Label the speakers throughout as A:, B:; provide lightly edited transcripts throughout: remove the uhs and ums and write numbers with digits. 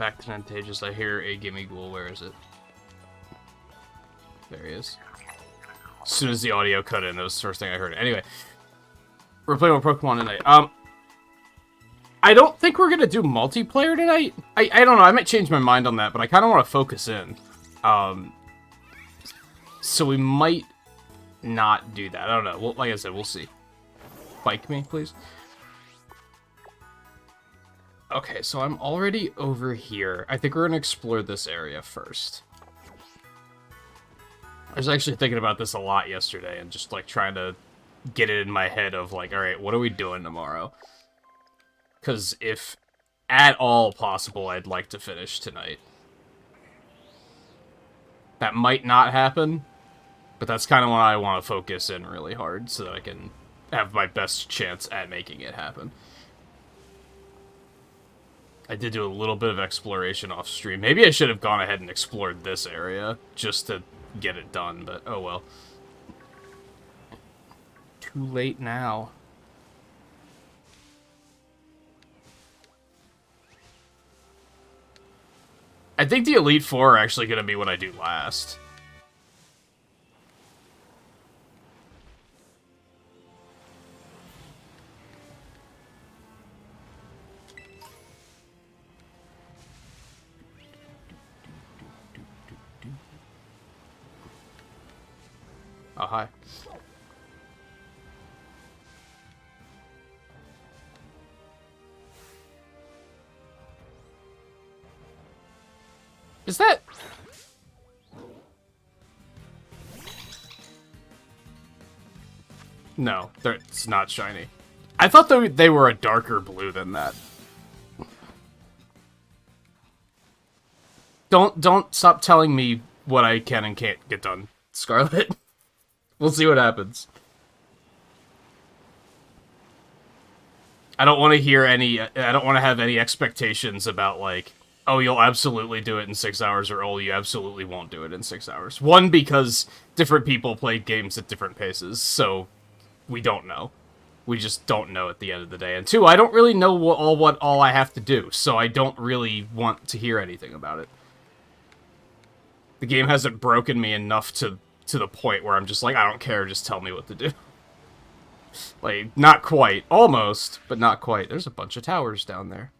A: back to Nintagious. I hear a Gimme Ghoul. Where is it? There he is. As soon as the audio cut in, that was the first thing I heard. Anyway, we're playing with Pokémon tonight. I don't think we're gonna do multiplayer tonight. I don't know. I might change my mind on that, but I kind of want to focus in. So we might not do that. I don't know. Well, like I said, we'll see. Bike me, please. Okay, so I'm already over here. I think we're gonna explore this area first. I was actually thinking about this a lot yesterday and just, like, trying to get it in my head of, like, alright, what are we doing tomorrow? Because if at all possible, I'd like to finish tonight. That might not happen, but that's kind of when I want to focus in really hard so that I can have my best chance at making it happen. I did do a little bit of exploration off stream. Maybe I should have gone ahead and explored this area just to get it done, but oh well. Too late now. I think the Elite Four are actually going to be what I do last. Oh, hi. Is that... No, it's not shiny. I thought they were a darker blue than that. Don't stop telling me what I can and can't get done, Scarlet. We'll see what happens. I don't want to hear any... I don't want to have any expectations about, like, oh, you'll absolutely do it in 6 hours, or oh, you absolutely won't do it in 6 hours. One, because different people play games at different paces, so we don't know. We just don't know at the end of the day. And two, I don't really know what all I have to do, so I don't really want to hear anything about it. The game hasn't broken me enough to the point where I'm just like, I don't care, just tell me what to do. Like, not quite. Almost, but not quite. There's a bunch of towers down there.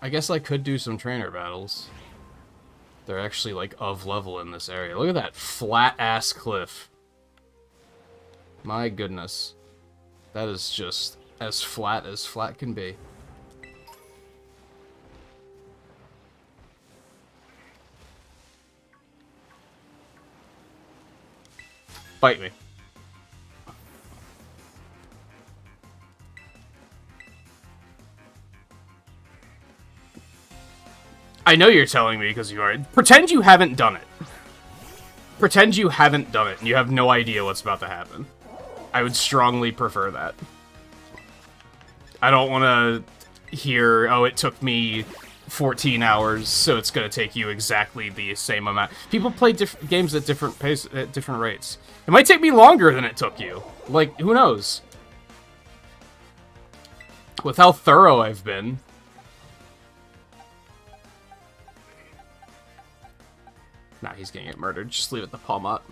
A: I guess I could do some trainer battles. They're actually, like, of level in this area. Look at that flat-ass cliff. My goodness. That is just as flat can be. Bite me. I know you're telling me because you are. Pretend you haven't done it. Pretend you haven't done it and you have no idea what's about to happen. I would strongly prefer that. I don't want to hear, oh, it took me 14 hours, so it's going to take you exactly the same amount. People play games at different pace, at different rates. It might take me longer than it took you. Like, who knows? With how thorough I've been. Nah, he's gonna get murdered. Just leave it the palm up.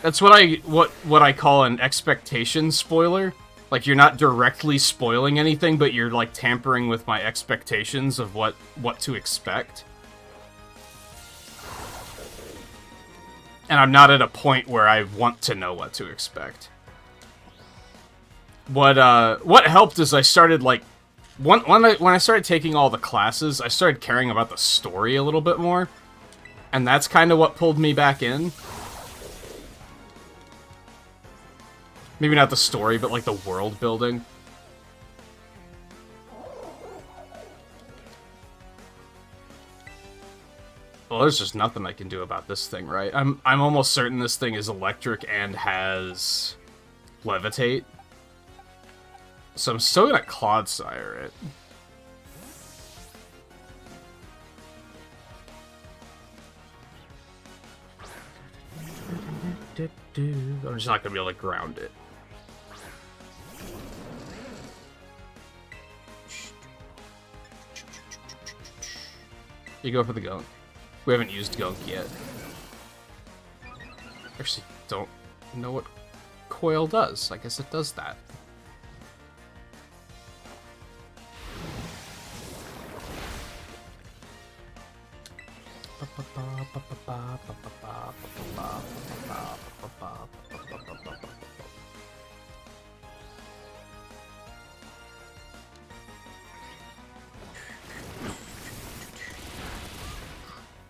A: That's what I call an expectation spoiler. Like, you're not directly spoiling anything, but you're, like, tampering with my expectations of what to expect. And I'm not at a point where I want to know what to expect. What helped is I started, like, when I started taking all the classes, I started caring about the story a little bit more. And that's kind of what pulled me back in. Maybe not the story, but, like, the world building. Well, there's just nothing I can do about this thing, right? I'm almost certain this thing is electric and has levitate. So I'm still gonna Clodsire it. I'm just not gonna be able to ground it. You go for the gunk. We haven't used gunk yet. Actually, don't know what coil does. I guess it does that.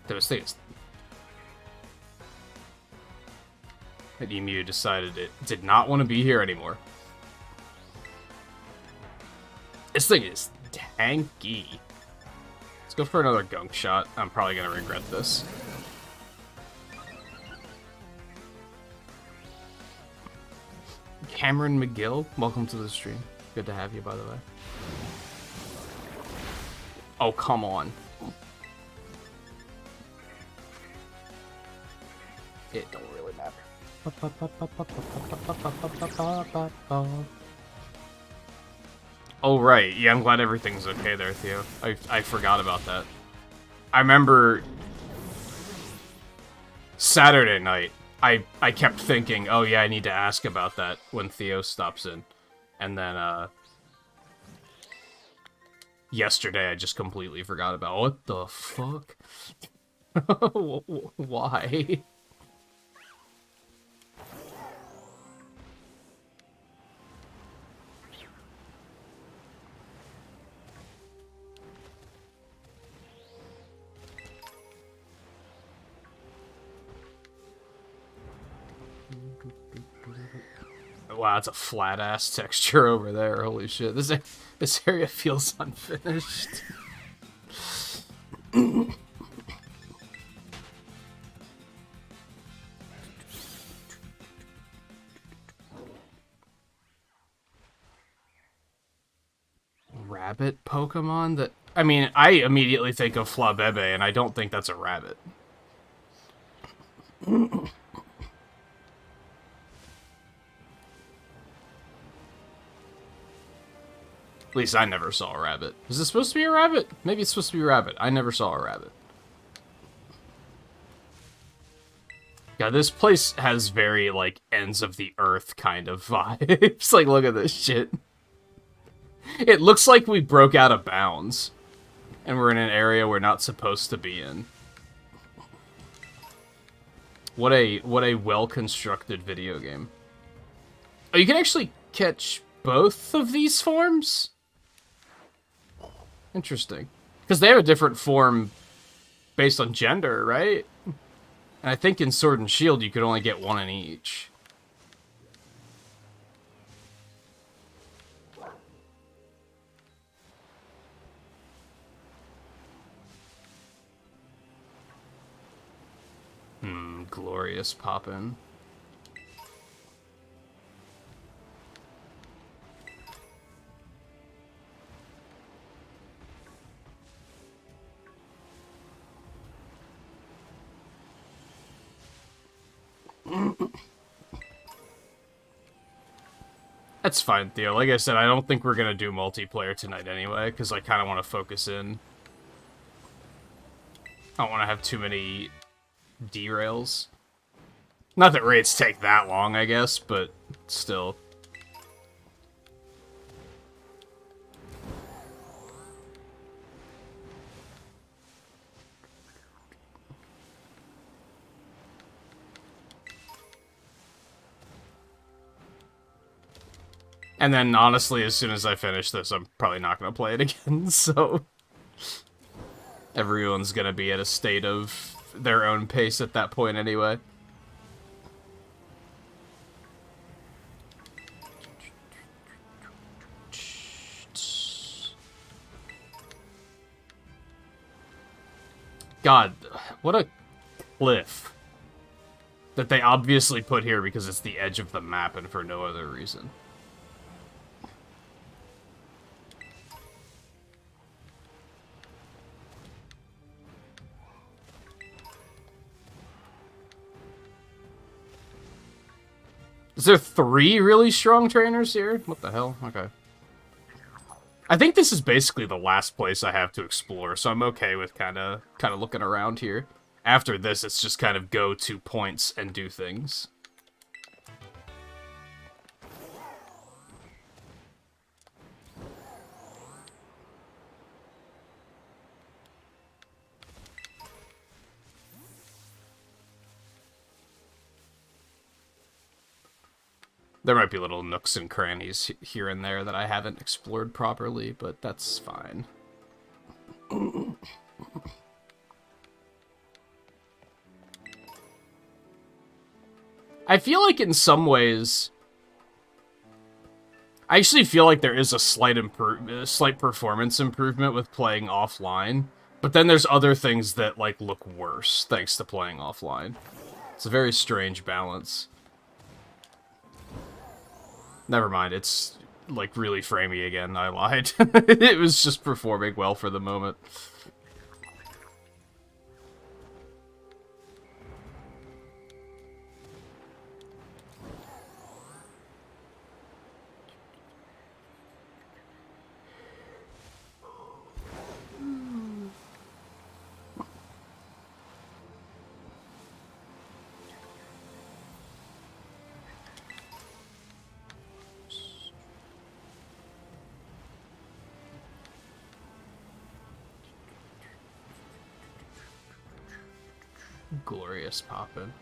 A: Those things. That emu decided it did not want to be here anymore. This thing is tanky. Let's go for another gunk shot. I'm probably gonna regret this. Cameron McGill, welcome to the stream. Good to have you, by the way. Oh, come on. It don't really matter. Oh, right. Yeah, I'm glad everything's okay there, Theo. I forgot about that. I remember Saturday night, I kept thinking, oh yeah, I need to ask about that when Theo stops in. And then, yesterday I just completely forgot about it. What the fuck? Why? Wow, it's a flat-ass texture over there. Holy shit. This area feels unfinished. Rabbit Pokemon? That, I mean, I immediately think of Flabebe, and I don't think that's a rabbit. At least I never saw a rabbit. Is this supposed to be a rabbit? Maybe it's supposed to be a rabbit. I never saw a rabbit. Yeah, this place has very, like, ends of the earth kind of vibes. Like, look at this shit. It looks like we broke out of bounds. And we're in an area we're not supposed to be in. What a well-constructed video game. Oh, you can actually catch both of these forms? Interesting. Because they have a different form based on gender, right? And I think in Sword and Shield you could only get one in each. Glorious Poppin'. That's fine, Theo. Like I said, I don't think we're gonna do multiplayer tonight anyway, because I kind of want to focus in. I don't want to have too many derails. Not that raids take that long, I guess, but still. And then, honestly, as soon as I finish this, I'm probably not going to play it again, so... Everyone's going to be at a state of their own pace at that point anyway. God, what a cliff that they obviously put here because it's the edge of the map and for no other reason. Is there 3 really strong trainers here? What the hell? Okay. I think this is basically the last place I have to explore, so I'm okay with kind of looking around here. After this, it's just kind of go to points and do things. There might be little nooks and crannies here and there that I haven't explored properly, but that's fine. I feel like in some ways, I actually feel like there is a slight performance improvement with playing offline, but then there's other things that like look worse thanks to playing offline. It's a very strange balance. Never mind, it's like really framey again. I lied. It was just performing well for the moment. Glorious poppin'.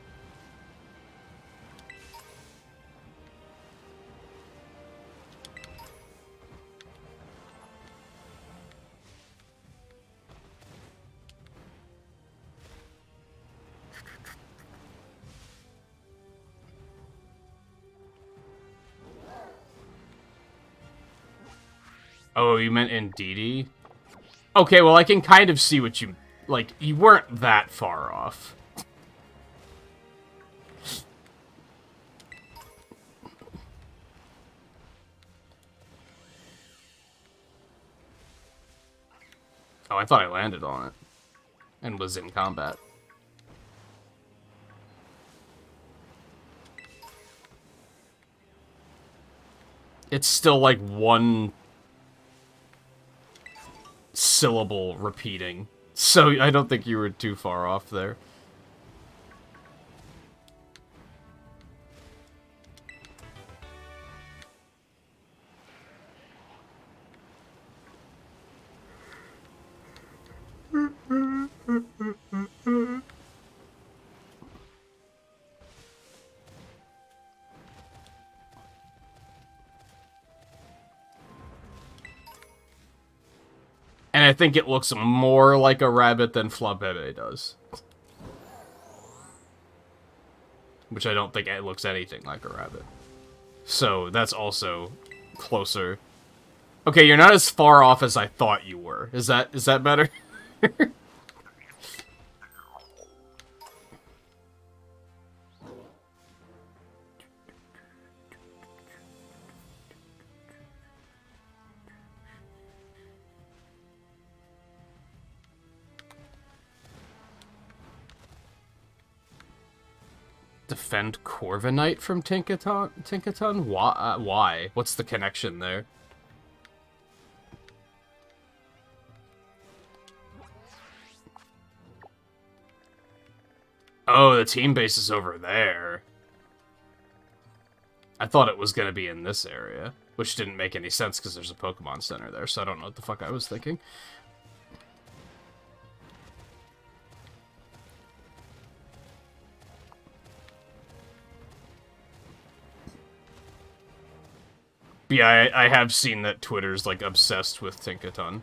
A: Oh, you meant in DD? Okay, well I can kind of see what you... Like, you weren't that far off. Oh, I thought I landed on it. And was in combat. It's still like one syllable repeating. So I don't think you were too far off there. And I think it looks more like a rabbit than Flabebe does. Which I don't think it looks anything like a rabbit. So that's also closer. Okay, you're not as far off as I thought you were. Is that better? Defend Corviknight from Tinkaton? Why? Why? What's the connection there? Oh, the team base is over there. I thought it was going to be in this area, which didn't make any sense because there's a Pokemon Center there, so I don't know what the fuck I was thinking. But yeah, I have seen that Twitter's, like, obsessed with Tinkaton.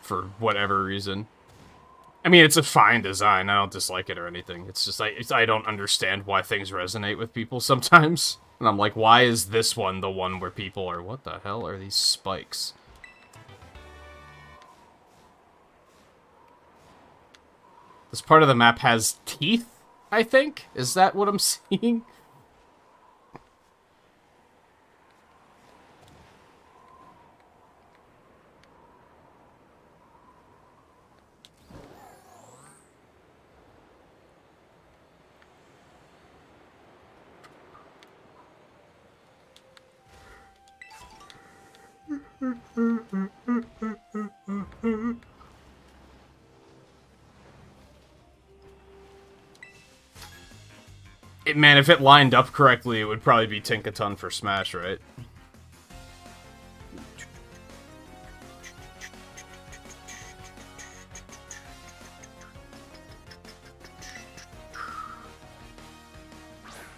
A: For whatever reason. I mean, it's a fine design. I don't dislike it or anything. It's just, I don't understand why things resonate with people sometimes. And I'm like, why is this one the one where people are, what the hell are these spikes? This part of the map has teeth, I think? Is that what I'm seeing? Man, if it lined up correctly, it would probably be Tinkaton for Smash, right?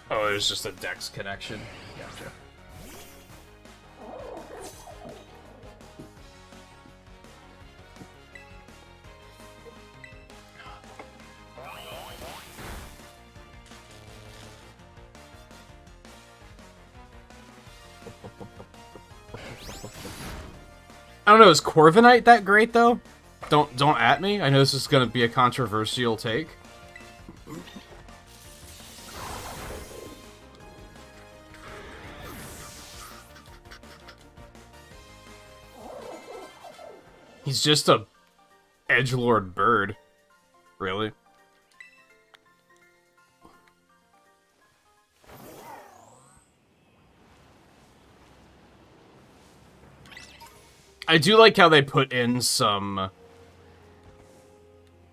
A: Oh, there's just a Dex connection. Gotcha. I don't know, is Corviknight that great, though? Don't at me. I know this is gonna be a controversial take. He's just a edgelord bird. Really? I do like how they put in some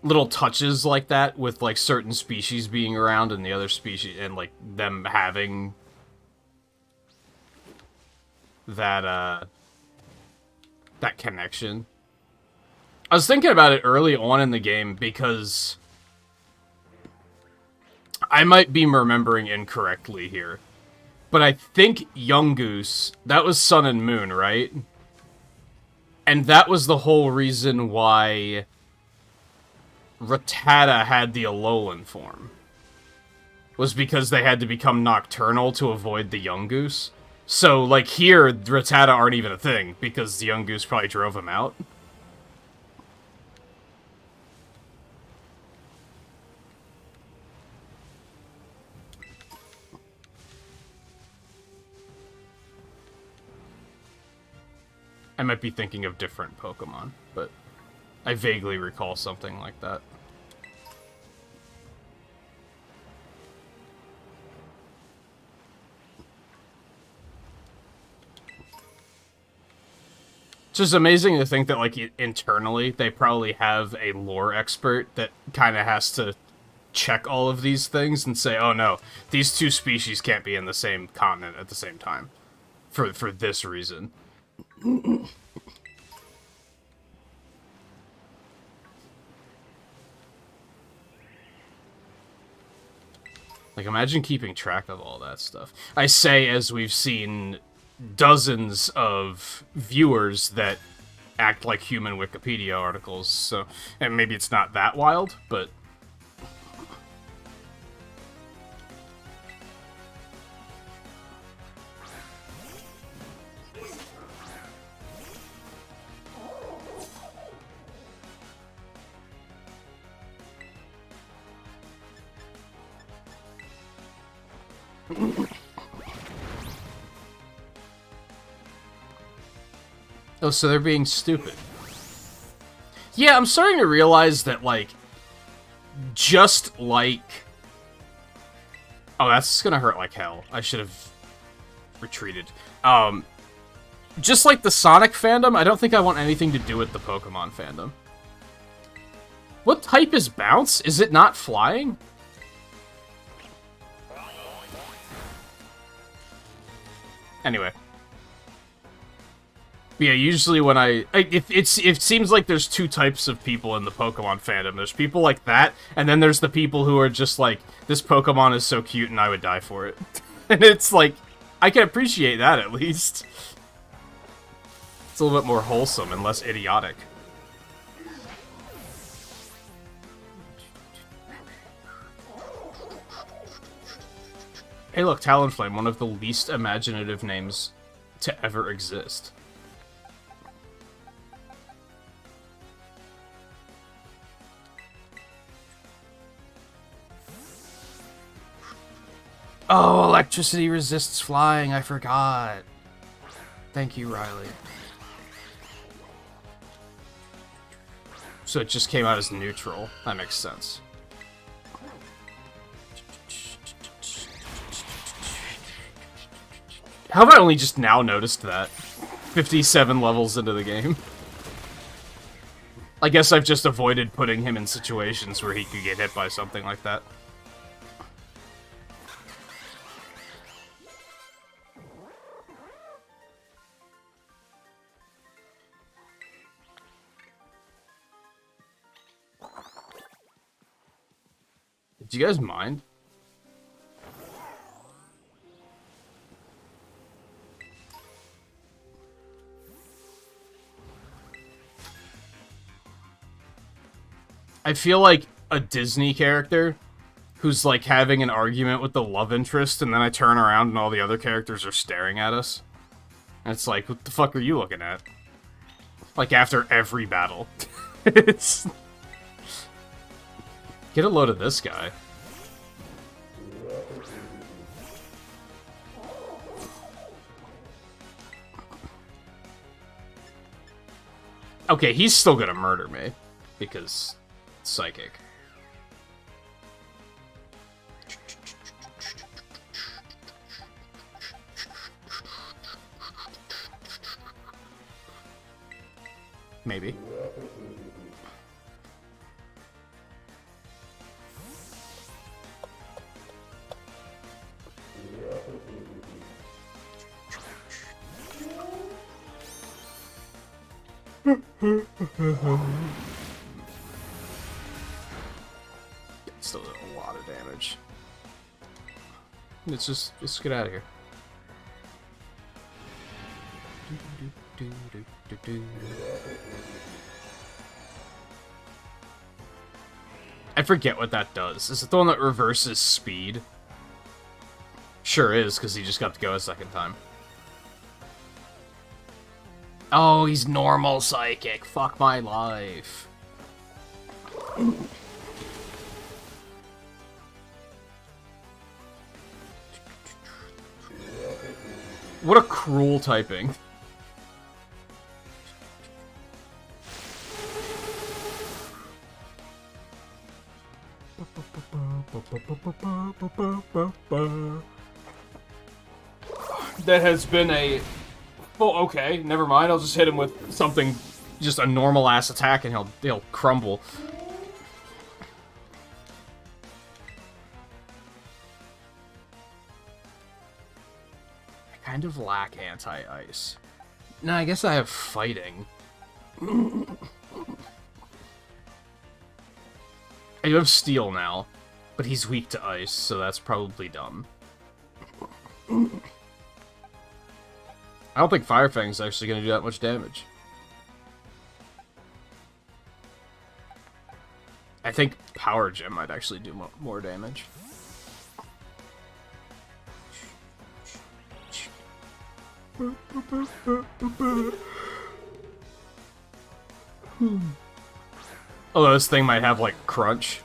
A: little touches like that with, like, certain species being around and the other species, and, like, them having that, that connection. I was thinking about it early on in the game because I might be remembering incorrectly here, but I think Yungoos, that was Sun and Moon, right? And that was the whole reason why Rattata had the Alolan form. Was because they had to become nocturnal to avoid the Yungoos. So, like, here, Rattata aren't even a thing, because the Yungoos probably drove him out. I might be thinking of different Pokemon, but I vaguely recall something like that. It's just amazing to think that, like, internally, they probably have a lore expert that kind of has to check all of these things and say, oh no, these two species can't be in the same continent at the same time. For this reason. Like, imagine keeping track of all that stuff. I say as we've seen dozens of viewers that act like human Wikipedia articles, so... And maybe it's not that wild, but... Oh, so they're being stupid. Yeah, I'm starting to realize that, like, just like... Oh, that's gonna hurt like hell. I should have retreated. Just like the Sonic fandom, I don't think I want anything to do with the Pokemon fandom. What type is Bounce? Is it not flying? Anyway. Yeah, usually when it seems like there's two types of people in the Pokemon fandom. There's people like that, and then there's the people who are just like, this Pokemon is so cute and I would die for it. And it's like, I can appreciate that at least. It's a little bit more wholesome and less idiotic. Hey look, Talonflame, one of the least imaginative names to ever exist. Oh, electricity resists flying, I forgot. Thank you, Riley. So it just came out as neutral. That makes sense. How have I only just now noticed that? 57 levels into the game. I guess I've just avoided putting him in situations where he could get hit by something like that. Do you guys mind? I feel like a Disney character who's like having an argument with the love interest, and then I turn around and all the other characters are staring at us. And it's like, what the fuck are you looking at? Like after every battle. It's... Get a load of this guy. Okay, he's still gonna murder me. Because... psychic. Maybe. Still doing a lot of damage. Let's get out of here. I forget what that does. Is it the one that reverses speed? Sure is, because he just got to go a second time. Oh, he's normal psychic. Fuck my life. What a cruel typing. That has been a... Oh, okay, never mind. I'll just hit him with something, just a normal-ass attack, and he'll crumble. I kind of lack anti-ice. No, I guess I have fighting. I do have steel now, but he's weak to ice, so that's probably dumb. I don't think Fire Fang's actually going to do that much damage. I think Power Gem might actually do more damage. Although this thing might have, like, crunch.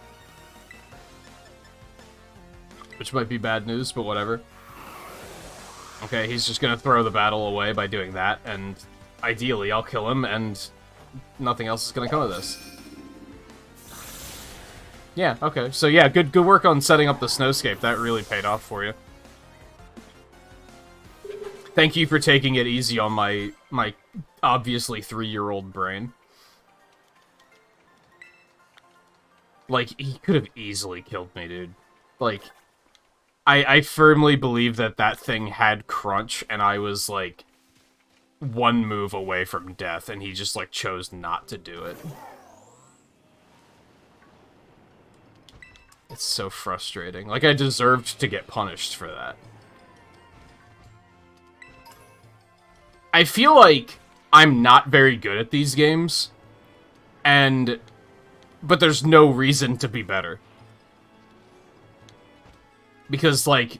A: Which might be bad news, but whatever. Okay, he's just gonna throw the battle away by doing that, and ideally I'll kill him, and nothing else is gonna come of this. Yeah, okay. So yeah, good work on setting up the snowscape. That really paid off for you. Thank you for taking it easy on my obviously 3-year-old brain. Like, he could have easily killed me, dude. Like, I firmly believe that thing had crunch, and I was, like, one move away from death, and he just, like, chose not to do it. It's so frustrating. Like, I deserved to get punished for that. I feel like I'm not very good at these games, but there's no reason to be better. Because, like,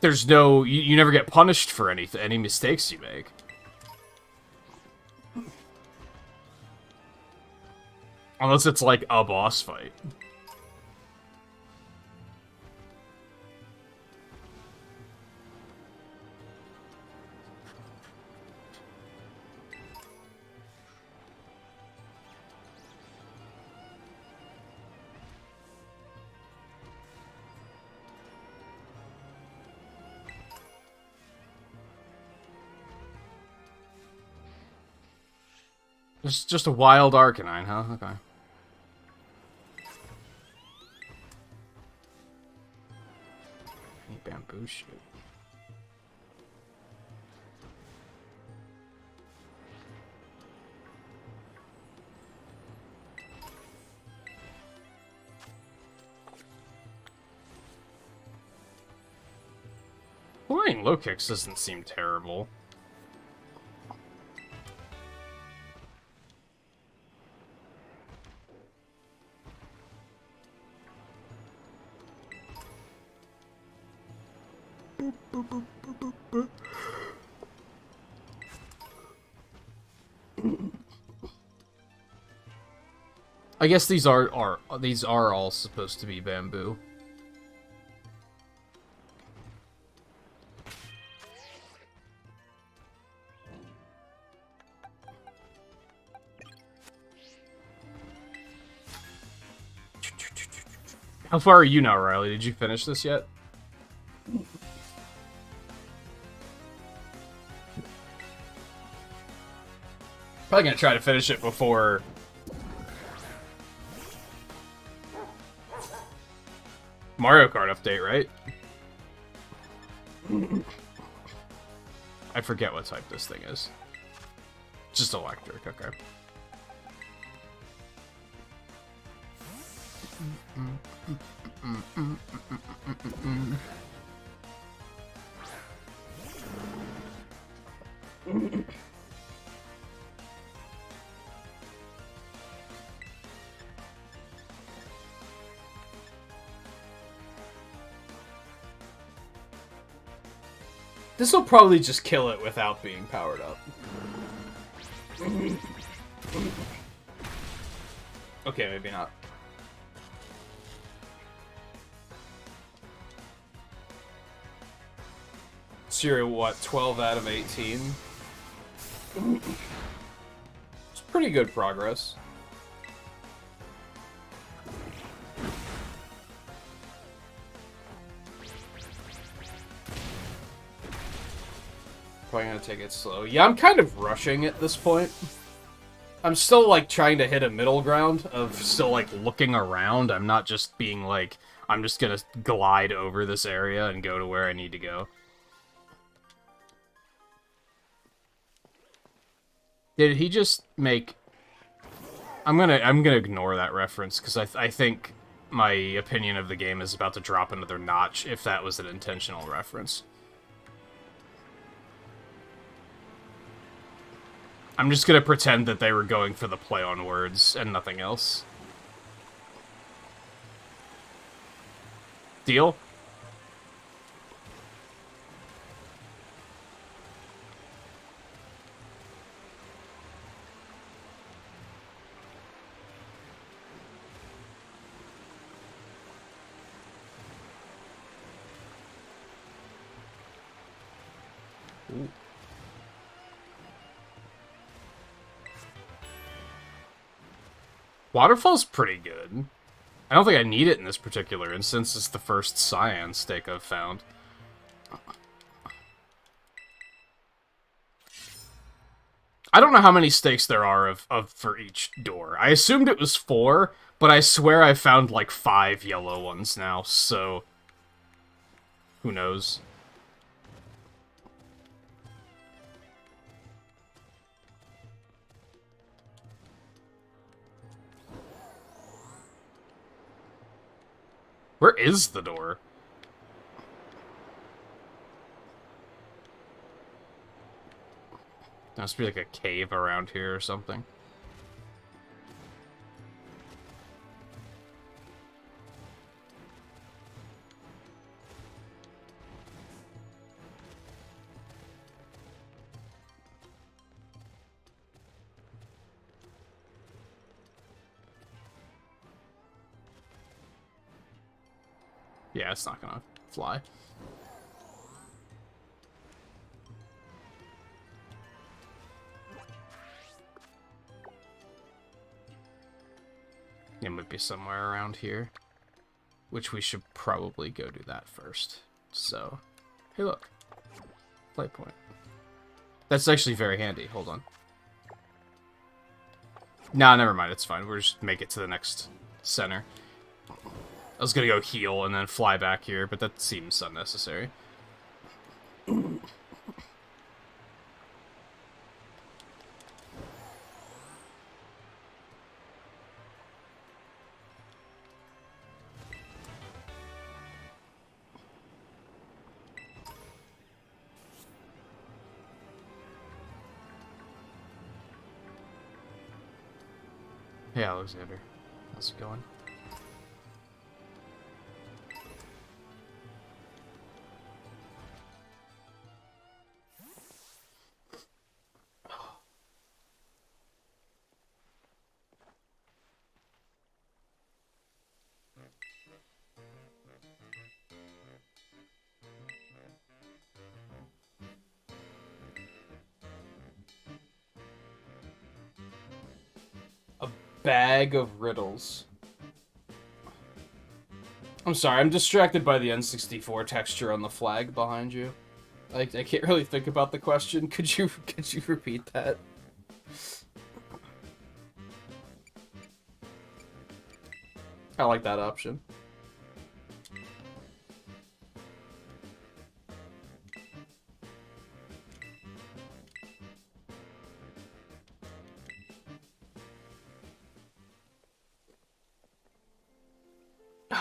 A: there's no... You never get punished for any mistakes you make. Unless it's, like, a boss fight. It's just a wild Arcanine, huh? Okay. Any bamboo shit. Flying low kicks doesn't seem terrible. I guess these are all supposed to be bamboo. How far are you now, Riley? Did you finish this yet? Probably gonna try to finish it before Mario Kart update, right? I forget what type this thing is. Just electric, okay. This will probably just kill it without being powered up. Okay, maybe not. So you're what, 12 out of 18? It's pretty good progress. Probably gonna take it slow. Yeah, I'm kind of rushing at this point. I'm still, like, trying to hit a middle ground of still, like, looking around. I'm not just being, like, I'm just gonna glide over this area and go to where I need to go. Did he just make... I'm gonna ignore that reference, because I think my opinion of the game is about to drop another notch if that was an intentional reference. I'm just gonna pretend that they were going for the play on words and nothing else. Deal? Ooh. Waterfall's pretty good. I don't think I need it in this particular instance. It's the first cyan stake I've found. I don't know how many stakes there are of for each door. I assumed it was 4, but I swear I found like 5 yellow ones now, so... who knows? Where is the door? There must be like a cave around here or something. Yeah, it's not gonna fly. It might be somewhere around here, which we should probably go do that first. So, hey look, play point. That's actually very handy, hold on. Nah, never mind. It's fine. We'll just make it to the next center. I was gonna go heal and then fly back here, but that seems unnecessary. Hey, Alexander. How's it going? Bag of riddles. I'm sorry, I'm distracted by the N64 texture on the flag behind you. I can't really think about the question. Could you repeat that? I like that option.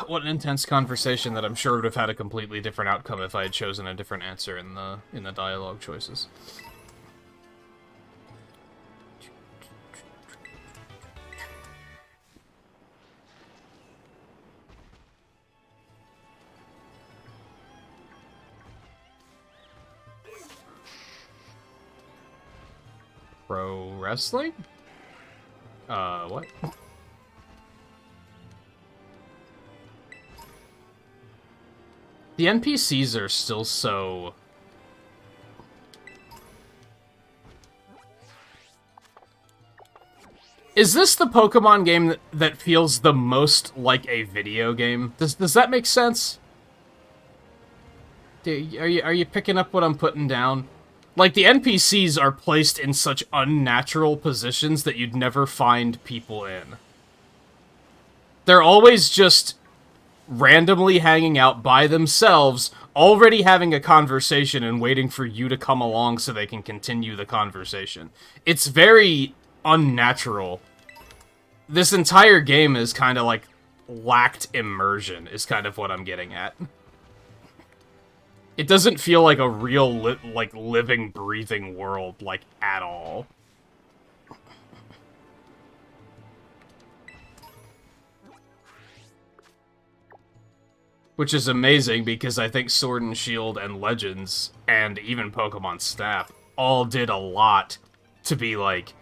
A: What an intense conversation that I'm sure would have had a completely different outcome if I had chosen a different answer in the dialogue choices. Pro wrestling? What? The NPCs are still so... Is this the Pokemon game that feels the most like a video game? Does that make sense? Are you picking up what I'm putting down? Like, the NPCs are placed in such unnatural positions that you'd never find people in. They're always just randomly hanging out by themselves, already having a conversation and waiting for you to come along so they can continue the conversation. It's very unnatural. This entire game is kind of like lacked immersion, is kind of what I'm getting at. It doesn't feel like a real, living, breathing world, like, at all. Which is amazing, because I think Sword and Shield and Legends, and even Pokemon Snap, all did a lot to be like,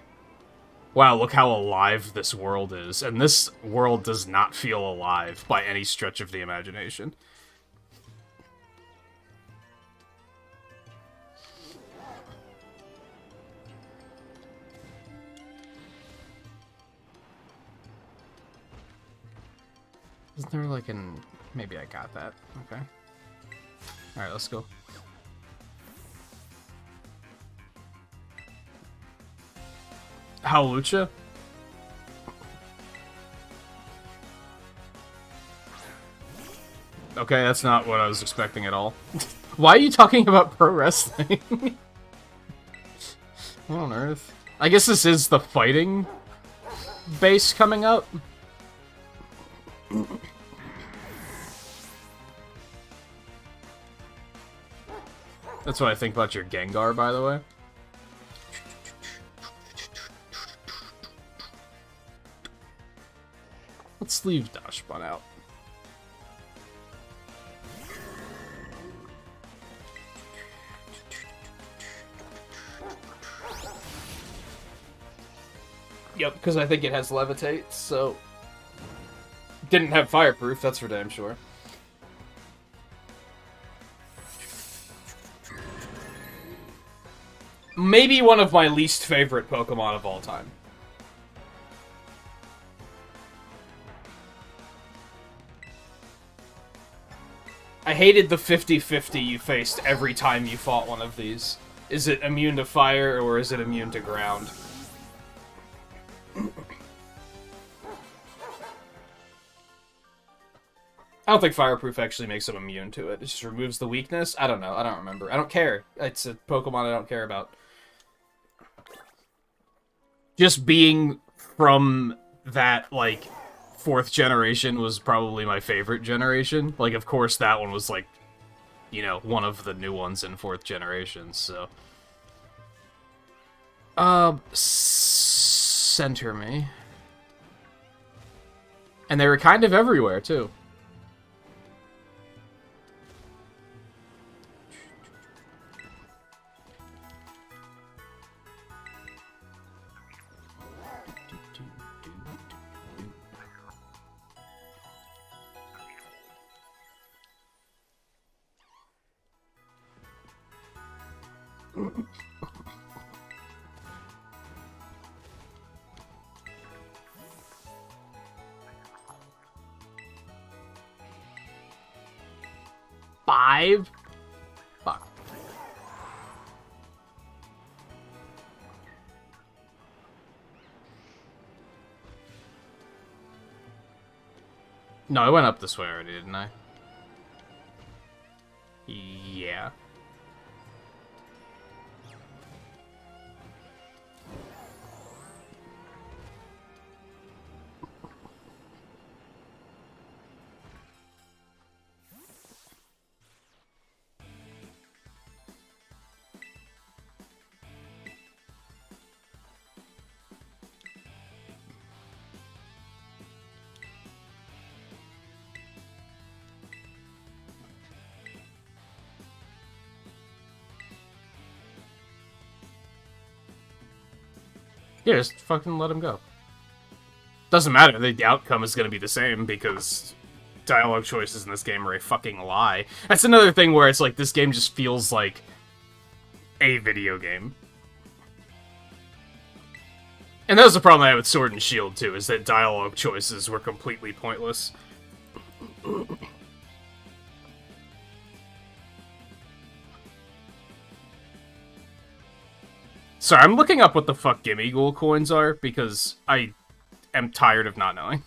A: wow, look how alive this world is. And this world does not feel alive by any stretch of the imagination. Isn't there like an... Maybe I got that. Okay. Alright, let's go. Howlucha? Okay, that's not what I was expecting at all. Why are you talking about pro wrestling? What on earth? I guess this is the fighting base coming up. That's what I think about your Gengar, by the way. Let's leave Dashbun out. Yep, because I think it has Levitate, so... Didn't have Fireproof, that's for damn sure. Maybe one of my least favorite Pokemon of all time. I hated the 50-50 you faced every time you fought one of these. Is it immune to fire, or is it immune to ground? I don't think Fireproof actually makes him immune to it. It just removes the weakness. I don't know. I don't remember. I don't care. It's a Pokemon I don't care about. Just being from that, like, 4th generation was probably my favorite generation. Like, of course, that one was, like, you know, one of the new ones in 4th generation, so... Center me. And they were kind of everywhere, too. Five? Fuck. No, I went up this way already, didn't I? Yeah. Yeah, just fucking let him go. Doesn't matter, the outcome is gonna be the same, because dialogue choices in this game are a fucking lie. That's another thing where it's like, this game just feels like a video game. And that was the problem I had with Sword and Shield, too, is that dialogue choices were completely pointless. Sorry, I'm looking up what the fuck Gimme Ghoul coins are, because I am tired of not knowing.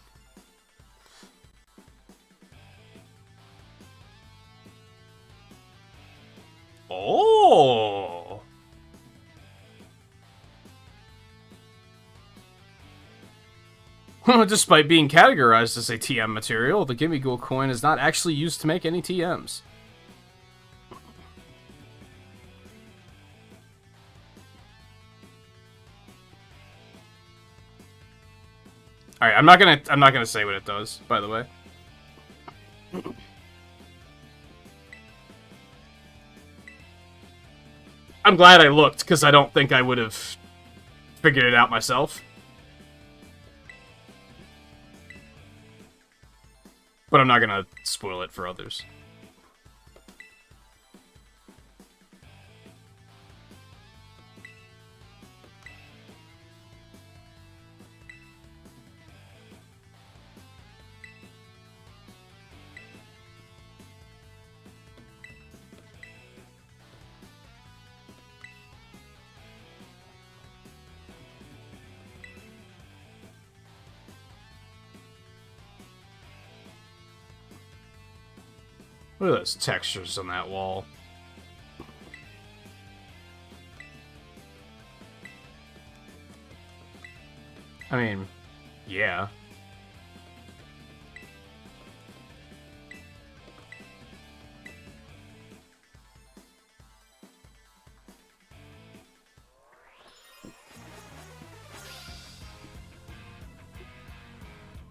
A: Oh! Despite being categorized as a TM material, the Gimme Ghoul coin is not actually used to make any TMs. Alright, I'm not gonna say what it does, by the way. I'm glad I looked, because I don't think I would have figured it out myself. But I'm not gonna spoil it for others. Look at those textures on that wall. I mean, yeah.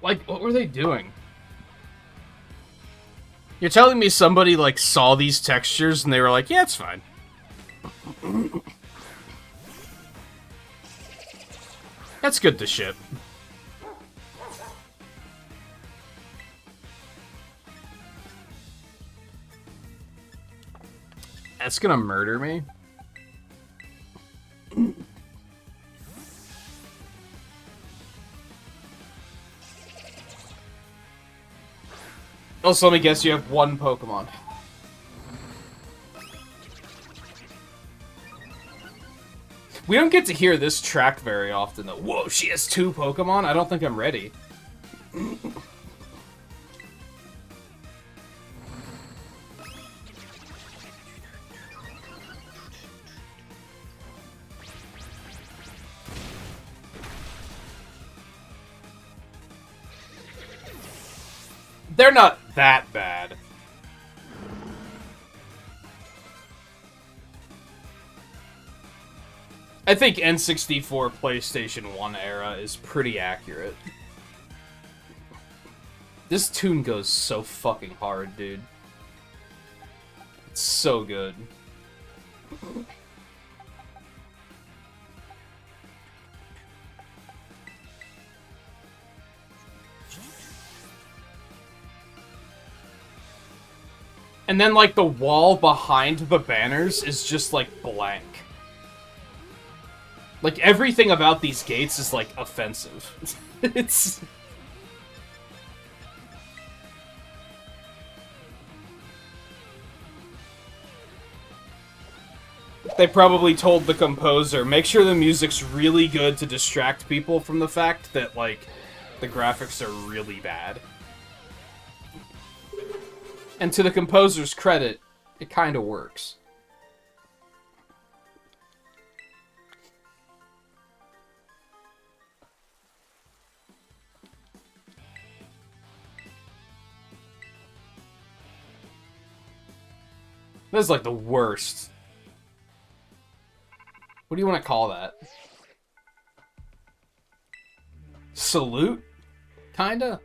A: Like, what were they doing? You're telling me somebody, like, saw these textures and they were like, yeah, it's fine. That's good to ship. That's gonna murder me. Also, let me guess, you have one Pokemon. We don't get to hear this track very often, though. Whoa, she has 2 Pokemon? I don't think I'm ready. They're not that bad. I think N64 PlayStation 1 era is pretty accurate. This tune goes so fucking hard, dude. It's so good. And then, like, the wall behind the banners is just, like, blank. Like, everything about these gates is, like, offensive. It's... They probably told the composer, make sure the music's really good to distract people from the fact that, like, the graphics are really bad. And to the composer's credit, it kind of works. This is like the worst. What do you want to call that? Salute? Kinda?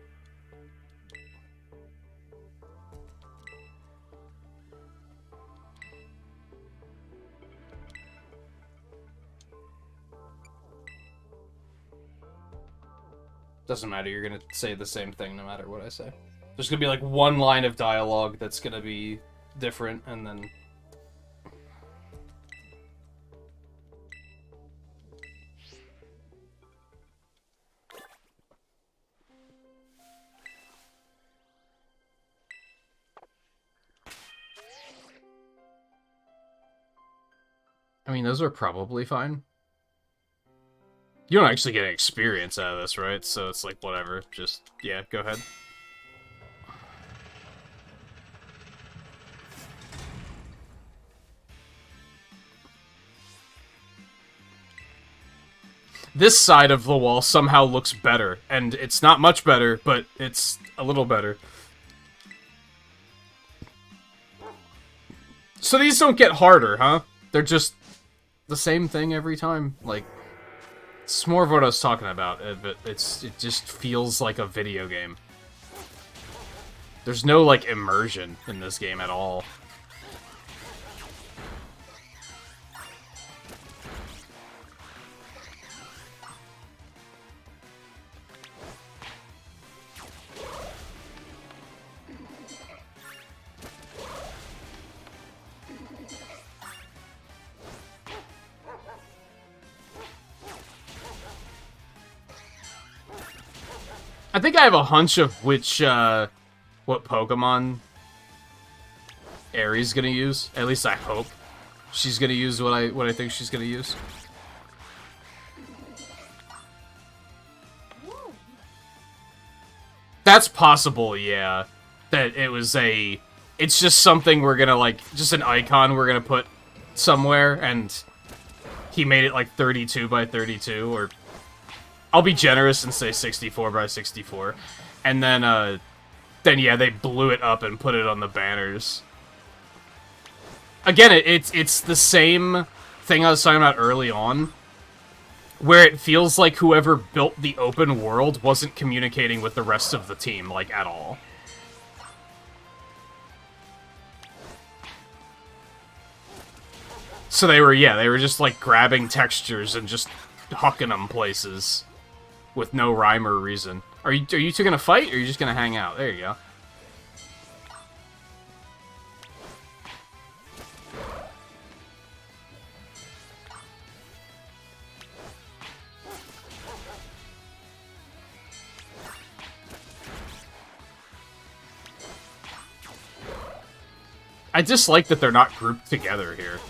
A: Doesn't matter, you're gonna say the same thing no matter what I say. There's gonna be like one line of dialogue that's gonna be different, and then... I mean, those are probably fine. You don't actually get any experience out of this, right? So it's like, whatever. Just, yeah, go ahead. This side of the wall somehow looks better, and it's not much better, but it's a little better. So these don't get harder, huh? They're just the same thing every time. Like, it's more of what I was talking about, but it just feels like a video game. There's no, like, immersion in this game at all. I think I have a hunch of which, what Pokemon Aeries gonna use. At least I hope she's gonna use what I think she's gonna use. That's possible, yeah. That it was a... It's just something we're gonna, like, just an icon we're gonna put somewhere, and he made it, like, 32 by 32, or... I'll be generous and say 64 by 64. And then yeah, they blew it up and put it on the banners. Again, it's the same thing I was talking about early on, where it feels like whoever built the open world wasn't communicating with the rest of the team, like, at all. So they were just, like, grabbing textures and just hucking them places. With no rhyme or reason. Are you two gonna fight, or are you just gonna hang out? There you go. I dislike that they're not grouped together here.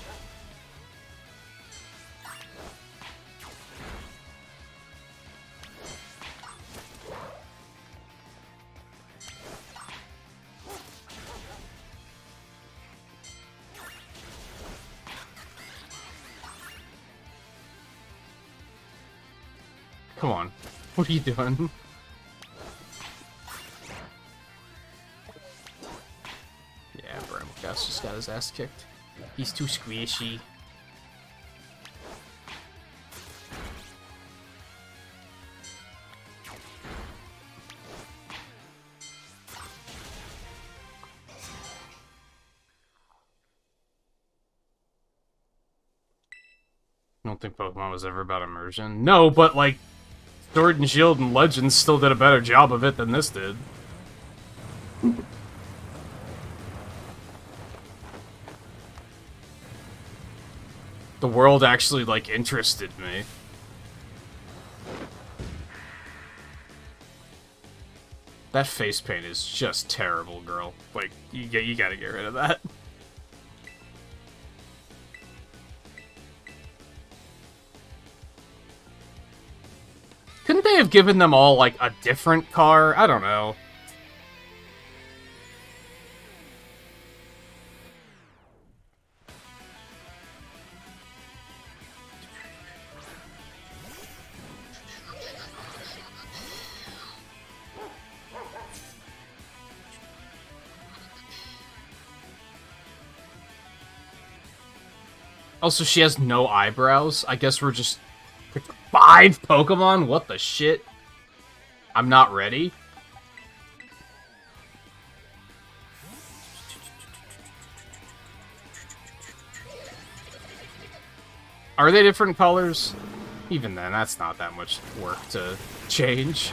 A: Come on. What are you doing? got his ass kicked. He's too squishy. I don't think Pokemon was ever about immersion. No, but, like, Sword and Shield and Legends still did a better job of it than this did. The world actually, like, interested me. That face paint is just terrible, girl. Like, you gotta get rid of that. Couldn't they have given them all, like, a different car? I don't know. Also, she has no eyebrows. I guess we're just... 5 Pokemon? What the shit? I'm not ready. Are they different colors? Even then, that's not that much work to change.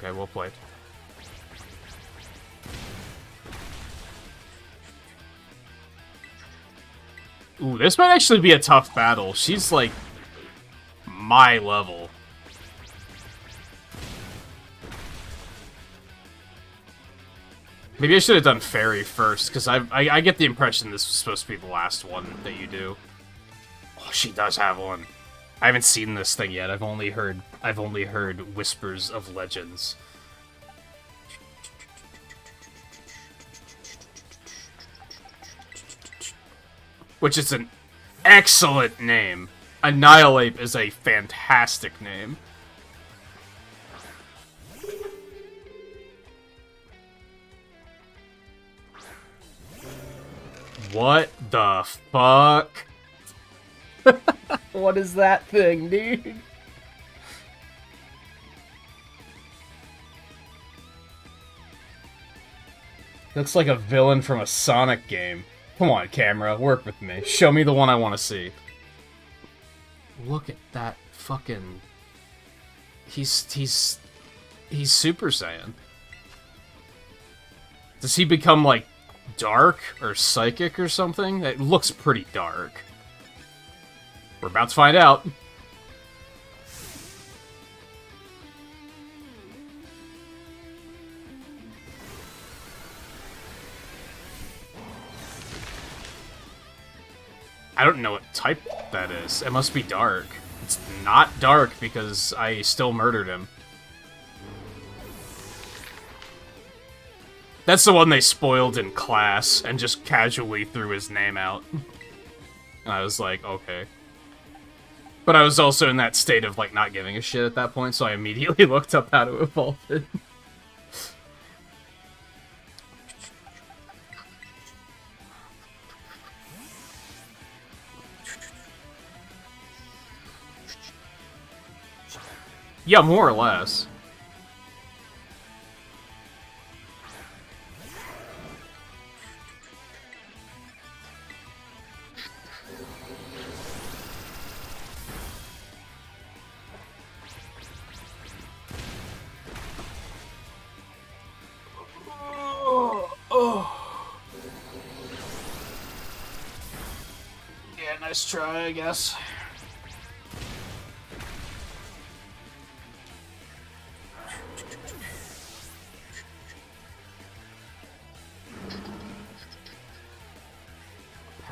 A: Okay, well played. Ooh, this might actually be a tough battle. She's, like, my level. Maybe I should have done Fairy first, because I get the impression this was supposed to be the last one that you do. Oh, she does have one. I haven't seen this thing yet. I've only heard whispers of legends. Which is an excellent name. Annihilate is a fantastic name. What the fuck? What is that thing, dude? Looks like a villain from a Sonic game. Come on, camera, work with me. Show me the one I want to see. Look at that fucking... He's Super Saiyan. Does he become, like, dark or psychic or something? It looks pretty dark. We're about to find out. I don't know what type that is. It must be dark. It's not dark because I still murdered him. That's the one they spoiled in class and just casually threw his name out. And I was like, okay. But I was also in that state of, like, not giving a shit at that point, so I immediately looked up how to evolve it. Yeah, more or less. Yeah, nice try, I guess.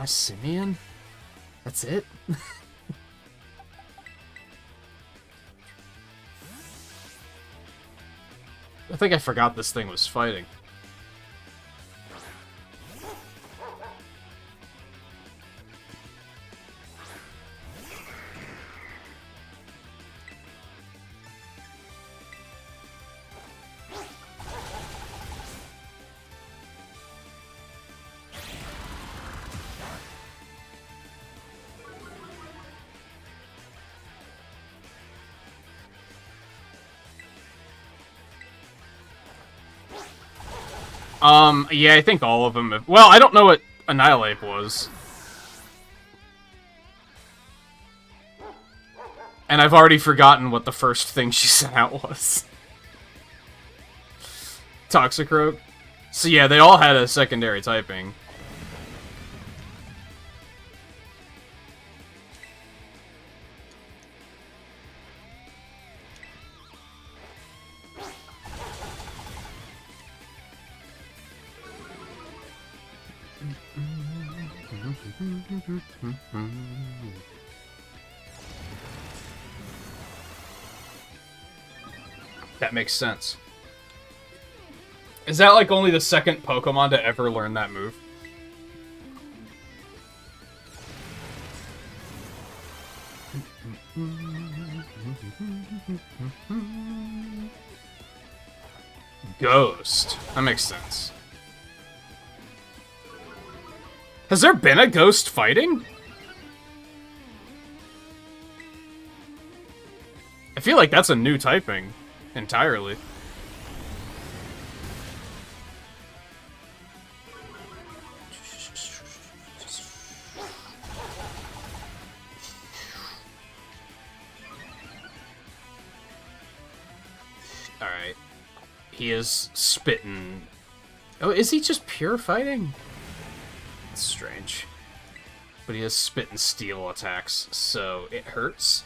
A: Simeon? That's it? I think I forgot this thing was fighting. Yeah, I think all of them have... Well, I don't know what Annihilate was. And I've already forgotten what the first thing she sent out was. Toxicroak. So yeah, they all had a secondary typing. That makes sense. Is that like only the second Pokemon to ever learn that move? Ghost. That makes sense. Has there been a ghost fighting? I feel like that's a new typing entirely. Alright. He is spitting. Oh, is he just pure fighting? That's strange. But he is spitting steel attacks, so it hurts.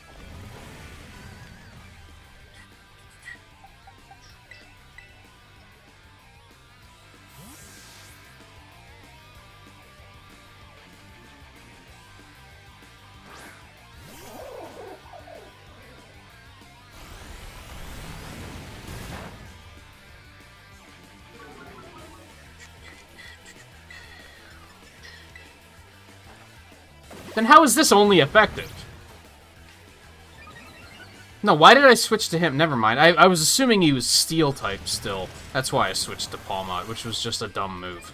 A: Then how is this only effective? No, why did I switch to him? Never mind. I was assuming he was steel type still. That's why I switched to Palmot, which was just a dumb move.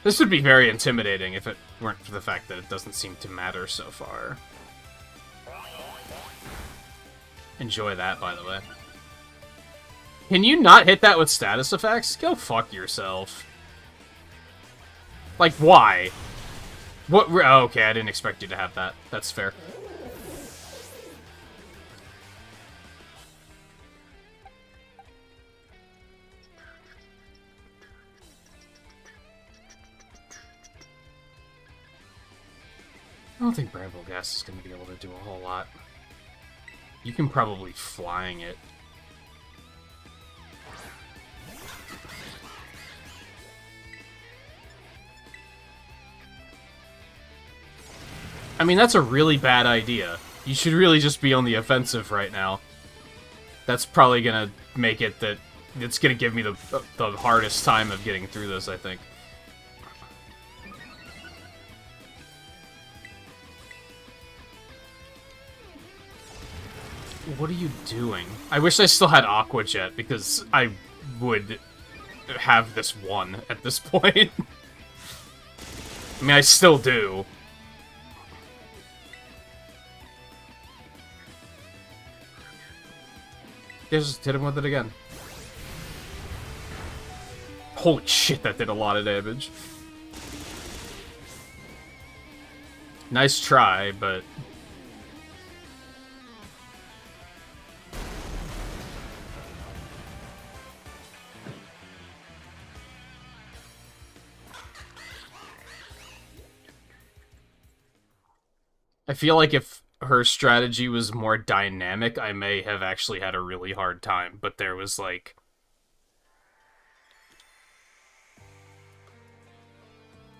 A: This would be very intimidating if it weren't for the fact that it doesn't seem to matter so far. Enjoy that, by the way. Can you not hit that with status effects? Go fuck yourself. Like, why? What? Oh, okay, I didn't expect you to have that. That's fair. I don't think Bramble Gas is going to be able to do a whole lot. You can probably flying it. I mean, that's a really bad idea. You should really just be on the offensive right now. That's probably gonna make it that it's gonna give me the hardest time of getting through this, I think. What are you doing? I wish I still had Aqua Jet, because I would have this won at this point. I mean, I still do. Just hit him with it again. Holy shit, that did a lot of damage. Nice try, but... I feel like if her strategy was more dynamic, I may have actually had a really hard time, but there was, like...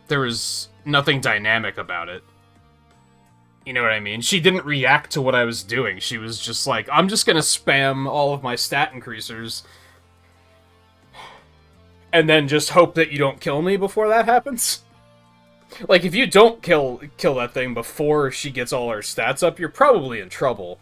A: there was nothing dynamic about it. You know what I mean? She didn't react to what I was doing. She was just like, I'm just gonna spam all of my stat increasers, and then just hope that you don't kill me before that happens. Like, if you don't kill that thing before she gets all her stats up, you're probably in trouble.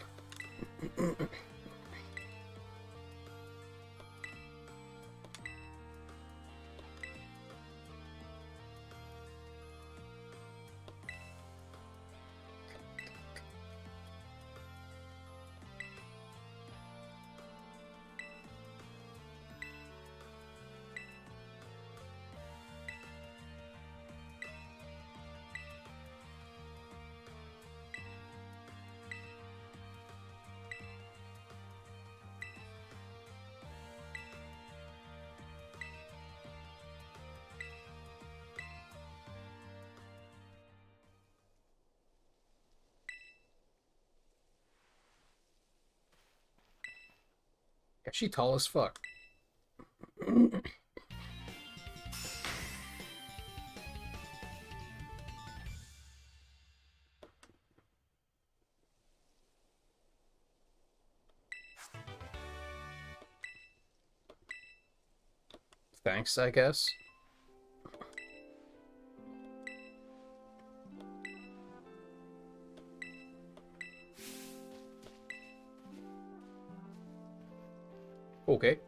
A: Is she tall as fuck? Thanks, I guess. Okay.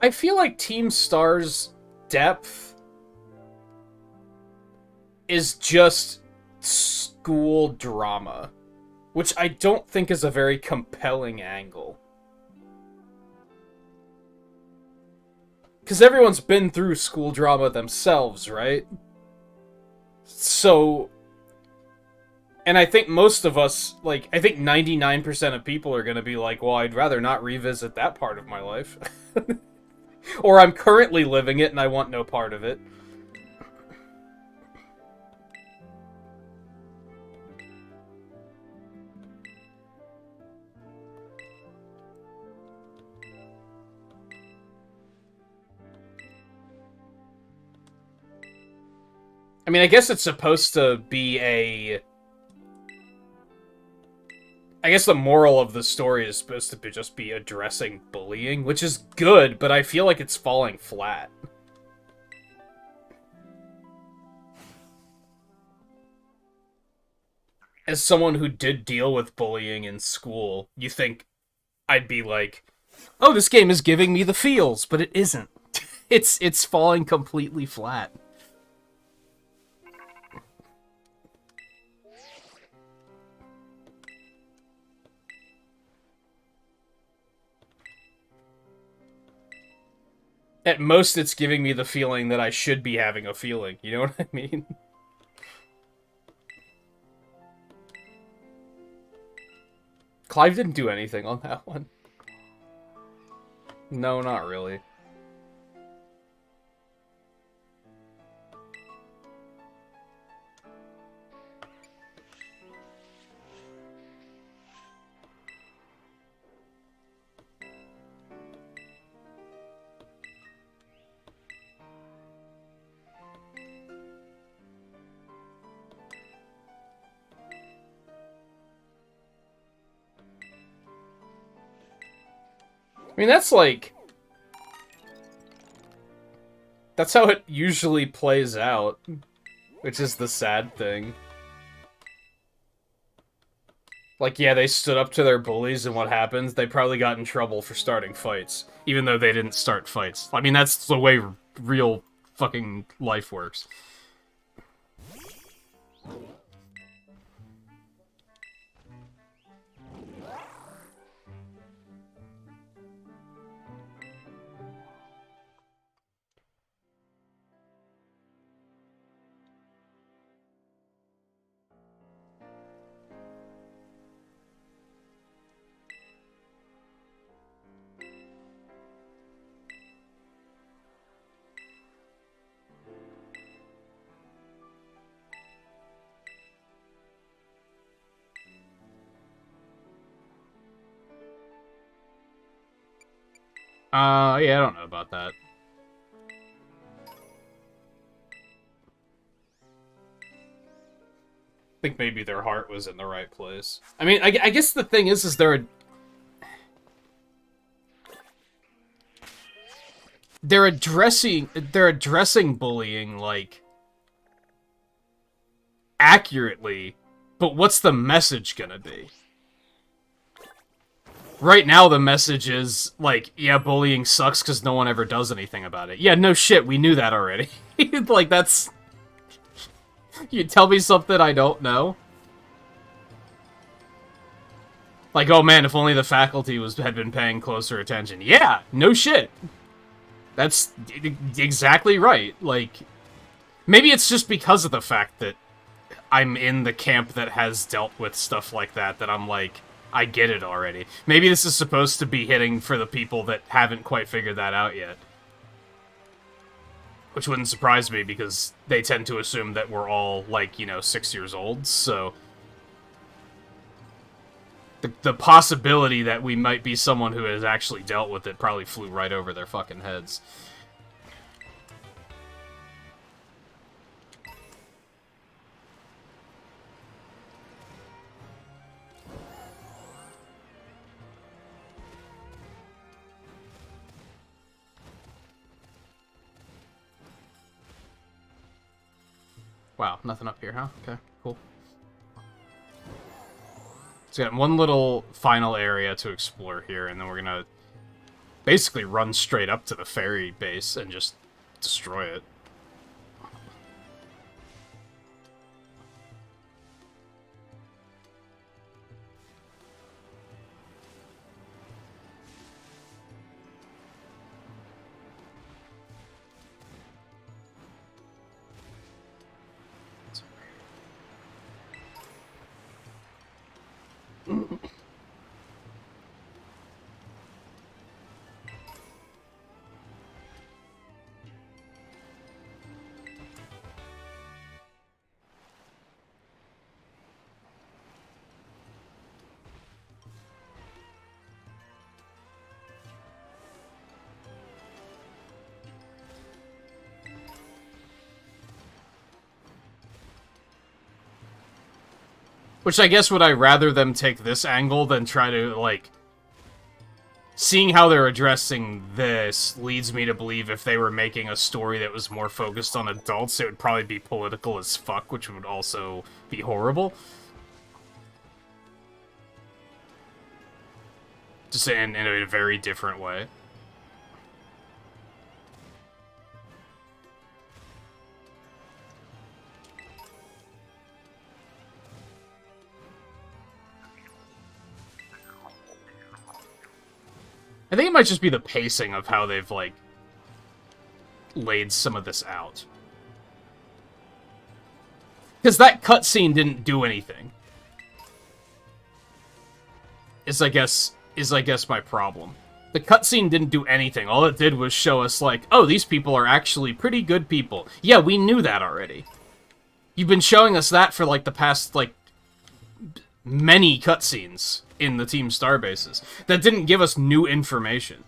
A: I feel like Team Star's depth is just school drama, which I don't think is a very compelling angle. Because everyone's been through school drama themselves, right? So... And I think most of us, like, I think 99% of people are going to be like, well, I'd rather not revisit that part of my life. Or I'm currently living it and I want no part of it. I mean, I guess it's supposed to be a... I guess the moral of the story is supposed to be just be addressing bullying, which is good, but I feel like it's falling flat. As someone who did deal with bullying in school, you think I'd be like, oh, this game is giving me the feels, but it isn't. It's falling completely flat. At most, it's giving me the feeling that I should be having a feeling. You know what I mean? Clive didn't do anything on that one. No, not really. I mean, that's like... That's how it usually plays out. Which is the sad thing. Like, yeah, they stood up to their bullies, and what happens? They probably got in trouble for starting fights. Even though they didn't start fights. I mean, that's the way real fucking life works. Yeah, I don't know about that. I think maybe their heart was in the right place. I mean, I guess the thing is they're addressing bullying, like, accurately, but what's the message gonna be? Right now, the message is, like, yeah, bullying sucks because no one ever does anything about it. Yeah, no shit, we knew that already. Like, that's... You tell me something I don't know? Like, oh man, if only the faculty had been paying closer attention. Yeah, no shit. That's exactly right. Like, maybe it's just because of the fact that I'm in the camp that has dealt with stuff like that I'm like, I get it already. Maybe this is supposed to be hitting for the people that haven't quite figured that out yet. Which wouldn't surprise me, because they tend to assume that we're all, like, 6 years old, so... The possibility that we might be someone who has actually dealt with it probably flew right over their fucking heads. Wow, nothing up here, huh? Okay, cool. So got one little final area to explore here, and then we're gonna basically run straight up to the ferry base and just destroy it. Which I guess would I rather them take this angle than try to, like... Seeing how they're addressing this leads me to believe if they were making a story that was more focused on adults, it would probably be political as fuck, which would also be horrible. Just in a very different way. I think it might just be the pacing of how they've, like, laid some of this out. Because that cutscene didn't do anything. Is I guess my problem. The cutscene didn't do anything. All it did was show us, like, oh, these people are actually pretty good people. Yeah, we knew that already. You've been showing us that for, like, the past, like, many cutscenes in the Team Starbases. That didn't give us new information.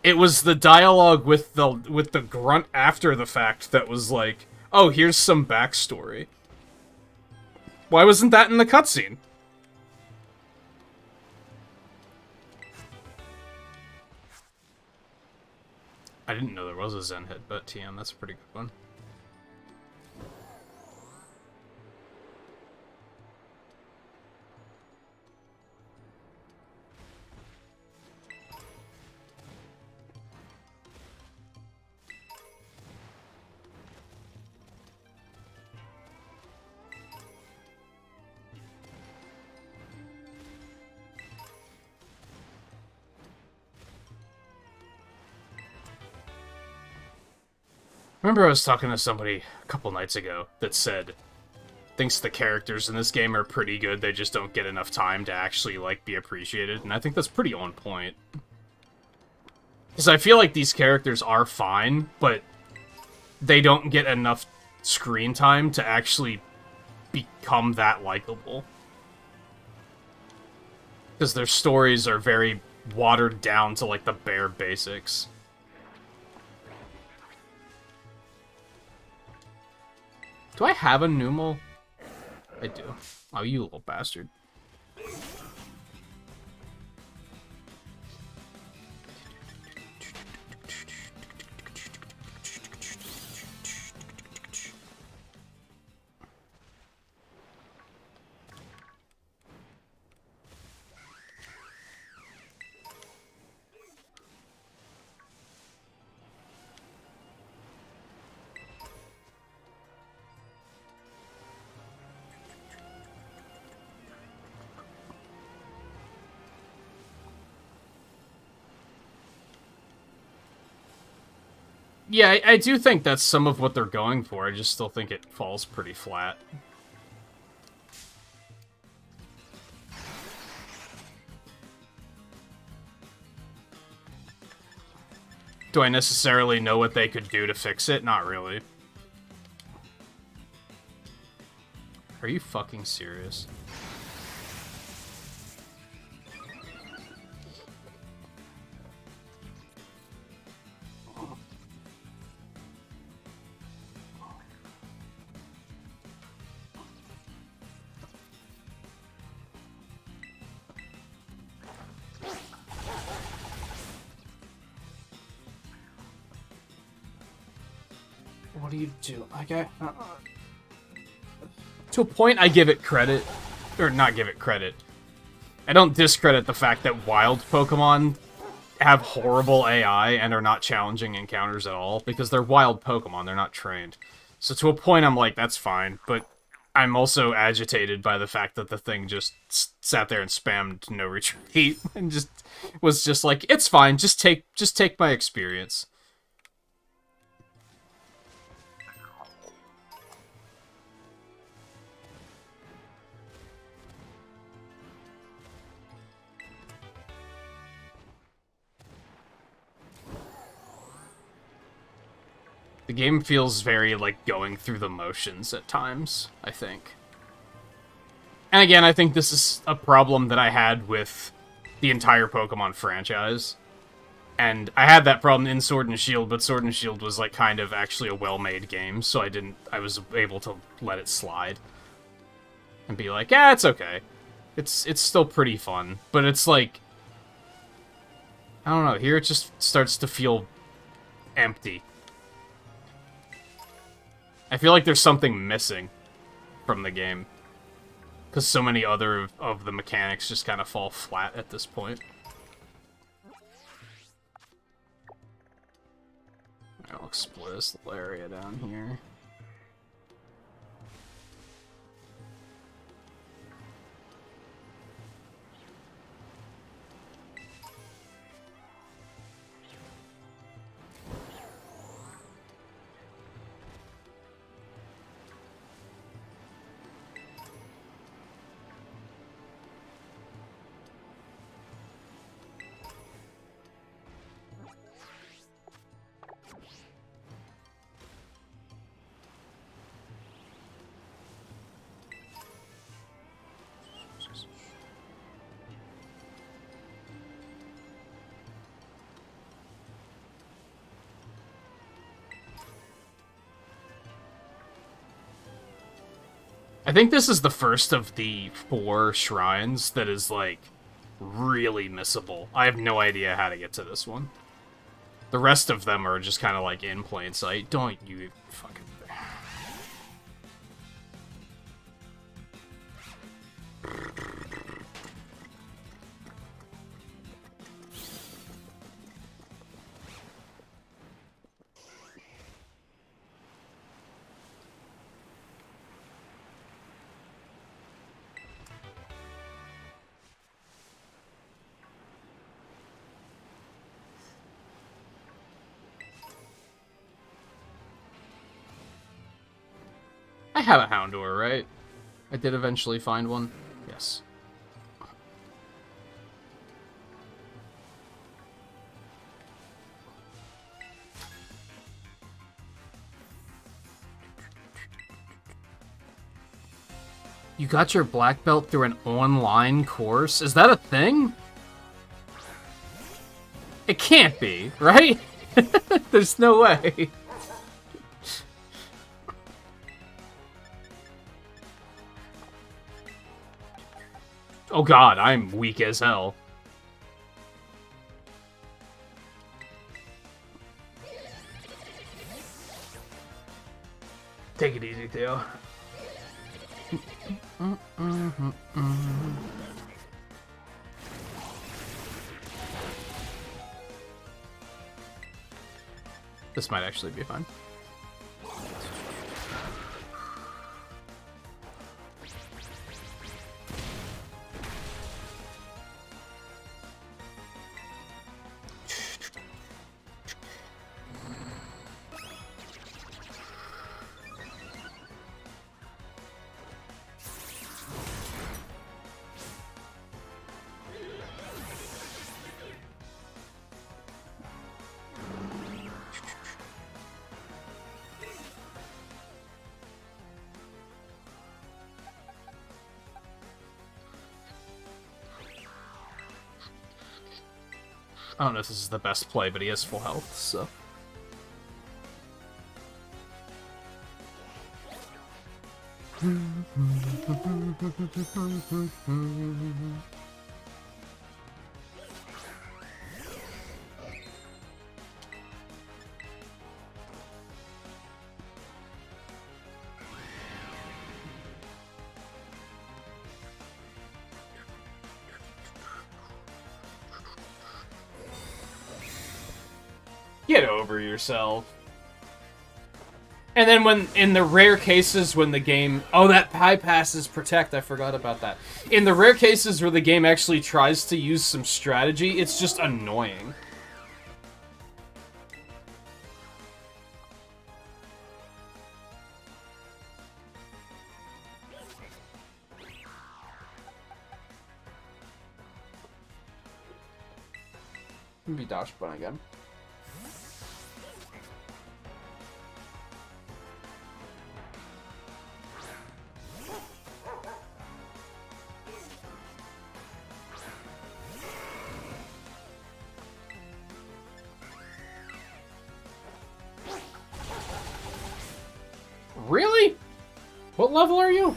A: It was the dialogue with the grunt after the fact that was like, oh, here's some backstory. Why wasn't that in the cutscene? I didn't know there was a Zen headbutt TM. That's a pretty good one. Remember I was talking to somebody a couple nights ago that said, thinks the characters in this game are pretty good, they just don't get enough time to actually, like, be appreciated, and I think that's pretty on point. Because I feel like these characters are fine, but they don't get enough screen time to actually become that likable. Because their stories are very watered down to, like, the bare basics. Do I have a Numel? I do. Oh, you little bastard. Yeah, I do think that's some of what they're going for. I just still think it falls pretty flat. Do I necessarily know what they could do to fix it? Not really. Are you fucking serious? What do you do? Okay. To a point, I give it credit. Or not give it credit. I don't discredit the fact that wild Pokemon have horrible AI and are not challenging encounters at all, because they're wild Pokemon, they're not trained. So to a point, I'm like, that's fine, but I'm also agitated by the fact that the thing just sat there and spammed no retreat, and just was just like, it's fine, just take my experience. The game feels very, like, going through the motions at times, I think. And again, I think this is a problem that I had with the entire Pokemon franchise. And I had that problem in Sword and Shield, but Sword and Shield was, like, kind of actually a well-made game, so I was able to let it slide. And be like, yeah, it's okay. It's still pretty fun, but it's like, I don't know, here it just starts to feel empty. I feel like there's something missing from the game, because so many other of the mechanics just kind of fall flat at this point. I'll explore this little area down here. I think this is the first of the 4 shrines that is, like, really missable. I have no idea how to get to this one. The rest of them are just kind of, like, in plain sight. Don't you fucking... I have a Houndour, right? I did eventually find one. Yes. You got your black belt through an online course? Is that a thing? It can't be, right? There's no way. Oh god, I'm weak as hell. Take it easy, Theo. This might actually be fun. I don't know if this is the best play, but he has full health, so... Get over yourself. And then when, in the rare cases when the game... Oh, that bypasses protect, I forgot about that. In the rare cases where the game actually tries to use some strategy, it's just annoying. Maybe dash button again. Really? What level are you?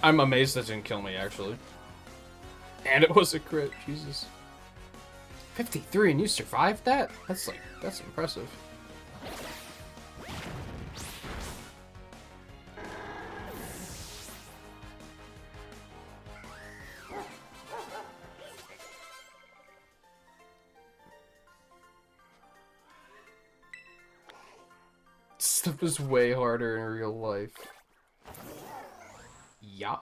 A: I'm amazed that didn't kill me, actually. And it was a crit, Jesus. 53 and you survived that? That's impressive. Stuff is way harder in real life. Yeah.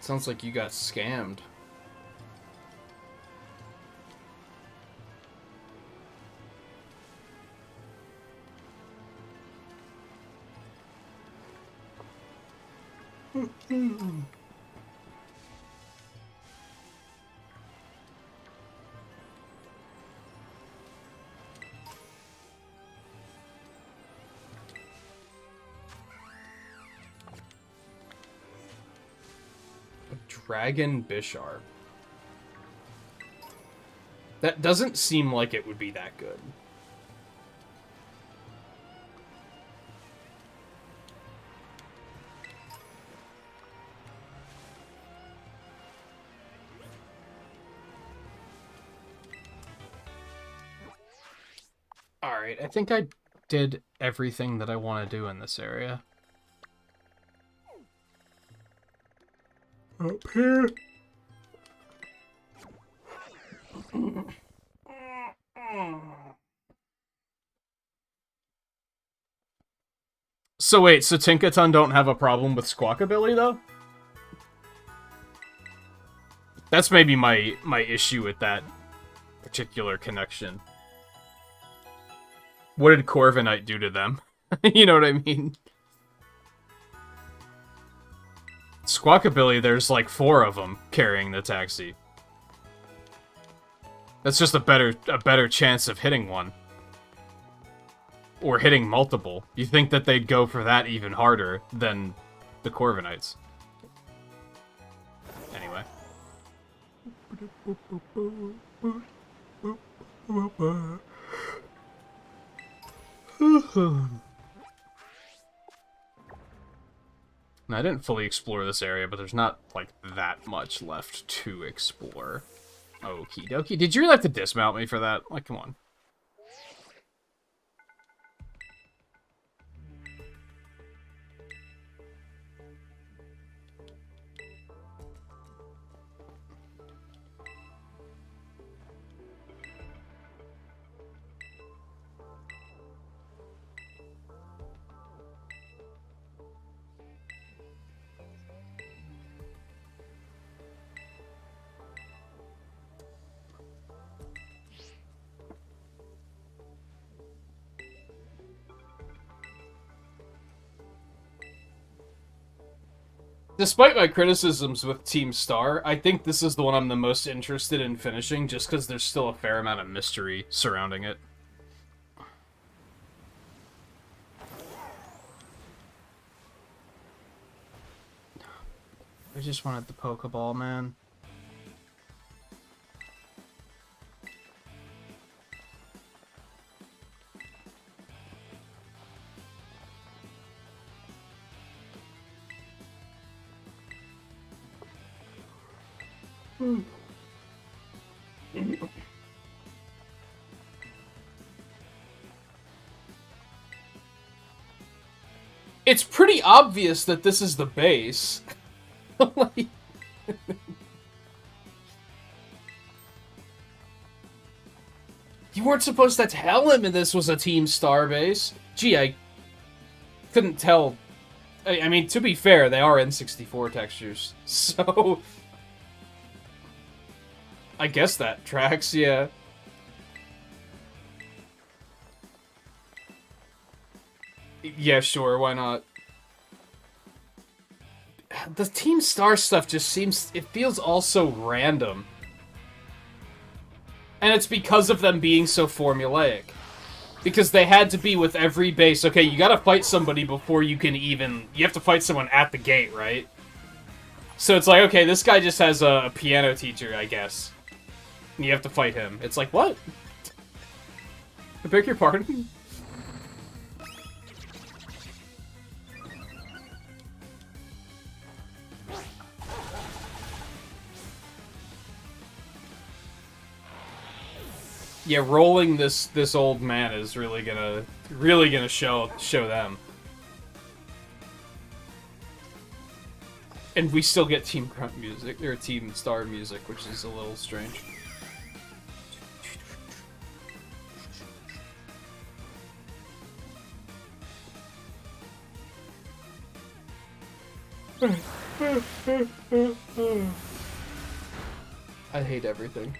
A: Sounds like you got scammed. Dragon Bisharp. That doesn't seem like it would be that good. Alright, I think I did everything that I want to do in this area. Up here. So wait, so Tinkaton don't have a problem with Squawkabilly, though? That's maybe my issue with that particular connection. What did Corviknight do to them? You know what I mean? Squawkabilly, there's like 4 of them carrying the taxi. That's just a better chance of hitting one. Or hitting multiple. You think that they'd go for that even harder than the Corviknights. Anyway. Now, I didn't fully explore this area, but there's not, like, that much left to explore. Okie dokie. Did you really have to dismount me for that? Like, come on. Despite my criticisms with Team Star, I think this is the one I'm the most interested in finishing, just because there's still a fair amount of mystery surrounding it. I just wanted the Pokeball, man. It's pretty obvious that this is the base. Like... You weren't supposed to tell him this was a Team Star base. Gee, I couldn't tell. I mean, to be fair, they are N64 textures, so... I guess that tracks, yeah. Yeah, sure, why not? The Team Star stuff just seems... It feels all so random. And it's because of them being so formulaic. Because they had to be with every base. Okay, you gotta fight somebody before you can even... You have to fight someone at the gate, right? So it's like, okay, this guy just has a piano teacher, I guess. And you have to fight him. It's like, what? I beg your pardon? Yeah, rolling this old man is really gonna show them. And we still get Team Grunt music, or Team Star music, which is a little strange. I hate everything.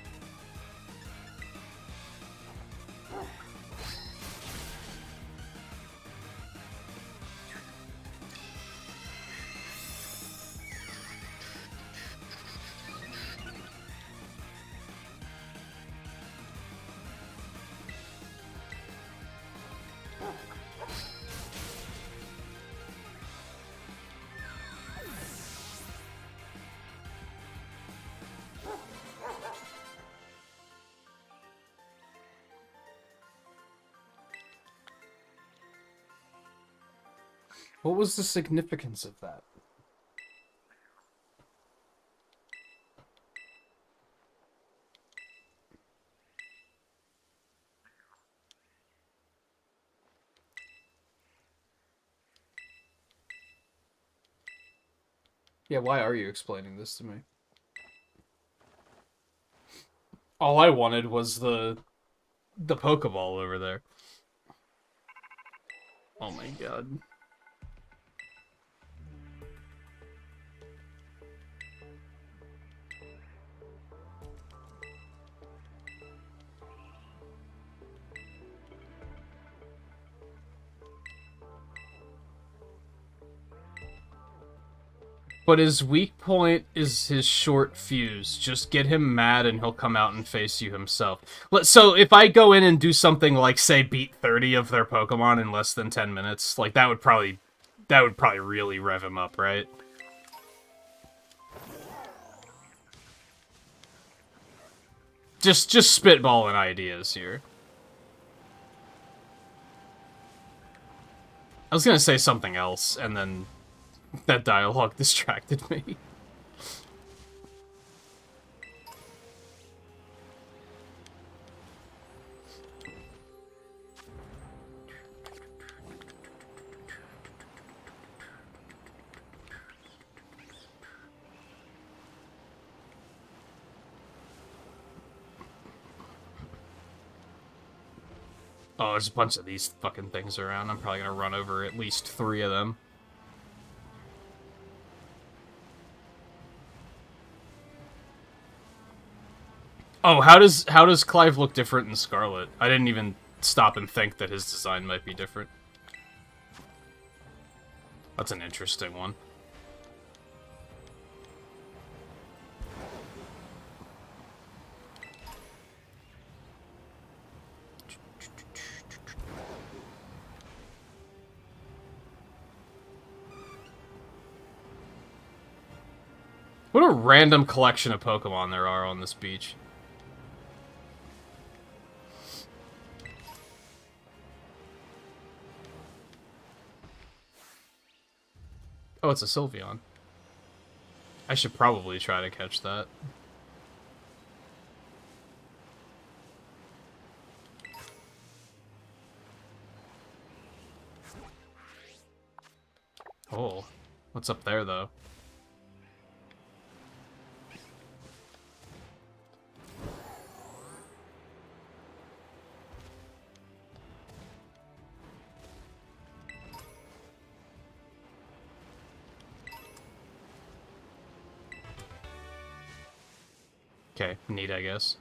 A: What was the significance of that? Yeah, why are you explaining this to me? All I wanted was the Pokeball over there. Oh my god. But his weak point is his short fuse. Just get him mad and he'll come out and face you himself. So if I go in and do something like, say, beat 30 of their Pokemon in less than 10 minutes, like, that would probably really rev him up, right? Just spitballing ideas here. I was gonna say something else, and then that dialogue distracted me. Oh, there's a bunch of these fucking things around. I'm probably gonna run over at least 3 of them. Oh, how does Clive look different in Scarlet? I didn't even stop and think that his design might be different. That's an interesting one. What a random collection of Pokemon there are on this beach. Oh, it's a Sylveon. I should probably try to catch that. Oh, what's up there, though? Okay, neat, I guess.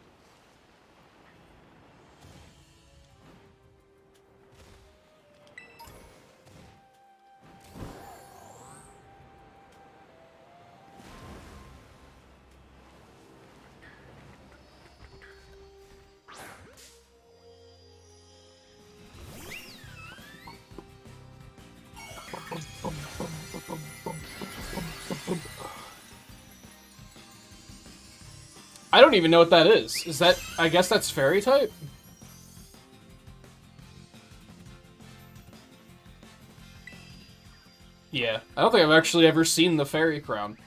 A: I don't even know what that is. Is that... I guess that's fairy type? Yeah. I don't think I've actually ever seen the fairy crown.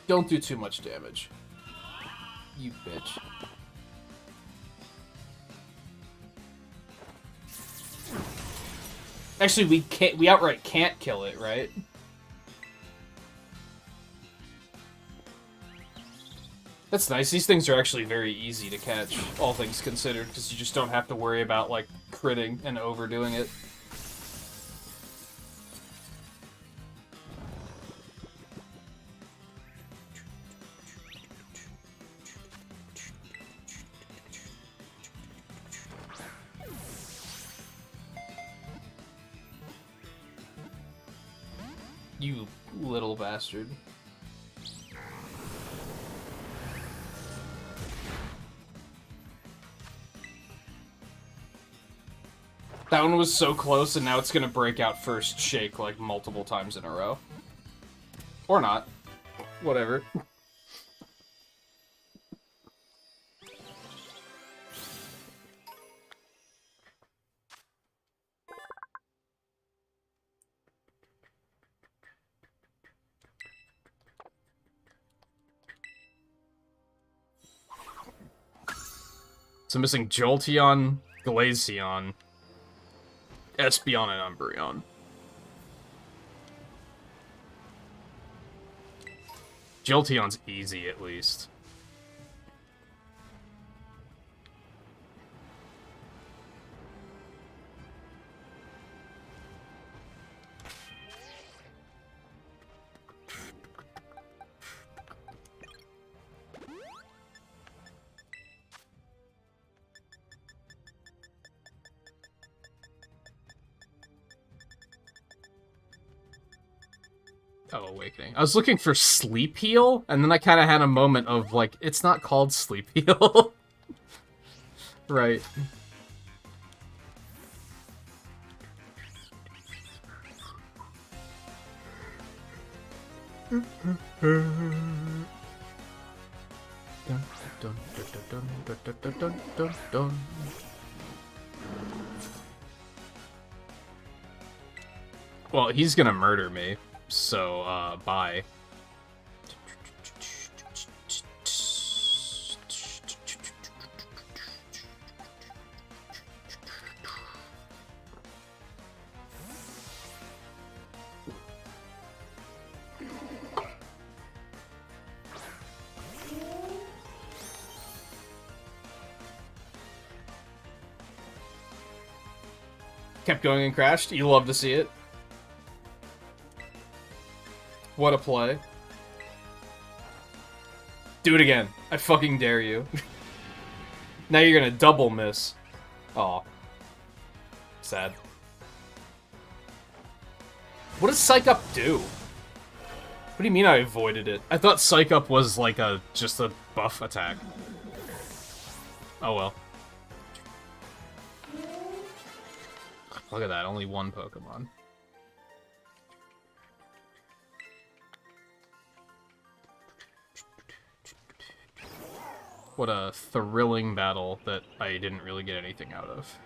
A: Don't do too much damage. You bitch. Actually, we outright can't kill it, right? That's nice. These things are actually very easy to catch, all things considered, because you just don't have to worry about, like, critting and overdoing it. You little bastard. That one was so close, and now it's gonna break out first shake, like, multiple times in a row. Or not. Whatever. So missing Jolteon, Glaceon, Espeon, and Umbreon. Jolteon's easy, at least. Oh, Awakening. I was looking for Sleep Heal, and then I kind of had a moment of, like, it's not called Sleep Heal. Right. Well, he's gonna murder me. So, bye. Kept going and crashed. You love to see it. What a play. Do it again. I fucking dare you. Now you're gonna double miss. Aw. Sad. What does Psych Up do? What do you mean I avoided it? I thought Psych Up was like just a buff attack. Oh well. Look at that, only one Pokemon. What a thrilling battle that I didn't really get anything out of.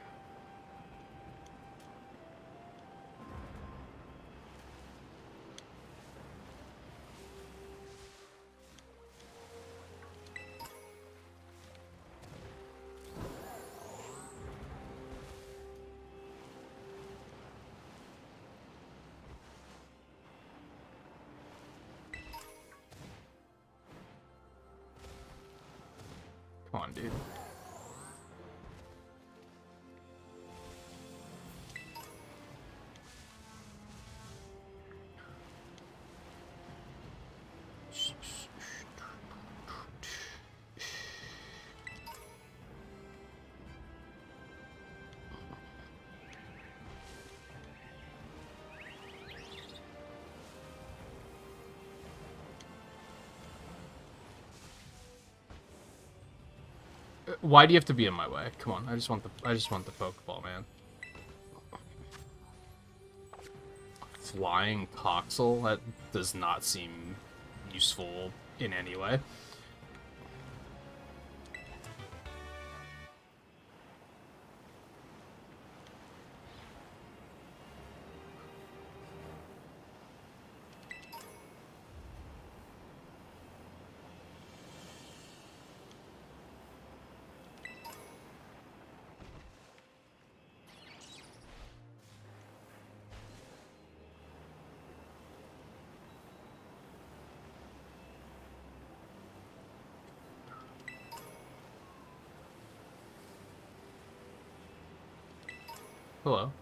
A: Come on, dude. Why do you have to be in my way? Come on, I just want the Pokeball, man. Flying Toxel? That does not seem useful in any way. Hello.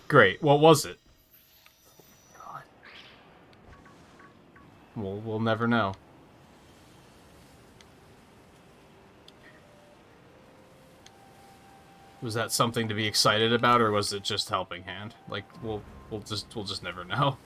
A: Great. What was it? God. We'll never know. Was that something to be excited about, or was it just helping hand? Like, we'll just never know.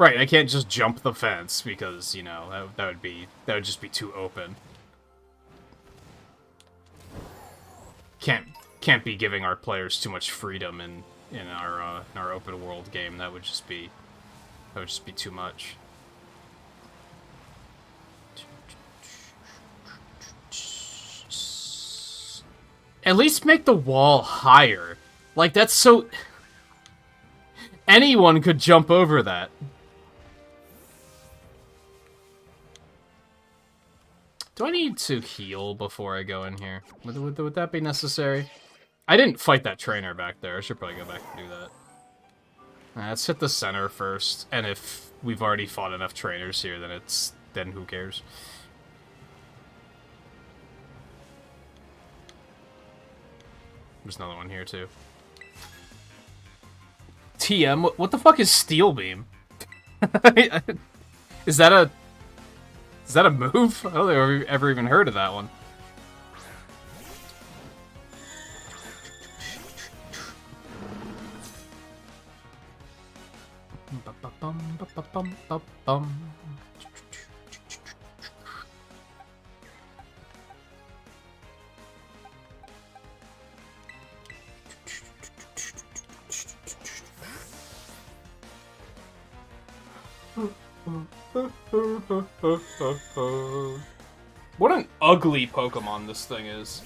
A: Right, I can't just jump the fence because, you know, that would just be too open. Can't be giving our players too much freedom in our open world game. That would just be too much. At least make the wall higher. Like, that's so... Anyone could jump over that. Do I need to heal before I go in here? Would that be necessary? I didn't fight that trainer back there. I should probably go back and do that. Let's hit the center first, and if we've already fought enough trainers here, then who cares? There's another one here too. TM, what the fuck is Steel Beam? Is that a move? I don't think I've ever even heard of that one. What an ugly Pokemon this thing is.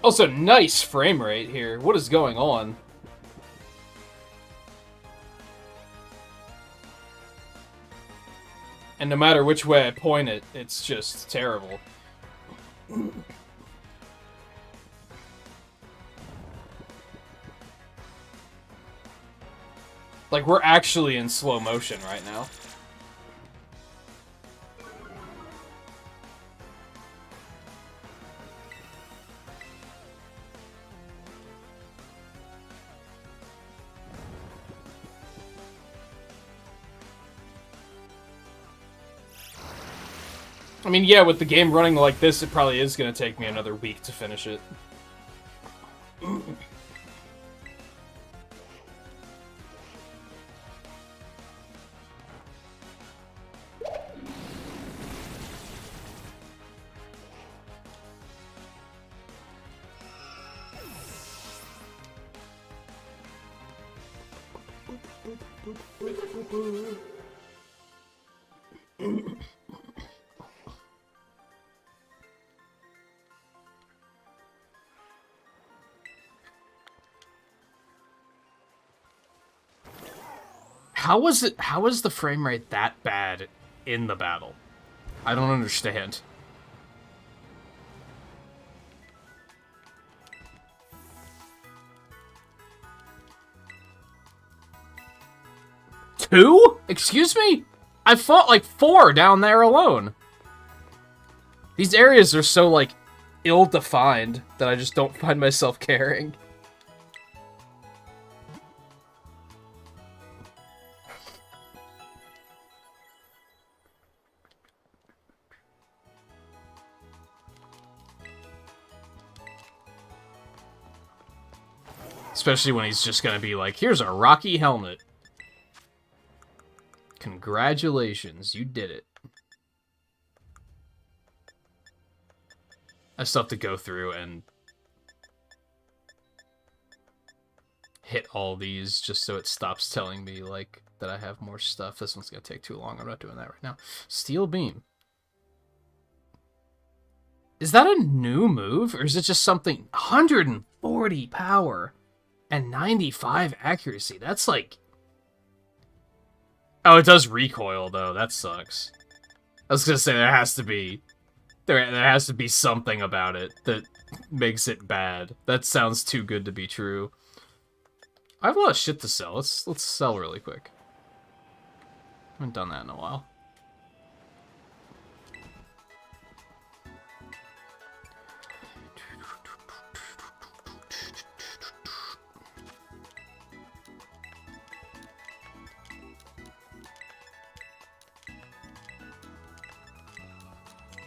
A: Also, nice frame rate here. What is going on? And no matter which way I point it, it's just terrible. Like, we're actually in slow motion right now. I mean, yeah, with the game running like this, it probably is going to take me another week to finish it. How is the frame rate that bad in the battle? I don't understand. Two? Excuse me? I fought like 4 down there alone. These areas are so, like, ill-defined that I just don't find myself caring. Especially when he's just gonna be like, here's a rocky helmet. Congratulations, you did it. I still have to go through and hit all these just so it stops telling me, like, that I have more stuff. This one's gonna take too long. I'm not doing that right now. Steel Beam. Is that a new move, or is it just something... 140 power and 95 accuracy. That's like... Oh, it does recoil, though. That sucks. I was gonna say, there has to be... There has to be something about it that makes it bad. That sounds too good to be true. I have a lot of shit to sell. Let's sell really quick. I haven't done that in a while.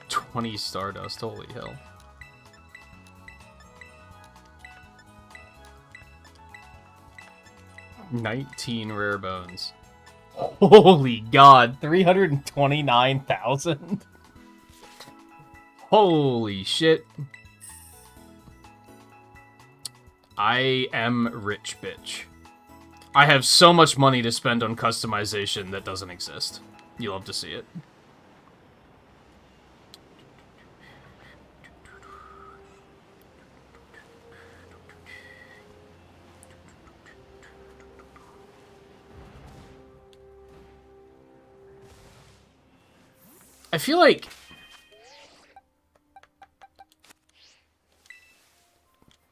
A: $20 Stardust, holy hell. $19 rare bones. Holy god, 329,000? Holy shit. I am rich, bitch. I have so much money to spend on customization that doesn't exist. You love to see it. I feel like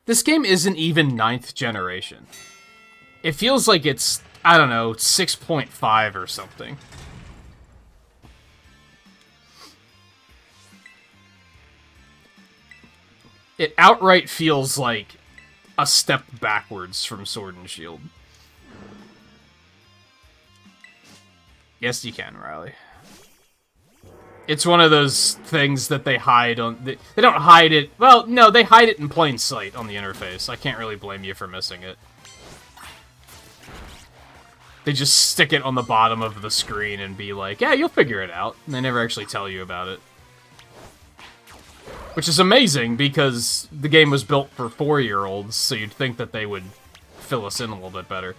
A: this game isn't even 9th generation. It feels like it's, I don't know, 6.5 or something. It outright feels like a step backwards from Sword and Shield. Yes, you can, Riley. It's one of those things that they hide on... They don't hide it... Well, no, they hide it in plain sight on the interface. I can't really blame you for missing it. They just stick it on the bottom of the screen and be like, yeah, you'll figure it out. And they never actually tell you about it. Which is amazing, because the game was built for 4-year-olds, so you'd think that they would fill us in a little bit better.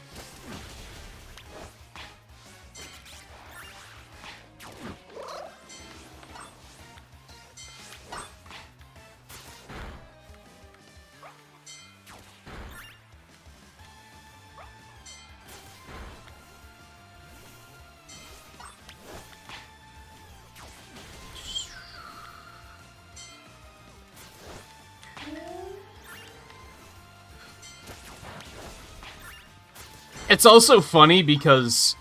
A: It's also funny because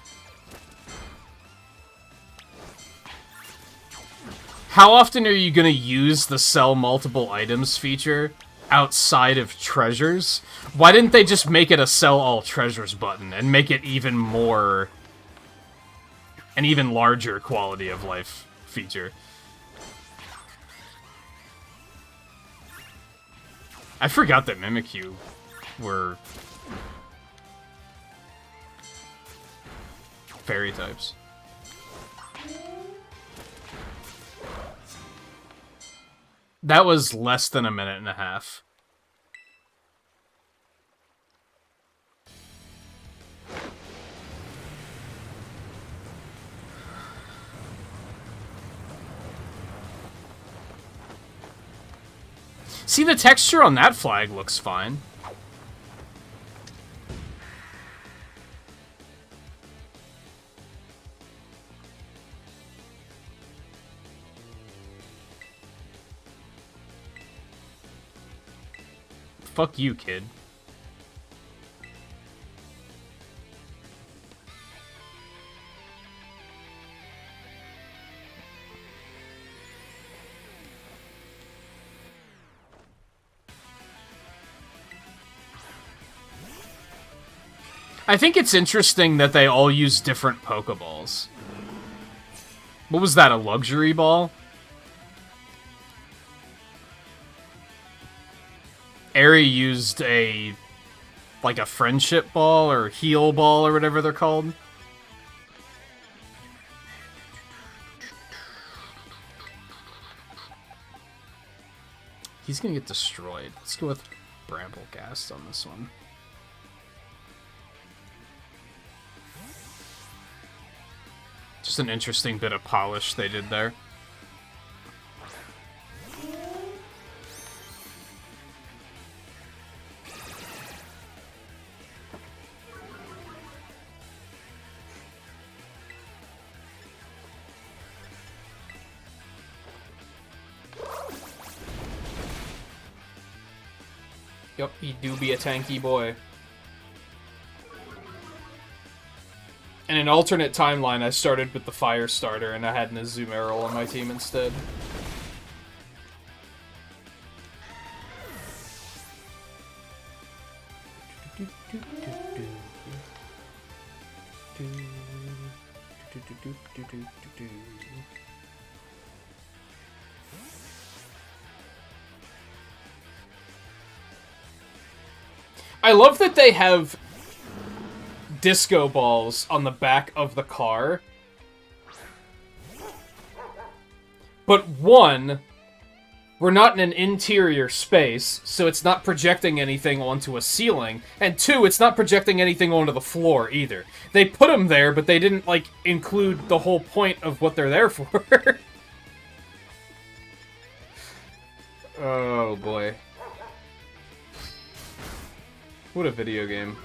A: how often are you going to use the sell multiple items feature outside of treasures? Why didn't they just make it a sell all treasures button and make it even more... an even larger quality of life feature? I forgot that Mimikyu were fairy types. That was less than a minute and a half. See, the texture on that flag looks fine. Fuck you, kid. I think it's interesting that they all use different Pokeballs. What was that, a luxury ball? Aerie used a... like a friendship ball, or heal ball, or whatever they're called. He's gonna get destroyed. Let's go with Bramblecast on this one. Just an interesting bit of polish they did there. Yup, he do be a tanky boy. In an alternate timeline, I started with the Fire Starter, and I had an Azumarill on my team instead. I love that they have disco balls on the back of the car. But one, we're not in an interior space, so it's not projecting anything onto a ceiling. And two, it's not projecting anything onto the floor either. They put them there, but they didn't, like, include the whole point of what they're there for. Oh, boy. What a video game.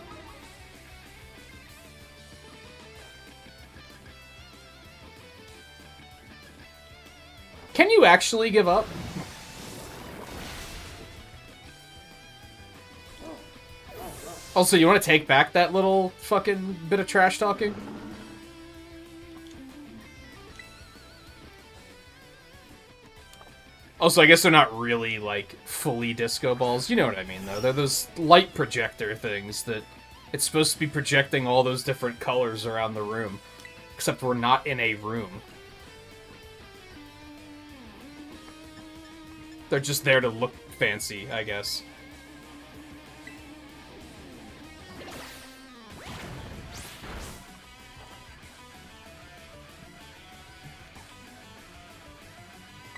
A: Can you actually give up? Also, you want to take back that little fucking bit of trash talking? Also, I guess they're not really, like, fully disco balls. You know what I mean, though. They're those light projector things that it's supposed to be projecting all those different colors around the room. Except we're not in a room. They're just there to look fancy, I guess.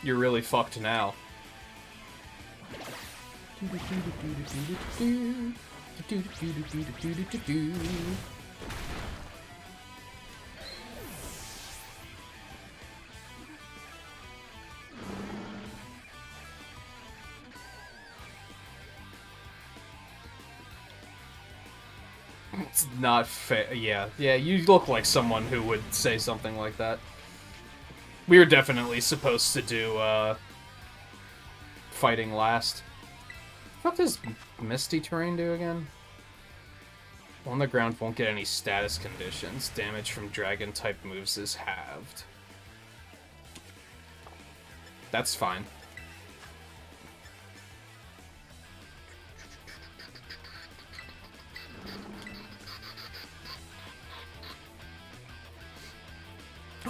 A: You're really fucked now. It's not fair. Yeah, you look like someone who would say something like that. We were definitely supposed to do, fighting last. What does Misty Terrain do again? On the ground won't get any status conditions. Damage from dragon-type moves is halved. That's fine.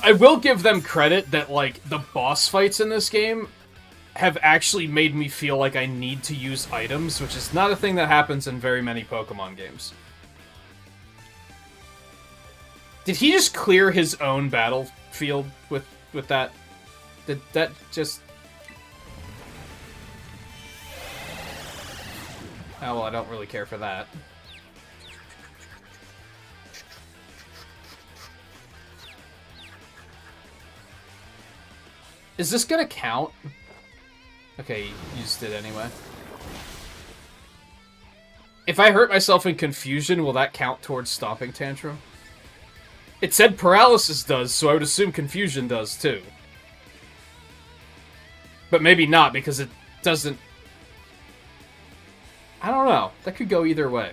A: I will give them credit that, like, the boss fights in this game have actually made me feel like I need to use items, which is not a thing that happens in very many Pokemon games. Did he just clear his own battlefield with that? Did that just... Oh, well, I don't really care for that. Is this gonna count? Okay, you just did anyway. If I hurt myself in confusion, will that count towards stopping tantrum? It said paralysis does, so I would assume confusion does too. But maybe not, because it doesn't... I don't know. That could go either way.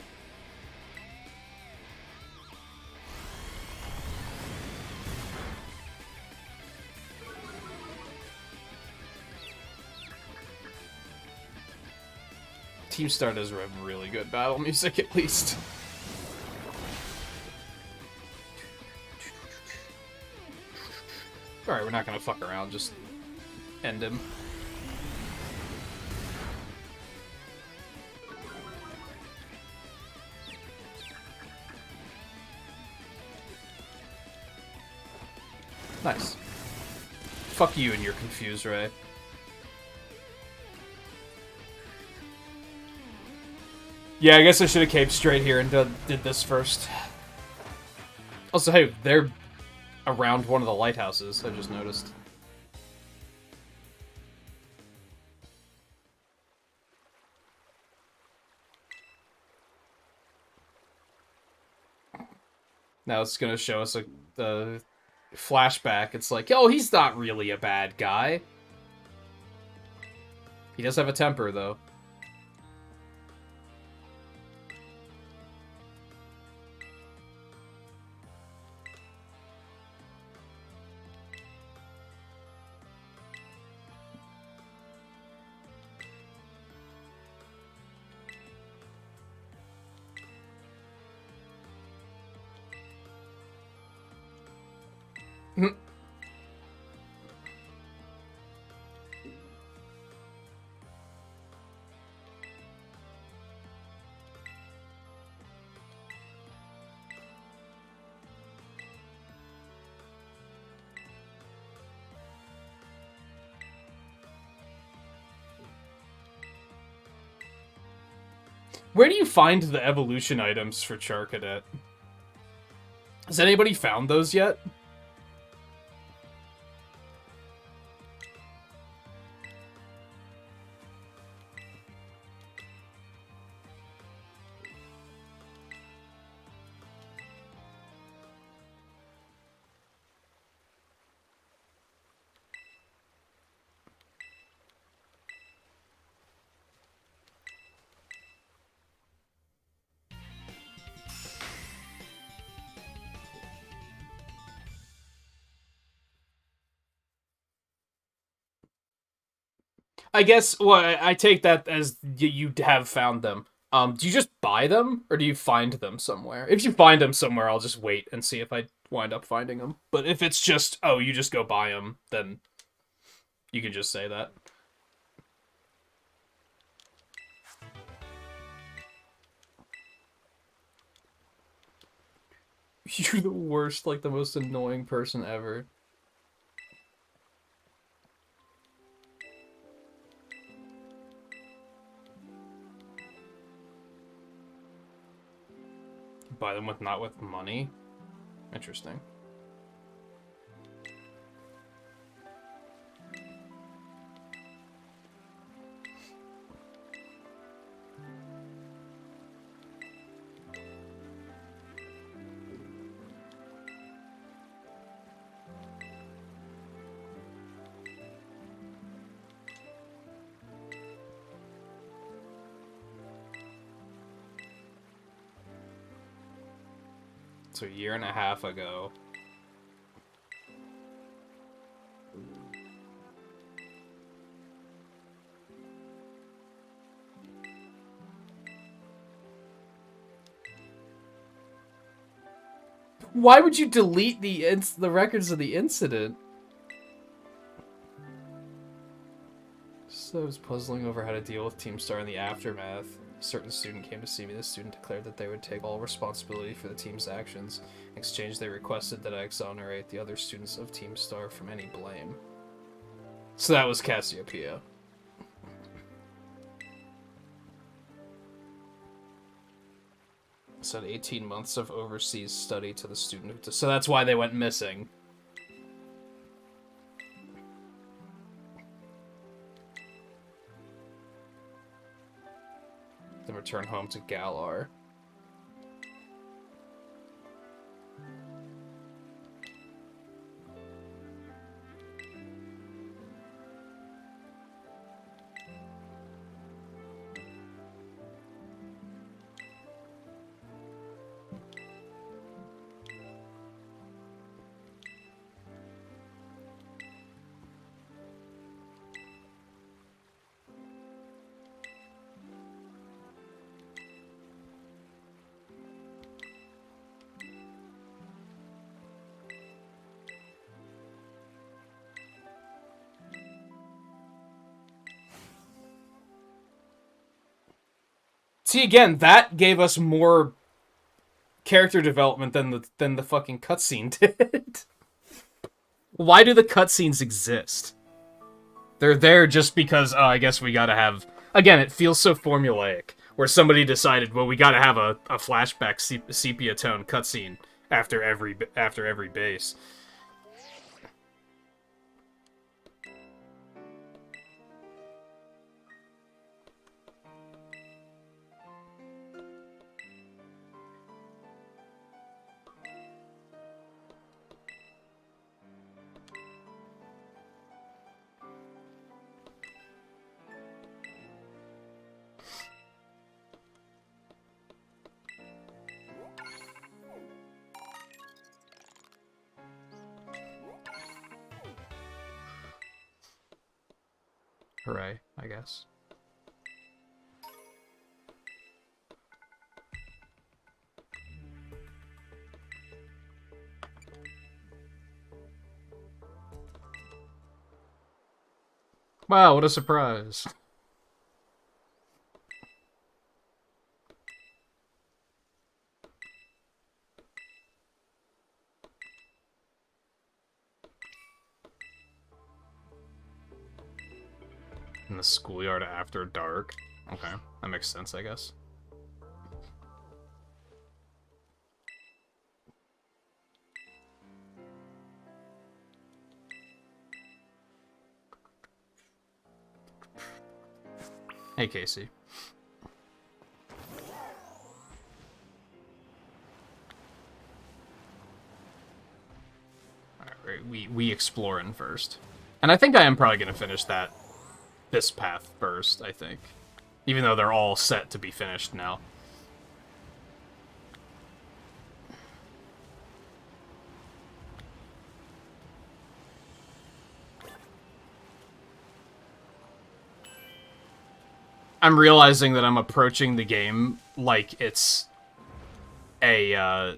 A: Team Star does have really good battle music, at least. Alright, we're not gonna fuck around, just end him. Nice. Fuck you and your Confuse Ray. Yeah, I guess I should have came straight here and did this first. Also, hey, they're around one of the lighthouses, I just noticed. Now it's gonna show us the flashback. It's like, oh, he's not really a bad guy. He does have a temper, though. Where do you find the evolution items for Charcadet? Has anybody found those yet? I guess, well, I take that as you have found them. Do you just buy them, or do you find them somewhere? If you find them somewhere, I'll just wait and see if I wind up finding them. But if it's just, oh, you just go buy them, then you can just say that. You're the worst, like the most annoying person ever. Buy them with not with money? Interesting. So a year and a half ago. Why would you delete the records of the incident? So I was puzzling over how to deal with Team Star in the aftermath. A certain student came to see me. The student declared that they would take all responsibility for the team's actions. In exchange, they requested that I exonerate the other students of Team Star from any blame. So that was Cassiopeia. Said 18 months of overseas study to the student. So that's why they went missing. Then return home to Galar. See, again, that gave us more character development than the fucking cutscene did. Why do the cutscenes exist? They're there just because, oh, I guess we gotta have... Again, it feels so formulaic, where somebody decided, well, we gotta have a flashback sepia tone cutscene after every base. Hooray, I guess. Wow, what a surprise. In the schoolyard after dark. Okay, that makes sense, I guess. Hey, Casey. Alright, we exploring first. And I think I am probably going to finish this path first, I think. Even though they're all set to be finished now. I'm realizing that I'm approaching the game like it's a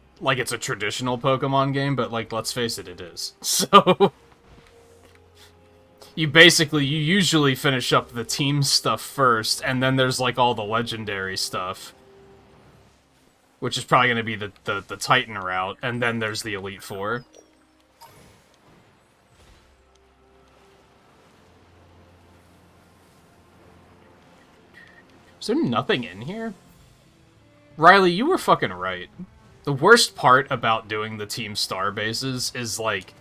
A: traditional Pokemon game, but, like, let's face it, it is. So... You usually finish up the team stuff first, and then there's, like, all the legendary stuff. Which is probably going to be the Titan route, and then there's the Elite Four. Is there nothing in here? Riley, you were fucking right. The worst part about doing the Team Star bases is, like,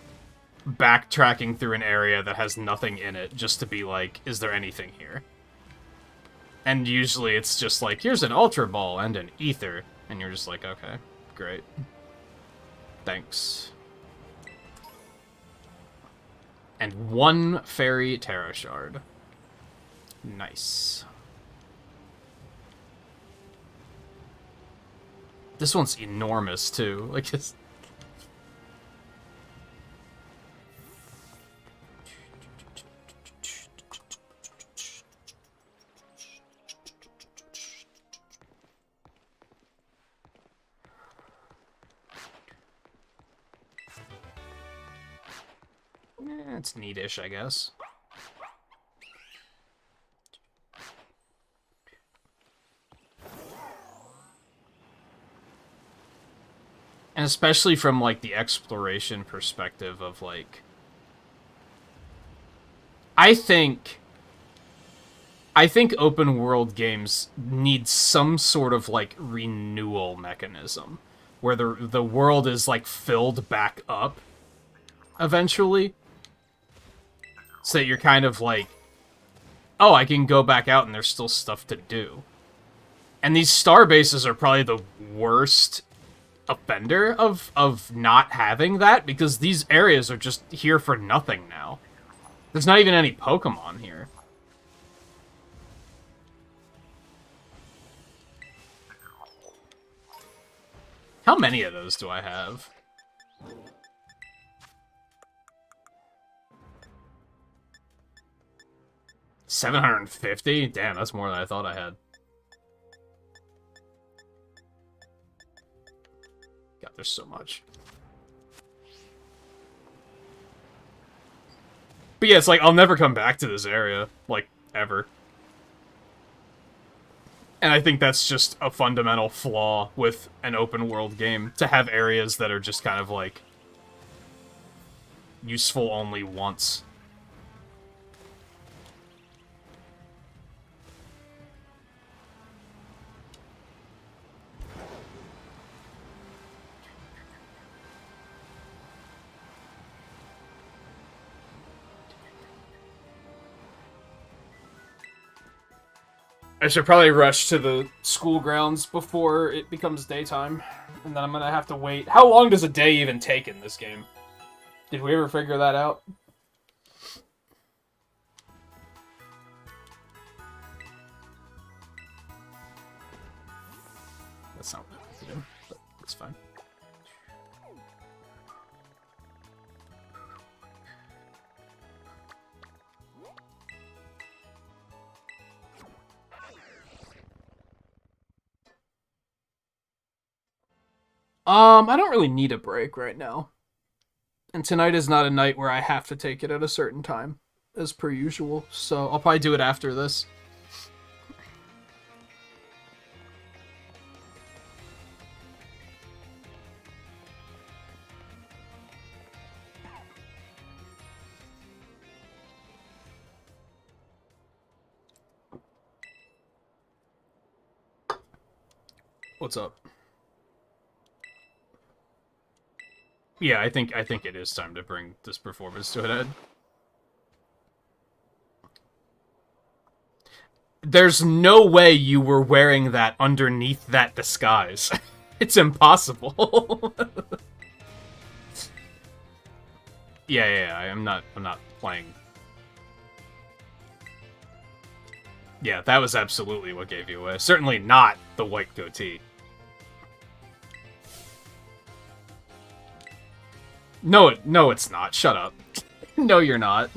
A: backtracking through an area that has nothing in it just to be like, is there anything here? And usually it's just like, here's an Ultra Ball and an Ether. And you're just like, okay, great. Thanks. And one Fairy Terra Shard. Nice. This one's enormous, too. Like, it's... it's neatish, I guess. And especially from, like, the exploration perspective of, like... I think open world games need some sort of, like, renewal mechanism. Where the world is, like, filled back up eventually. So that you're kind of like, oh, I can go back out and there's still stuff to do. And these star bases are probably the worst offender of not having that, because these areas are just here for nothing now. There's not even any Pokemon here. How many of those do I have? $750? Damn, that's more than I thought I had. God, there's so much. But yeah, it's like, I'll never come back to this area. Like, ever. And I think that's just a fundamental flaw with an open world game, to have areas that are just kind of like useful only once. I should probably rush to the school grounds before it becomes daytime, and then I'm gonna have to wait. How long does a day even take in this game? Did we ever figure that out? That's not what I have to do, but it's fine. I don't really need a break right now. And tonight is not a night where I have to take it at a certain time, as per usual, so I'll probably do it after this. What's up? Yeah, I think it is time to bring this performance to an end. There's no way you were wearing that underneath that disguise. It's impossible. Yeah, I'm not playing. Yeah, that was absolutely what gave you away. Certainly not the white goatee. No, it's not. Shut up. No, you're not.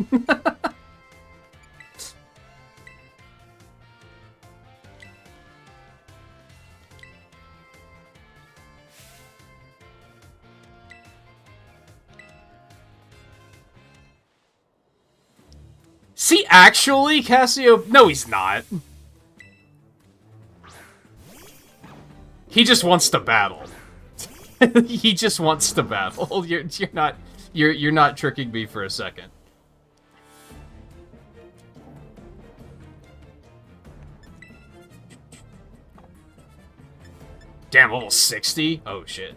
A: See, actually, Cassio... No, he's not. He just wants to battle. He just wants to battle. You're not tricking me for a second. Damn, level 60? Oh shit.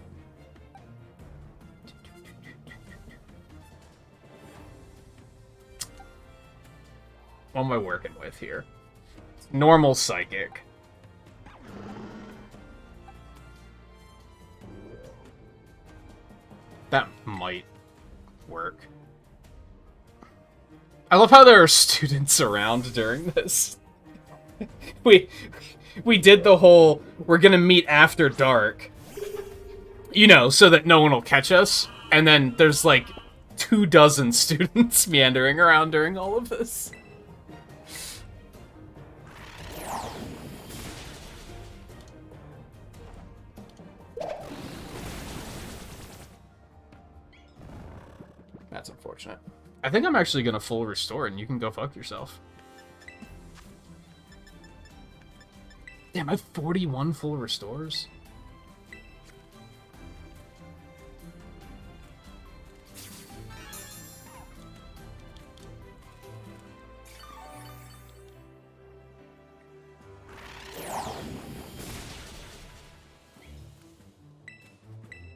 A: What am I working with here? Normal psychic. That might work. I love how there are students around during this. we did the whole, we're gonna meet after dark, You know, so that no one will catch us. And then there's like 24 students meandering around during all of this. That's unfortunate. I think I'm actually gonna full restore and you can go fuck yourself. Damn, I have 41 full restores?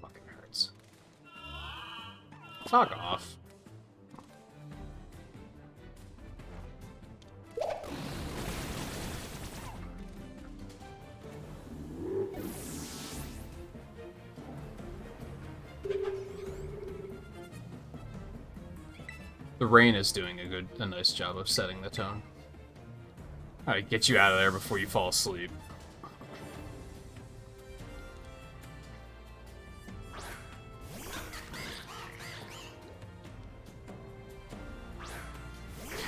A: Fucking hurts. Fuck off. The rain is doing a nice job of setting the tone. Alright, get you out of there before you fall asleep.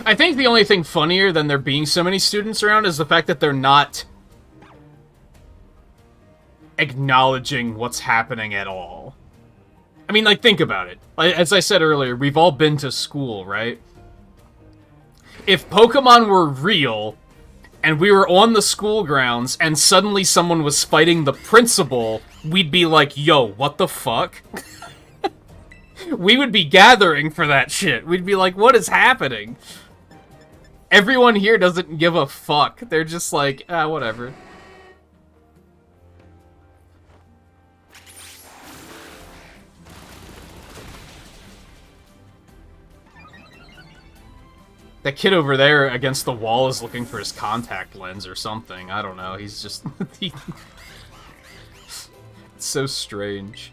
A: I think the only thing funnier than there being so many students around is the fact that they're not acknowledging what's happening at all. I mean, like, think about it. As I said earlier, we've all been to school, right? If Pokemon were real, and we were on the school grounds, and suddenly someone was fighting the principal, we'd be like, yo, what the fuck? We would be gathering for that shit. We'd be like, what is happening? Everyone here doesn't give a fuck. They're just like, ah, whatever. That kid over there against the wall is looking for his contact lens or something. I don't know. He's just... It's so strange.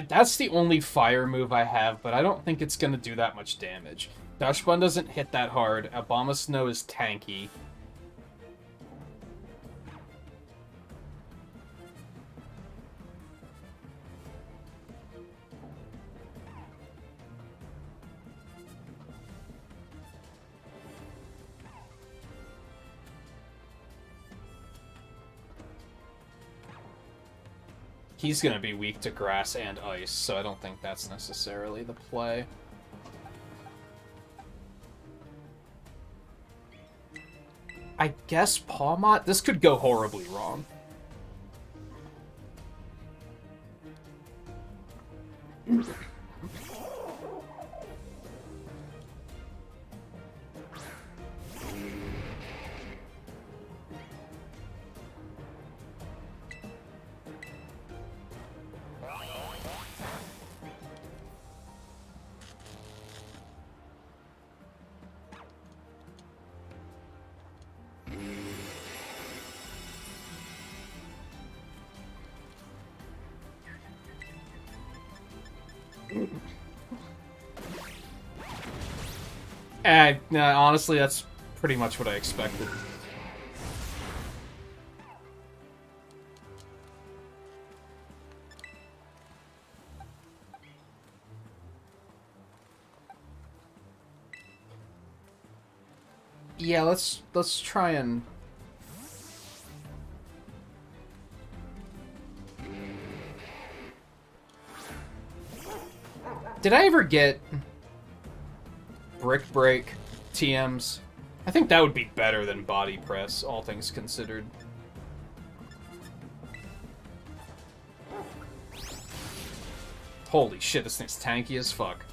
A: That's the only fire move I have, but I don't think it's gonna do that much damage. Dashbun doesn't hit that hard. Abomasnow is tanky. He's gonna be weak to grass and ice, so I don't think that's necessarily the play. I guess Pawmot? This could go horribly wrong. Honestly, that's pretty much what I expected. Yeah, let's try and... Did I ever get Brick Break TMs? I think that would be better than Body Press, all things considered. Holy shit, this thing's tanky as fuck.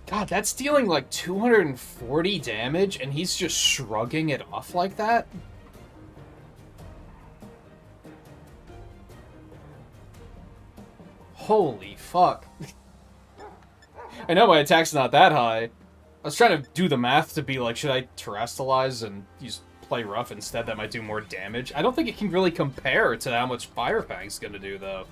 B: God, that's dealing like 240 damage, and he's just shrugging it off like that? Holy fuck. I know my attack's not that high. I was trying to do the math to be like, should I terrestrialize and use play rough instead? That might do more damage. I don't think it can really compare to how much Fire Fang's gonna do, though.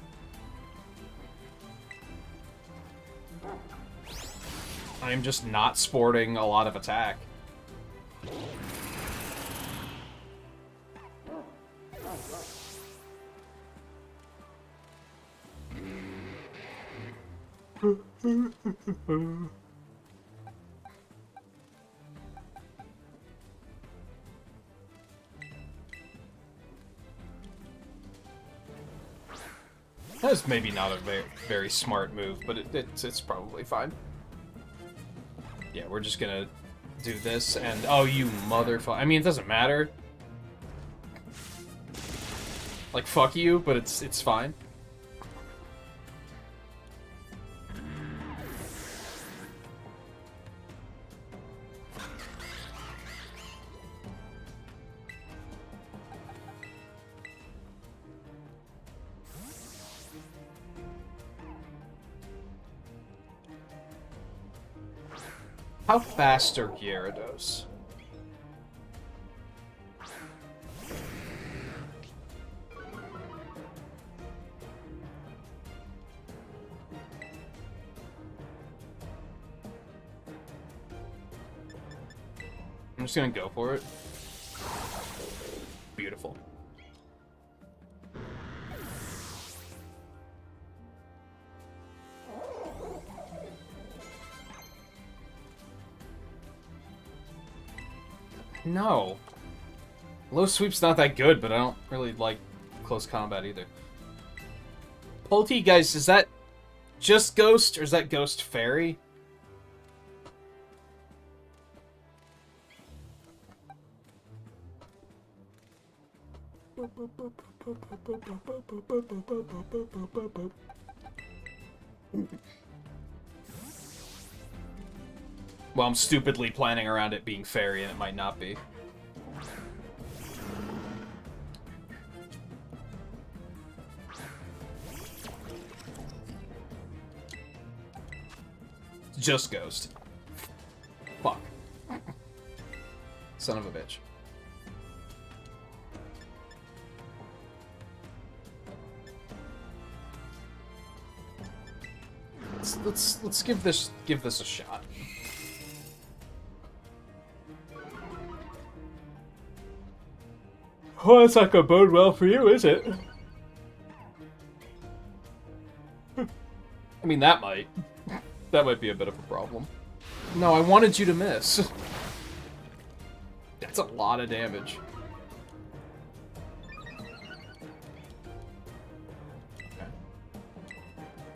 B: I'm just not sporting a lot of attack. That's maybe not a very smart move, but it's probably fine. Yeah, we're just gonna do this, and oh, you motherfucker! I mean, it doesn't matter. Like, fuck you, but it's fine. How fast are Gyarados? I'm just gonna go for it. Beautiful. No. Low sweep's not that good, but I don't really like close combat either. Polty, guys, is that just Ghost, or is that Ghost Fairy? Well, I'm stupidly planning around it being fairy, and it might not be. Just Ghost. Fuck. Son of a bitch. Let's give this a shot. Oh, that's not gonna bode well for you, is it? I mean, that might. That might be a bit of a problem. No, I wanted you to miss. That's a lot of damage. Okay.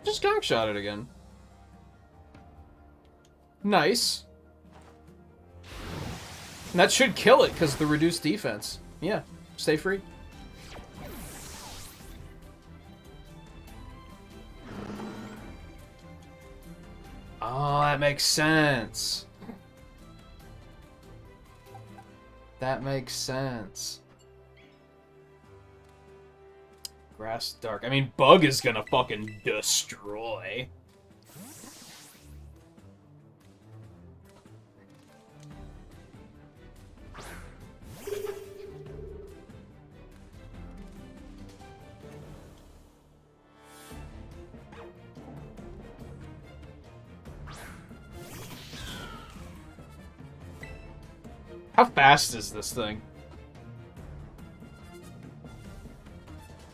B: Just gong shot it again. Nice. And that should kill it, because the reduced defense. Yeah. Stay free. Oh, that makes sense. That makes sense. Grass Dark. I mean, Bug is gonna fucking destroy. How fast is this thing?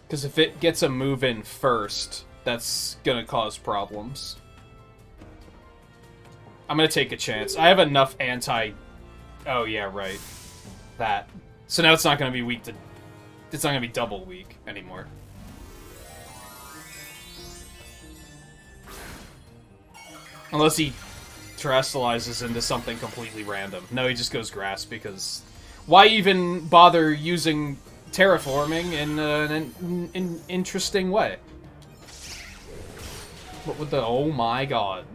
B: Because if it gets a move in first, that's gonna cause problems. I'm gonna take a chance. I have enough anti... Oh, yeah, right. That. So now it's not gonna be weak to... It's not gonna be double weak anymore. Unless he terrestrializes into something completely random. No, he just goes grass because... Why even bother using terraforming in an interesting way? What would the... Oh my god.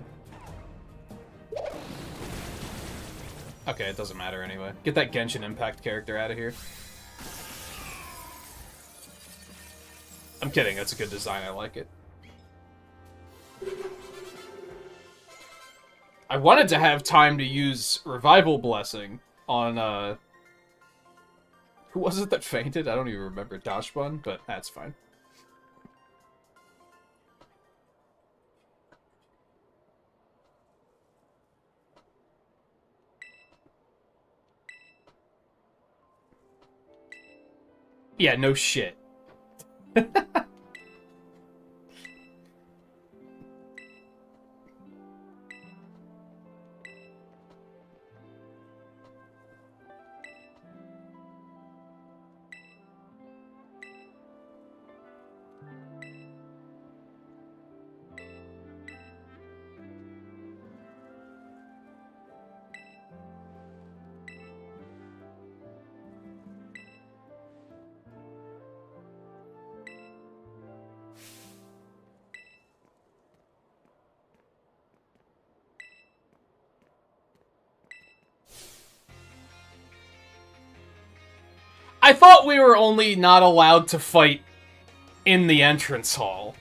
B: Okay, it doesn't matter anyway. Get that Genshin Impact character out of here. I'm kidding, that's a good design, I like it. I wanted to have time to use Revival Blessing on, who was it that fainted? I don't even remember. Dashbun, but that's fine. Yeah, no shit. I thought we were only not allowed to fight in the entrance hall.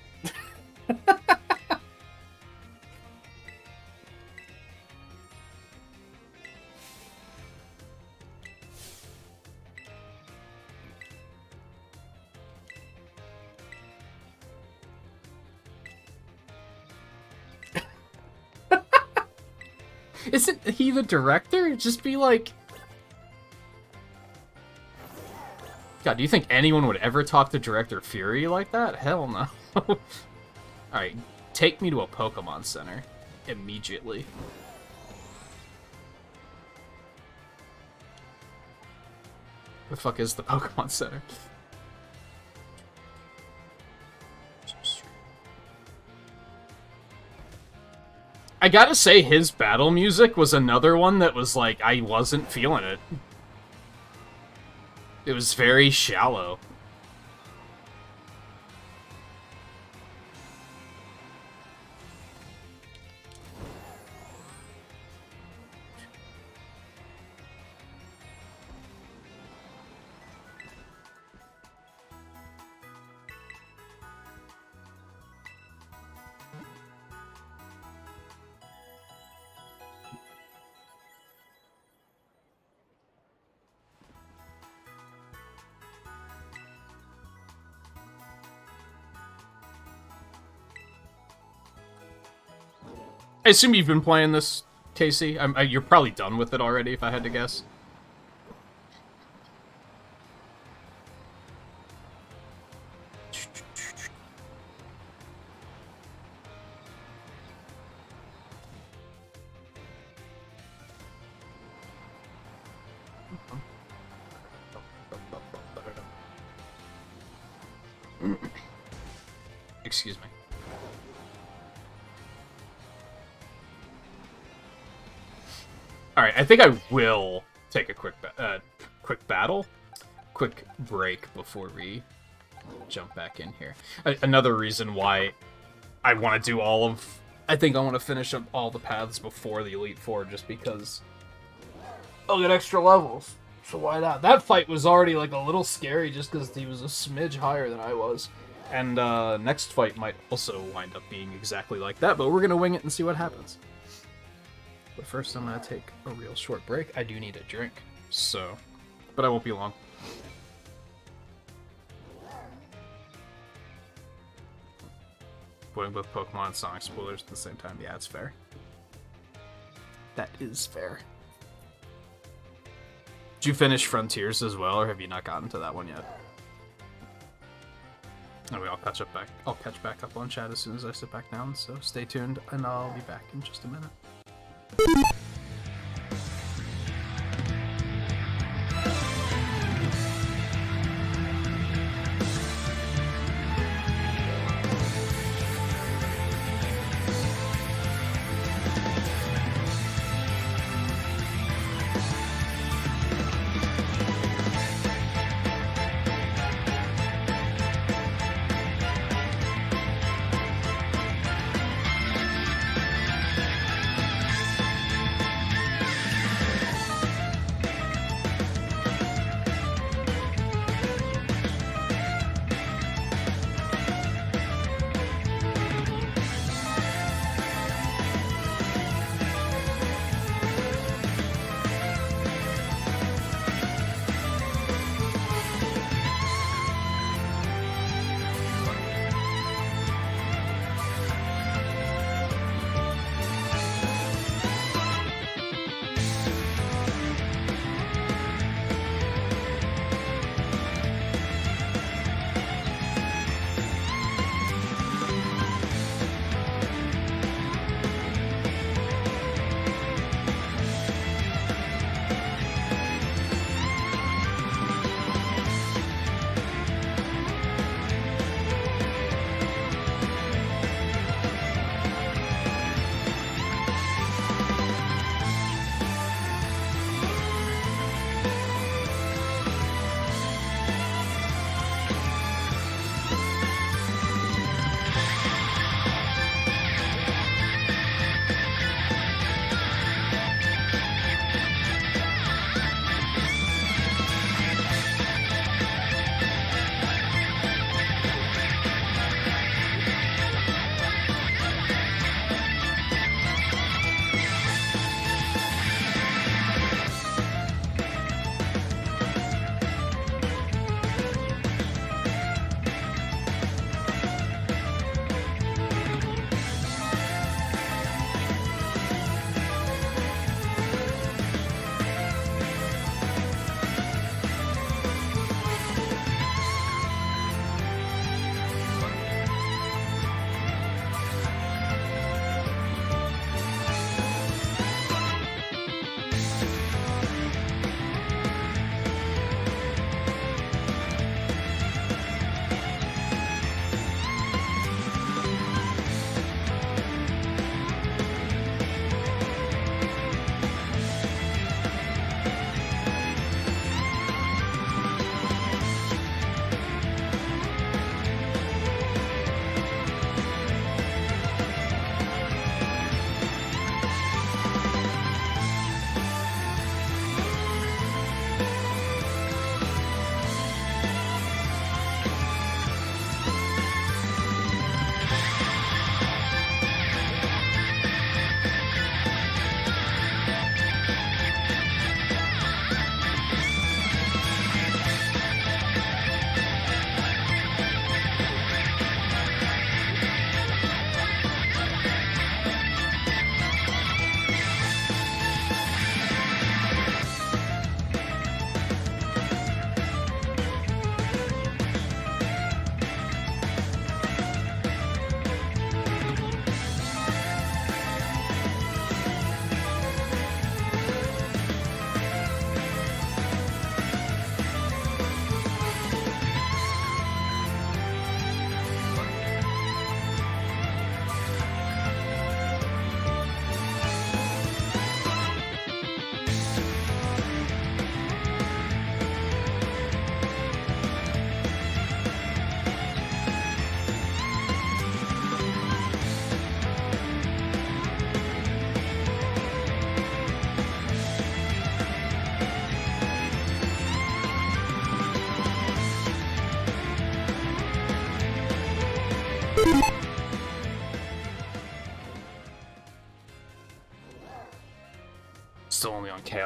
B: Isn't he the director? Just be like... God, do you think anyone would ever talk to Director Fury like that? Hell no. Alright, take me to a Pokemon Center. Immediately. The fuck is the Pokemon Center? I gotta say, his battle music was another one that was like, I wasn't feeling it. It was very shallow. I assume you've been playing this, Casey. You're probably done with it already, if I had to guess. Excuse me. Alright, I think I will take a quick break before we jump back in here. Another reason why I want to do all of... I think I want to finish up all the paths before the Elite Four, just because I'll get extra levels. So why not? That fight was already like a little scary just because he was a smidge higher than I was. And next fight might also wind up being exactly like that, but we're going to wing it and see what happens. But first I'm going to take a real short break. I do need a drink, so... But I won't be long. Putting both Pokemon and Sonic spoilers at the same time. Yeah, it's fair. That is fair. Did you finish Frontiers as well, or have you not gotten to that one yet? Anyway, I'll catch back up on chat as soon as I sit back down, so stay tuned, and I'll be back in just a minute.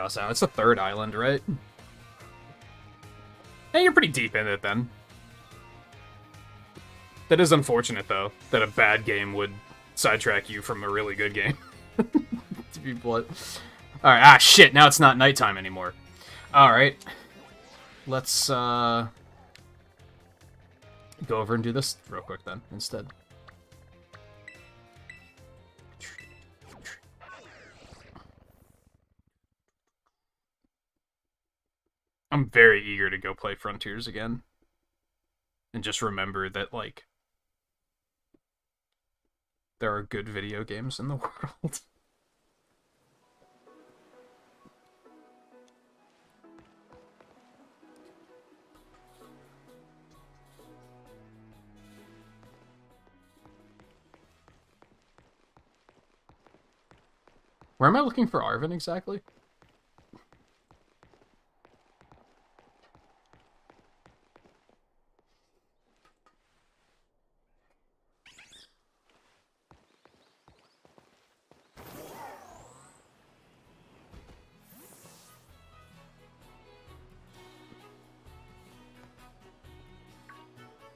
B: Nintagious Island. It's the third island, right? Hey, you're pretty deep in it then. That is unfortunate, though, that a bad game would sidetrack you from a really good game. To be blunt. Alright, ah, shit, now it's not nighttime anymore. Alright. Let's, go over and do this real quick, then, instead. I'm very eager to go play Frontiers again. And just remember that, like, there are good video games in the world. Where am I looking for Arvin exactly?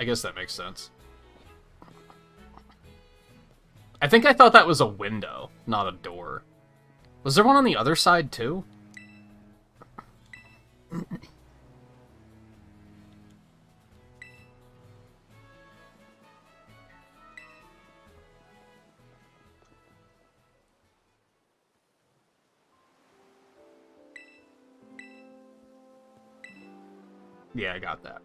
B: I guess that makes sense. I think I thought that was a window, not a door. Was there one on the other side, too? Yeah, I got that.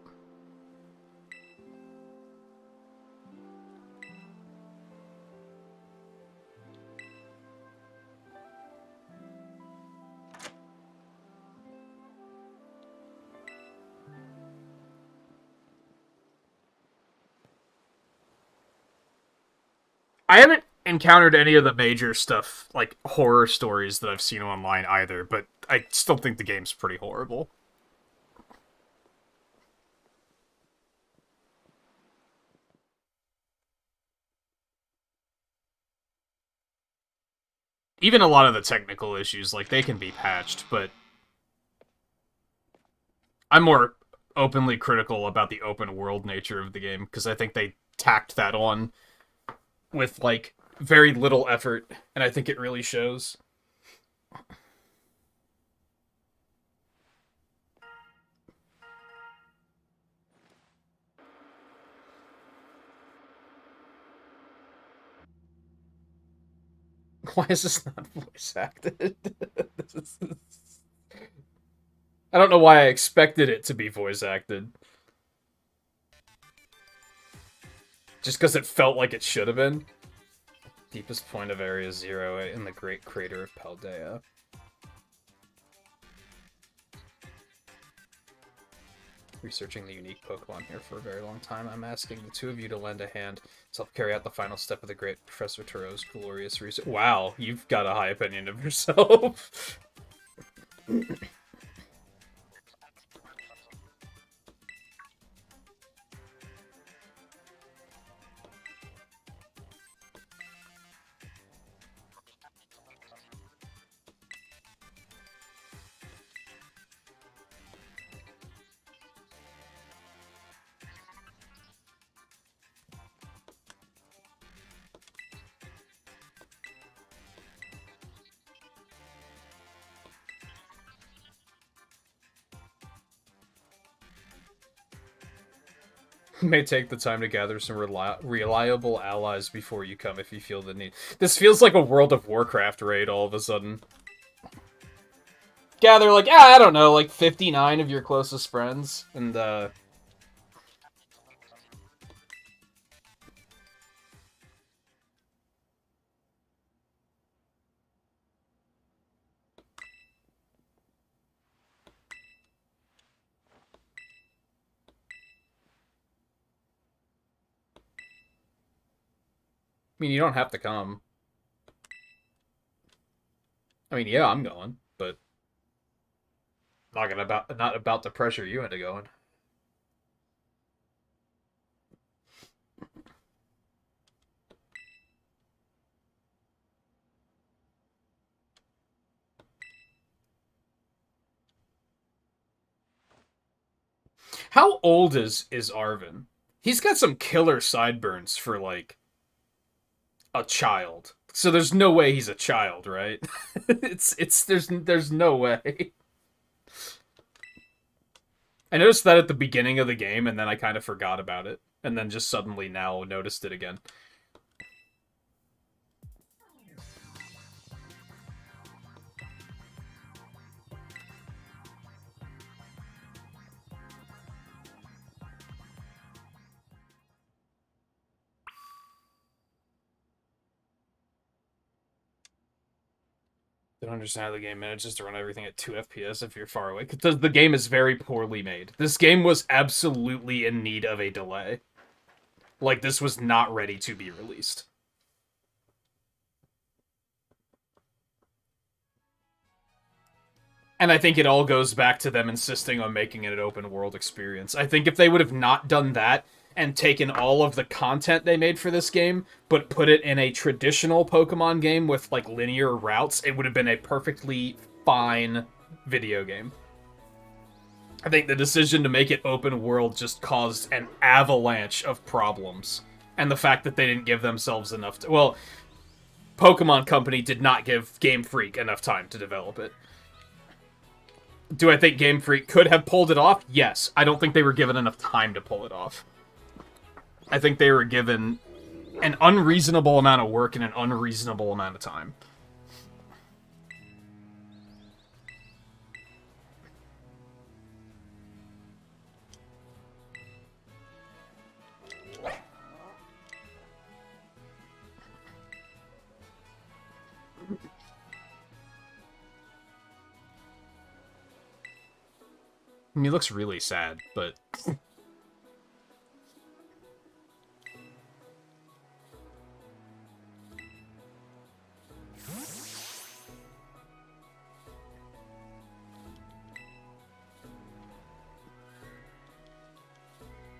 B: I haven't encountered any of the major stuff, like horror stories that I've seen online either, but I still think the game's pretty horrible. Even a lot of the technical issues, like, they can be patched, but I'm more openly critical about the open world nature of the game, because I think they tacked that on with, like, very little effort, and I think it really shows. Why is this not voice acted? I don't know why I expected it to be voice acted. Just because it felt like it should have been. Deepest point of Area Zero in the Great Crater of Paldea. Researching the unique Pokemon here for a very long time. I'm asking the two of you to lend a hand to help carry out the final step of the great Professor Turo's glorious research. Wow, you've got a high opinion of yourself. May take the time to gather some reliable allies before you come if you feel the need. This feels like a World of Warcraft raid all of a sudden. Gather, like, I don't know, like 59 of your closest friends, and, I mean, you don't have to come. I mean, yeah, I'm going, but not about to pressure you into going. How old is Arvin? He's got some killer sideburns for, like, a child. So there's no way he's a child, right? There's no way. I noticed that at the beginning of the game, and then I kind of forgot about it. And then just suddenly now noticed it again. Don't understand how the game manages to run everything at 2 FPS if you're far away. Because the game is very poorly made. This game was absolutely in need of a delay. Like, this was not ready to be released. And I think it all goes back to them insisting on making it an open world experience. I think if they would have not done that and taken all of the content they made for this game, but put it in a traditional Pokemon game with, like, linear routes, it would have been a perfectly fine video game. I think the decision to make it open world just caused an avalanche of problems. And the fact that they didn't give themselves enough to... Well, Pokemon Company did not give Game Freak enough time to develop it. Do I think Game Freak could have pulled it off? Yes. I don't think they were given enough time to pull it off. I think they were given an unreasonable amount of work in an unreasonable amount of time. I mean, he looks really sad, but...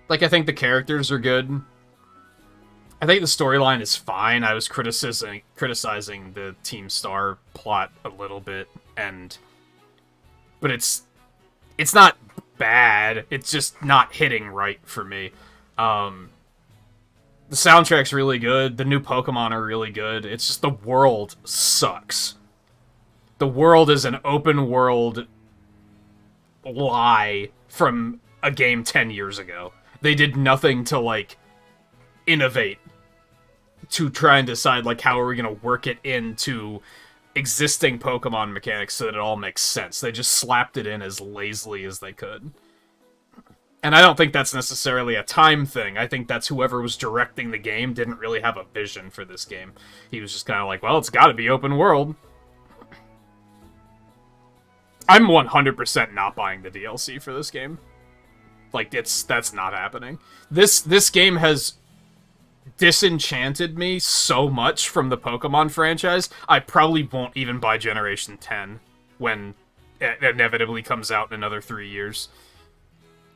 B: Like, I think the characters are good. I think the storyline is fine. I was criticizing the Team Star plot a little bit, but it's not bad. It's just not hitting right for me. The soundtrack's really good. The new Pokemon are really good. It's just the world sucks. The world is an open world lie from a game 10 years ago. They did nothing to, like, innovate to try and decide, like, how are we going to work it into existing Pokemon mechanics so that it all makes sense. They just slapped it in as lazily as they could. And I don't think that's necessarily a time thing. I think that's whoever was directing the game didn't really have a vision for this game. He was just kind of like, well, it's got to be open world. I'm 100% not buying the DLC for this game. Like, that's not happening. This game has disenchanted me so much from the Pokemon franchise, I probably won't even buy Generation 10 when it inevitably comes out in another 3 years.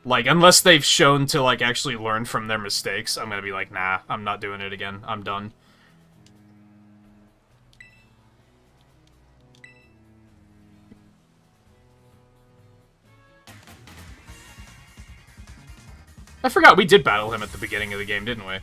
B: Like, unless they've shown to, like, actually learn from their mistakes, I'm gonna be like, nah, I'm not doing it again. I'm done. I forgot we did battle him at the beginning of the game, didn't we?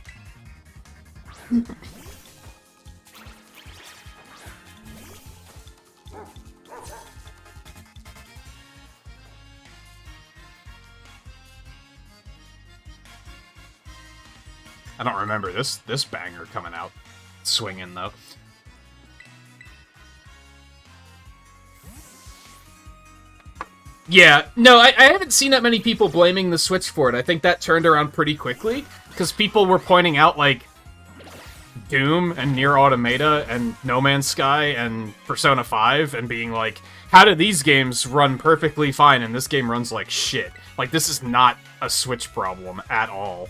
B: I don't remember this banger coming out swinging, though. Yeah, no, I haven't seen that many people blaming the Switch for it. I think that turned around pretty quickly, because people were pointing out, like, Doom and Nier Automata and No Man's Sky and Persona 5 and being like, how do these games run perfectly fine and this game runs like shit? Like, this is not a Switch problem at all.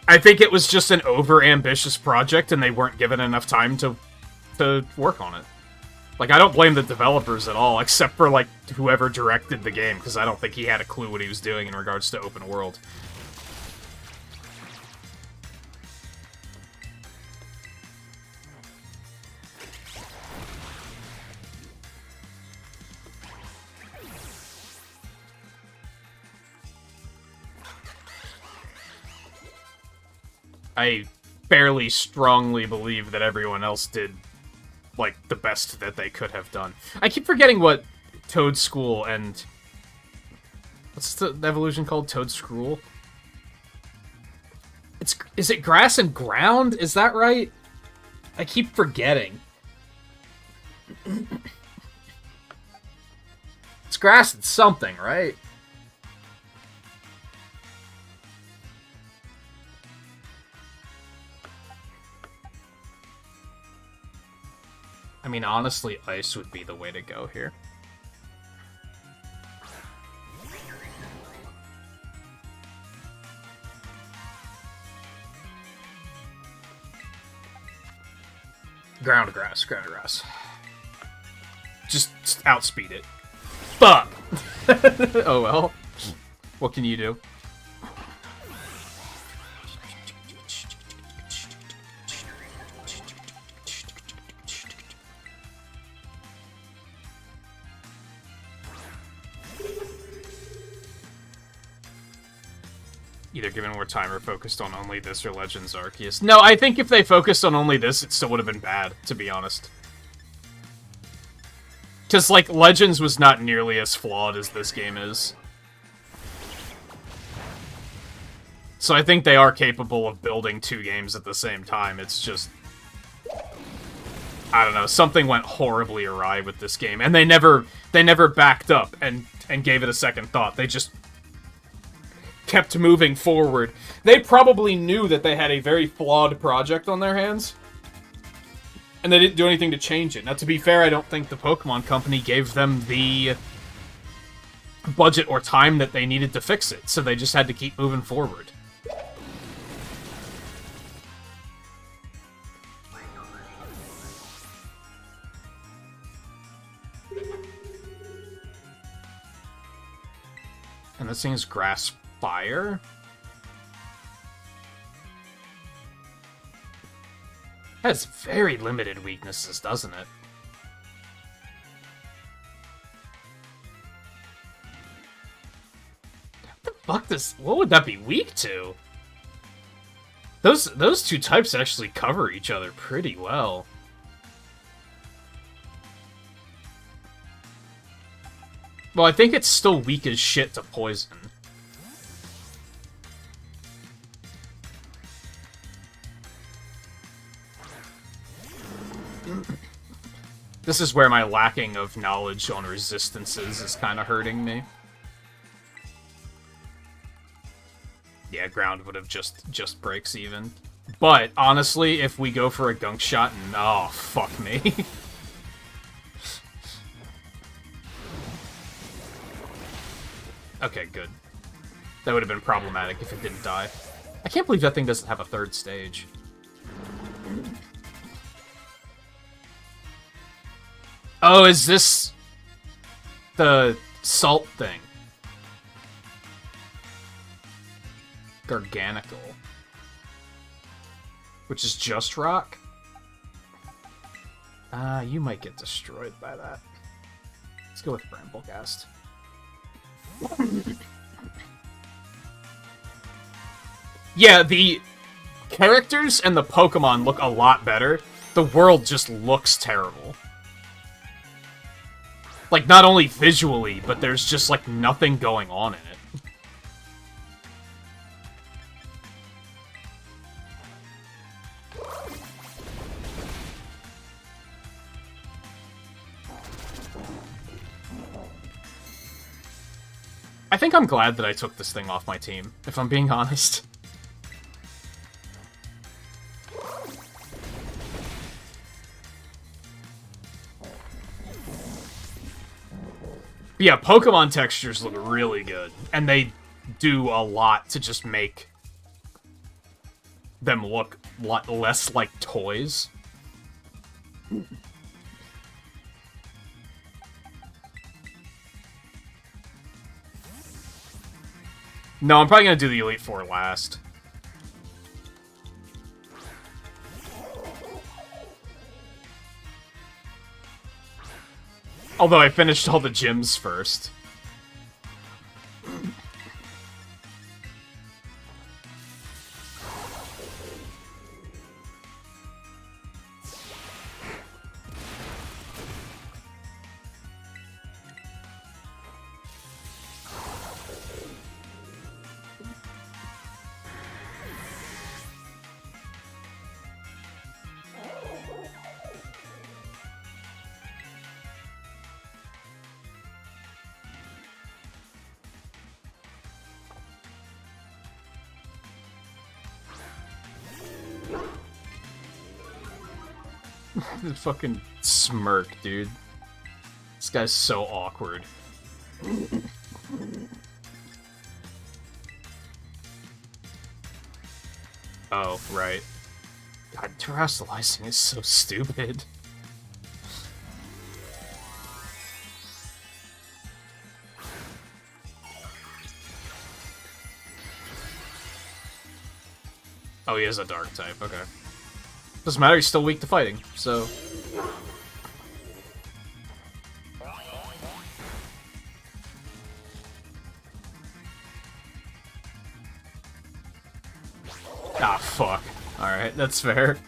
B: I think it was just an over-ambitious project and they weren't given enough time to work on it. Like, I don't blame the developers at all, except for, like, whoever directed the game, because I don't think he had a clue what he was doing in regards to open world.
A: I fairly strongly believe that everyone else did, like, the best that they could have done. I keep forgetting what Toad School and... What's the evolution called? Toad Scrool? Is it grass and ground? Is that right? I keep forgetting. It's grass and something, right? I mean, honestly, ice would be the way to go here. Ground grass, ground grass. Just outspeed it. Fuck! Oh well. What can you do? Either given more time or focused on only this or Legends Arceus. No, I think if they focused on only this, it still would have been bad, to be honest. Because, like, Legends was not nearly as flawed as this game is. So I think they are capable of building two games at the same time. It's just... I don't know, something went horribly awry with this game. And they never backed up and gave it a second thought. They just kept moving forward. They probably knew that they had a very flawed project on their hands, and they didn't do anything to change it. Now, to be fair, I don't think the Pokemon Company gave them the budget or time that they needed to fix it, so they just had to keep moving forward. And this thing is Grass Fire? It has very limited weaknesses, doesn't it? What the fuck does... What would that be weak to? Those two types actually cover each other pretty well. Well, I think it's still weak as shit to poison. This is where my lacking of knowledge on resistances is kind of hurting me. Yeah, ground would have just breaks even. But, honestly, if we go for a gunk shot, oh, fuck me. Okay, good. That would have been problematic if it didn't die. I can't believe that thing doesn't have a third stage. Oh, is this the salt thing? Garganical. Which is just rock? You might get destroyed by that. Let's go with Bramblegast. Yeah, the characters and the Pokemon look a lot better. The world just looks terrible. Like, not only visually, but there's just, like, nothing going on in it. I think I'm glad that I took this thing off my team, if I'm being honest. But yeah, Pokemon textures look really good, and they do a lot to just make them look a lot less like toys. No, I'm probably gonna do the Elite Four last. Although I finished all the gyms first. The fucking smirk, dude. This guy's so awkward. Oh, right. God, terrestrializing is so stupid. Oh, he is a dark type, okay. Doesn't matter, he's still weak to fighting, so... Ah, fuck. Alright, that's fair.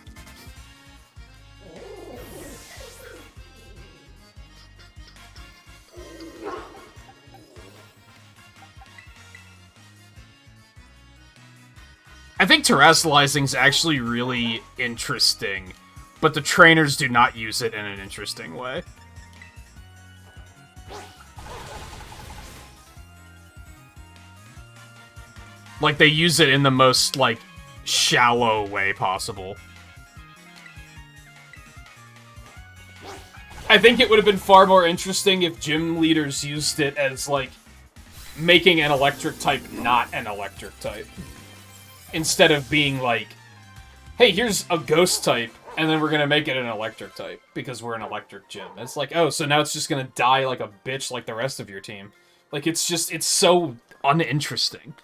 A: I think terrestrializing is actually really interesting, but the trainers do not use it in an interesting way. Like, they use it in the most, like, shallow way possible.
B: I think it would have been far more interesting if gym leaders used it as, like, making an electric type not an electric type. Instead of being like, hey, here's a ghost type, and then we're gonna make it an electric type, because we're an electric gym. It's like, oh, so now it's just gonna die like a bitch like the rest of your team. Like, it's so
A: uninteresting.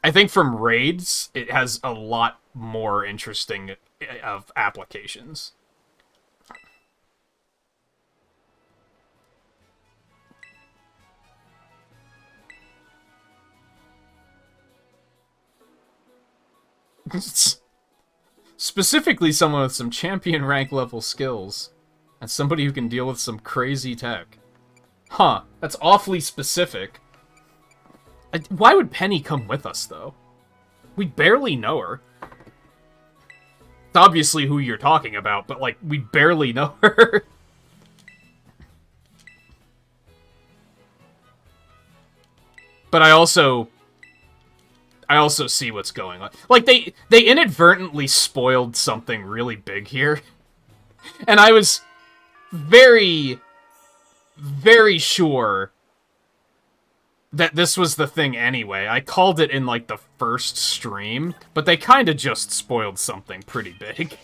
A: I think from raids, it has a lot more interesting of applications. Specifically someone with some champion rank level skills. And somebody who can deal with some crazy tech. Huh, that's awfully specific. Why would Penny come with us, though? We barely know her. It's obviously who you're talking about, but, like, we barely know her. But I also see what's going on. Like, they inadvertently spoiled something really big here. And I was very, very sure that this was the thing anyway. I called it in, like, the first stream, but they kind of just spoiled something pretty big.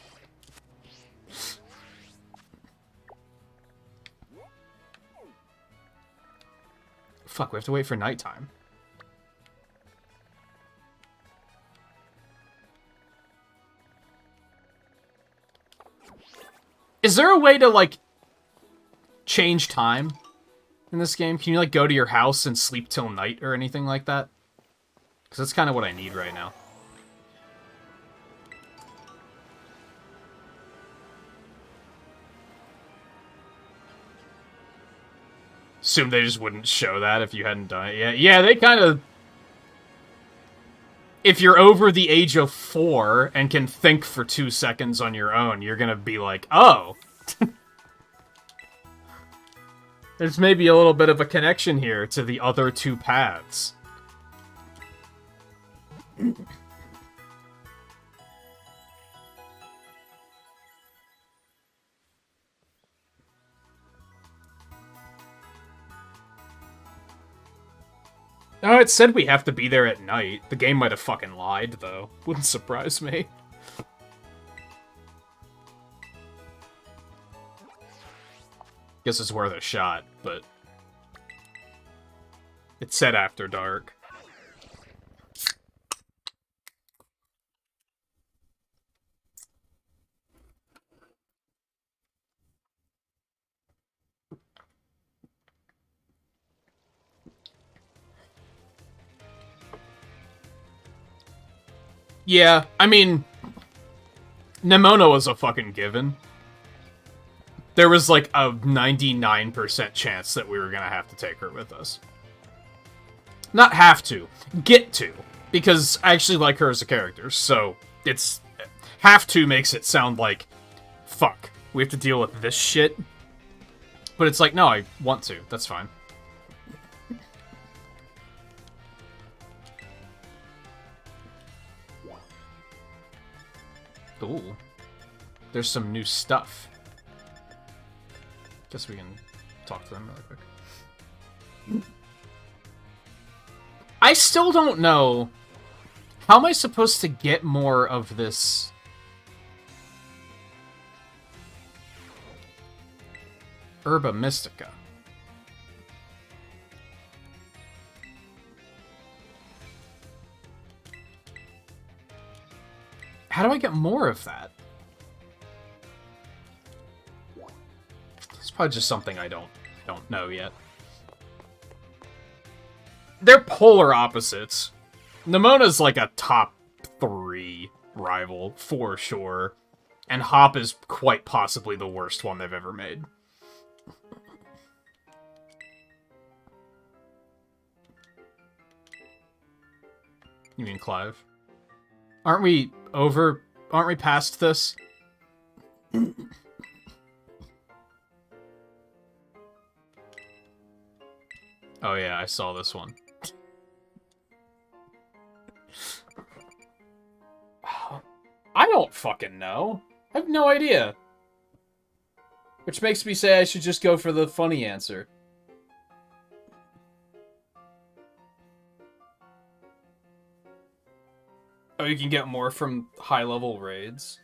A: Fuck, we have to wait for nighttime. Is there a way to, like, change time in this game? Can you, like, go to your house and sleep till night or anything like that? Because that's kind of what I need right now. Assume they just wouldn't show that if you hadn't done it yet. Yeah, they kind of... If you're over the age of 4 and can think for 2 seconds on your own, you're gonna be like, oh. There's maybe a little bit of a connection here to the other 2 paths. Oh, it said we have to be there at night. The game might have fucking lied, though. Wouldn't surprise me. Guess it's worth a shot, but... It said after dark. Yeah, I mean... Nemona was a fucking given. There was like a 99% chance that we were gonna have to take her with us. Not have to. Get to. Because I actually like her as a character, so it's... Have to makes it sound like, fuck, we have to deal with this shit. But it's like, no, I want to. That's fine. Ooh.
B: there's some new stuff. Guess we can talk to them really quick. I still don't know. How am I supposed to get more of this? Herba Mystica. How do I get more of that? It's probably just something I don't know yet. They're polar opposites. Nemona's like a top 3 rival, for sure. And Hop is quite possibly the worst one they've ever made. You mean Clive? Aren't we past this? Oh yeah, I saw this one. I don't fucking know. I have no idea. Which makes me say I should just go for the funny answer. Oh, you can get more from high-level raids?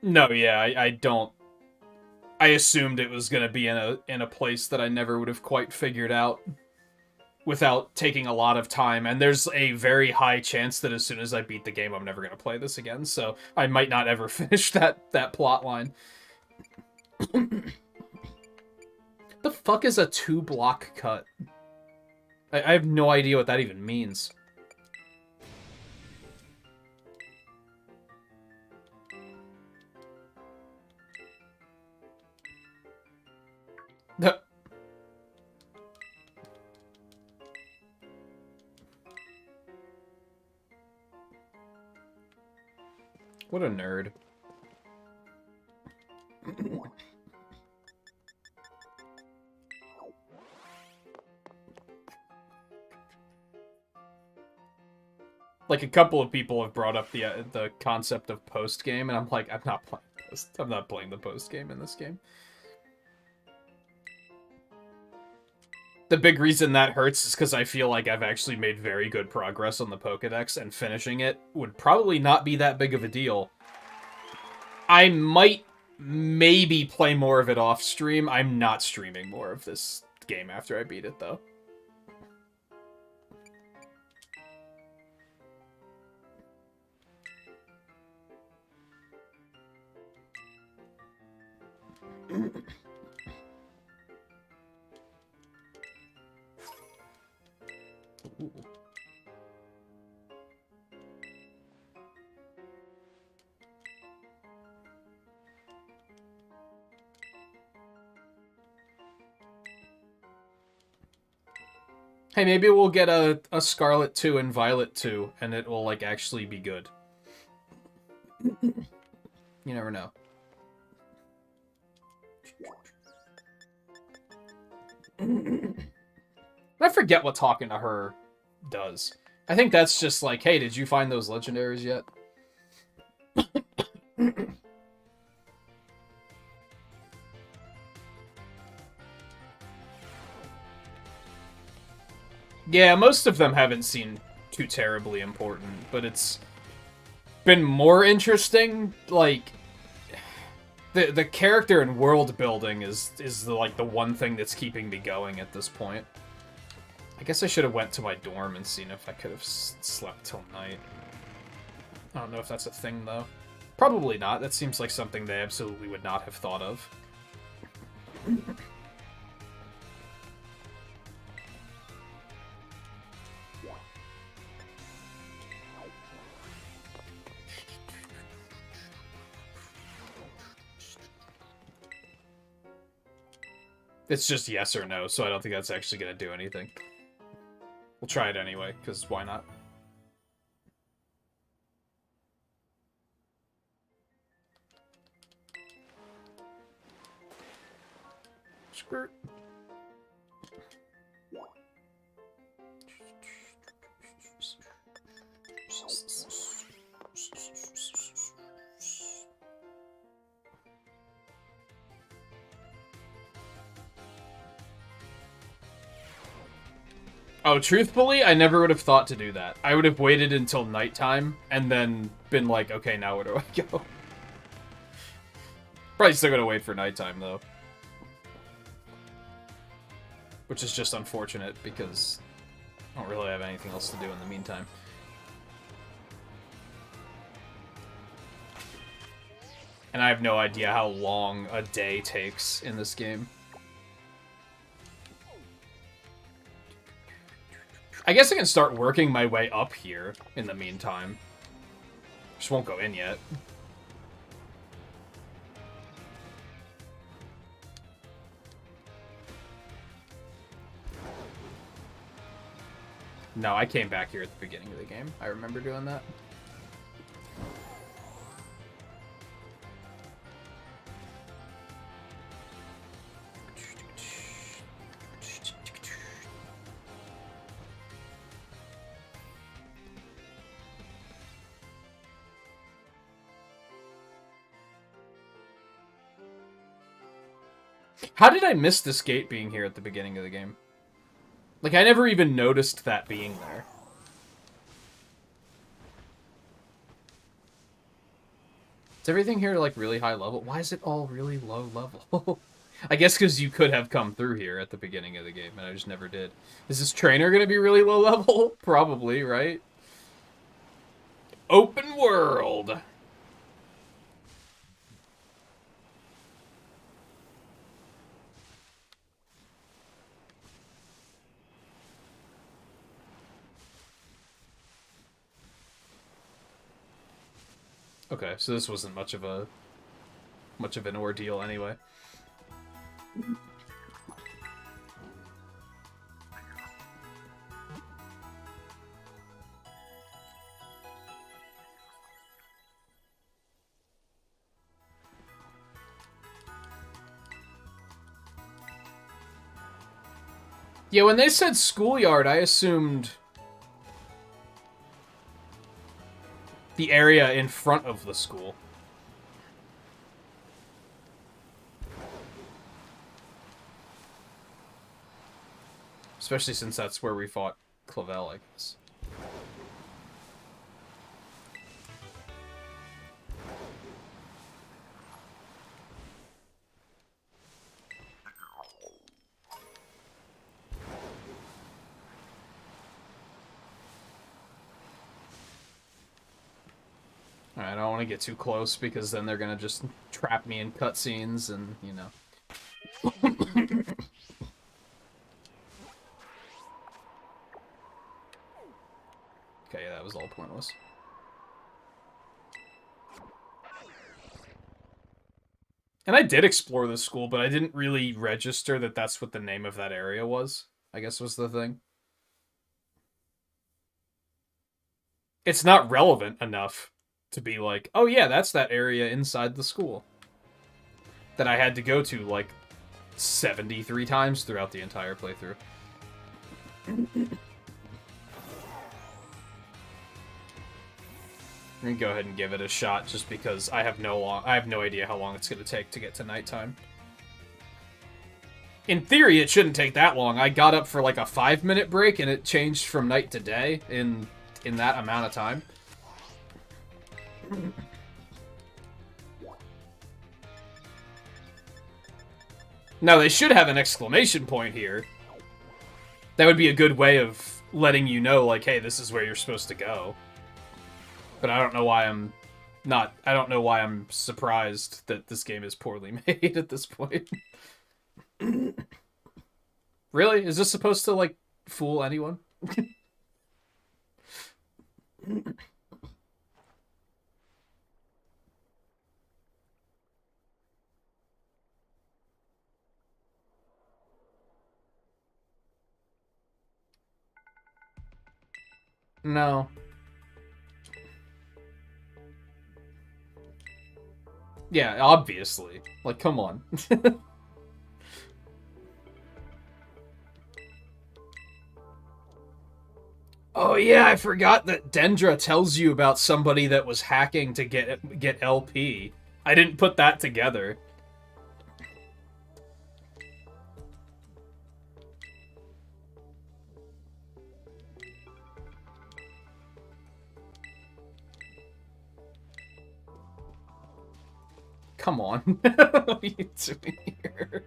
B: No, yeah, I don't. I assumed it was gonna be in a place that I never would have quite figured out without taking a lot of time, and there's a very high chance that as soon as I beat the game, I'm never gonna play this again, so I might not ever finish that plot line. The fuck is a 2-block cut? I have no idea what that even means. What a nerd. Like, a couple of people have brought up the concept of post-game, and I'm like, I'm not playing the post-game in this game. The big reason that hurts is because I feel like I've actually made very good progress on the Pokédex, and finishing it would probably not be that big of a deal. I might maybe play more of it off stream. I'm not streaming more of this game after I beat it, though. Ooh. Hey, maybe we'll get a Scarlet 2 and Violet 2, and it will, like, actually be good. You never know. I forget what talking to her does. I think that's just like, hey, did you find those legendaries yet? Yeah, most of them haven't seemed too terribly important, but it's been more interesting, like, the character and world building is the one thing that's keeping me going at this point. I guess I should have went to my dorm and seen if I could have slept till night. I don't know if that's a thing, though. Probably not. That seems like something they absolutely would not have thought of. It's just yes or no, so I don't think that's actually going to do anything. We'll try it anyway, because why not? Skirt. Oh, truthfully, I never would have thought to do that. I would have waited until nighttime and then been like, okay, now where do I go? Probably still gonna wait for nighttime, though. Which is just unfortunate, because I don't really have anything else to do in the meantime. And I have no idea how long a day takes in this game. I guess I can start working my way up here in the meantime. Just won't go in yet. No, I came back here at the beginning of the game. I remember doing that. How did I miss this gate being here at the beginning of the game? Like, I never even noticed that being there. Is everything here, like, really high level? Why is it all really low level? I guess because you could have come through here at the beginning of the game, and I just never did. Is this trainer going to be really low level? Probably, right? Open world! Okay, so this wasn't much of an ordeal anyway. Yeah, when they said schoolyard, I assumed the area in front of the school. Especially since that's where we fought Clavel, I guess. Alright, I don't want to get too close because then they're gonna just trap me in cutscenes and, you know. Okay, that was all pointless. And I did explore this school, but I didn't really register that that's what the name of that area was, I guess was the thing. It's not relevant enough to be like, oh yeah, that's that area inside the school that I had to go to, like, 73 times throughout the entire playthrough. I'm gonna go ahead and give it a shot just because I have no idea how long it's gonna take to get to nighttime. In theory, it shouldn't take that long. I got up for like a 5-minute break and it changed from night to day in that amount of time. Now, they should have an exclamation point here. That would be a good way of letting you know, like, hey, this is where you're supposed to go. But I don't know why I don't know why I'm surprised that this game is poorly made at this point. Really? Is this supposed to, like, fool anyone? No. Yeah, obviously. Like, come on. Oh yeah, I forgot that Dendra tells you about somebody that was hacking to get LP. I didn't put that together. Come on. What are you doing here?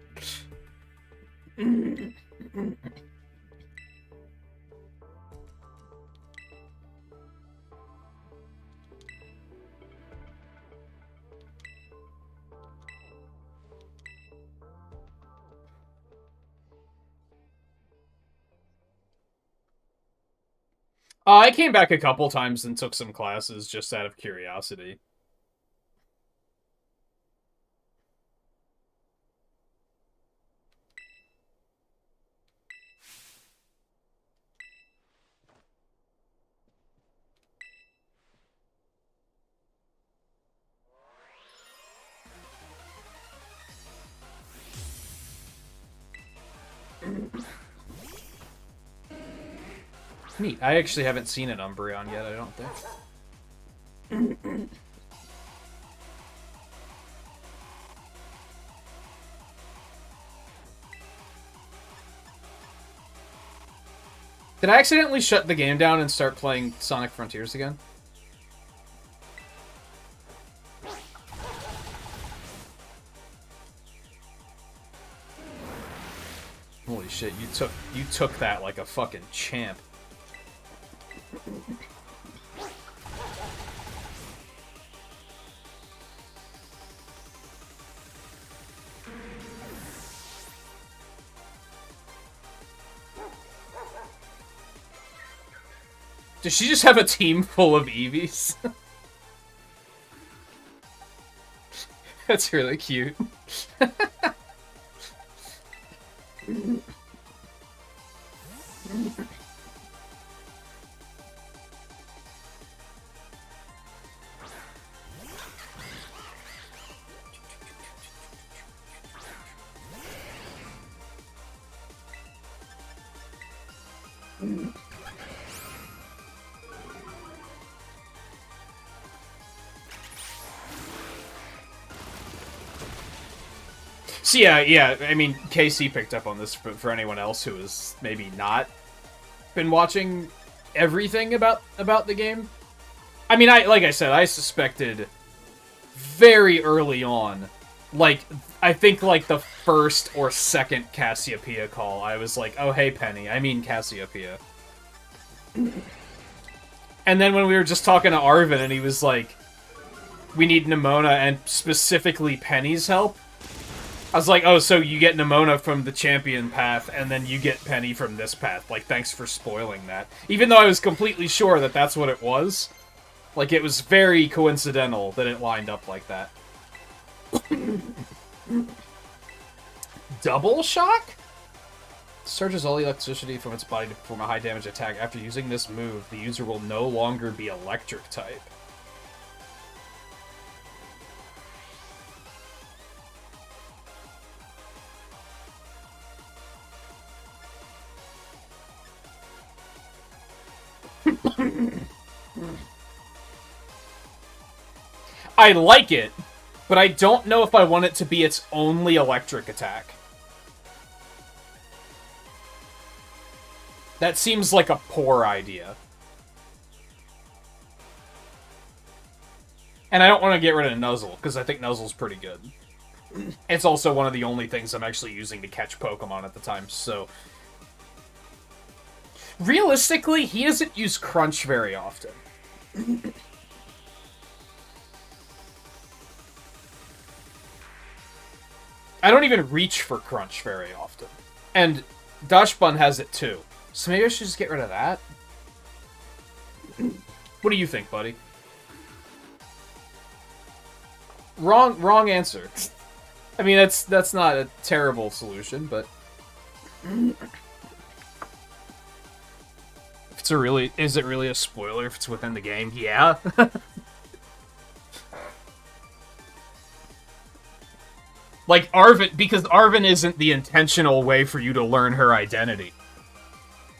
B: I came back a couple times and took some classes just out of curiosity. Neat. I actually haven't seen an Umbreon yet, I don't think. Did I accidentally shut the game down and start playing Sonic Frontiers again? Holy shit, you took that like a fucking champ. Does she just have a team full of Eevees? That's really cute. So yeah, I mean, KC picked up on this, but for anyone else who has maybe not been watching everything about the game, I mean, like I said, I suspected very early on, like, I think like the first or second Cassiopeia call, I was like, oh hey Penny, I mean Cassiopeia. And then when we were just talking to Arvin and he was like, we need Nimona and specifically Penny's help, I was like, oh, so you get Nimona from the champion path, and then you get Penny from this path. Like, thanks for spoiling that. Even though I was completely sure that that's what it was. Like, it was very coincidental that it lined up like that. Double shock? Surges all the electricity from its body to perform a high damage attack. After using this move, the user will no longer be electric type. I like it, but I don't know if I want it to be its only electric attack. That seems like a poor idea. And I don't want to get rid of Nuzzle, because I think Nuzzle's pretty good. It's also one of the only things I'm actually using to catch Pokemon at the time, so... Realistically, he doesn't use Crunch very often. I don't even reach for Crunch very often. And Dashbun has it too. So maybe I should just get rid of that? What do you think, buddy? Wrong answer. I mean, that's not a terrible solution, but... Is it really a spoiler if it's within the game? Yeah. Like, because Arvin isn't the intentional way for you to learn her identity.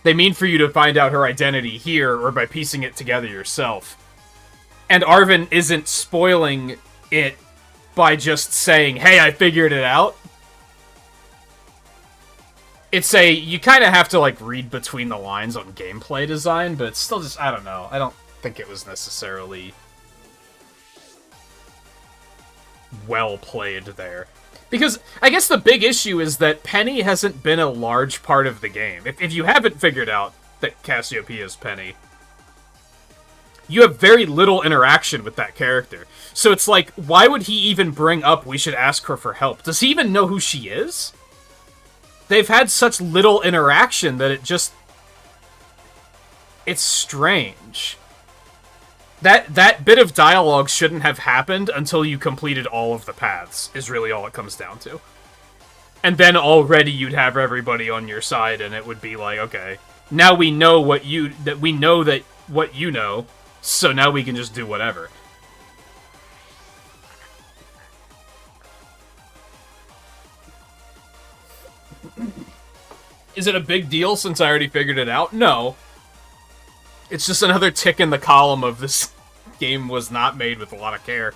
B: They mean for you to find out her identity here, or by piecing it together yourself. And Arvin isn't spoiling it by just saying, hey, I figured it out. You kind of have to, like, read between the lines on gameplay design, but it's still just, I don't know. I don't think it was necessarily
A: well played there. Because I guess the big issue is that Penny hasn't been a large part of the game. If you haven't figured out that Cassiopeia is Penny, you have very little interaction with that character. So it's like, why would he even bring up we should ask her for help? Does he even know who she is? They've had such little interaction that it's strange. That bit of dialogue shouldn't have happened until you completed all of the paths, is really all it comes down to. And then already you'd have everybody on your side, and it would be like, okay, now we know what you know, so now we can just do whatever. Is it a big deal since I already figured it out? No. It's just another tick in the column of this game was not made with a lot of care.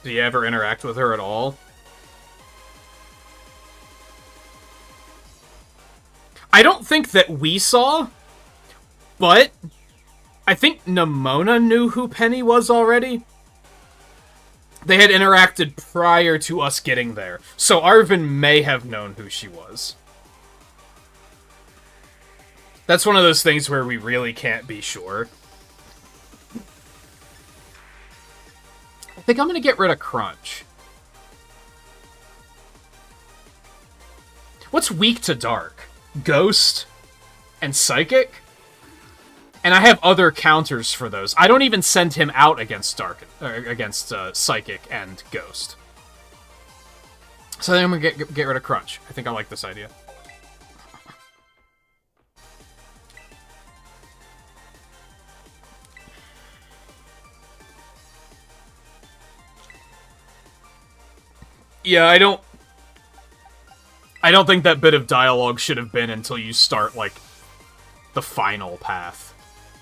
A: Do you ever interact with her at all? I don't think that we saw, but I think Nimona knew who Penny was already. They had interacted prior to us getting there, so Arvin may have known who she was. That's one of those things where we really can't be sure. I think I'm gonna get rid of Crunch. What's weak to Dark? Ghost and Psychic? And I have other counters for those. I don't even send him out against Psychic and Ghost. So then I'm gonna get rid of Crunch. I think I like this idea. Yeah, I don't think that bit of dialogue should have been until you start, like, the final path.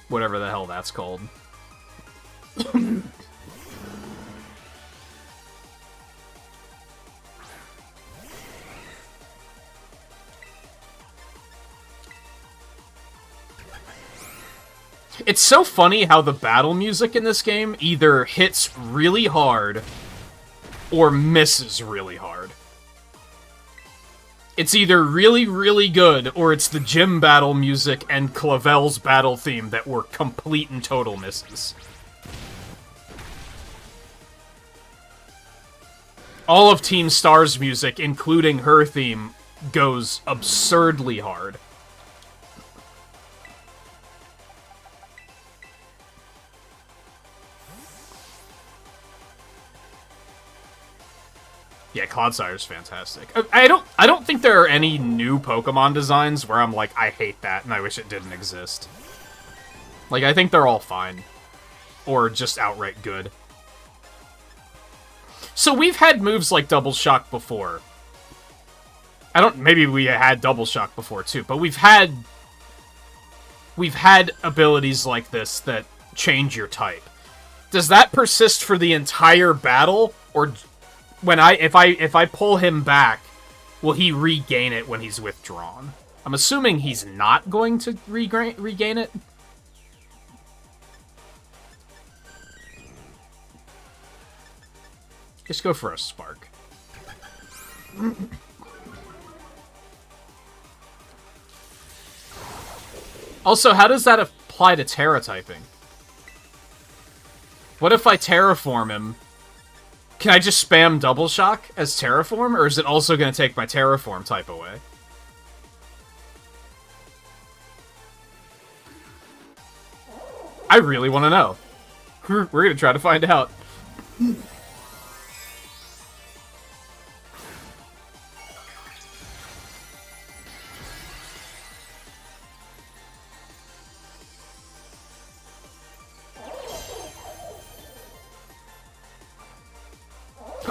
A: Whatever the hell that's called. It's so funny how the battle music in this game either hits really hard or misses really hard. It's either really, really good, or it's the gym battle music and Clavel's battle theme that were complete and total misses. All of Team Star's music, including her theme, goes absurdly hard. Yeah, Cloudsire's fantastic. I don't think there are any new Pokemon designs where I'm like, I hate that and I wish it didn't exist. Like, I think they're all fine. Or just outright good. So we've had moves like Double Shock before. Maybe we had Double Shock before too, but we've had abilities like this that change your type. Does that persist for the entire battle, or if I pull him back, will he regain it when he's withdrawn? I'm assuming he's not going to regain it. Just go for a Spark. Also, how does that apply to Terra typing? What if I Terraform him? Can I just spam Double Shock as Terraform, or is it also going to take my Terraform type away? I really want to know. We're going to try to find out.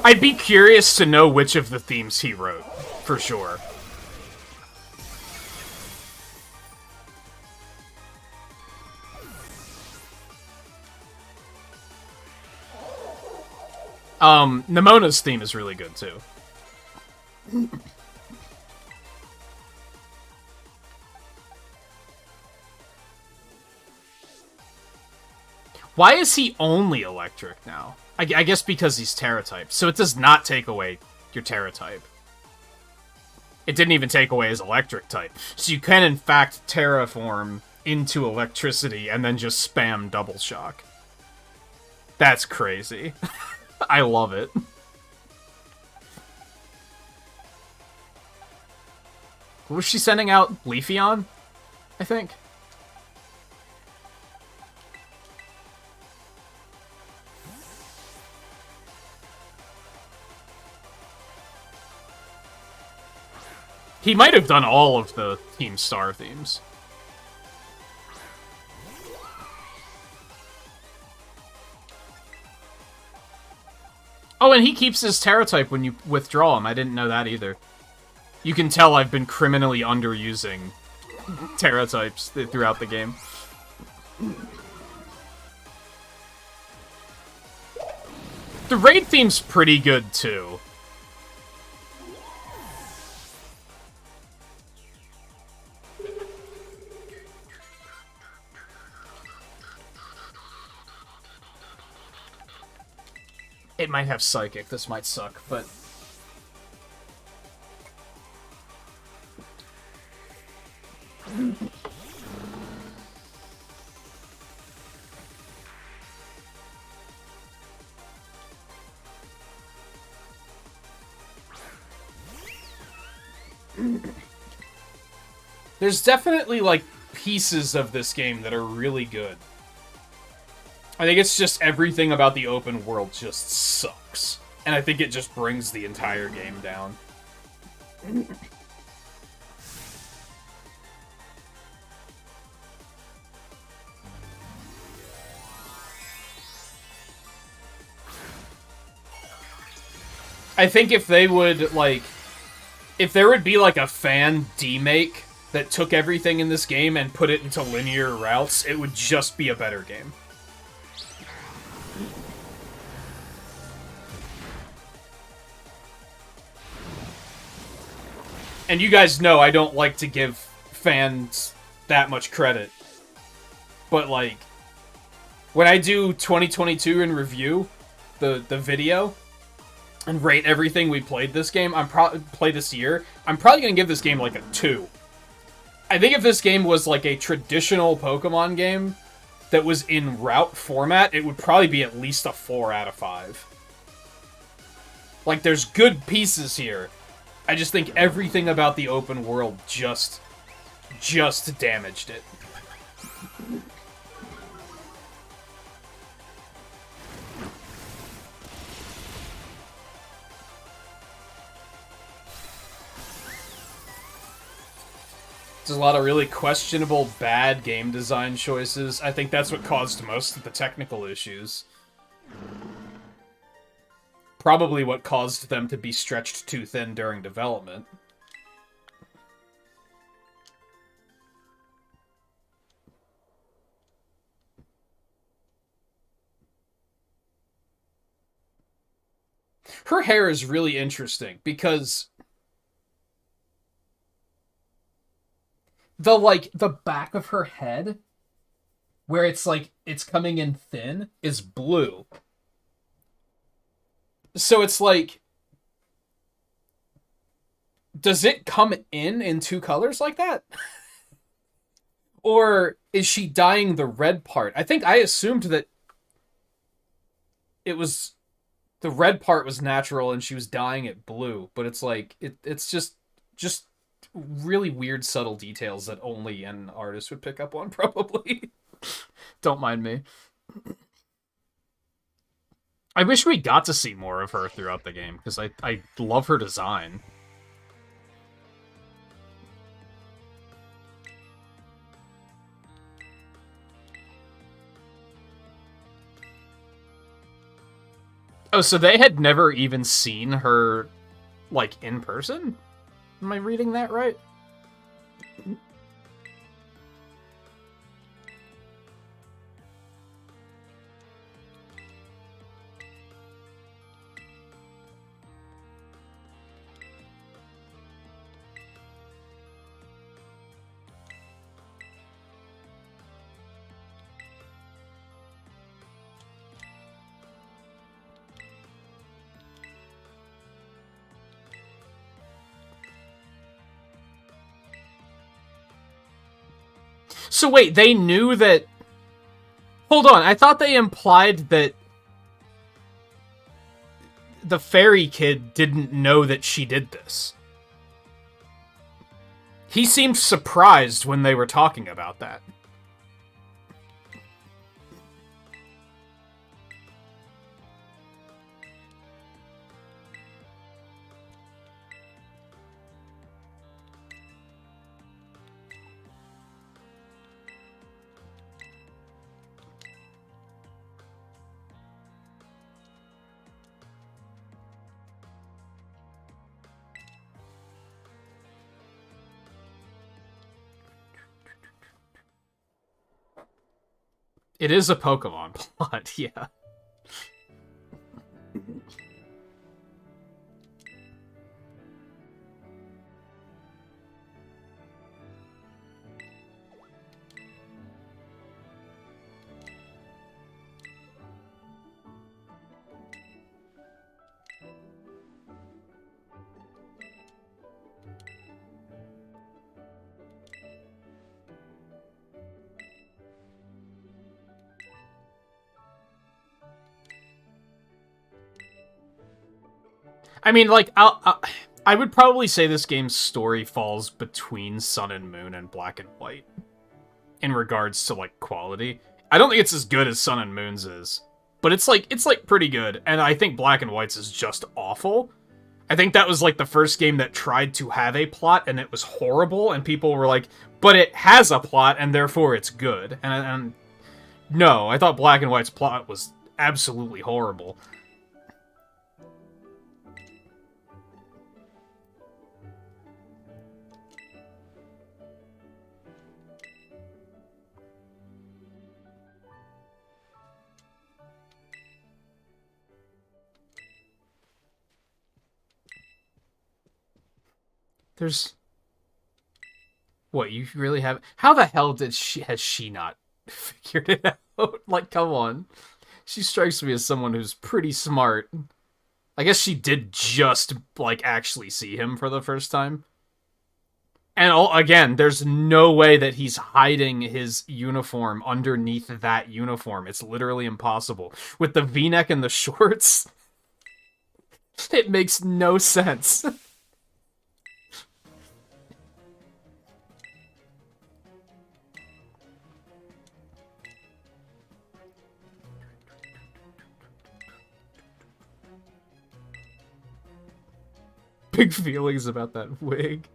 A: I'd be curious to know which of the themes he wrote, for sure. Nimona's theme is really good, too. Why is he only electric now? I guess because he's Terra type. So it does not take away your Terra type. It didn't even take away his electric type. So you can, in fact, terraform into electricity and then just spam double shock. That's crazy. I love it. What was she sending out Leafeon? I think. He might have done all of the Team Star themes. Oh, and he keeps his Terra type when you withdraw him. I didn't know that either. You can tell I've been criminally underusing Terra types throughout the game. The raid theme's pretty good, too. It might have Psychic. This might suck, but... There's definitely, like, pieces of this game that are really good. I think it's just everything about the open world just sucks. And I think it just brings the entire game down. I think if they would, like... If there would be, like, a fan demake that took everything in this game and put it into linear routes, it would just be a better game. And you guys know I don't like to give fans that much credit. But, like, when I do 2022 in review, the video, and rate everything we played this game, play this year, I'm probably going to give this game, like, a 2. I think if this game was, like, a traditional Pokemon game that was in route format, it would probably be at least a 4 out of 5. Like, there's good pieces here. I just think everything about the open world just damaged it. There's a lot of really questionable, bad game design choices. I think that's what caused most of the technical issues. Probably what caused them to be stretched too thin during development. Her hair is really interesting because the back of her head, where it's like it's coming in thin, is blue. So it's like, does it come in 2 colors like that? Or is she dyeing the red part? I assumed that it was, the red part was natural and she was dyeing it blue, but it's like, it's just really weird subtle details that only an artist would pick up on, probably. Don't mind me. I wish we got to see more of her throughout the game, because I love her design. Oh, so they had never even seen her, like, in person? Am I reading that right? So wait, they knew that... Hold on, I thought they implied that the fairy kid didn't know that she did this. He seemed surprised when they were talking about that. It is a Pokemon plot, yeah. I mean, like, I would probably say this game's story falls between Sun and Moon and Black and White in regards to, like, quality. I don't think it's as good as Sun and Moon's is, but it's pretty good, and I think Black and White's is just awful. I think that was, like, the first game that tried to have a plot, and it was horrible, and people were like, but it has a plot, and therefore it's good. And no, I thought Black and White's plot was absolutely horrible. There's... What, you really have... How the hell has she not figured it out? Like, come on. She strikes me as someone who's pretty smart. I guess she did just, like, actually see him for the first time. And, again, there's no way that he's hiding his uniform underneath that uniform. It's literally impossible. With the V-neck and the shorts, it makes no sense. Big feelings about that wig.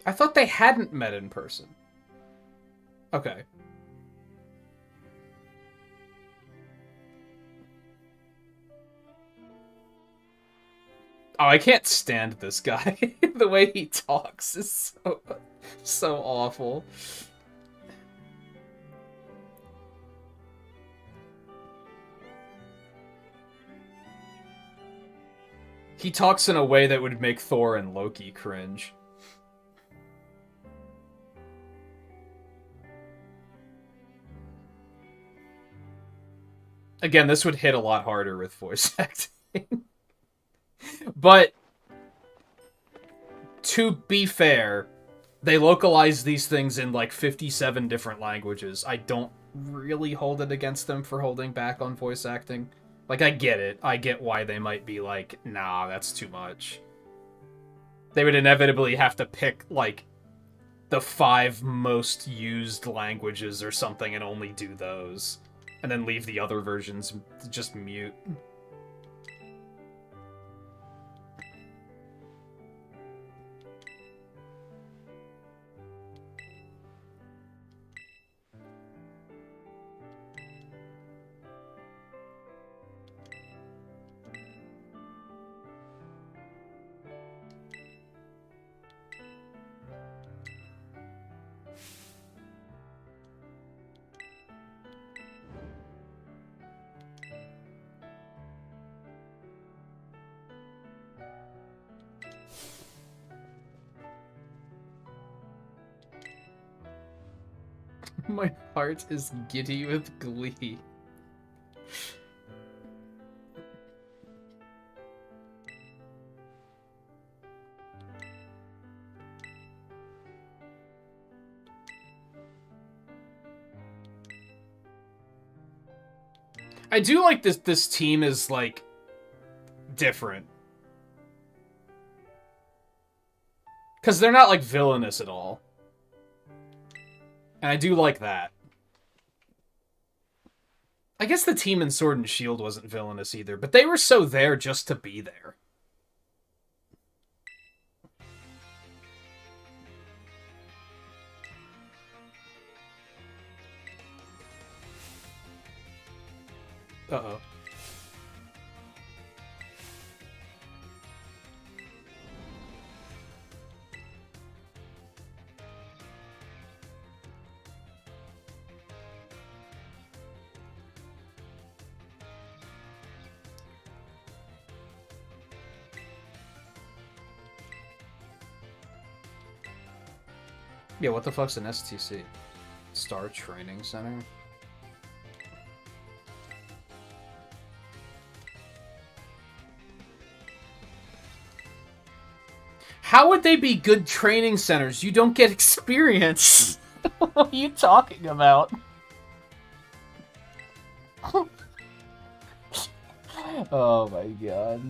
A: I thought they hadn't met in person. Okay. Oh, I can't stand this guy. The way he talks is so awful. He talks in a way that would make Thor and Loki cringe. Again, this would hit a lot harder with voice acting. But, to be fair, they localize these things in like 57 different languages. I don't really hold it against them for holding back on voice acting. Like, I get it. I get why they might be like, nah, that's too much. They would inevitably have to pick, like, the 5 most used languages or something and only do those. And then leave the other versions just mute.
B: My heart is giddy with glee. I do like this team is like different. Cause they're not like villainous at all. And I do like that. I guess the team in Sword and Shield wasn't villainous either, but they were so there just to be there. Uh-oh. Yeah, what the fuck's an STC? Star Training Center? How would they be good training centers? You don't get experience. What are you talking about? Oh my god.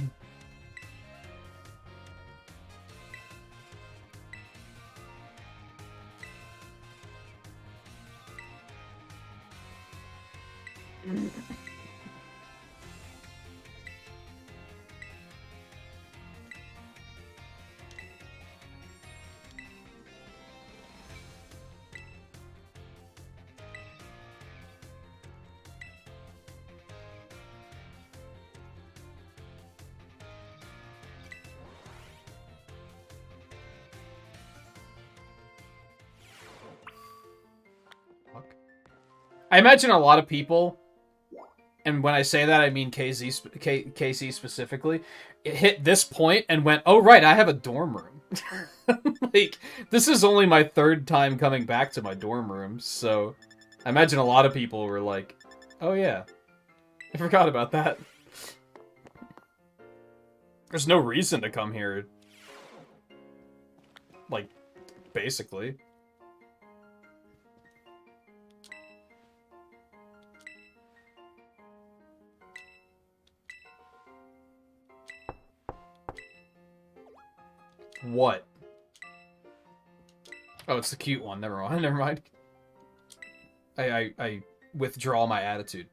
B: I imagine a lot of people, and when I say that, I mean KC specifically, it hit this point and went, oh, right, I have a dorm room. Like, this is only my third time coming back to my dorm room, so I imagine a lot of people were like, oh, yeah, I forgot about that. There's no reason to come here. Like, basically. What? Oh, it's the cute one. Never mind. Never mind. I withdraw my attitude.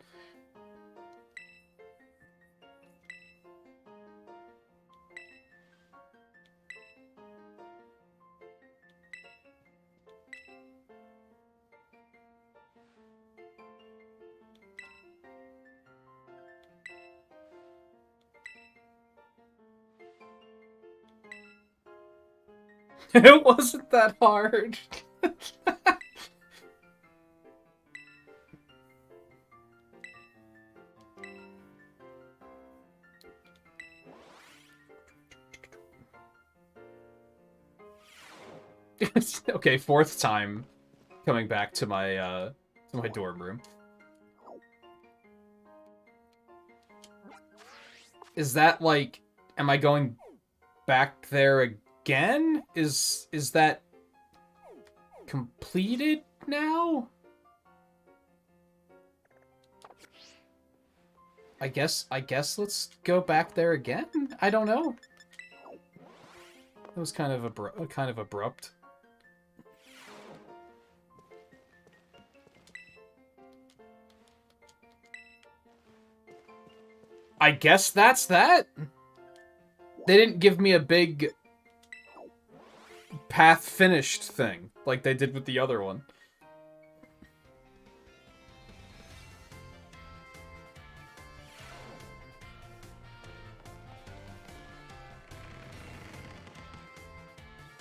B: It wasn't that hard. Okay, fourth time coming back to my dorm room. Is that like, am I going back there again? Is that completed now? I guess let's go back there again. I don't know. It was kind of abrupt. I guess that's that. They didn't give me a big path finished thing like they did with the other one.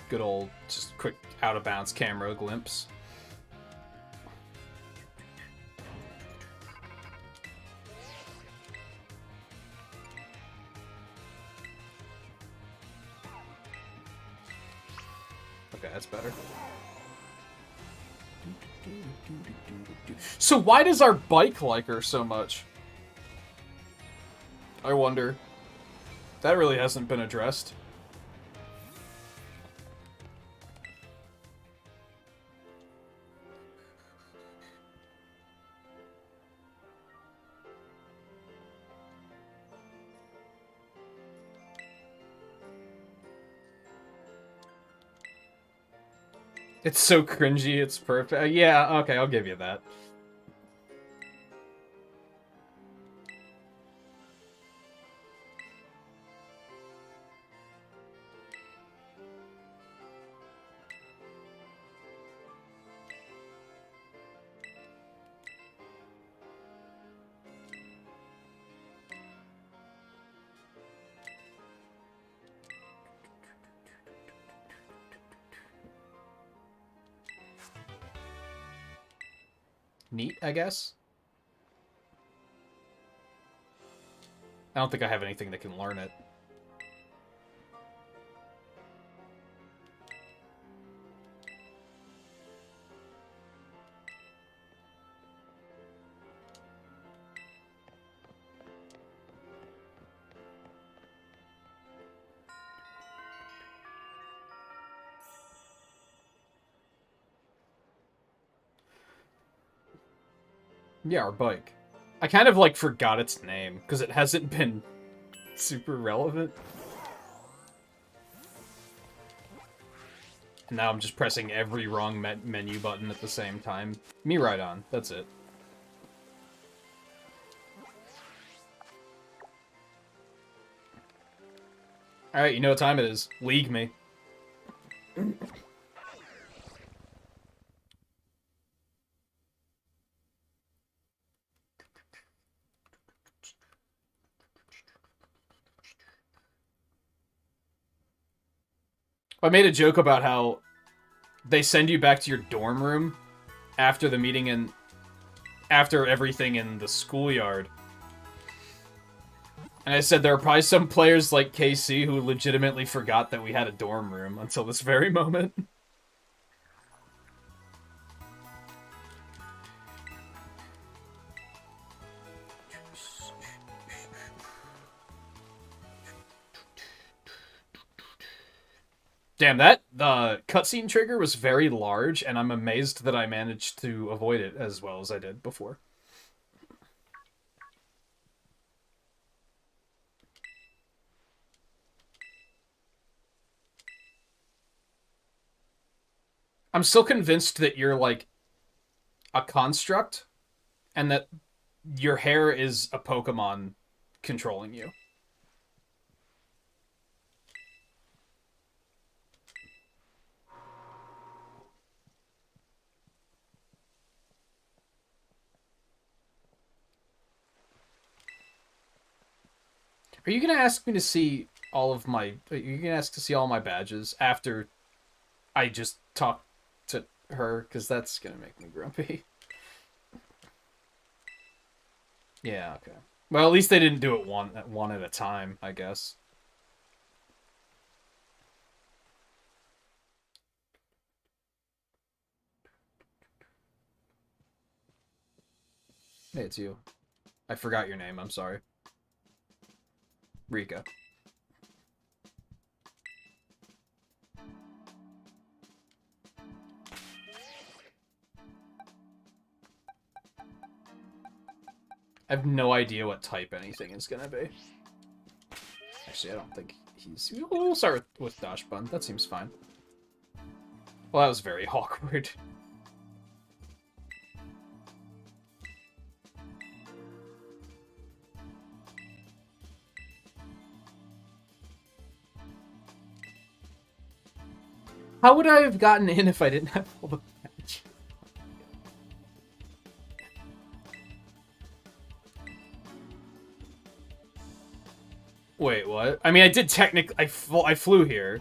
B: Good old, just quick out-of-bounds camera glimpse. Okay, that's better. So why does our bike like her so much? I wonder. That really hasn't been addressed. It's so cringy, it's perfect. Yeah, okay, I'll give you that. Neat, I guess. I don't think I have anything that can learn it. Yeah, our bike. I kind of, like, forgot its name, because it hasn't been super relevant. And now I'm just pressing every wrong menu button at the same time. Me right on, that's it. Alright, you know what time it is. League me. I made a joke about how they send you back to your dorm room after the meeting and after everything in the schoolyard. And I said there are probably some players like KC who legitimately forgot that we had a dorm room until this very moment. Damn, that cutscene trigger was very large, and I'm amazed that I managed to avoid it as well as I did before. I'm still convinced that you're, like, a construct, and that your hair is a Pokemon controlling you. Are you gonna ask me to see all of my... Are you gonna ask to see all my badges after I just talk to her? Because that's gonna make me grumpy. Yeah, okay. Well, at least they didn't do it one at a time, I guess. Hey, it's you. I forgot your name, I'm sorry. Rika. I have no idea what type anything is gonna be. Actually, I don't think he's... We'll start with Dashbun. That seems fine. Well, that was very awkward. How would I have gotten in if I didn't have all the badge? Wait, what? I mean, I did technically... I flew here.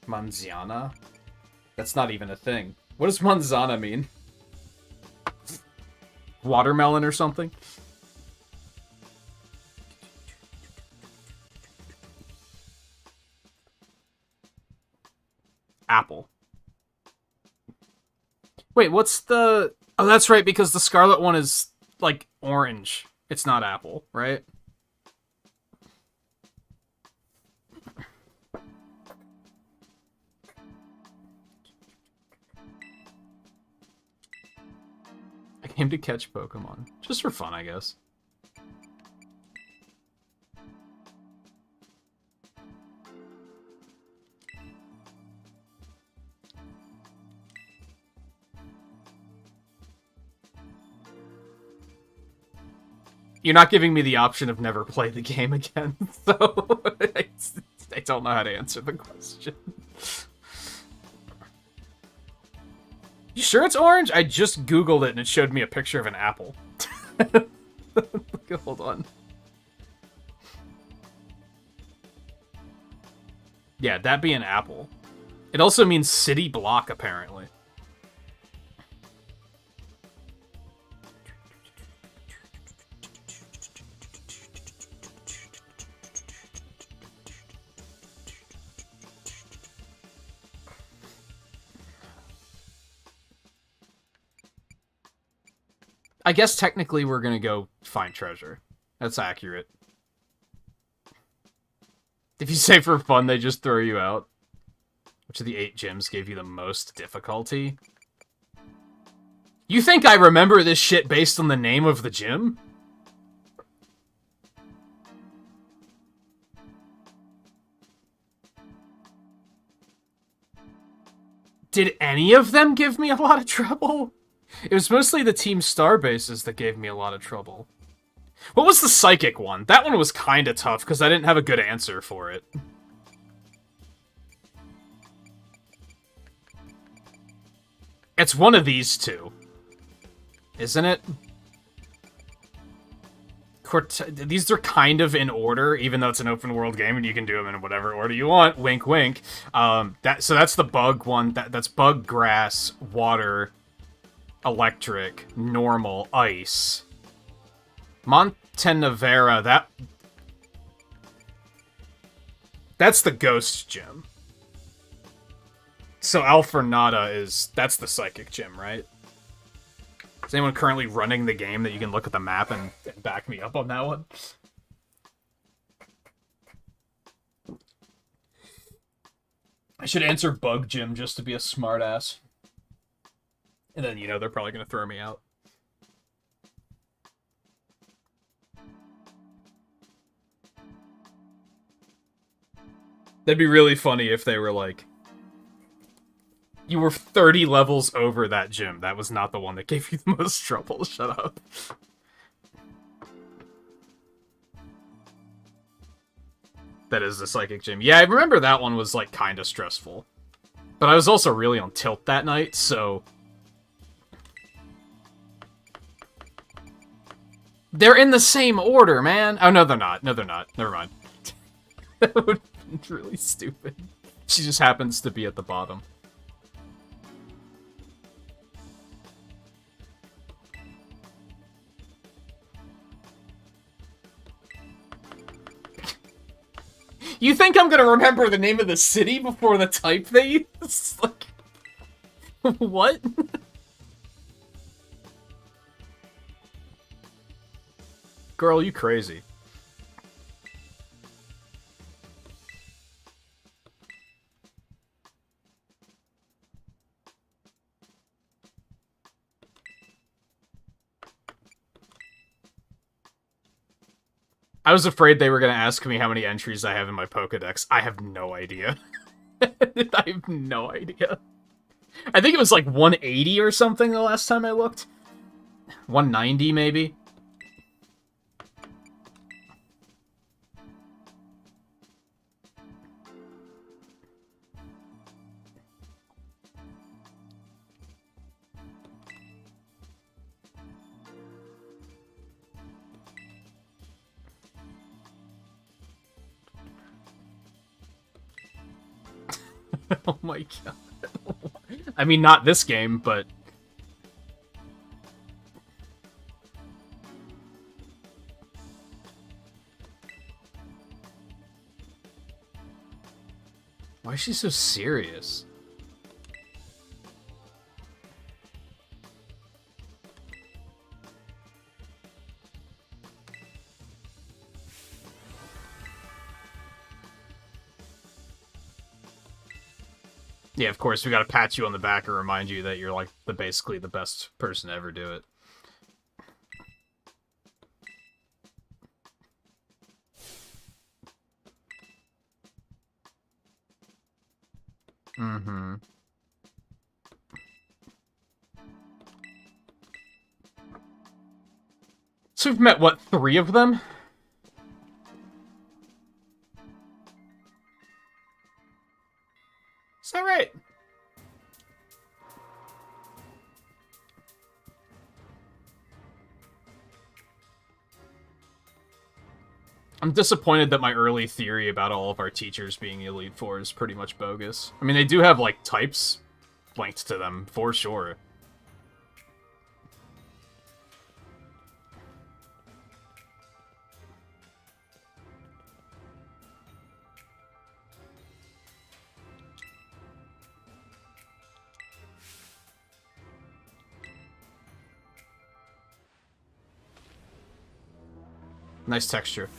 B: Manzana? That's not even a thing. What does manzana mean? Watermelon or something?
A: Apple. Wait, what's the... Oh, that's right, because the Scarlet one is, like, orange. It's not apple, right? I came to catch Pokemon. Just for fun, I guess. You're not giving me the option of never play the game again, so I don't know how to answer the question. You sure it's orange? I just Googled it and it showed me a picture of an apple. Hold on. Yeah, that'd be an apple. It also means city block, apparently. I guess technically we're gonna go find treasure. That's accurate. If you say for fun, they just throw you out. Which of the 8 gyms gave you the most difficulty? You think I remember this shit based on the name of the gym? Did any of them give me a lot of trouble? It was mostly the Team Star bases that gave me a lot of trouble. What was the Psychic one? That one was kinda tough, because I didn't have a good answer for it. It's one of these two. Isn't it? These are kind of in order, even though it's an open world game and you can do them in whatever order you want. Wink, wink. So that's the bug one. That's bug, grass, water, electric, normal, ice. Montenevera, that's the ghost gym. So Alfornada that's the psychic gym, right? Is anyone currently running the game that you can look at the map and back me up on that one? I should answer Bug Gym just to be a smartass. And then, you know, they're probably going to throw me out. That'd be really funny if they were like, you were 30 levels over that gym. That was not the one that gave you the most trouble. Shut up. That is the psychic gym. Yeah, I remember that one was, like, kind of stressful. But I was also really on tilt that night, so... They're in the same order, man! Oh, no, they're not. No, they're not. Never mind. That would be really stupid. She just happens to be at the bottom. You think I'm gonna remember the name of the city before the type they use? Like... What? Girl, you crazy. I was afraid they were going to ask me how many entries I have in my Pokedex. I have no idea. I have no idea. I think it was like 180 or something the last time I looked. 190, maybe? Oh my god. I mean, not this game, but... Why is she so serious? Yeah, of course, we gotta pat you on the back and remind you that you're, like, basically the best person to ever do it. Mm-hmm. So we've met, what, 3 of them? Is that right? I'm disappointed that my early theory about all of our teachers being Elite Four is pretty much bogus. I mean, they do have, like, types linked to them, for sure. Nice texture.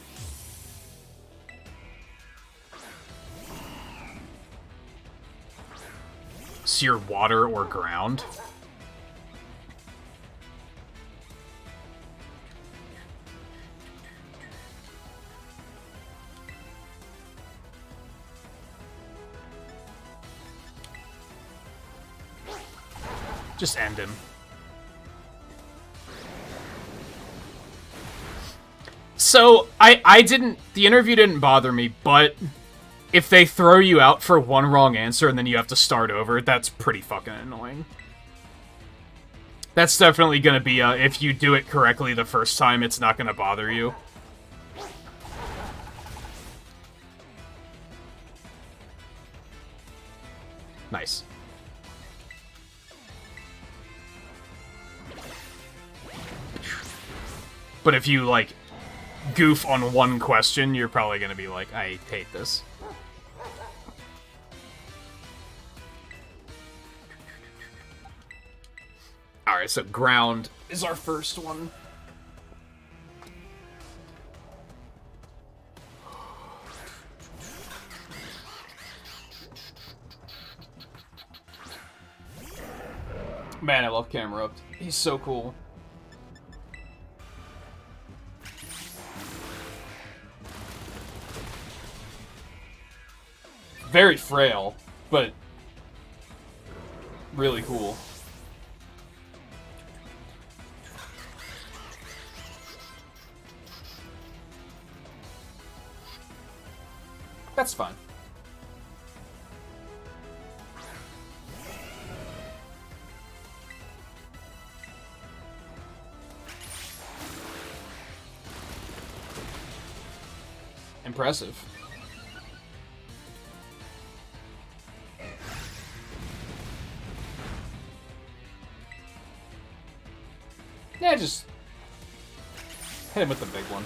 A: Sear water or ground. Just end him. So, I didn't... The interview didn't bother me, but if they throw you out for one wrong answer and then you have to start over, that's pretty fucking annoying. That's definitely gonna be if you do it correctly the first time, it's not gonna bother you. Nice. But if you, like, goof on one question, you're probably gonna be like, I hate this. Alright, so ground is our first one. Man, I love Camerupt. He's so cool. Very frail, but really cool. That's fine. Impressive. Yeah, just hit him with the big one.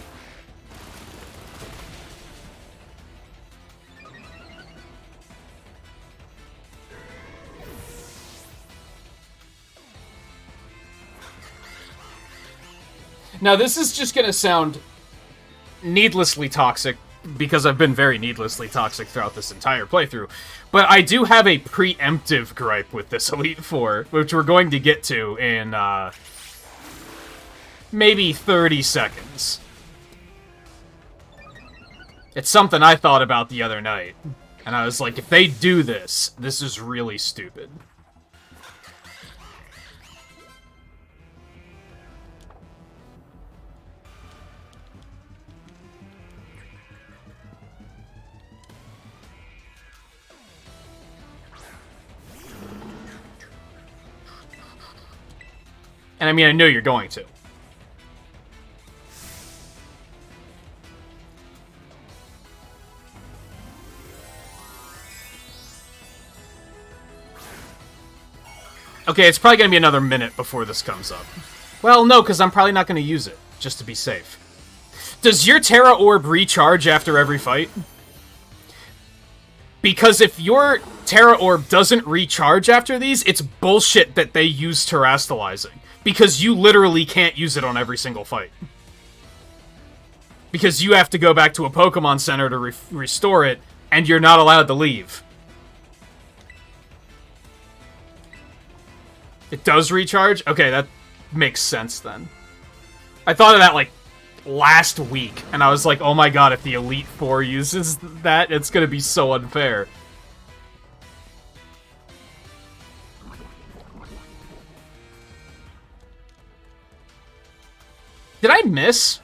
A: Now, this is just gonna sound needlessly toxic, because I've been very needlessly toxic throughout this entire playthrough, but I do have a preemptive gripe with this Elite Four, which we're going to get to in, maybe 30 seconds. It's something I thought about the other night, and I was like, if they do this, this is really stupid. And I mean, I know you're going to. Okay, it's probably going to be another minute before this comes up. Well, no, because I'm probably not going to use it, just to be safe. Does your Terra Orb recharge after every fight? Because if your Terra Orb doesn't recharge after these, it's bullshit that they use terastallizing. Because you literally can't use it on every single fight. Because you have to go back to a Pokemon Center to restore it, and you're not allowed to leave. It does recharge? Okay, that makes sense then. I thought of that, like, last week, and I was like, oh my god, if the Elite Four uses that, it's gonna be so unfair. Did I miss?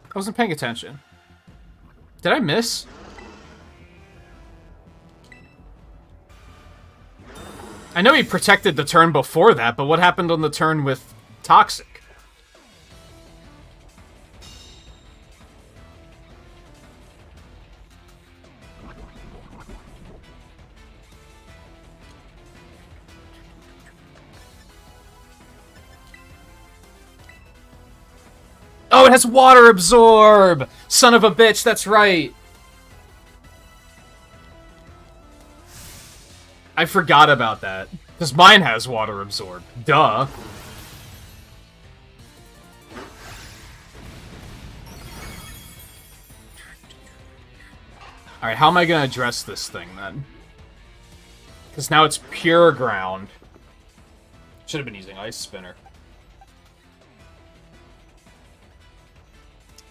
A: I wasn't paying attention. Did I miss? I know he protected the turn before that, but what happened on the turn with Toxic? Oh, it has Water Absorb! Son of a bitch, that's right! I forgot about that. Because mine has Water Absorb. Duh. Alright, how am I gonna address this thing, then? Because now it's pure ground. Should have been using Ice Spinner.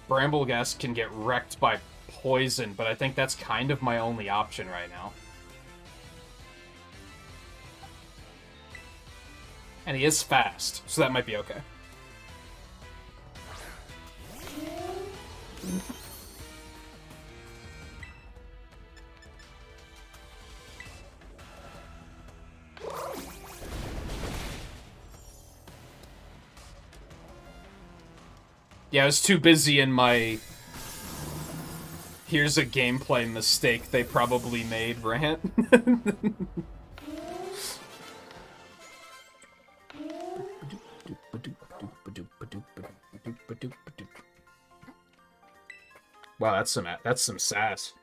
A: Brambleghast can get wrecked by poison, but I think that's kind of my only option right now. And he is fast, so that might be okay. Yeah, I was too busy in my here's a gameplay mistake they probably made rant. Wow, that's some sass.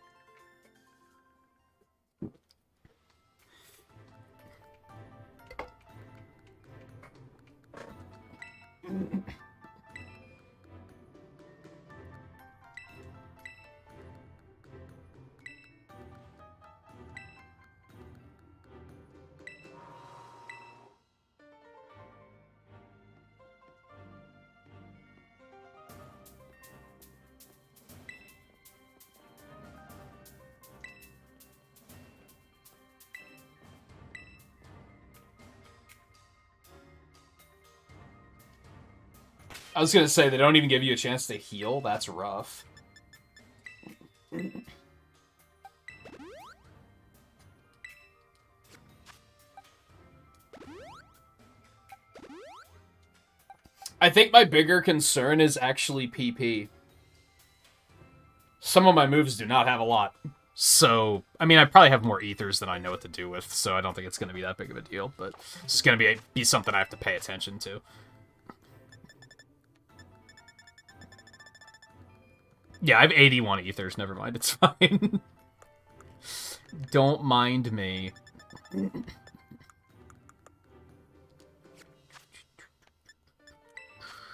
A: I was gonna say, they don't even give you a chance to heal? That's rough. I think my bigger concern is actually PP. Some of my moves do not have a lot. So, I mean, I probably have more ethers than I know what to do with, so I don't think it's going to be that big of a deal, but it's just going to be something I have to pay attention to. Yeah, I have 81 ethers, never mind, it's fine. Don't mind me.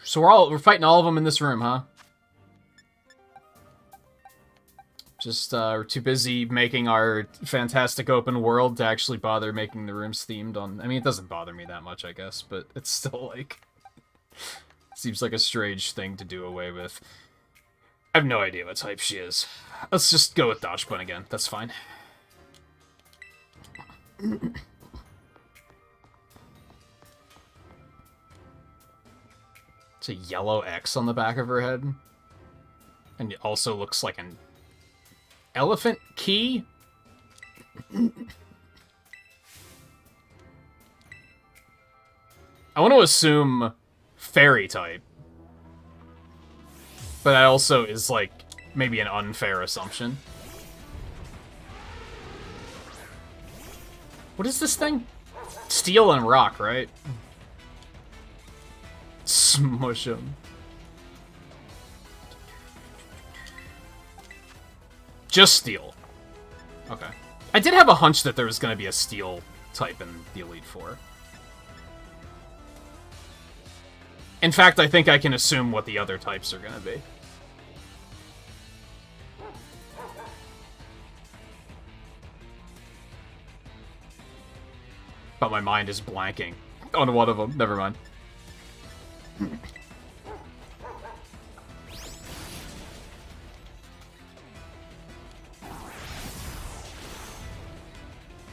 A: So we're fighting all of them in this room, huh? Just, we're too busy making our fantastic open world to actually bother making the rooms themed on... I mean, it doesn't bother me that much, I guess, but it's still, like... seems like a strange thing to do away with. I have no idea what type she is. Let's just go with Dodge Bun again. That's fine. It's a yellow X on the back of her head. And it also looks like an elephant key? I want to assume fairy type. But that also is, like, maybe an unfair assumption. What is this thing? Steel and rock, right? Smush him. Just steel. Okay. I did have a hunch that there was going to be a steel type in the Elite Four. In fact, I think I can assume what the other types are going to be.
B: But my mind is blanking on one of them. Never mind.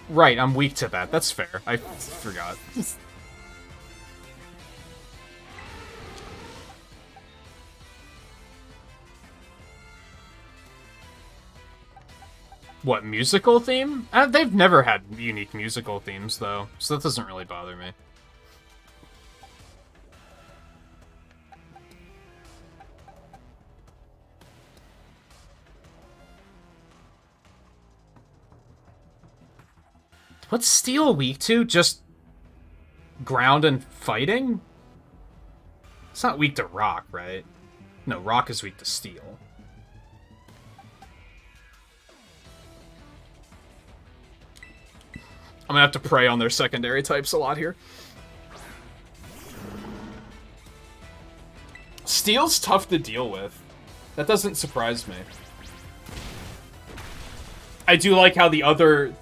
B: Right, I'm weak to that. That's fair. I forgot. What, musical theme? They've never had unique musical themes, though, so that doesn't really bother me. What's Steel weak to? Just ground and fighting? It's not weak to rock, right? No, rock is weak to steel. I'm gonna have to prey on their secondary types a lot here. Steel's tough to deal with. That doesn't surprise me. I do like how the other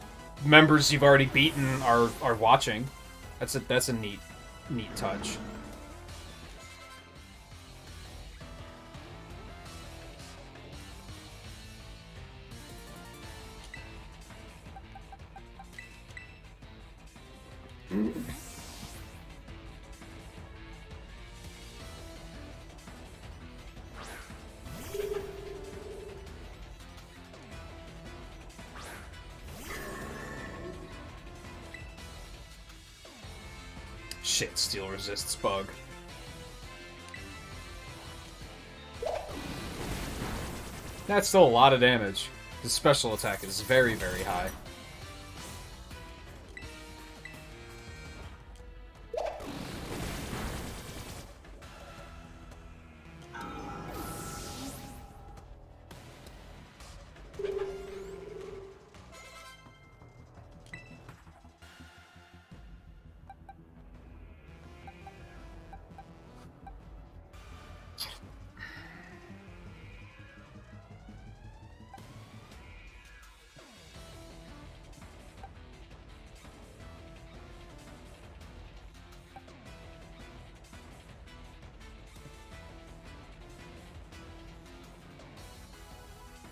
B: members you've already beaten are watching. That's a neat touch. Shit, steel resists bug. That's still a lot of damage. The special attack is very, very high.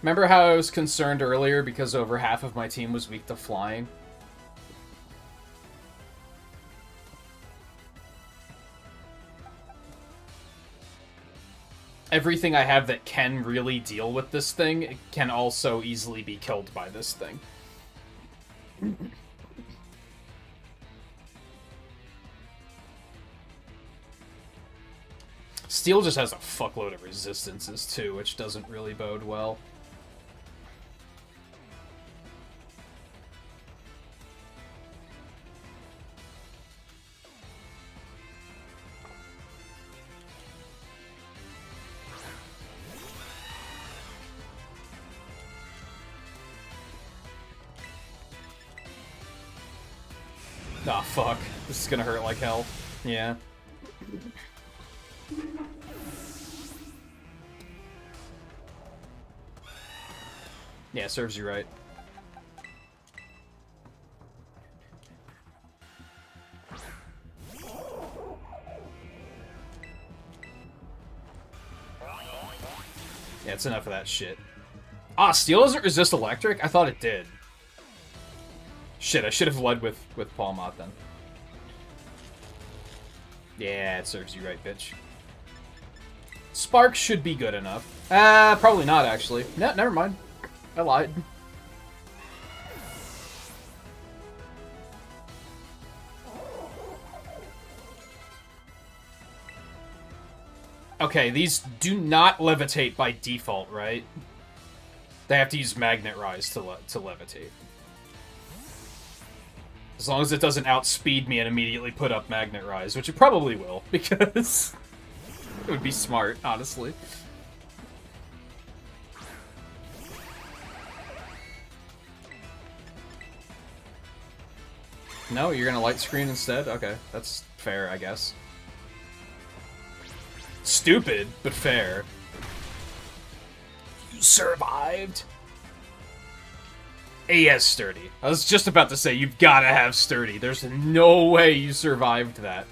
B: Remember how I was concerned earlier because over half of my team was weak to flying? Everything I have that can really deal with this thing can also easily be killed by this thing. Steel just has a fuckload of resistances too, which doesn't really bode well. Ah, fuck. This is gonna hurt like hell. Yeah. Yeah, serves you right. Yeah, it's enough of that shit. Ah, steel doesn't resist electric? I thought it did. Shit, I should have led with Palmot then. Yeah, it serves you right, bitch. Spark should be good enough. Probably not, actually. No, never mind. I lied. Okay, these do not levitate by default, right? They have to use Magnet Rise to levitate. As long as it doesn't outspeed me and immediately put up Magnet Rise, which it probably will, because it would be smart, honestly. No, you're gonna light screen instead? Okay, that's fair, I guess. Stupid, but fair. You survived. He has sturdy. I was just about to say, you've got to have sturdy. There's no way you survived that.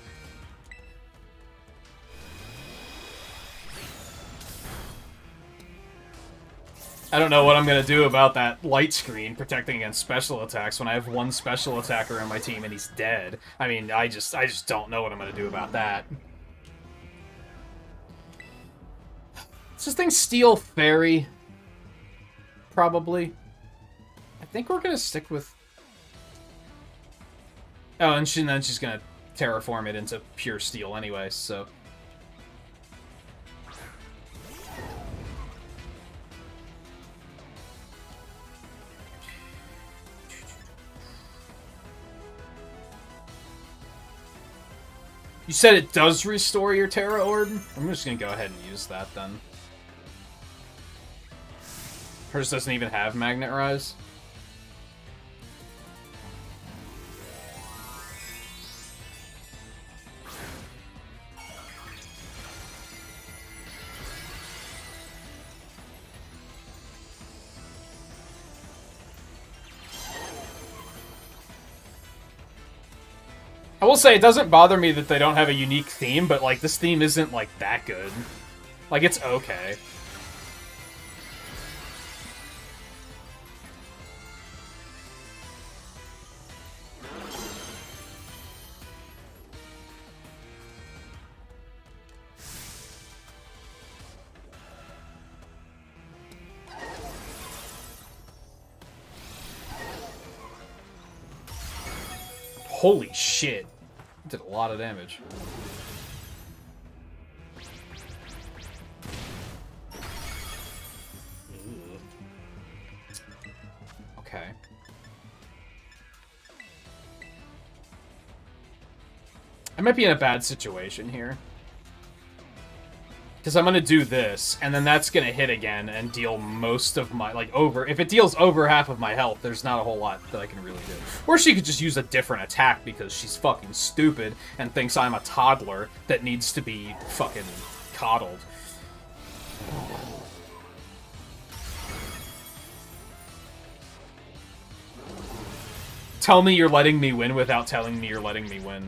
B: I don't know what I'm going to do about that light screen protecting against special attacks when I have one special attacker on my team and he's dead. I mean, I just don't know what I'm going to do about that. Does this thing steal Fairy? Probably. I think we're going to stick with... Oh, and then she's going to terraform it into pure steel anyway, so... You said it does restore your Terra Orb? I'm just gonna go ahead and use that then. Hers doesn't even have Magnet Rise. I will say, it doesn't bother me that they don't have a unique theme, but, like, this theme isn't, like, that good. Like, it's okay. Holy shit. Did a lot of damage. Okay. I might be in a bad situation here. Because I'm going to do this, and then that's going to hit again and deal most of my, like, over... If it deals over half of my health, there's not a whole lot that I can really do. Or she could just use a different attack because she's fucking stupid and thinks I'm a toddler that needs to be fucking coddled. Tell me you're letting me win without telling me you're letting me win.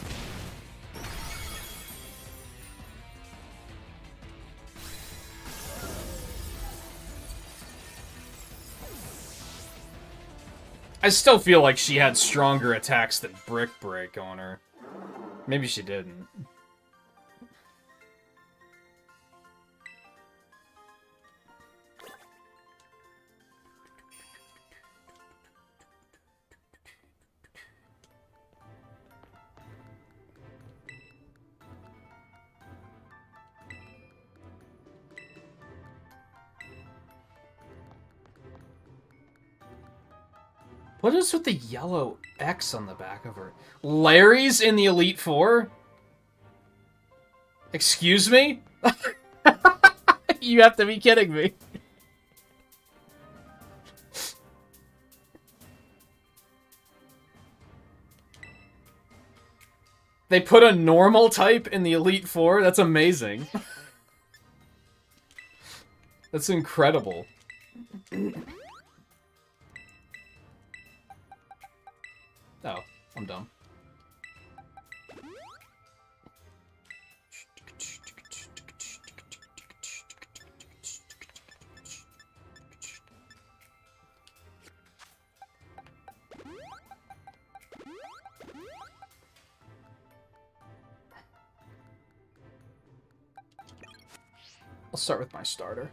B: I still feel like she had stronger attacks than Brick Break on her. Maybe she didn't. What is with the yellow X on the back of her? Larry's in the Elite Four? Excuse me? You have to be kidding me. They put a normal type in the Elite Four? That's amazing. That's incredible. Oh, I'm dumb. I'll start with my starter.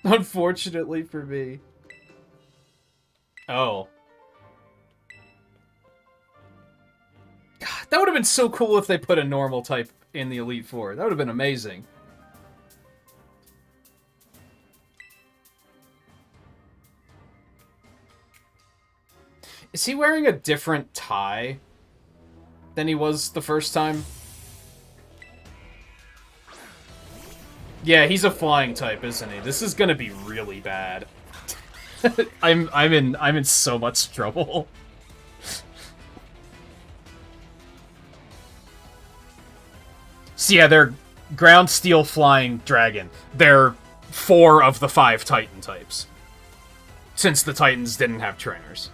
B: Unfortunately for me. Oh. God, that would have been so cool if they put a normal type in the Elite Four. That would have been amazing. Is he wearing a different tie than he was the first time? Yeah, he's a flying type, isn't he? This is gonna be really bad. I'm in so much trouble. So yeah,
A: ground, steel, flying, dragon. They're 4 of the 5 Titan types. Since the Titans didn't have trainers.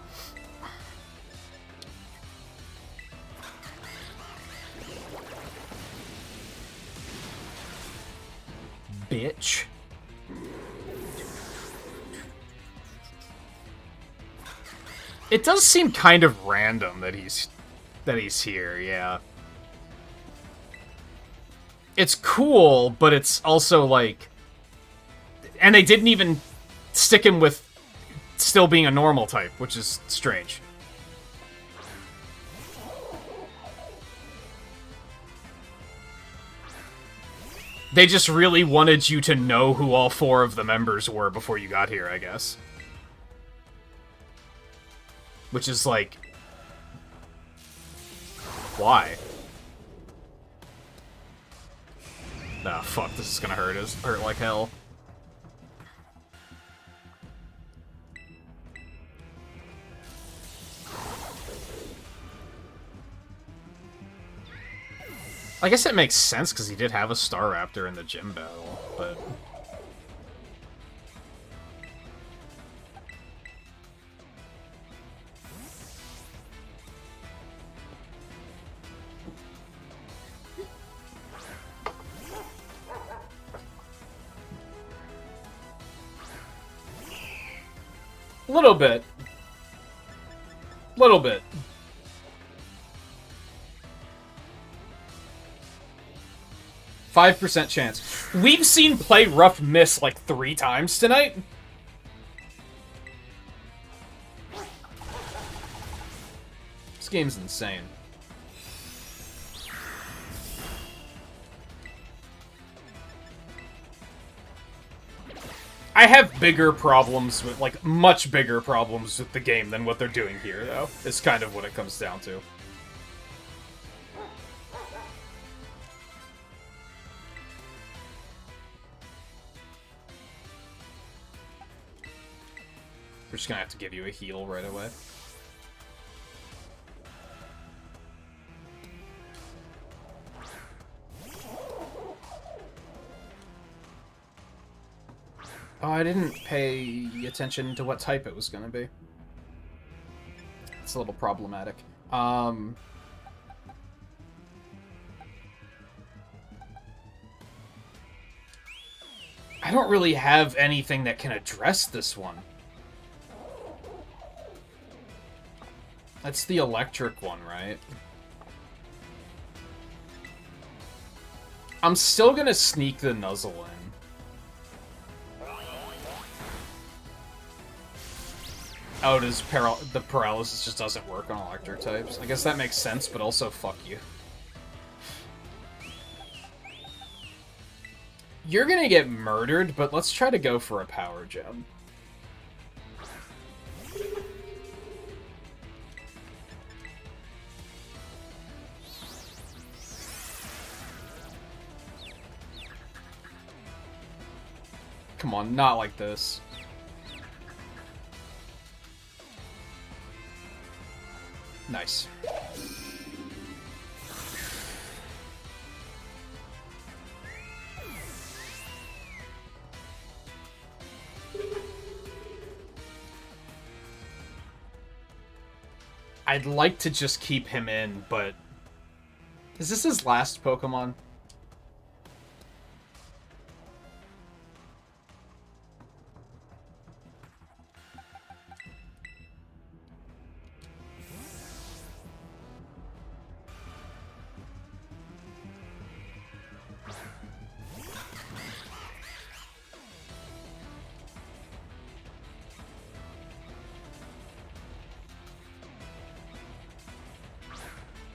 A: Bitch. It does seem kind of random that he's here, yeah. It's cool, but it's also like... And they didn't even stick him with still being a normal type, which is strange. They just really wanted you to know who all 4 of the members were before you got here, I guess. Which is like... Why? Ah, fuck, this is gonna hurt like hell. I guess it makes sense, because he did have a Star Raptor in the gym battle, but... Little bit. 5% chance. We've seen Play Rough miss like 3 times tonight. This game's insane. I have bigger problems with, like, much bigger problems with the game than what they're doing here, though. It's kind of what it comes down to. We're just gonna have to give you a heal right away. Oh, I didn't pay attention to what type it was gonna be. It's a little problematic. I don't really have anything that can address this one. That's the electric one, right? I'm still gonna sneak the Nuzzle in. Oh, the paralysis just doesn't work on electric types? I guess that makes sense, but also fuck you. You're gonna get murdered, but let's try to go for a power gem. Come on, not like this. Nice. I'd like to just keep him in, but... Is this his last Pokemon?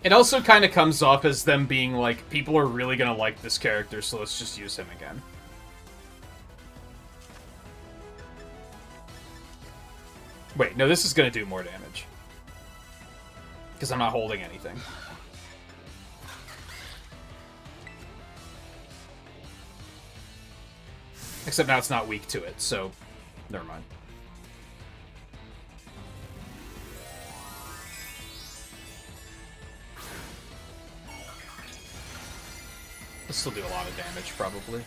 A: It also kind of comes off as them being like, people are really gonna like this character, so let's just use him again. Wait, no, this is gonna do more damage. Because I'm not holding anything. Except now it's not weak to it, so never mind.
B: This will do a lot of damage, probably.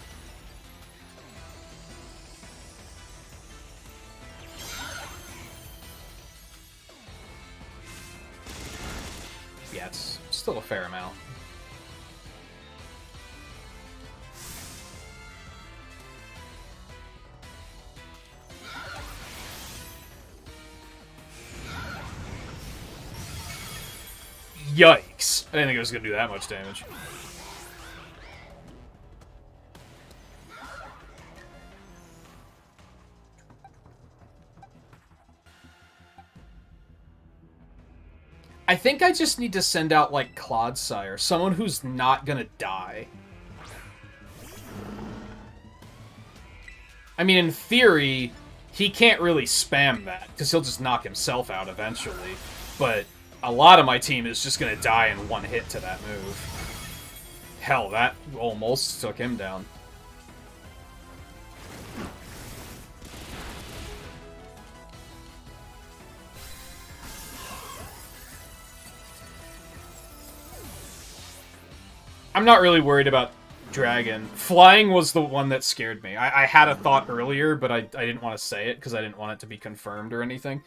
B: Yeah, it's still a fair amount. Yikes! I didn't think it was gonna do that much damage. I think I just need to send out, like, Clodsire. Someone who's not gonna die. I mean, in theory, he can't really spam that, because he'll just knock himself out eventually. But a lot of my team is just gonna die in one hit to that move. Hell, that almost took him down. I'm not really worried about Dragon. Flying was the one that scared me. I had a thought earlier, but I didn't want to say it because I didn't want it to be confirmed or anything.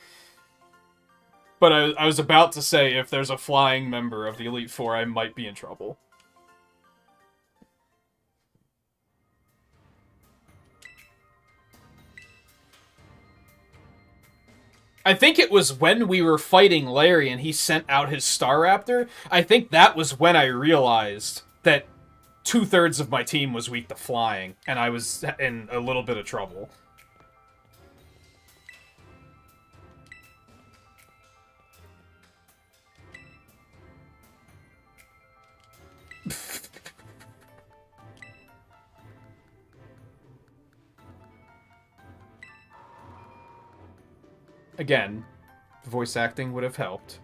B: But I was about to say, if there's a flying member of the Elite Four, I might be in trouble. I think it was when we were fighting Larry and he sent out his Staraptor. I think that was when I realized that 2/3 of my team was weak to flying, and I was in a little bit of trouble. Again, voice acting would have helped.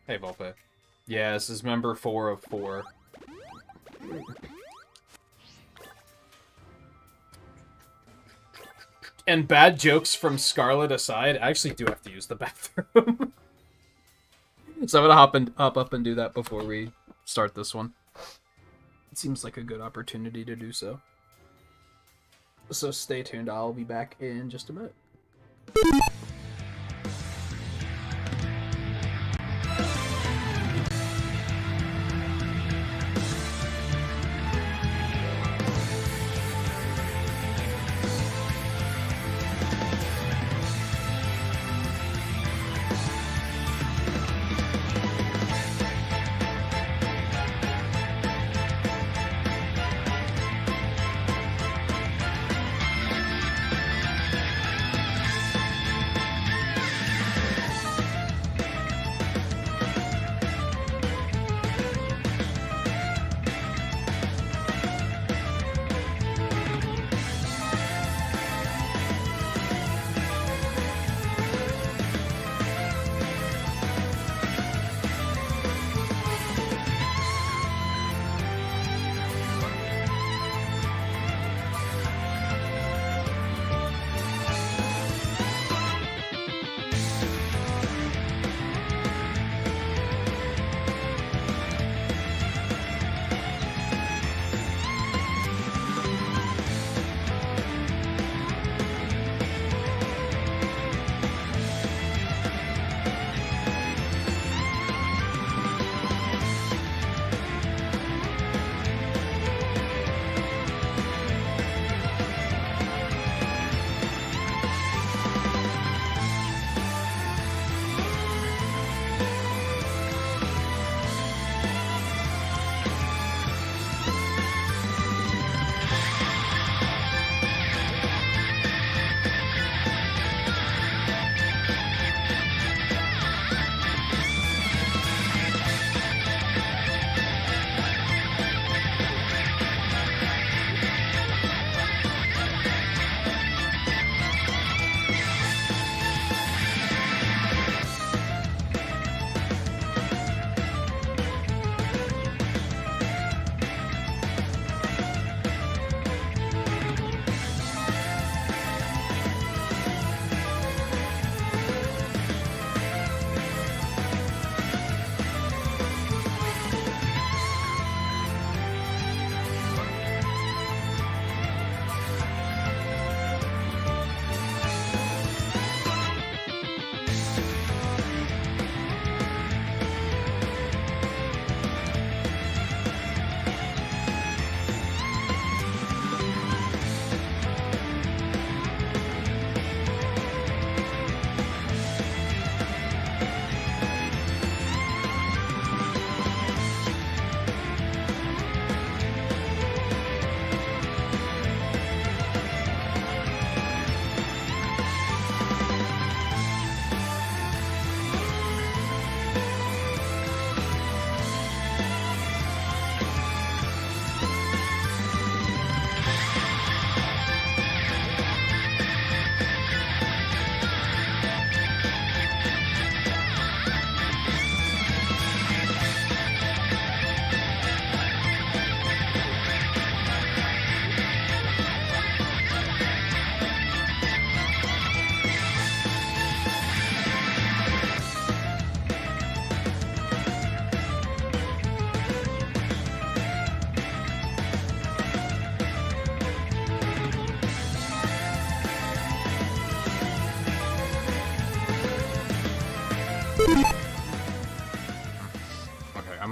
B: Hey, Volpe. Yeah, this is member 4 of 4. And bad jokes from Scarlet aside, I actually do have to use the bathroom. So I'm gonna hop up and do that before we start this one. It seems like a good opportunity to do so. So stay tuned, I'll be back in just a minute.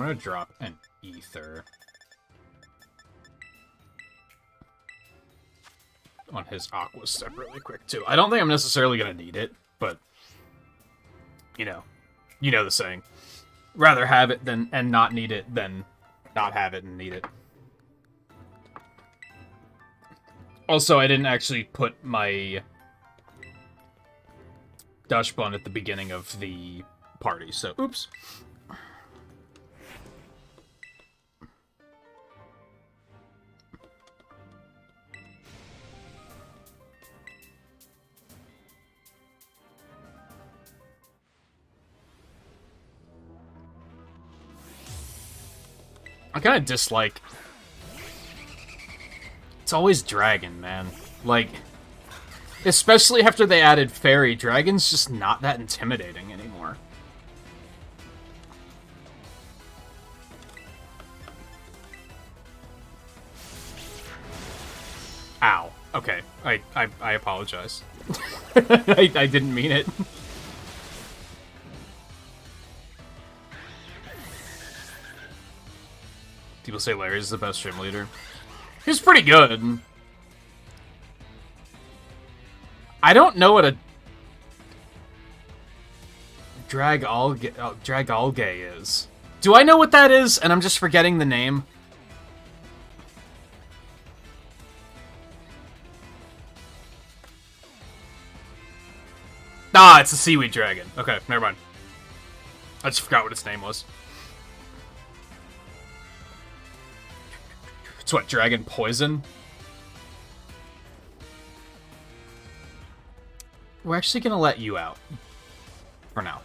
B: gonna drop an ether on his aqua step really quick too. I don't think I'm necessarily gonna need it, but you know the saying. Rather have it than and not need it than not have it and need it. Also, I didn't actually put my Dash Bun at the beginning of the party, so oops. I kind of dislike... It's always Dragon, man. Like, especially after they added Fairy, Dragon's just not that intimidating anymore. Ow. Okay. I apologize. I didn't mean it. People say Larry's the best gym leader. He's pretty good. I don't know what a Drag Algae is. Do I know what that is? And I'm just forgetting the name. Ah, it's a seaweed dragon. Okay, never mind. I just forgot what its name was. It's what, Dragon Poison? We're actually gonna let you out. For now.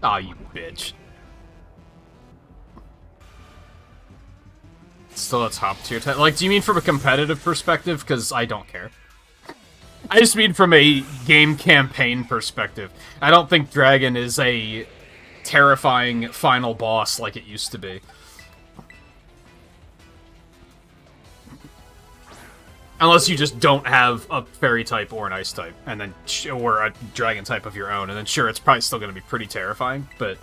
B: Aw, you bitch. Still a top tier type. Like, do you mean from a competitive perspective? Because I don't care. I just mean from a game campaign perspective. I don't think Dragon is a terrifying final boss like it used to be. Unless you just don't have a fairy type or an ice type, and then or a dragon type of your own, and then sure, it's probably still going to be pretty terrifying, but...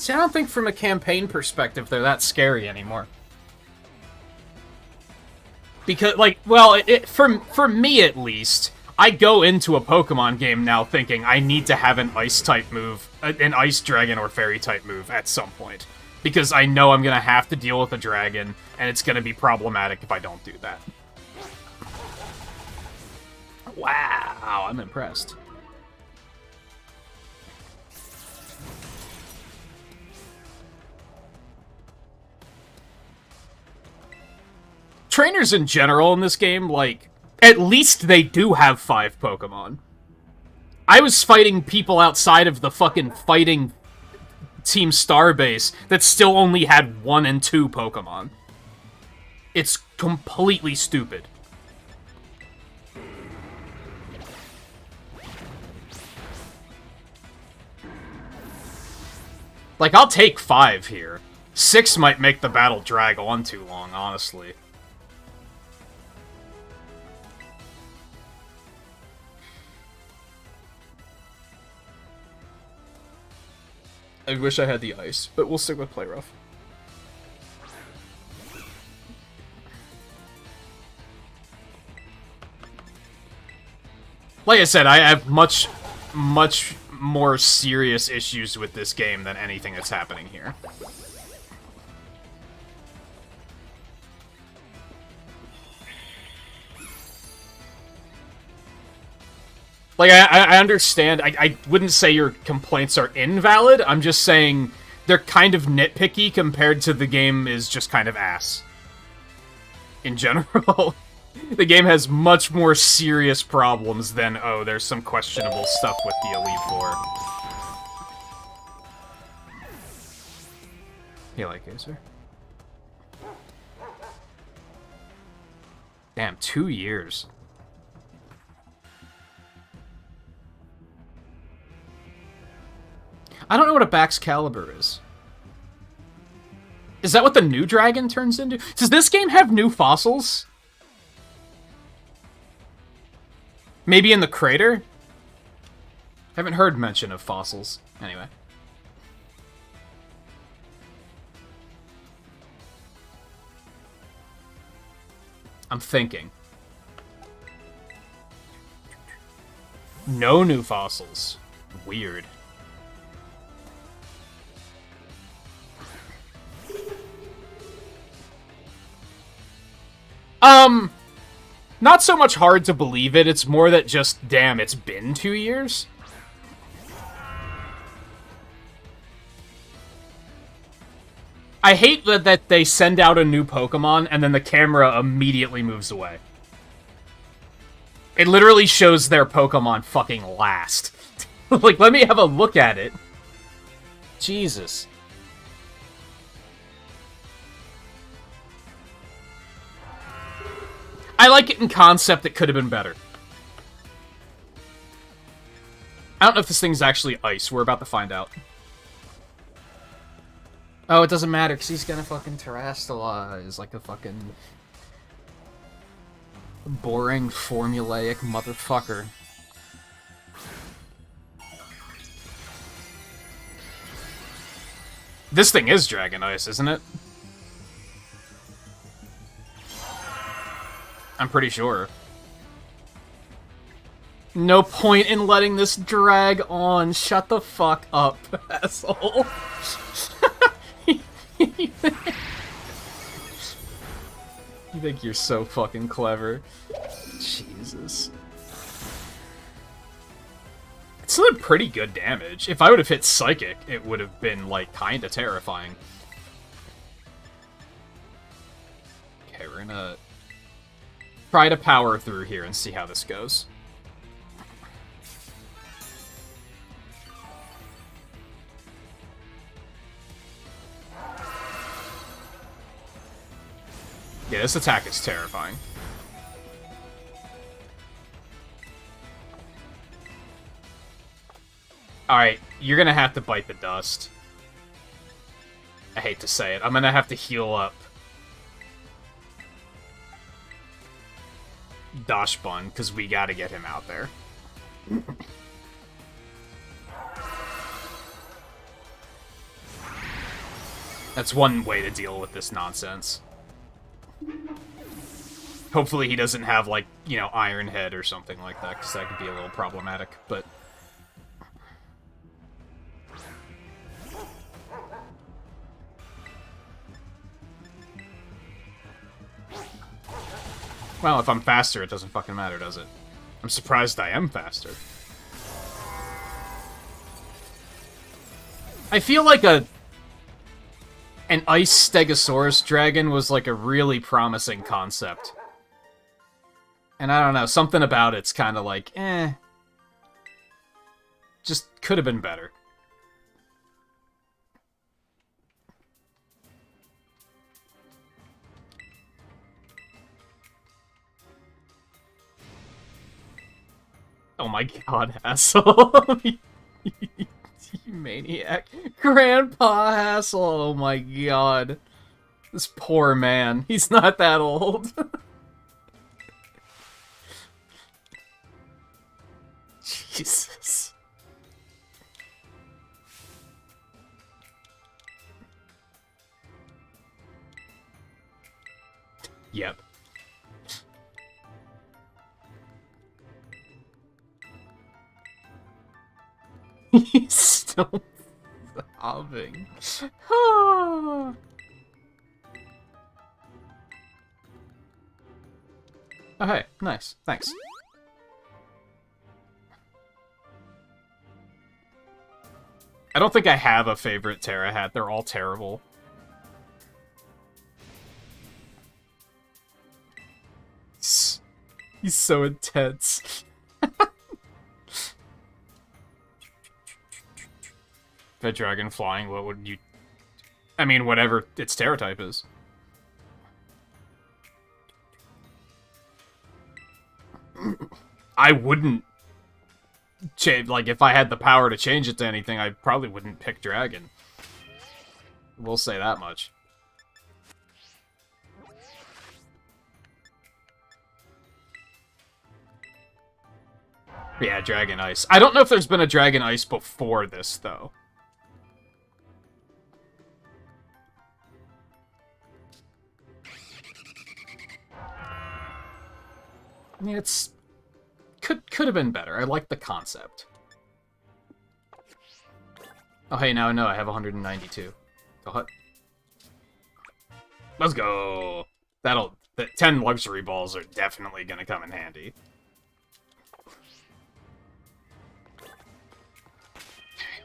B: See, I don't think from a campaign perspective they're that scary anymore. Because, like, well, for me at least, I go into a Pokemon game now thinking I need to have an ice type move, an ice dragon or fairy type move at some point. Because I know I'm going to have to deal with a dragon, and it's going to be problematic if I don't do that. Wow, I'm impressed. Trainers in general in this game, like, at least they do have 5 Pokemon. I was fighting people outside of the fucking fighting Team Starbase that still only had 1 and 2 Pokemon. It's completely stupid. Like, I'll take 5 here. 6 might make the battle drag on too long, honestly. I wish I had the ice, but we'll stick with Play Rough. Like I said, I have much more serious issues with this game than anything that's happening here. Like, I understand, I wouldn't say your complaints are invalid, I'm just saying they're kind of nitpicky compared to the game is just kind of ass. In general. The game has much more serious problems than, oh, there's some questionable stuff with the Elite Four.
A: You like Acer? Damn, 2 years. I don't know what a Baxcalibur is. Is that what the new dragon turns into? Does this game have new fossils? Maybe in the crater? Haven't heard mention of fossils. Anyway. I'm thinking. No new fossils. Weird. Not so much hard to believe it, it's more that just, damn, it's been 2 years? I hate that they send out a new Pokemon and then the camera immediately moves away. It literally shows their Pokemon fucking last. Like, let me have a look at it. Jesus. I like it in concept, it could have been better. I don't know if this thing's actually ice. We're about to find out. Oh, it doesn't matter, because he's gonna fucking terrestrialize like a fucking boring, formulaic motherfucker. This thing is Dragon Ice, isn't it? I'm pretty sure. No point in letting this drag on. Shut the fuck up, asshole. You think you're so fucking clever. Jesus. It's still pretty good damage. If I would have hit Psychic, it would have been, like, kinda terrifying. Okay, we're gonna try to power through here and see how this goes. Yeah, this attack is terrifying. Alright, you're gonna have to bite the dust. I hate to say it. I'm gonna have to heal up Dashbun, because we gotta get him out there. That's one way to deal with this nonsense. Hopefully he doesn't have, like, you know, Iron Head or something like that, because that could be a little problematic, but... Well, if I'm faster, it doesn't fucking matter, does it? I'm surprised I am faster. I feel like an Ice Stegosaurus dragon was like a really promising concept. And I don't know, something about it's kind of like, eh. Just could have been better. Oh my god, asshole. You maniac. Grandpa Hassel, oh my god. This poor man. He's not that old. Jesus. Yep. He's still sobbing. Oh, hey, nice. Thanks. I don't think I have a favorite Terra hat. They're all terrible. He's so intense. If a dragon flying, what would you... I mean, whatever its Terra type is. I wouldn't change, like, if I had the power to change it to anything, I probably wouldn't pick Dragon. We'll say that much. Yeah, Dragon Ice. I don't know if there's been a Dragon Ice before this, though. It's... Could have been better. I like the concept. Oh, hey, now I know I have 192. Go ahead. Let's go! The 10 luxury balls are definitely gonna come in handy.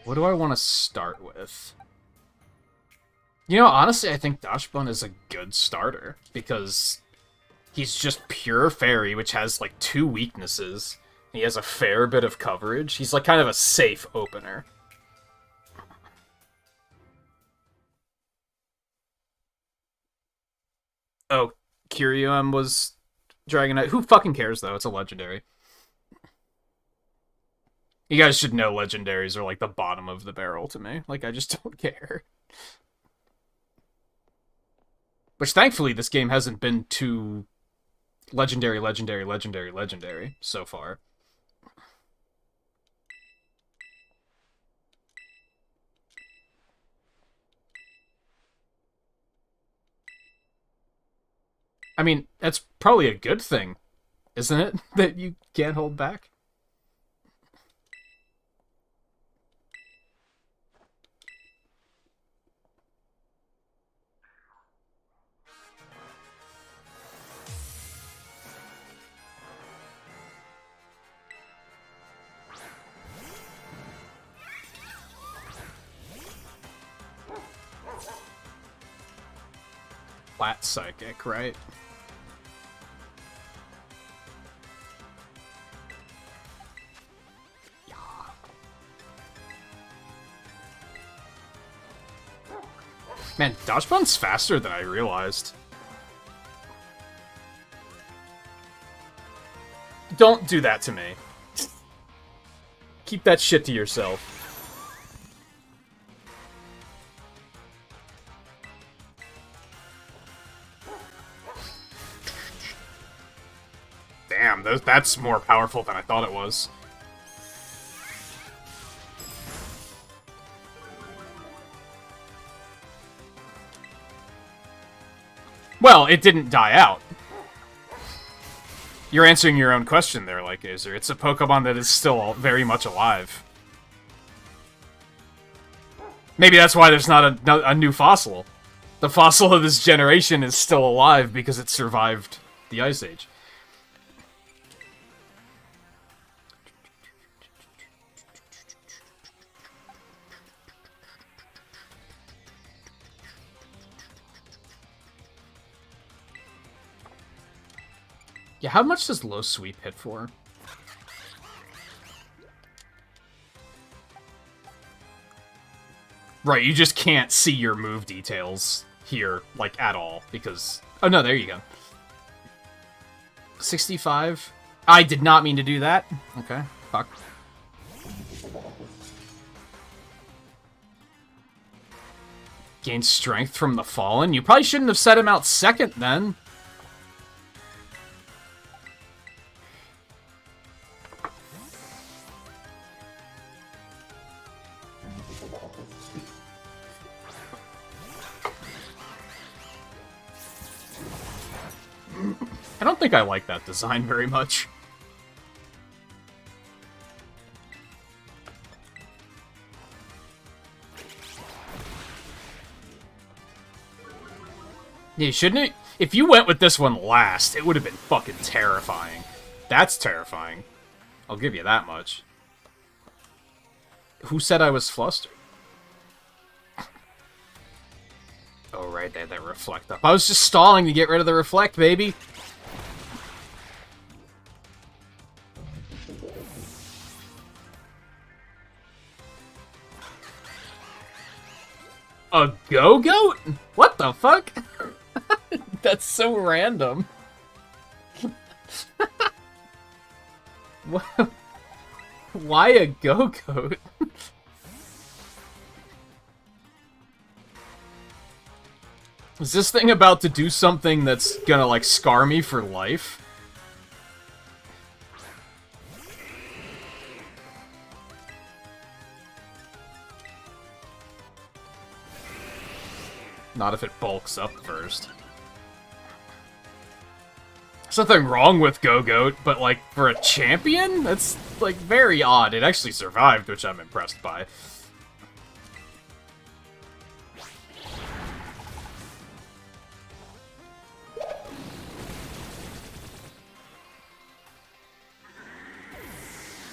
A: What do I want to start with? You know, honestly, I think Dachshund is a good starter, because he's just pure fairy, which has, like, 2 weaknesses. He has a fair bit of coverage. He's, like, kind of a safe opener. Oh, Kyurem was Dragonite. Who fucking cares, though? It's a legendary. You guys should know legendaries are, like, the bottom of the barrel to me. Like, I just don't care. Which, thankfully, this game hasn't been too legendary so far. I mean, that's probably a good thing, isn't it? That you can't hold back? Flat psychic, right? Yeah. Man, Dodgebun's faster than I realized. Don't do that to me. Keep that shit to yourself. Damn, that's more powerful than I thought it was. Well, it didn't die out. You're answering your own question there, like Azer. It's a Pokemon that is still very much alive. Maybe that's why there's not a new fossil. The fossil of this generation is still alive because it survived the Ice Age. Yeah, how much does low sweep hit for? Right, you just can't see your move details here, like, at all, because... Oh, no, there you go. 65? I did not mean to do that. Okay, fuck. Gain strength from the Fallen? You probably shouldn't have set him out second, then. I don't think I like that design very much. Yeah, shouldn't it? If you went with this one last, it would have been fucking terrifying. That's terrifying. I'll give you that much. Who said I was flustered? Oh, right, they had that reflect up. I was just stalling to get rid of the reflect, baby. A go-goat? What the fuck?
B: That's so random.
A: Why a go-goat? Is this thing about to do something that's gonna, like, scar me for life? Not if it bulks up first. There's nothing wrong with Go-Goat, but, like, for a champion? That's, like, very odd. It actually survived, which I'm impressed by.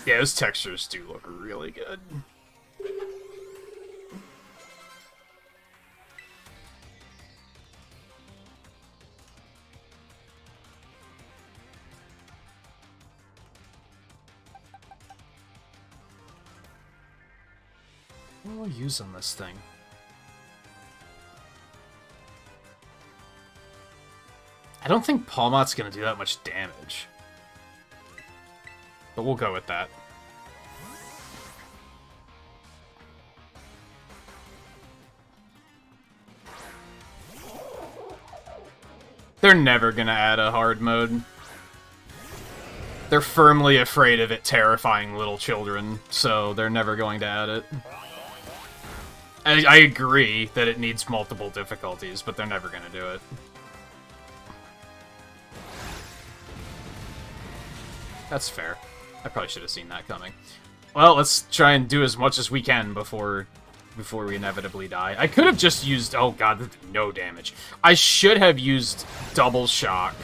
A: Yeah, those textures do look really good. What will I use on this thing? I don't think Palmot's gonna do that much damage. But we'll go with that. They're never gonna add a hard mode. They're firmly afraid of it terrifying little children, so they're never going to add it. I agree that it needs multiple difficulties, but they're never gonna do it. That's fair. I probably should have seen that coming. Well, let's try and do as much as we can before we inevitably die. I could have just used... Oh god, no damage. I should have used Double Shock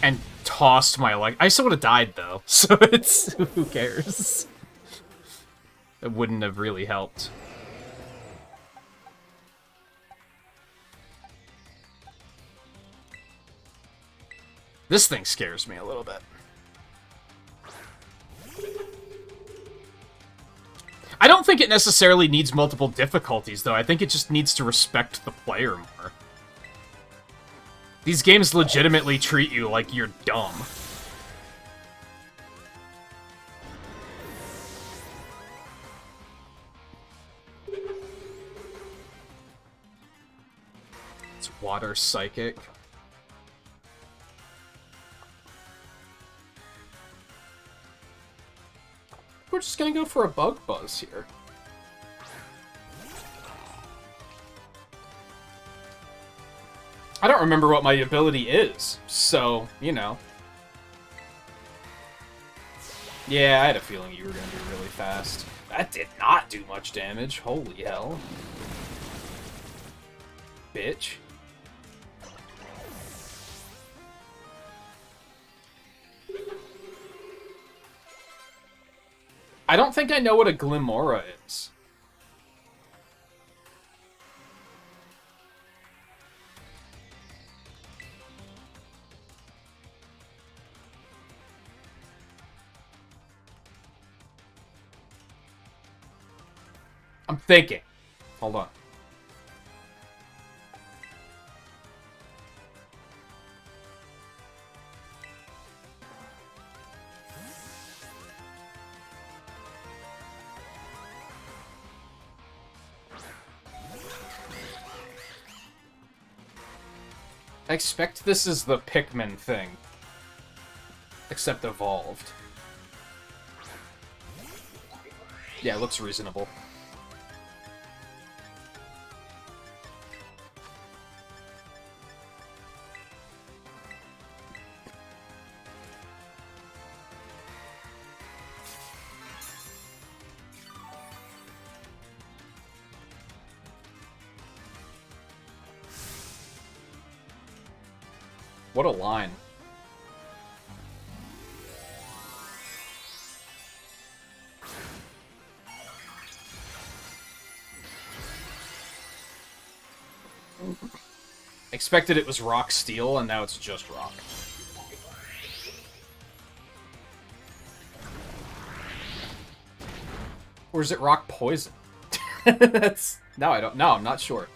A: and tossed my leg. I still would have died, though, so it's... Who cares? It wouldn't have really helped. This thing scares me a little bit. I don't think it necessarily needs multiple difficulties, though. I think it just needs to respect the player more. These games legitimately treat you like you're dumb. It's water psychic. We're just gonna go for a bug buzz here. I don't remember what my ability is, so, you know. Yeah, I had a feeling you were gonna be really fast. That did not do much damage. Holy hell. Bitch. I don't think I know what a Glimora is. I'm thinking. Hold on. I expect this is the Pikmin thing. Except evolved. Yeah, it looks reasonable. What a line. Expected it was rock steel, and now it's just rock. Or is it rock poison?
B: That's... No, I don't... No, I'm not sure.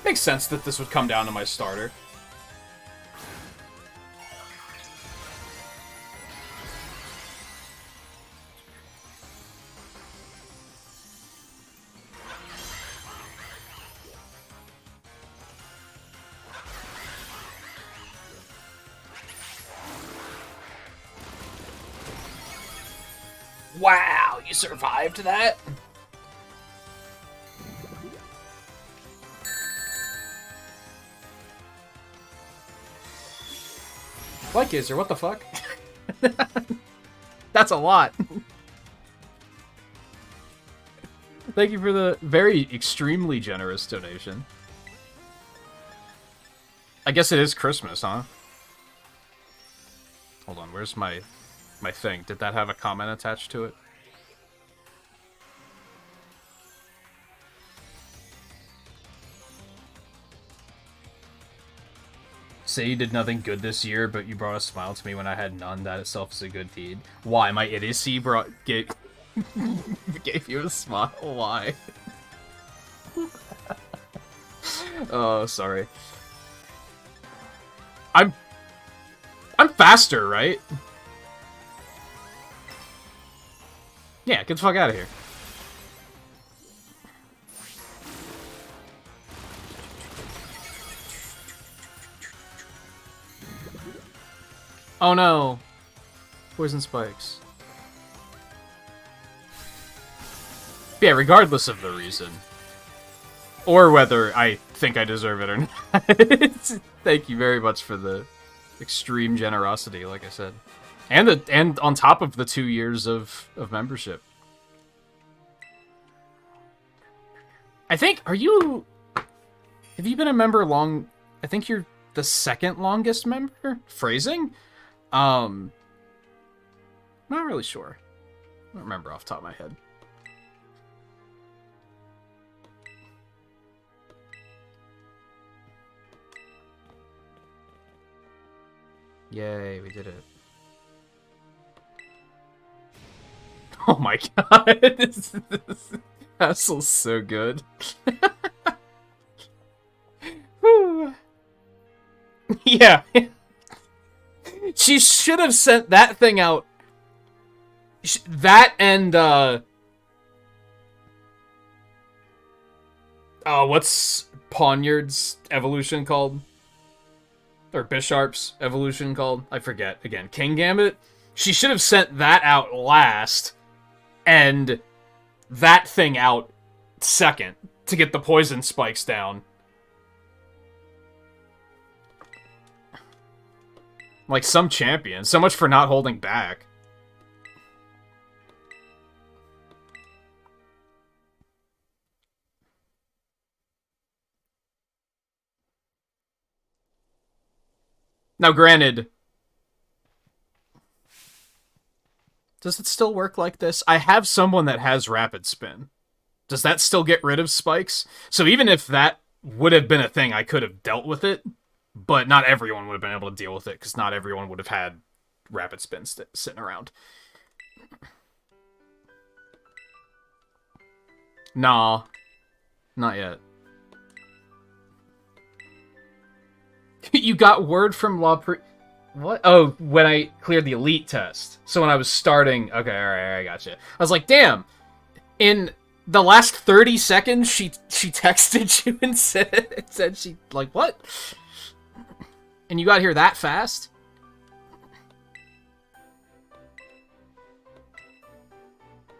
B: Makes sense that this would come down to my starter. Wow, you survived that? Like Gazer, what the fuck?
A: That's a lot. Thank you for the very extremely generous donation. I guess it is Christmas, huh? Hold on, where's my thing? Did that have a comment attached to it? Say you did nothing good this year, but you brought a smile to me when I had none. That itself is a good deed. Why? My idiocy gave you a smile? Why? Oh, sorry. I'm faster, right? Yeah, get the fuck out of here. Oh no! Poison spikes. Yeah, regardless of the reason. Or whether I think I deserve it or not. Thank you very much for the extreme generosity, like I said. And on top of the 2 years of membership. I think, have you been a member long? I think you're the second longest member? Phrasing? Not really sure. I don't remember off the top of my head. Yay, we did it. Oh my god, this castle's so good. Yeah. She should have sent that thing out. That and, what's Poniard's evolution called? Or Bisharp's evolution called? I forget. Again, King Gambit? She should have sent that out last, and that thing out second, to get the poison spikes down. Like some champion. So much for not holding back. Now, granted, does it still work like this? I have someone that has Rapid Spin. Does that still get rid of spikes? So even if that would have been a thing, I could have dealt with it. But not everyone would have been able to deal with it, because not everyone would have had Rapid Spin sitting around. Nah. Not yet. You got word from What? Oh, when I cleared the elite test. So when I was starting... Okay, alright, I gotcha. I was like, damn! In the last 30 seconds, she texted you and said she... Like, what? And you got here that fast?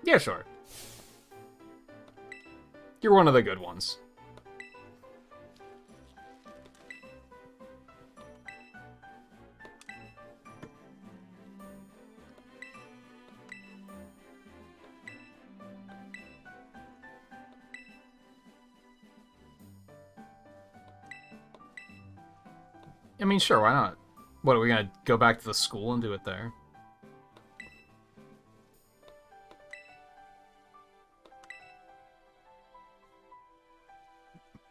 A: Yeah, sure. You're one of the good ones. I mean, sure, why not? What, are we gonna go back to the school and do it there?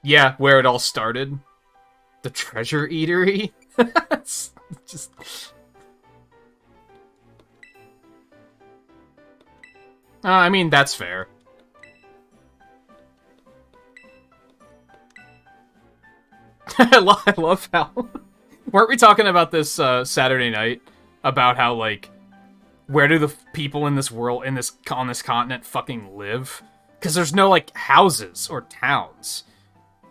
A: Yeah, where it all started. The treasure eatery? It's just... I mean, that's fair. I love how... Weren't we talking about this Saturday night? About how, like, where do the people in this world, on this continent fucking live? Because there's no, like, houses or towns.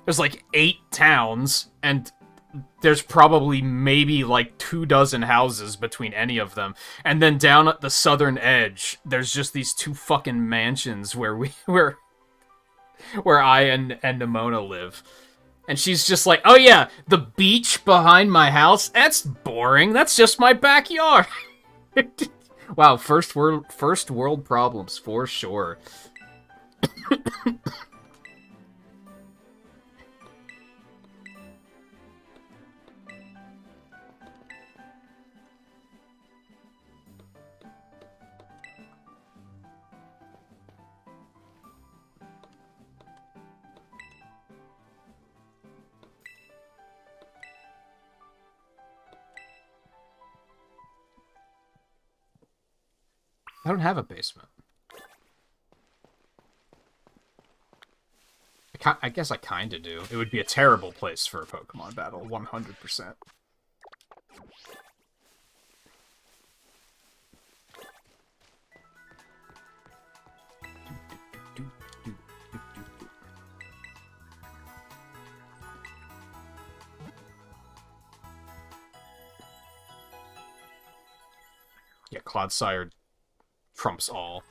A: There's, like, 8 towns, and there's probably maybe, like, 24 houses between any of them. And then down at the southern edge, there's just these 2 fucking mansions where I and Nimona live. And she's just like, oh yeah, the beach behind my house? That's boring. That's just my backyard. Wow, first world problems, for sure. I don't have a basement. I guess I kinda do. It would be a terrible place for a Pokemon battle, 100%. Yeah, Clodsire trumps all.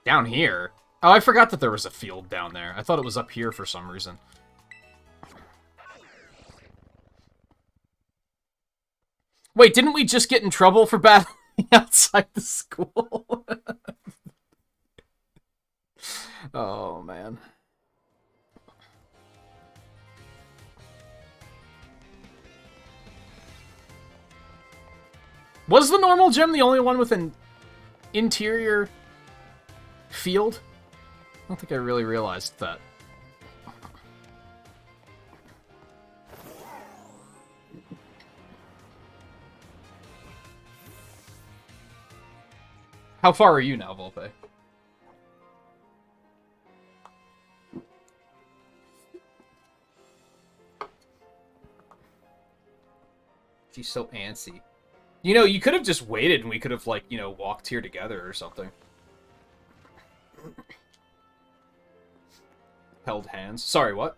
A: Down here? Oh, I forgot that there was a field down there. I thought it was up here for some reason. Wait, didn't we just get in trouble for battling outside the school? Oh, man. Was the normal gym the only one with an interior field? I don't think I really realized that. How far are you now, Volpe? She's so antsy. You know, you could have just waited and we could have, like, you know, walked here together or something. Held hands. Sorry, what?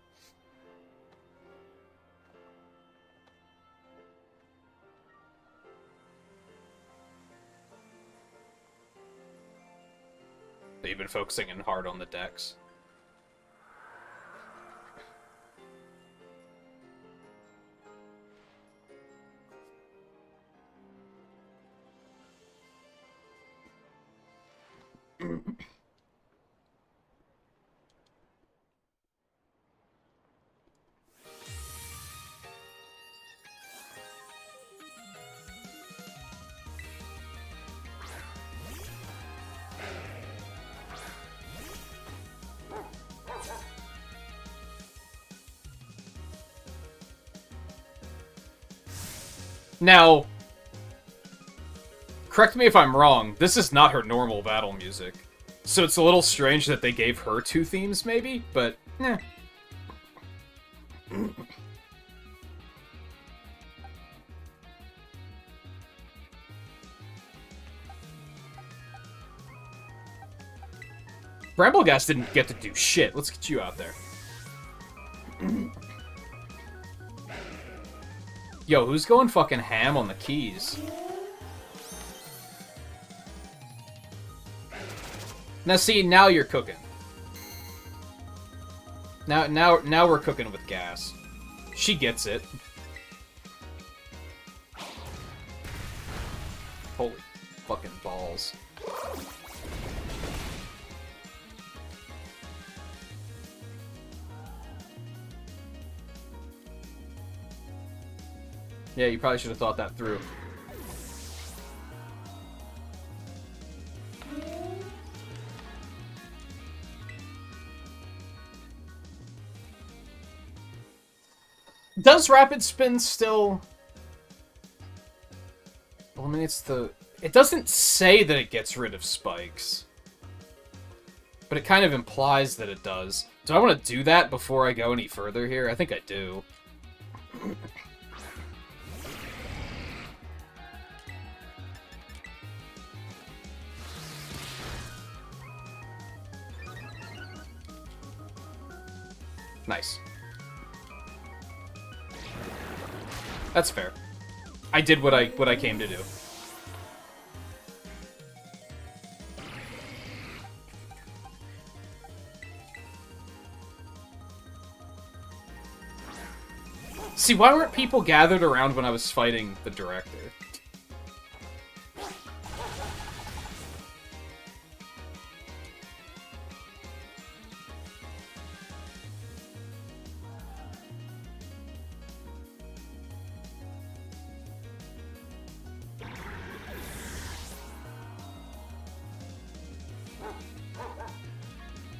A: You've been focusing in hard on the decks. Now, correct me if I'm wrong, this is not her normal battle music. So it's a little strange that they gave her 2 themes, maybe, but, eh. Brambleghast didn't get to do shit. Let's get you out there. Yo, who's going fucking ham on the keys? Now see, now you're cooking. Now we're cooking with gas. She gets it. Holy fucking balls. Yeah, you probably should have thought that through.
B: Does Rapid Spin still... eliminates the... It doesn't say that it gets rid of spikes. But it kind of implies that it does. Do I want to do that before I go any further here? I think I do. Nice. That's fair. I did what I came to do. See, why weren't people gathered around when I was fighting the director?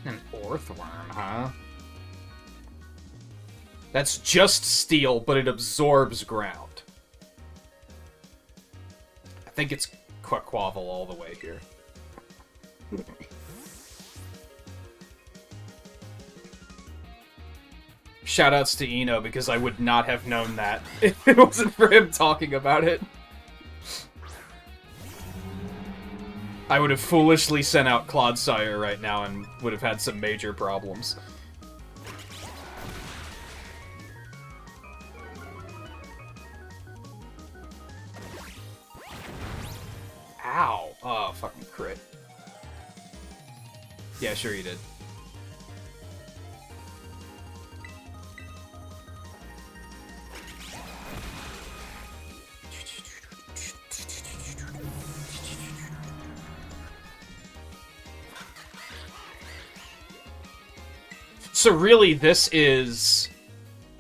B: An Orthworm, huh? That's just steel, but it absorbs ground. I think it's Quaquaval all the way here. Shoutouts to Eno, because I would not have known that if it wasn't for him talking about it. I would have foolishly sent out Clodsire right now and would have had some major problems. Ow! Oh, fucking crit. Yeah, sure you did. So really, this is...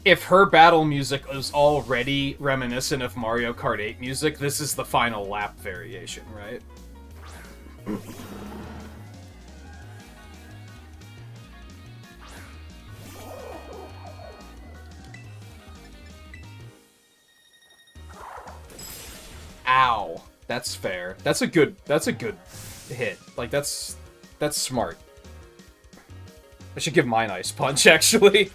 B: if her battle music is already reminiscent of Mario Kart 8 music, this is the final lap variation, right? Ow. That's fair. That's a good hit. Like, that's smart. I should give mine Ice Punch, actually.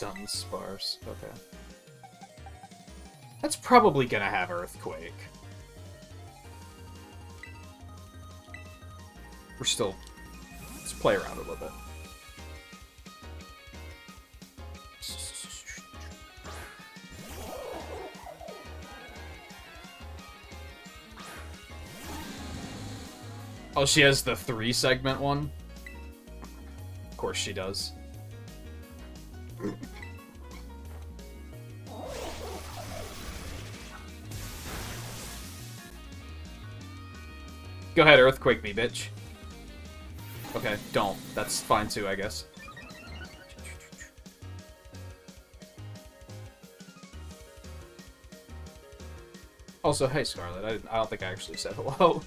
B: Dunsparce. Okay. That's probably gonna have Earthquake. We're still... let's play around a little bit. Oh, she has the 3-segment one? Of course she does. Go ahead, Earthquake me, bitch. Okay, don't. That's fine too, I guess. Also, hey Scarlet, I don't think I actually said hello.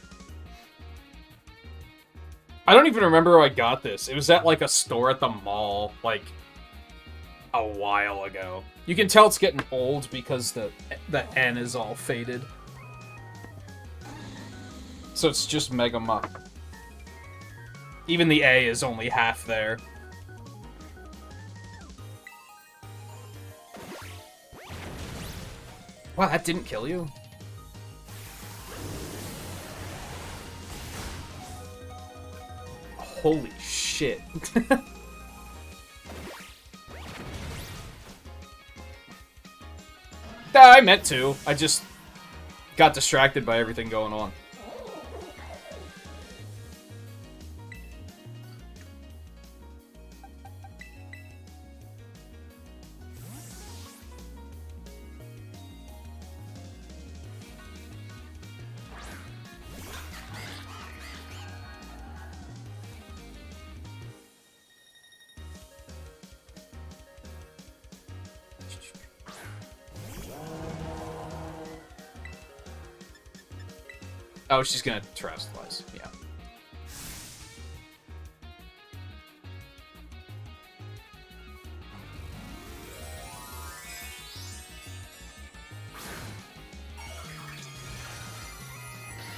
B: I don't even remember how I got this. It was at, like, a store at the mall, like, a while ago. You can tell it's getting old because the N is all faded. So it's just Mega Muck. Even the A is only half there. Wow, that didn't kill you? Holy shit. I meant to. I just got distracted by everything going on. Oh, she's gonna terrestrialize. Yeah.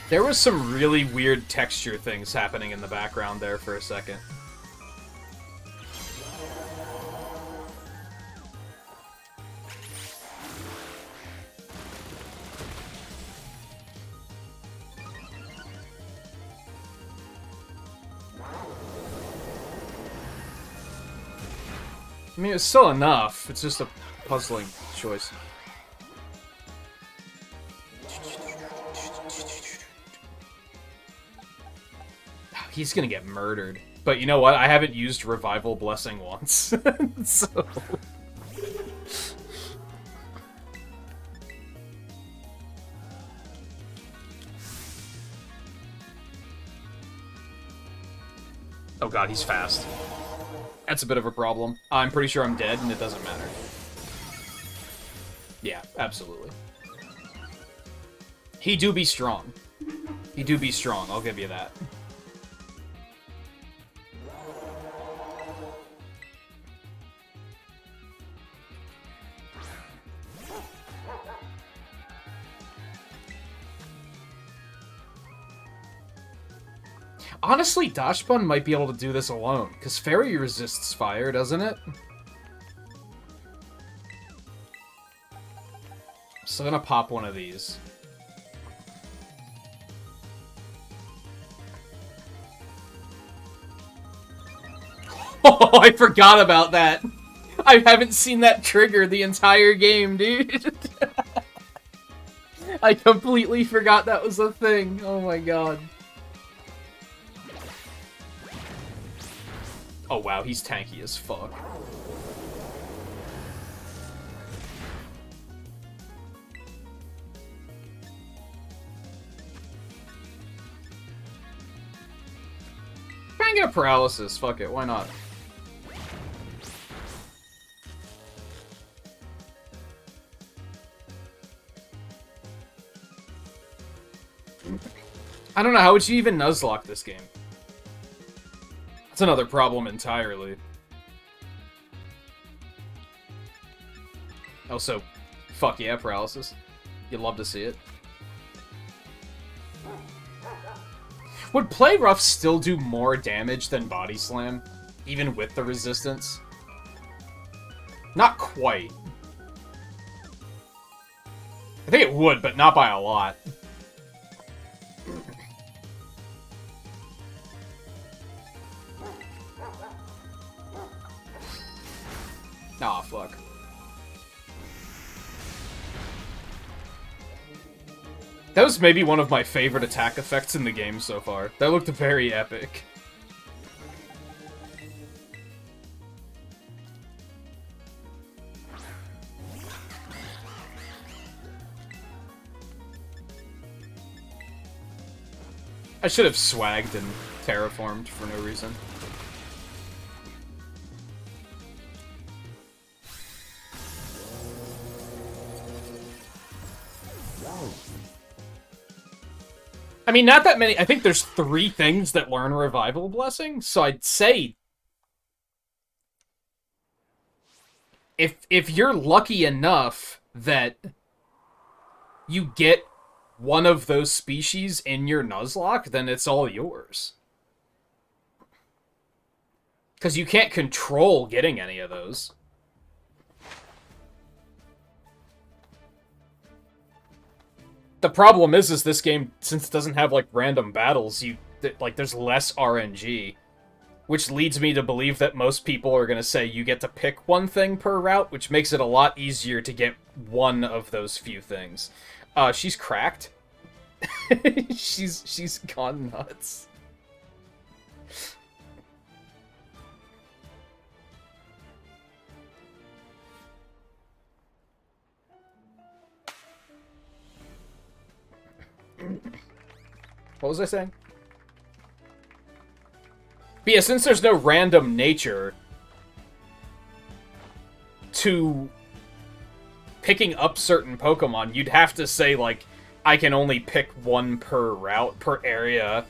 B: There was some really weird texture things happening in the background there for a second. I mean, it's still enough. It's just a puzzling choice. He's gonna get murdered. But you know what? I haven't used Revival Blessing once. So... Oh god, he's fast. That's a bit of a problem. I'm pretty sure I'm dead, and it doesn't matter. Yeah, absolutely. He do be strong. He do be strong, I'll give you that. Honestly, Dashbun might be able to do this alone, because Fairy resists fire, doesn't it? So I'm gonna pop one of these. Oh, I forgot about that! I haven't seen that trigger the entire game, dude! I completely forgot that was a thing. Oh my god. Oh wow, he's tanky as fuck. Try and get a paralysis, fuck it, why not? I don't know, how would you even Nuzlocke this game? That's another problem entirely. Also, fuck yeah, paralysis. You'd love to see it. Would Play Rough still do more damage than Body Slam, even with the resistance? Not quite. I think it would, but not by a lot. Aw, fuck. That was maybe one of my favorite attack effects in the game so far. That looked very epic. I should have swagged and terraformed for no reason. I mean, not that many. I think there's 3 things that learn Revival Blessing, so I'd say if you're lucky enough that you get one of those species in your Nuzlocke, then it's all yours. Because you can't control getting any of those. The problem is this game, since it doesn't have, like, random battles, there's less RNG. Which leads me to believe that most people are gonna say you get to pick one thing per route, which makes it a lot easier to get one of those few things. She's cracked. She's gone nuts. What was I saying? But yeah, since there's no random nature to picking up certain Pokemon, you'd have to say, like, I can only pick one per route, per area.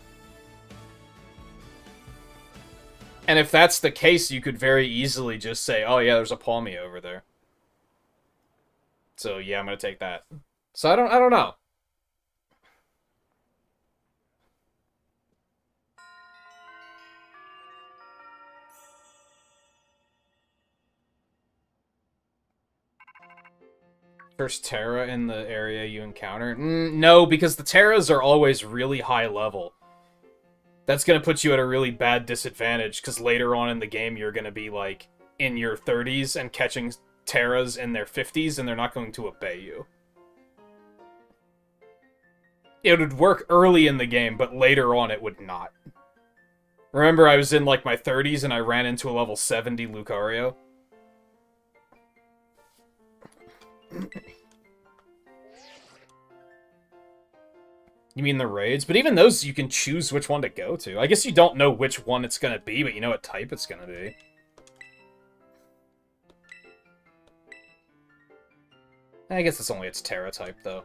B: And if that's the case, you could very easily just say, oh yeah, there's a Palmy over there. So yeah, I'm gonna take that. So I don't know. First Terra in the area you encounter? No, because the Terras are always really high level. That's gonna put you at a really bad disadvantage, because later on in the game you're gonna be, like, in your 30s and catching Terras in their 50s, and they're not going to obey you. It would work early in the game, but later on it would not. Remember, I was in, like, my 30s and I ran into a level 70 Lucario? You mean the raids? But even those, you can choose which one to go to. I guess you don't know which one it's gonna be, but you know what type it's gonna be. I guess it's only its Terra type, though.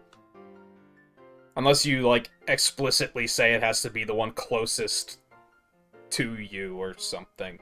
B: Unless you, like, explicitly say it has to be the one closest to you or something.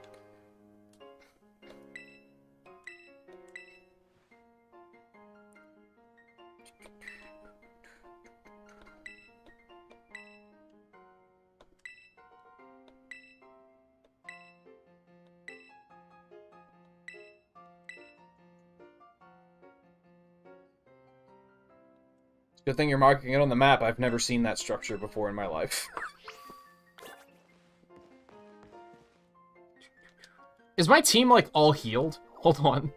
B: Good thing you're marking it on the map. I've never seen that structure before in my life. Is my team, like, all healed? Hold on.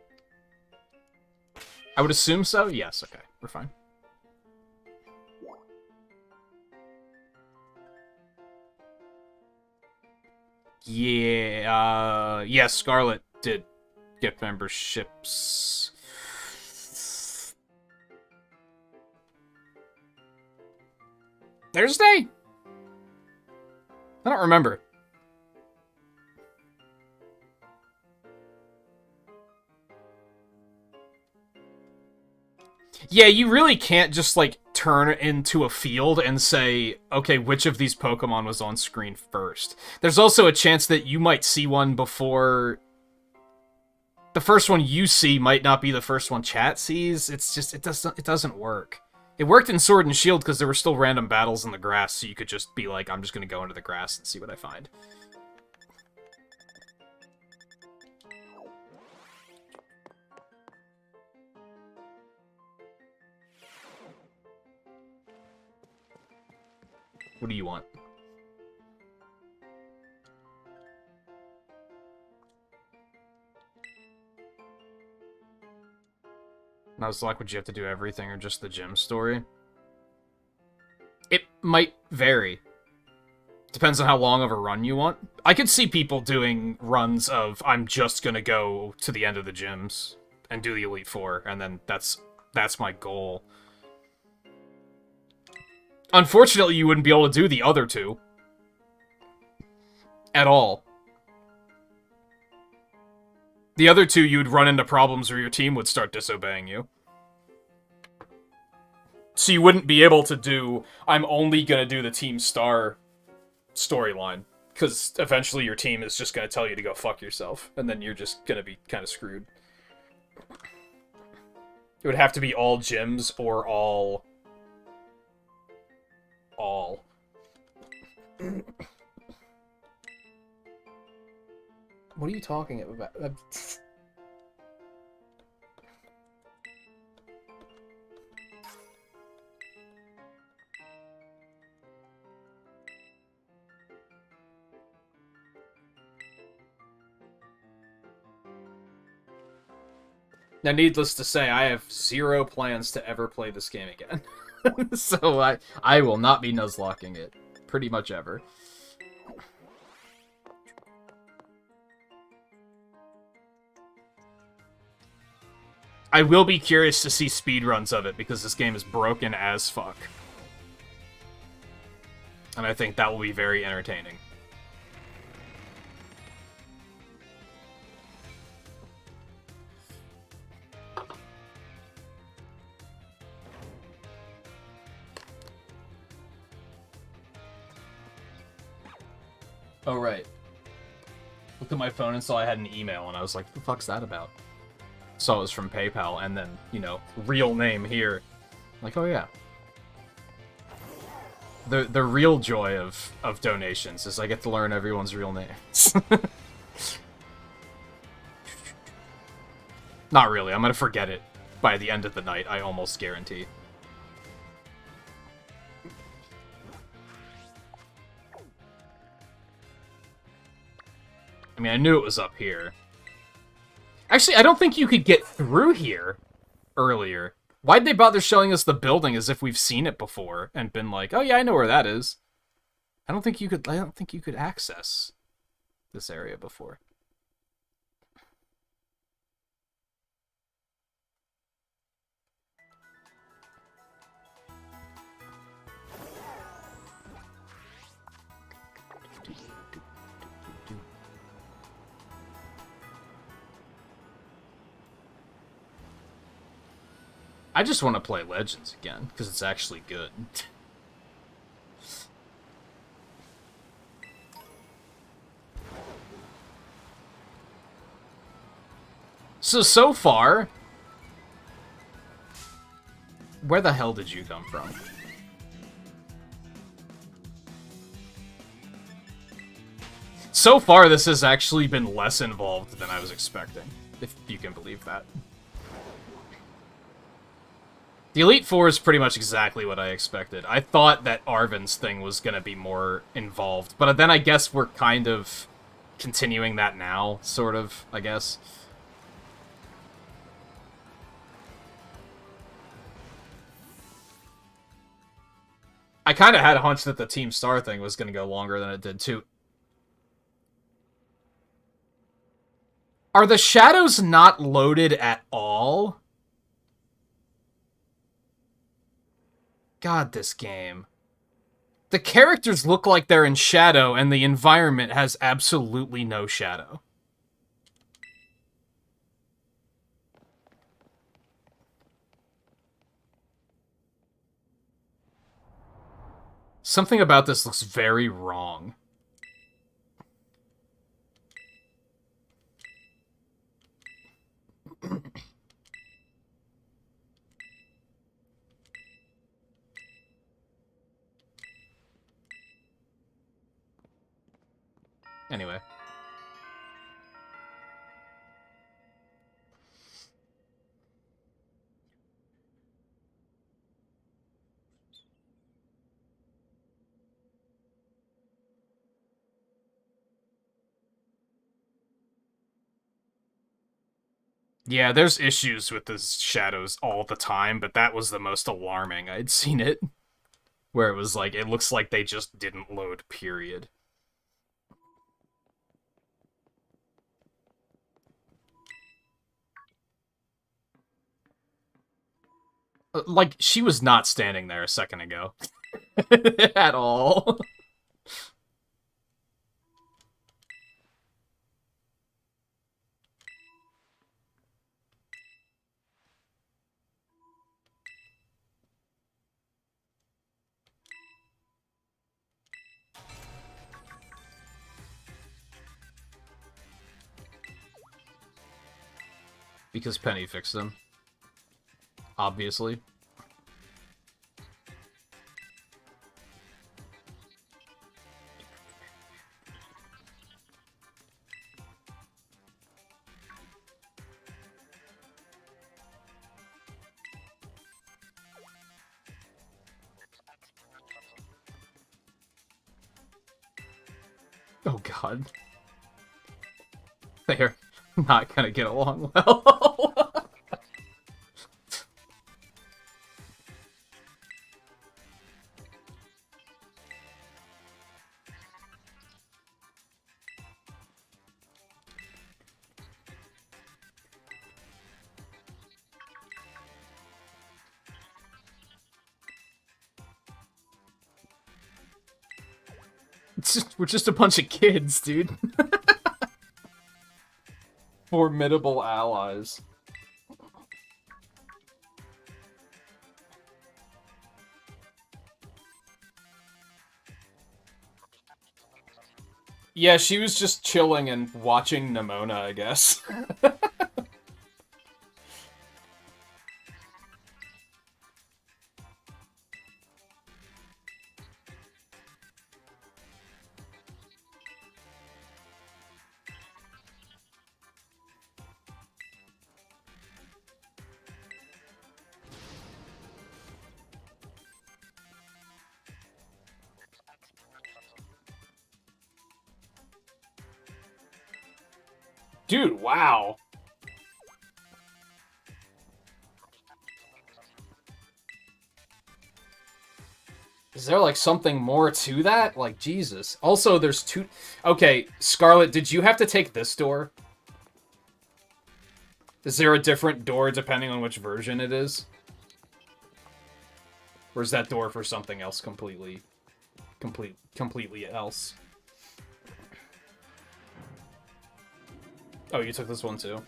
B: I would assume so? Yes, okay. We're fine. Yeah, yes, Scarlet did get memberships. Thursday? I don't remember. Yeah, you really can't just, like, turn into a field and say, okay, which of these Pokemon was on screen first. There's also a chance that you might see one before... The first one you see might not be the first one chat sees. It's just, it doesn't work. It worked in Sword and Shield because there were still random battles in the grass, so you could just be like, I'm just gonna go into the grass and see what I find. What do you want? Nuzlocke, would you have to do everything or just the gym story? It might vary. Depends on how long of a run you want. I could see people doing runs of, I'm just gonna go to the end of the gyms and do the Elite Four, and then that's my goal. Unfortunately, you wouldn't be able to do the other two. At all. The other two, you'd run into problems where your team would start disobeying you. So you wouldn't be able to do, I'm only gonna do the Team Star storyline. Because eventually your team is just gonna tell you to go fuck yourself. And then you're just gonna be kind of screwed. It would have to be all gyms or all... What are you talking about? Now, needless to say, I have zero plans to ever play this game again. So I will not be nuzlocking it. Pretty much ever. I will be curious to see speedruns of it, because this game is broken as fuck. And I think that will be very entertaining. Oh, right. Looked at my phone and saw I had an email, and I was like, what the fuck's that about? Saw it was from PayPal, and then, you know, real name here. Like, oh yeah. The real joy of donations is I get to learn everyone's real names. Not really, I'm gonna forget it by the end of the night, I almost guarantee. I mean, I knew it was up here. Actually, I don't think you could get through here earlier. Why'd they bother showing us the building as if we've seen it before and been like, oh yeah, I know where that is. I don't think you could access this area before. I just want to play Legends again, because it's actually good. So far... Where the hell did you come from? So far, this has actually been less involved than I was expecting, if you can believe that. The Elite Four is pretty much exactly what I expected. I thought that Arven's thing was going to be more involved, but then I guess we're kind of continuing that now, sort of, I guess. I kind of had a hunch that the Team Star thing was going to go longer than it did, too. Are the shadows not loaded at all? God, this game. The characters look like they're in shadow, and the environment has absolutely no shadow. Something about this looks very wrong. Anyway. Yeah, there's issues with the shadows all the time, but that was the most alarming I'd seen it. Where it was like, it looks like they just didn't load, period. Like, she was not standing there a second ago. At all. Because Penny fixed them. Obviously. Oh god. They're not gonna get along well. We're just a bunch of kids, dude. Formidable allies. Yeah, she was just chilling and watching Nimona, I guess. Dude, wow. Is there, like, something more to that? Like, Jesus. Also, there's two... Okay, Scarlet, did you have to take this door? Is there a different door depending on which version it is? Or is that door for something else completely else? Oh, you took this one too?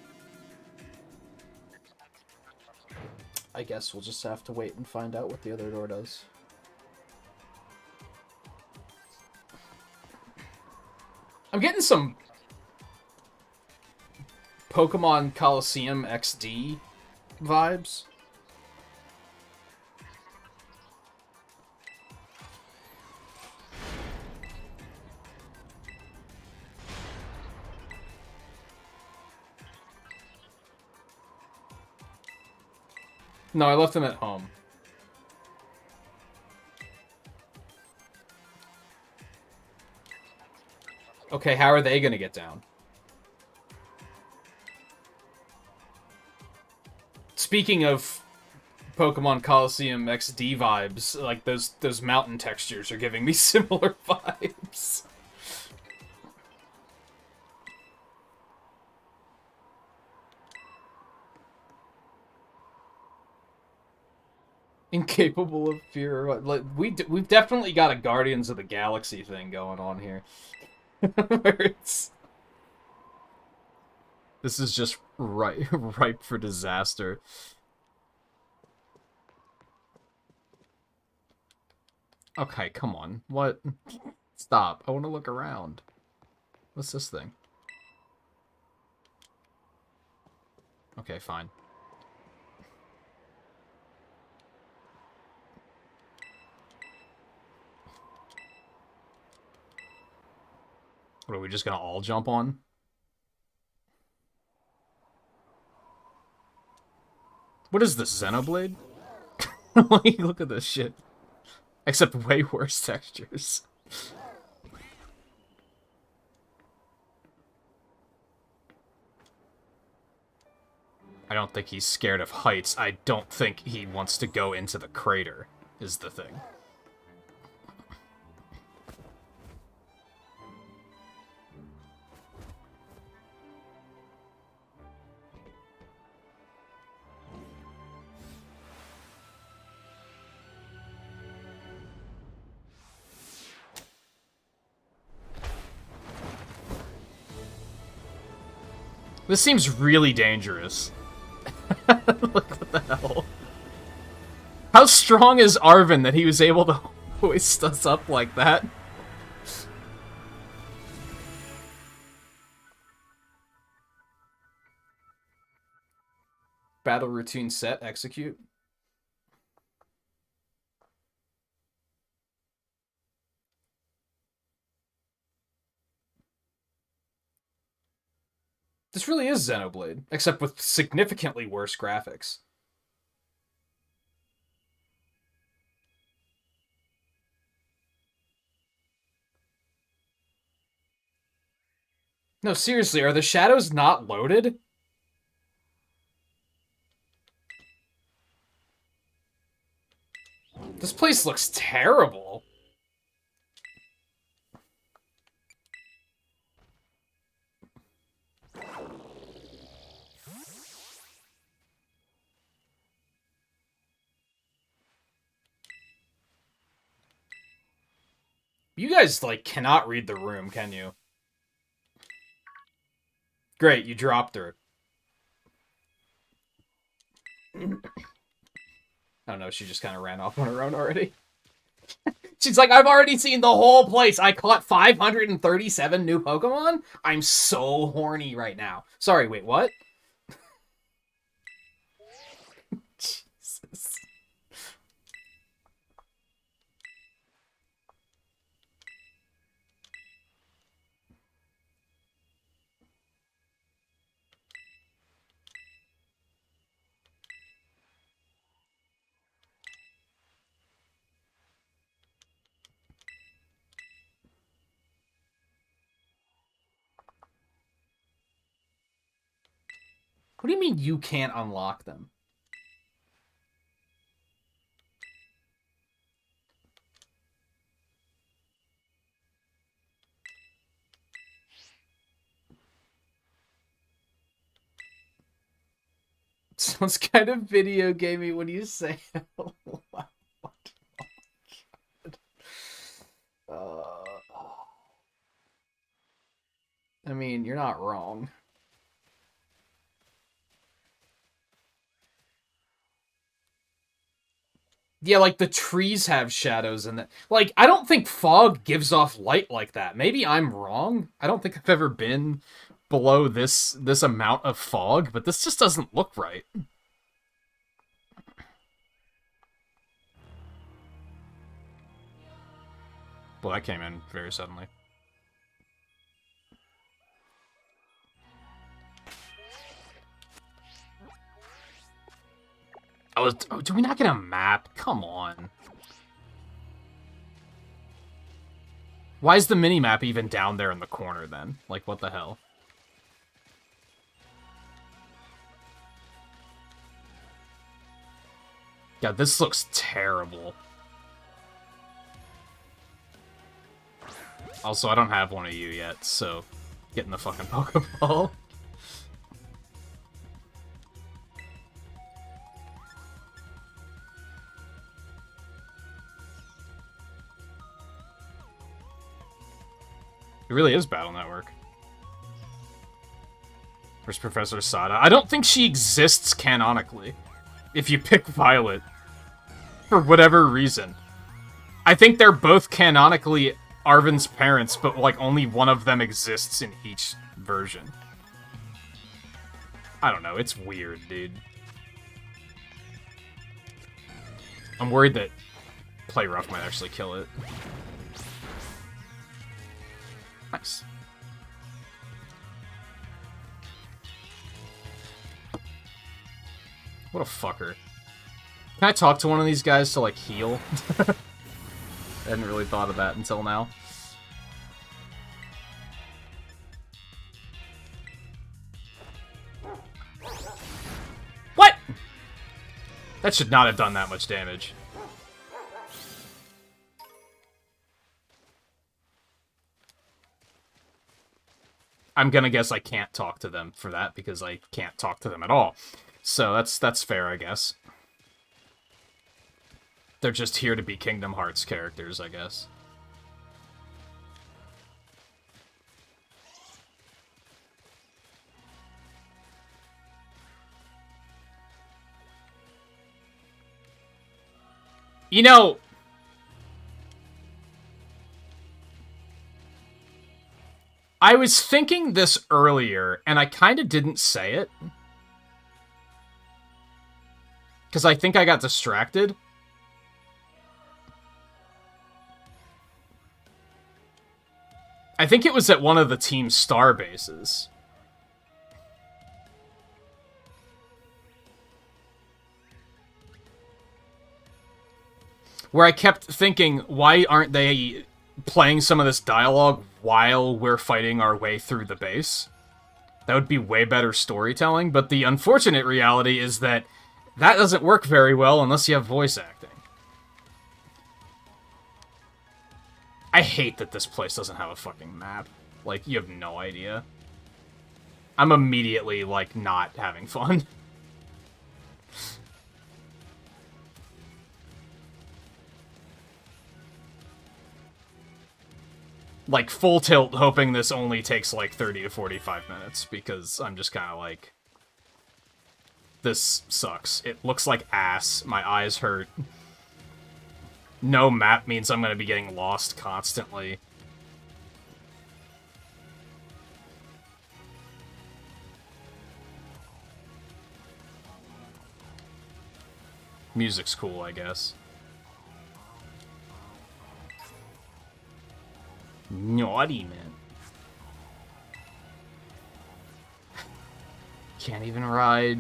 B: I guess we'll just have to wait and find out what the other door does. I'm getting some Pokemon Coliseum XD vibes. No, I left him at home. Okay, how are they gonna get down? Speaking of Pokemon Coliseum XD vibes, like those mountain textures are giving me similar vibes. Incapable of fear. Like we've definitely got a Guardians of the Galaxy thing going on here. Where it's... This is just ripe for disaster. Okay, come on. What? Stop. I want to look around. What's this thing? Okay, fine. What, are we just gonna all jump on? What is this, Xenoblade? Like, look at this shit. Except way worse textures. I don't think he's scared of heights. I don't think he wants to go into the crater, is the thing. This seems really dangerous. Look, what the hell? How strong is Arven that he was able to hoist us up like that? Battle routine set, execute. This really is Xenoblade, except with significantly worse graphics. No, seriously, are the shadows not loaded? This place looks terrible. You guys, like, cannot read the room, can you? Great, you dropped her. Oh no, she just kind of ran off on her own already. She's like, I've already seen the whole place. I caught 537 new Pokemon. I'm so horny right now. Sorry, wait, what? Jesus. What do you mean you can't unlock them? Sounds kind of video gamey when you say it out loud. I mean, you're not wrong. Yeah, like the trees have shadows in it. Like, I don't think fog gives off light like that. Maybe I'm wrong. I don't think I've ever been below this amount of fog, but this just doesn't look right. Well, that came in very suddenly. Oh, do we not get a map? Come on. Why is the mini-map even down there in the corner, then? Like, what the hell? God, this looks terrible. Also, I don't have one of you yet, so get in the fucking Pokeball. It really is Battle Network. Where's Professor Sada? I don't think she exists canonically. If you pick Violet. For whatever reason. I think they're both canonically Arven's parents, but like only one of them exists in each version. I don't know, it's weird, dude. I'm worried that Play Rough might actually kill it. Nice. What a fucker. Can I talk to one of these guys to, like, heal? I hadn't really thought of that until now. What?! That should not have done that much damage. I'm gonna guess I can't talk to them for that, because I can't talk to them at all. So that's fair, I guess. They're just here to be Kingdom Hearts characters, I guess. You know... I was thinking this earlier, and I kind of didn't say it. Because I think I got distracted. I think it was at one of the Team Star bases. Where I kept thinking, why aren't they playing some of this dialogue while we're fighting our way through the base? That would be way better storytelling, but the unfortunate reality is that that doesn't work very well unless you have voice acting. I hate that this place doesn't have a fucking map. Like, you have no idea. I'm immediately, like, not having fun. Like, full tilt, hoping this only takes, like, 30 to 45 minutes, because I'm just kind of like... This sucks. It looks like ass. My eyes hurt.
A: no map means I'm going to be getting lost constantly. Music's cool, I guess. Naughty, man. Can't even ride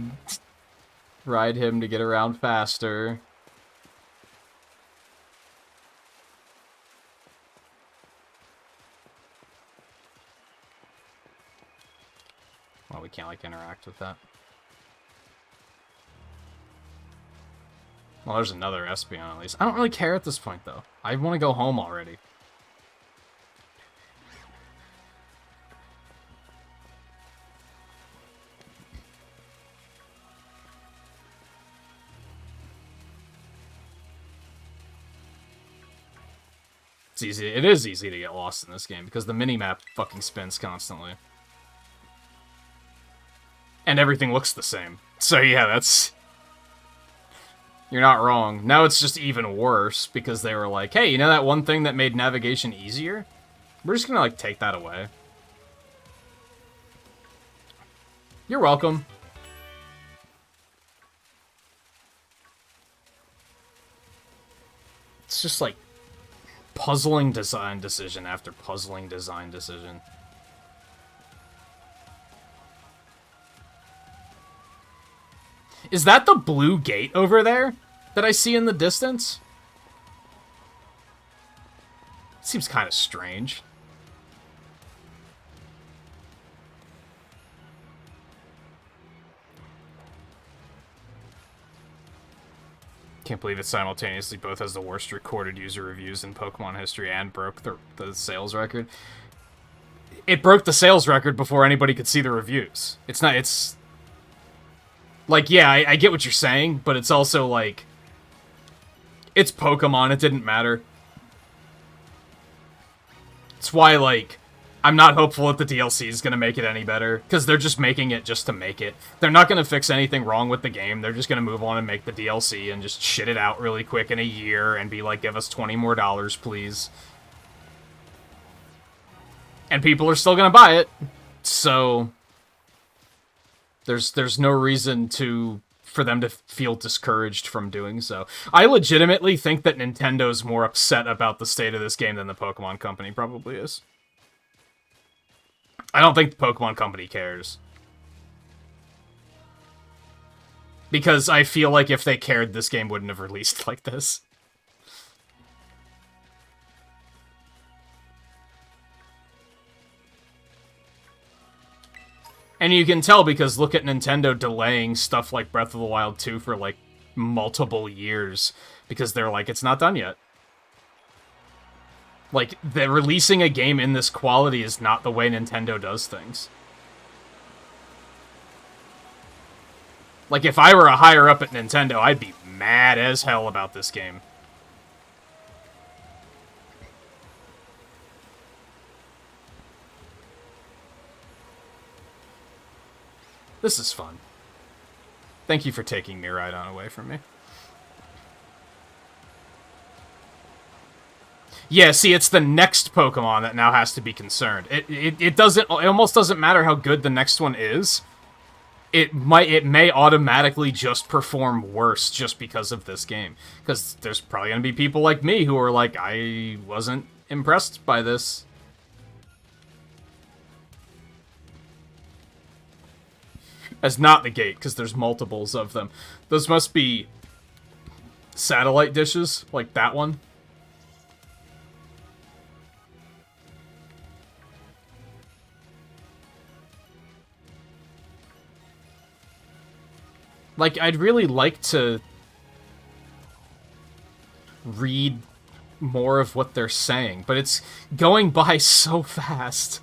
A: him to get around faster. Well, we can't, like, interact with that. Well, there's another Espeon, at least. I don't really care at this point, though. I want to go home already. It's easy. It is easy to get lost in this game, because the minimap fucking spins constantly. And everything looks the same. So yeah, that's... You're not wrong. Now it's just even worse, because they were like, hey, you know that one thing that made navigation easier? We're just gonna, like, take that away. You're welcome. It's just, like, puzzling design decision after puzzling design decision. Is that the blue gate over there that I see in the distance? Seems kind of strange. Can't believe it simultaneously both has the worst recorded user reviews in Pokemon history and broke the sales record. It broke the sales record before anybody could see the reviews. It's... Like, yeah, I get what you're saying, but it's also, like... It's Pokemon, it didn't matter. It's why, like, I'm not hopeful that the DLC is gonna make it any better, because they're just making it just to make it. They're not gonna fix anything wrong with the game, they're just gonna move on and make the DLC and just shit it out really quick in a year and be like, give us $20 more, please. And people are still gonna buy it, so... There's no reason for them to feel discouraged from doing so. I legitimately think that Nintendo's more upset about the state of this game than the Pokemon Company probably is. I don't think the Pokemon Company cares. Because I feel like if they cared, this game wouldn't have released like this. And you can tell because look at Nintendo delaying stuff like Breath of the Wild 2 for, like, multiple years. Because they're like, it's not done yet. Like, releasing a game in this quality is not the way Nintendo does things. Like, if I were a higher up at Nintendo, I'd be mad as hell about this game. This is fun. Thank you for taking Miraidon away from me. Yeah, see, it's the next Pokemon that now has to be concerned. It almost doesn't matter how good the next one is. It may automatically just perform worse just because of this game. Because there's probably gonna be people like me who are like, I wasn't impressed by this. As not the gate, because there's multiples of them. Those must be satellite dishes, like that one. Like, I'd really like to read more of what they're saying, but it's going by so fast.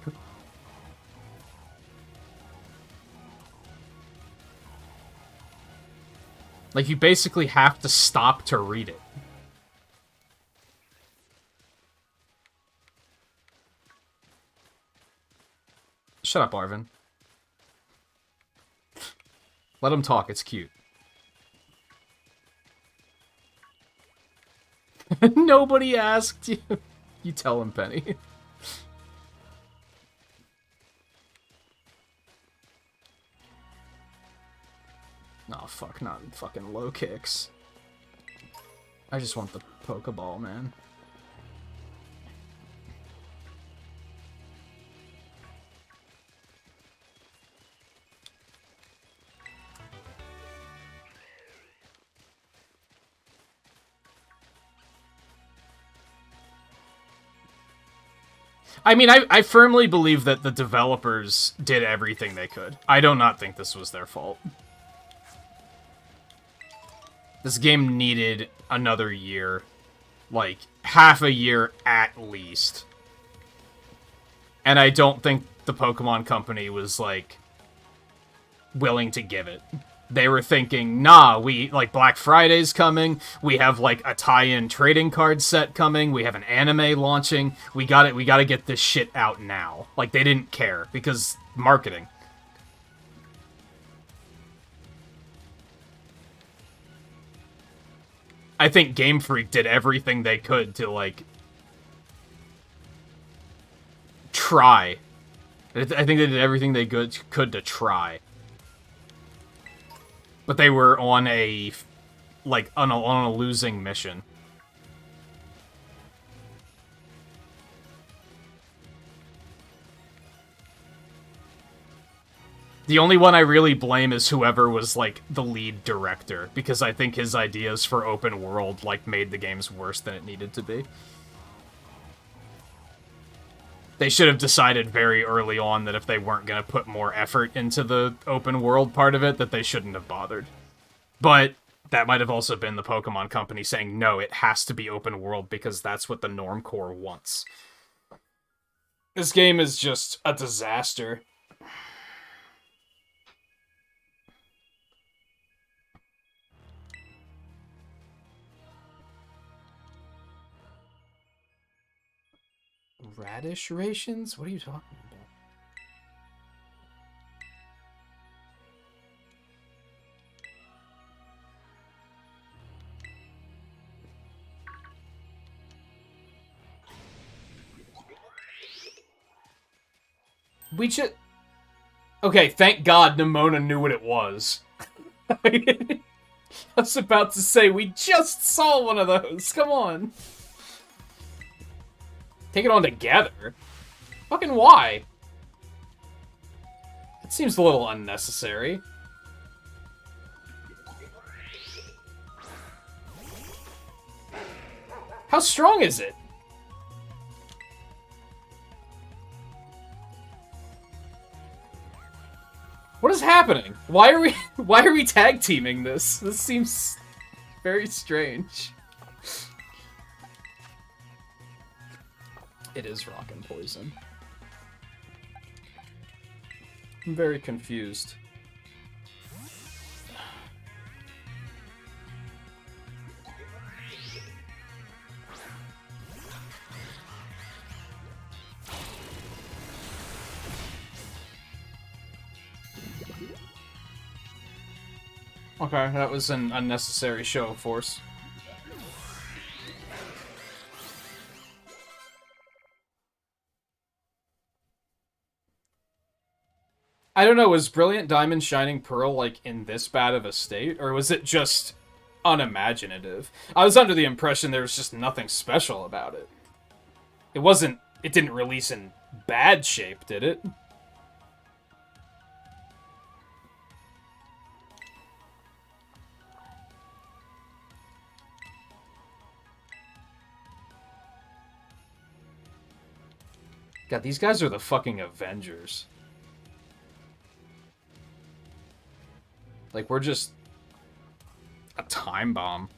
A: Like, you basically have to stop to read it. Shut up, Arvin. Let him talk, it's cute. Nobody asked you. You tell him, Penny. Oh, fuck, not fucking low kicks. I just want the Pokeball, man. I mean, I firmly believe that the developers did everything they could. I do not think this was their fault. This game needed another year. Like, half a year at least. And I don't think the Pokemon Company was, like, willing to give it. They were thinking, nah, like, Black Friday's coming, we have, like, a tie-in trading card set coming, we have an anime launching, we gotta get this shit out now. Like, they didn't care, because marketing. I think Game Freak did everything they could to, like, try. I think they did everything they could to try. But they were on a, like, on a losing mission. The only one I really blame is whoever was, like, the lead director, because I think his ideas for open world, like, made the games worse than it needed to be. They should have decided very early on that if they weren't going to put more effort into the open world part of it, that they shouldn't have bothered. But that might have also been the Pokemon Company saying, no, it has to be open world because that's what the Normcore wants. This game is just a disaster. Radish rations? What are you talking about? Okay, thank God Nimona knew what it was. I was about to say, we just saw one of those. Come on. Take it on together? Fucking why? It seems a little unnecessary. How strong is it? What is happening? Why are we tag teaming this? This seems very strange. It is rock and poison. I'm very confused. Okay, that was an unnecessary show of force. I don't know, was Brilliant Diamond Shining Pearl, like, in this bad of a state? Or was it just unimaginative? I was under the impression there was just nothing special about it. It didn't release in bad shape, did it? God, these guys are the fucking Avengers. Like, we're just a time bomb.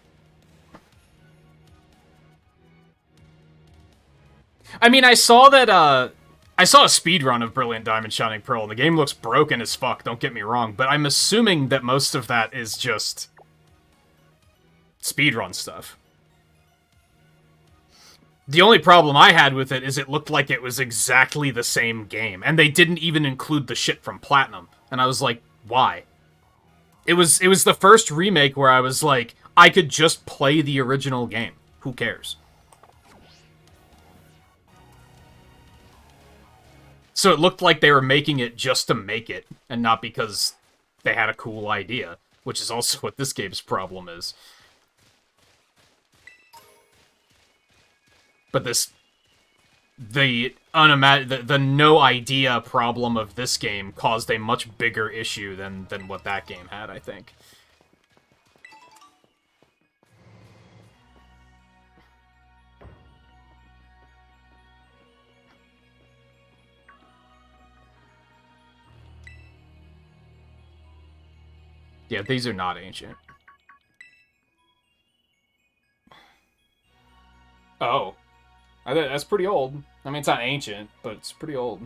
A: I mean, I saw that, I saw a speedrun of Brilliant Diamond Shining Pearl, and the game looks broken as fuck, don't get me wrong, but I'm assuming that most of that is just speedrun stuff. The only problem I had with it is it looked like it was exactly the same game, and they didn't even include the shit from Platinum, and I was like, why? It was the first remake where I was like, I could just play the original game. Who cares? So it looked like they were making it just to make it, and not because they had a cool idea, which is also what this game's problem is. But the no idea problem of this game caused a much bigger issue than what that game had, I think. Yeah, these are not ancient.
B: Oh. That's pretty old. I mean, it's not ancient, but it's pretty old.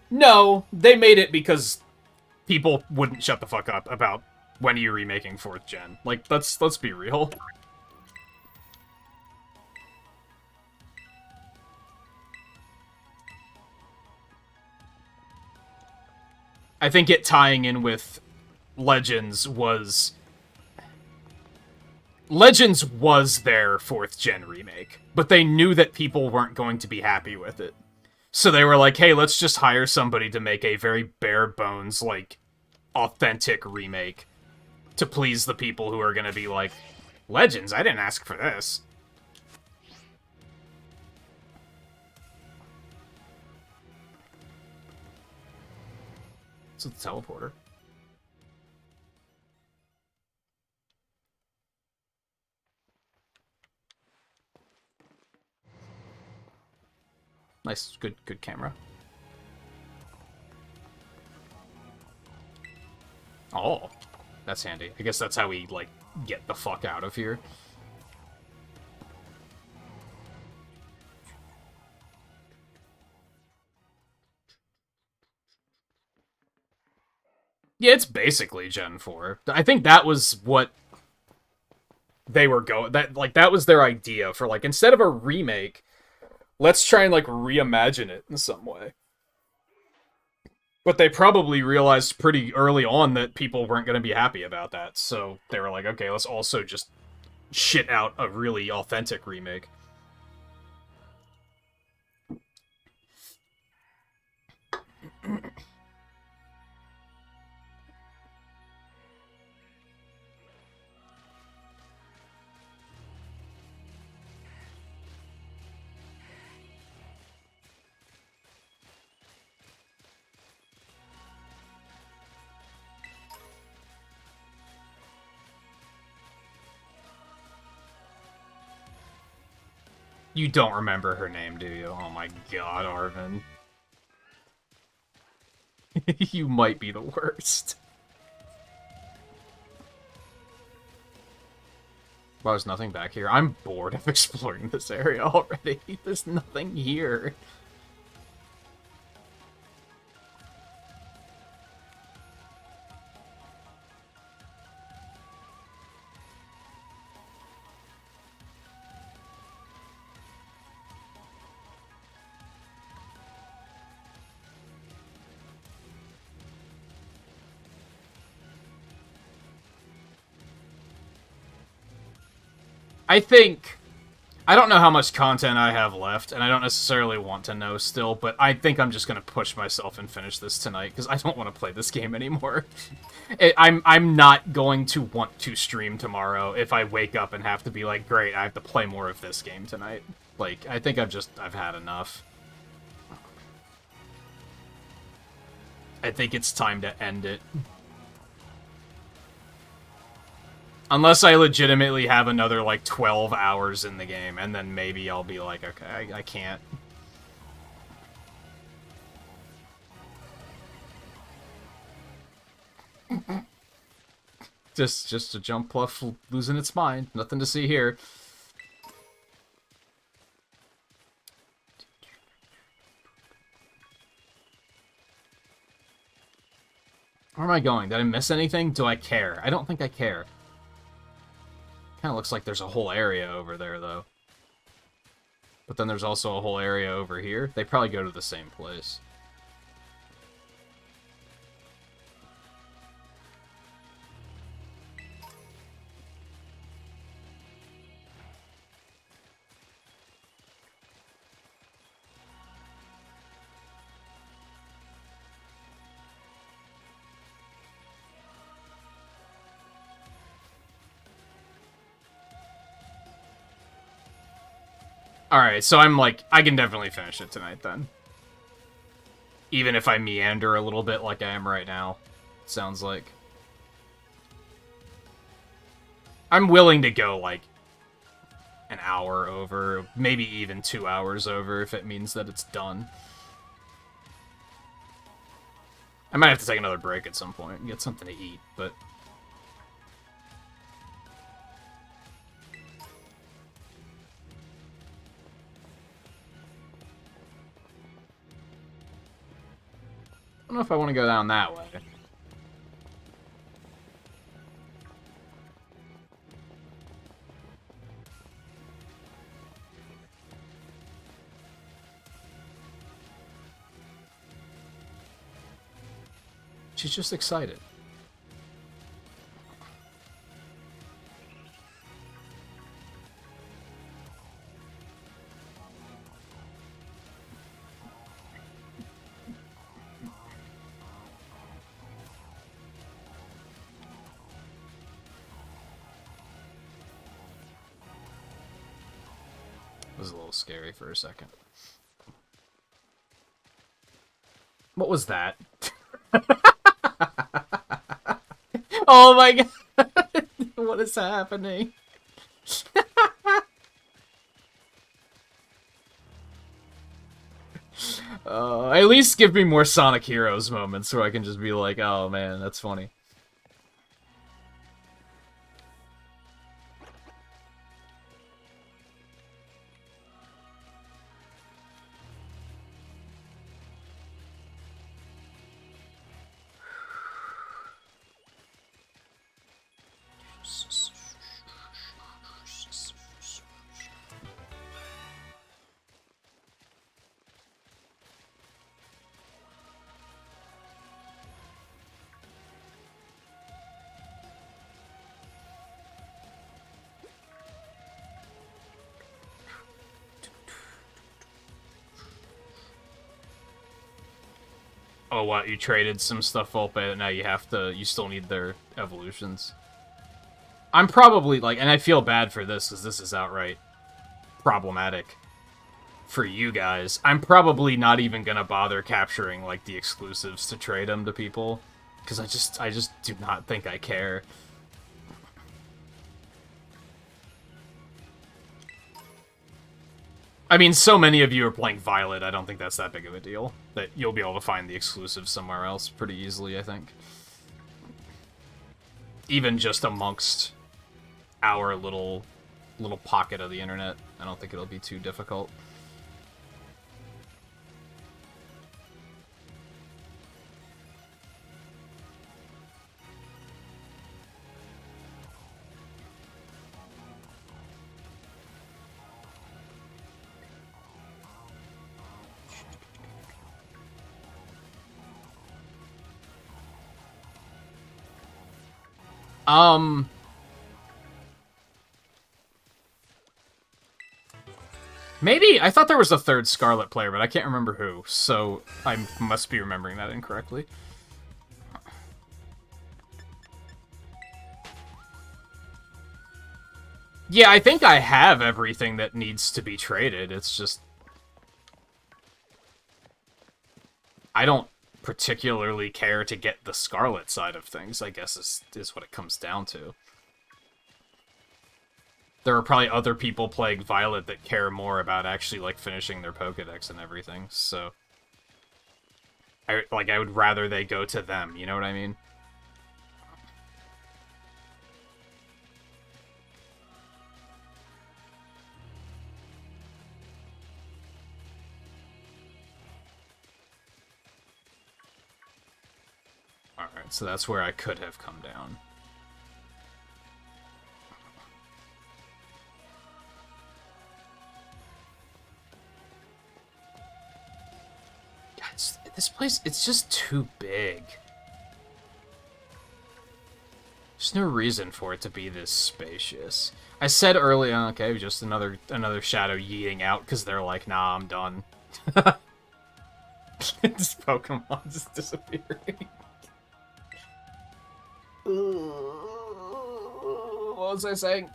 A: No, they made it because people wouldn't shut the fuck up about when you're remaking 4th gen. Like, let's be real. I think it tying in with Legends was their 4th gen remake, but they knew that people weren't going to be happy with it. So they were like, hey, let's just hire somebody to make a very bare bones, like, authentic remake to please the people who are going to be like, Legends, I didn't ask for this. It's a teleporter. Nice, good camera. Oh, that's handy. I guess that's how we, like, get the fuck out of here. Yeah, it's basically Gen 4. I think that was what they were going... That was their idea for, like, instead of a remake, let's try and, like, reimagine it in some way. But they probably realized pretty early on that people weren't going to be happy about that, so they were like, okay, let's also just shit out a really authentic remake. You don't remember her name, do you? Oh my god, Arvin. You might be the worst. Wow, there's nothing back here. I'm bored of exploring this area already. There's nothing here. I don't know how much content I have left, and I don't necessarily want to know still, but I think I'm just gonna push myself and finish this tonight, because I don't want to play this game anymore. I'm not going to want to stream tomorrow if I wake up and have to be like, great, I have to play more of this game tonight. Like, I think I've had enough. I think it's time to end it. Unless I legitimately have another, like, 12 hours in the game, and then maybe I'll be like, okay, I can't. Just a jump pluff losing its mind. Nothing to see here. Where am I going? Did I miss anything? Do I care? I don't think I care. Kind of looks like there's a whole area over there, though. But then there's also a whole area over here. They probably go to the same place. Alright, so I'm like, I can definitely finish it tonight then. Even if I meander a little bit like I am right now, sounds like. I'm willing to go like an hour over, maybe even 2 hours over if it means that it's done. I might have to take another break at some point and get something to eat, but... I don't know if I want to go down that way. She's just excited. It was a little scary for a second. What was that? Oh my god! What is happening? At least give me more Sonic Heroes moments where I can just be like, oh man, that's funny. Oh, what? You traded some stuff up, but now you have to... You still need their evolutions. I'm probably, like... And I feel bad for this, because this is outright problematic for you guys. I'm probably not even gonna bother capturing, like, the exclusives to trade them to people. Because I just do not think I care. I mean, so many of you are playing Violet, I don't think that's that big of a deal. That you'll be able to find the exclusives somewhere else pretty easily, I think. Even just amongst our little pocket of the internet, I don't think it'll be too difficult. Maybe? I thought there was a third Scarlet player, but I can't remember who, so I must be remembering that incorrectly. Yeah, I think I have everything that needs to be traded, it's just... I don't particularly care to get the Scarlet side of things, I guess is what it comes down to. There are probably other people playing Violet that care more about actually, like, finishing their Pokédex and everything, so... I would rather they go to them, you know what I mean? Alright, so that's where I could have come down. This place, it's just too big. There's no reason for it to be this spacious. I said earlier, okay, just another shadow yeeting out because they're like, nah, I'm done. This Pokemon just disappearing. What was I saying?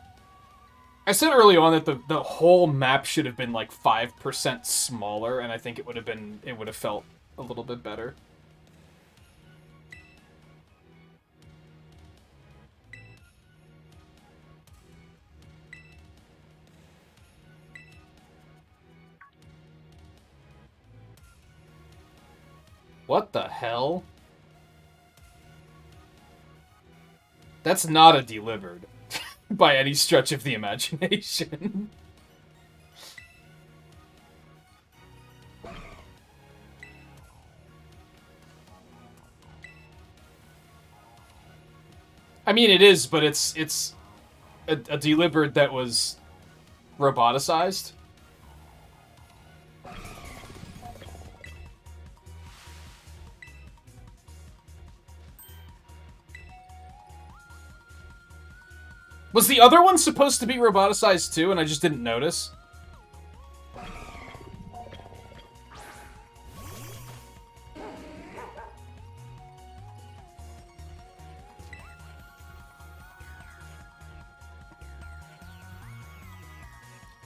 A: I said early on that the whole map should have been like 5% smaller, and I think it would have felt a little bit better. What the hell? That's not a delivered, by any stretch of the imagination. I mean, it is, but it's a delivered that was roboticized. Was the other one supposed to be roboticized too, and I just didn't notice?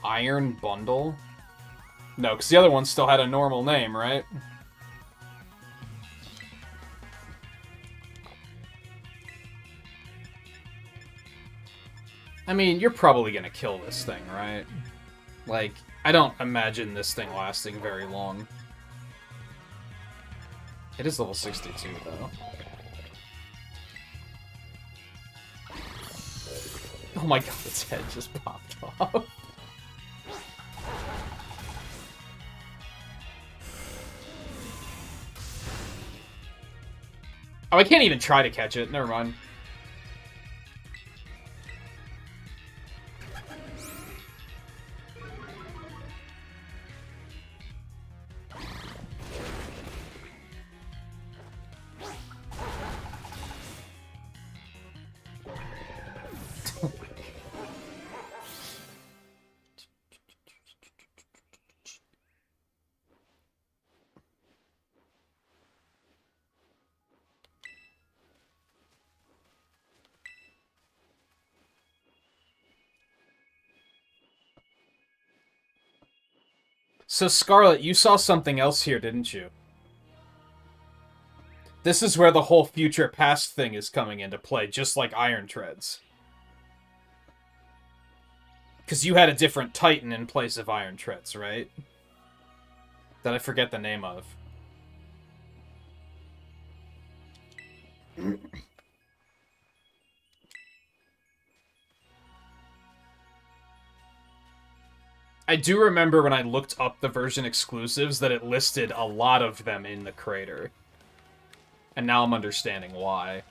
A: Iron Bundle? No, because the other one still had a normal name, right? I mean, you're probably gonna kill this thing, right? Like, I don't imagine this thing lasting very long. It is level 62, though. Oh my god, its head just popped off. Oh, I can't even try to catch it. Never mind. So, Scarlet, you saw something else here, didn't you? This is where the whole future past thing is coming into play, just like Iron Treads. Because you had a different Titan in place of Iron Treads, right? That I forget the name of. I do remember when I looked up the version exclusives that it listed a lot of them in the crater. And now I'm understanding why.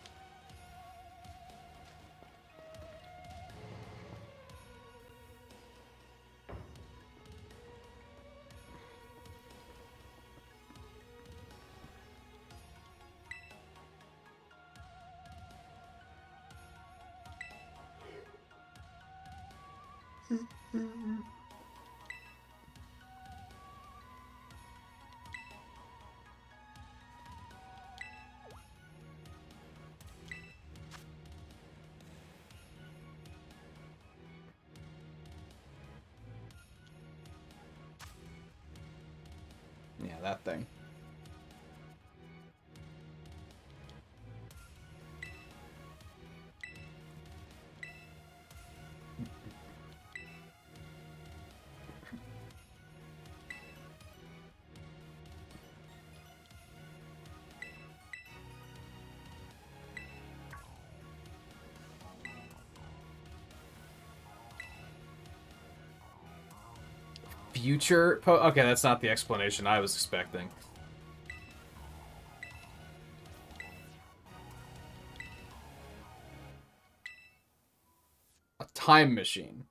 A: Yeah, that thing. Okay, that's not the explanation I was expecting. A time machine.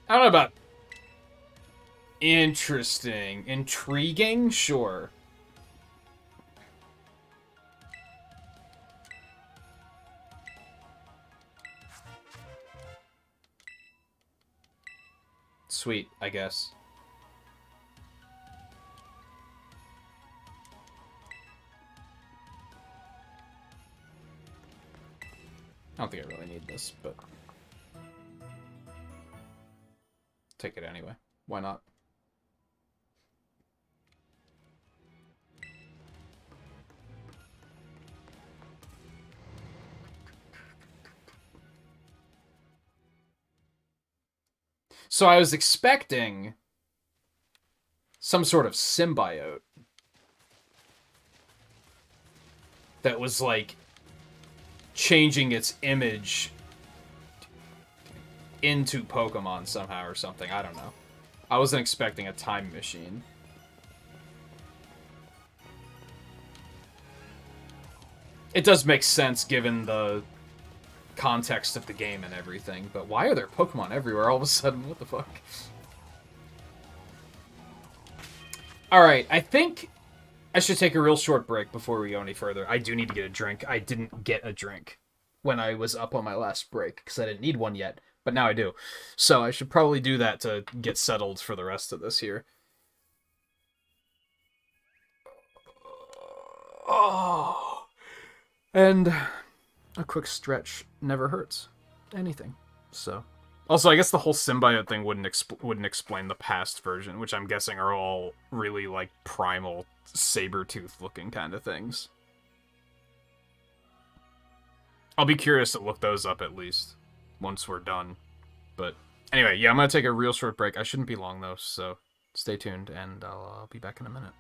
B: I don't know about interesting. Intriguing? Sure. Sweet, I guess. I don't think I really need this, but... take it anyway. Why not? So I was expecting some sort of symbiote that was like changing its image into Pokemon somehow or something. I don't know. I wasn't expecting a time machine. It does make sense given the context of the game and everything, but why are there Pokemon everywhere all of a sudden? What the fuck? Alright, I think I should take a real short break before we go any further. I do need to get a drink. I didn't get a drink when I was up on my last break, because I didn't need one yet, but now I do. So I should probably do that to get settled for the rest of this here. Oh. And a quick stretch never hurts anything. So, also, I guess the whole symbiote thing wouldn't explain the past version, which I'm guessing are all really like primal saber-tooth looking kind of things. I'll be curious to look those up at least once we're done. But anyway, yeah, I'm gonna take a real short break. I shouldn't be long though, so stay tuned, and I'll be back in a minute.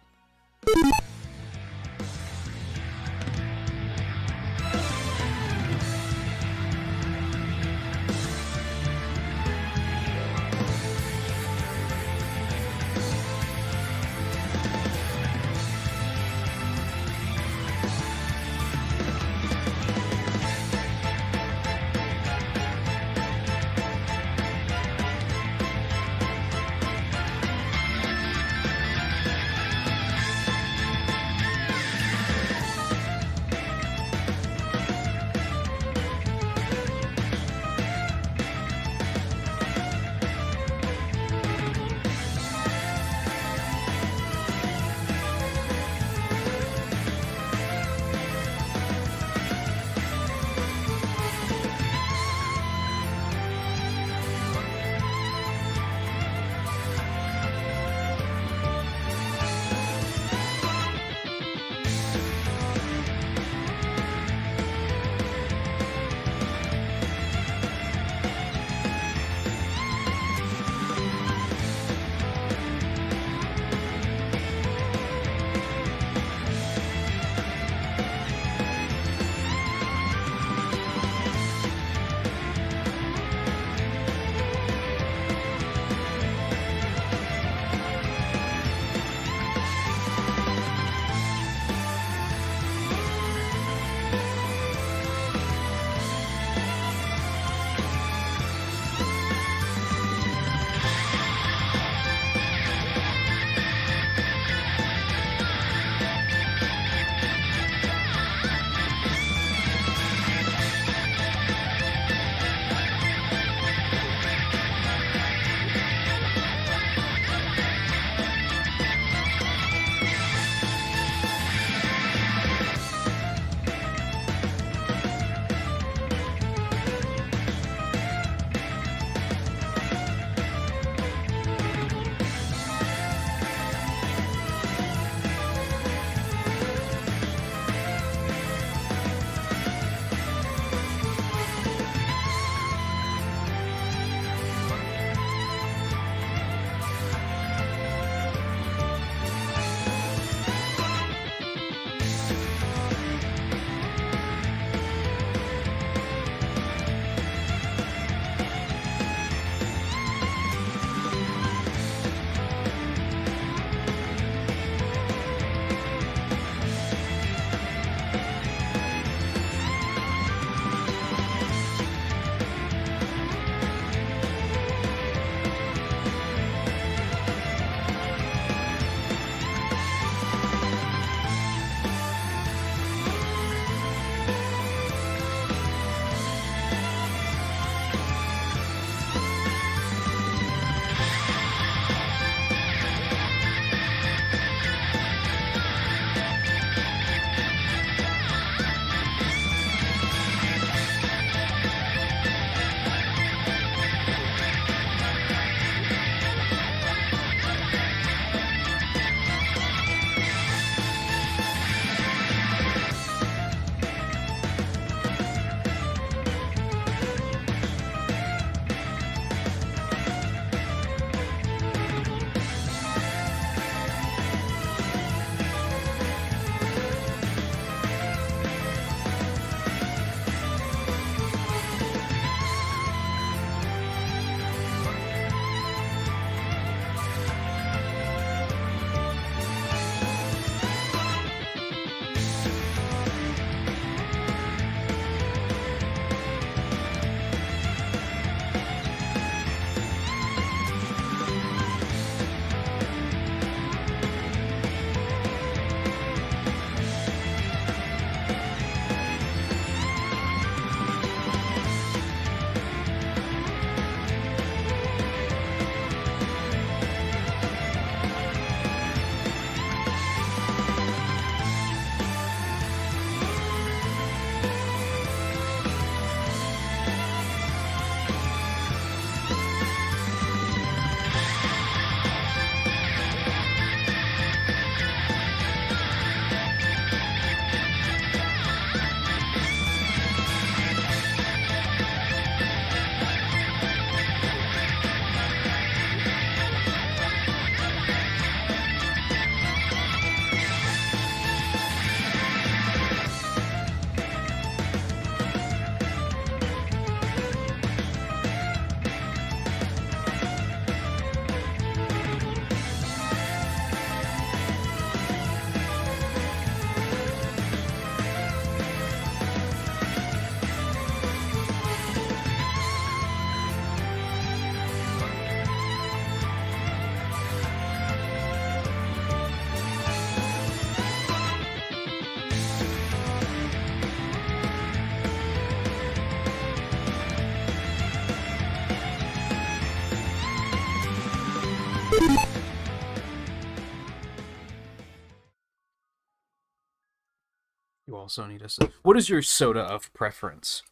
B: You also need a... What is your soda of preference?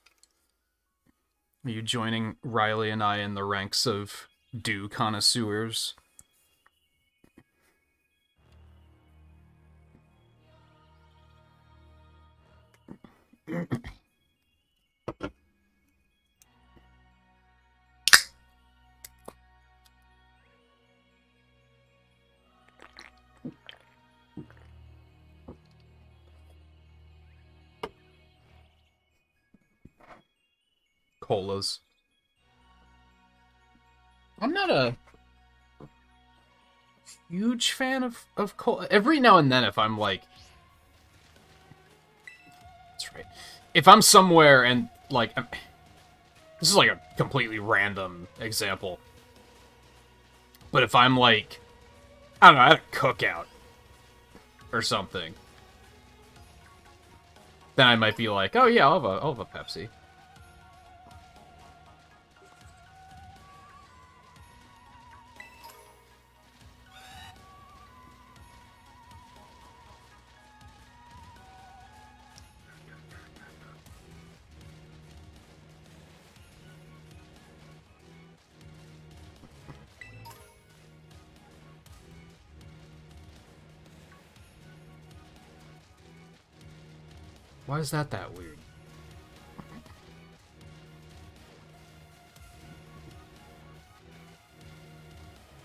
B: Are you joining Riley and I in the ranks of dew connoisseurs? Colas. I'm not a huge fan of cola. Every now and then, if I'm like... That's right. If I'm somewhere and, like... This is like a completely random example. But if I'm like... I don't know, at a cookout or something, then I might be like, oh yeah, I'll have a Pepsi. Why is that weird?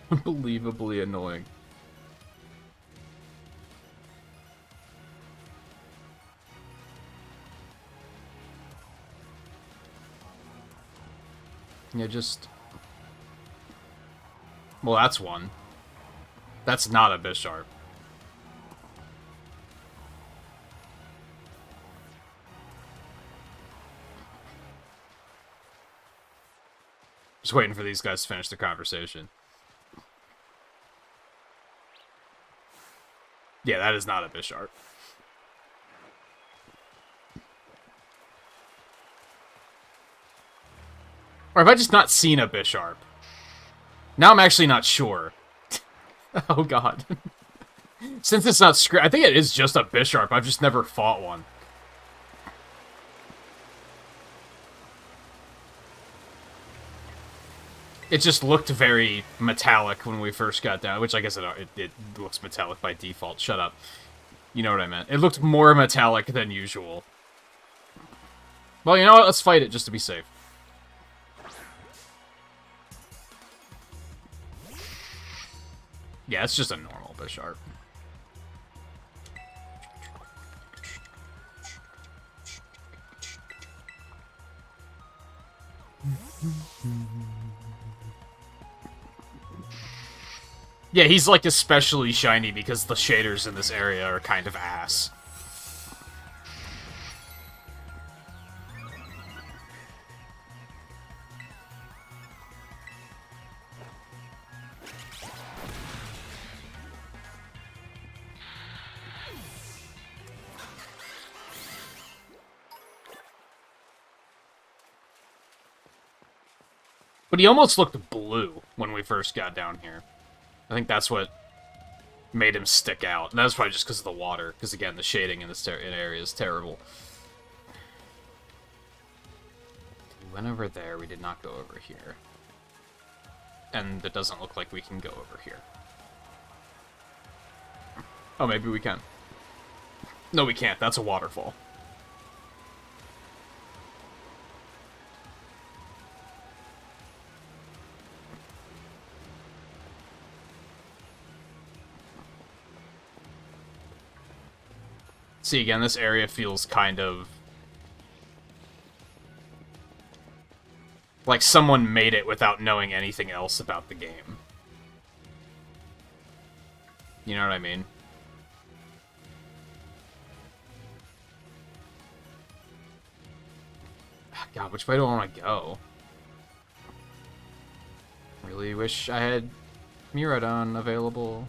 B: Unbelievably annoying. Yeah, just... Well, that's one. That's not a Bisharp. Just waiting for these guys to finish the conversation. Yeah, that is not a Bisharp. Or have I just not seen a Bisharp? Now I'm actually not sure. Oh god. Since it's not script, I think it is just a Bisharp. I've just never fought one. It just looked very metallic when we first got down, which I guess it looks metallic by default. Shut up. You know what I meant. It looked more metallic than usual. Well, you know what? Let's fight it just to be safe. Yeah, it's just a normal Bisharp. Yeah, he's like especially shiny because the shaders in this area are kind of ass. But he almost looked blue when we first got down here. I think that's what made him stick out. And that's probably just because of the water. Because, again, the shading in this area is terrible. We went over there. We did not go over here. And it doesn't look like we can go over here. Oh, maybe we can. No, we can't. That's a waterfall. See, again, this area feels kind of like someone made it without knowing anything else about the game. You know what I mean? God, which way do I want to go? Really wish I had Miradon available.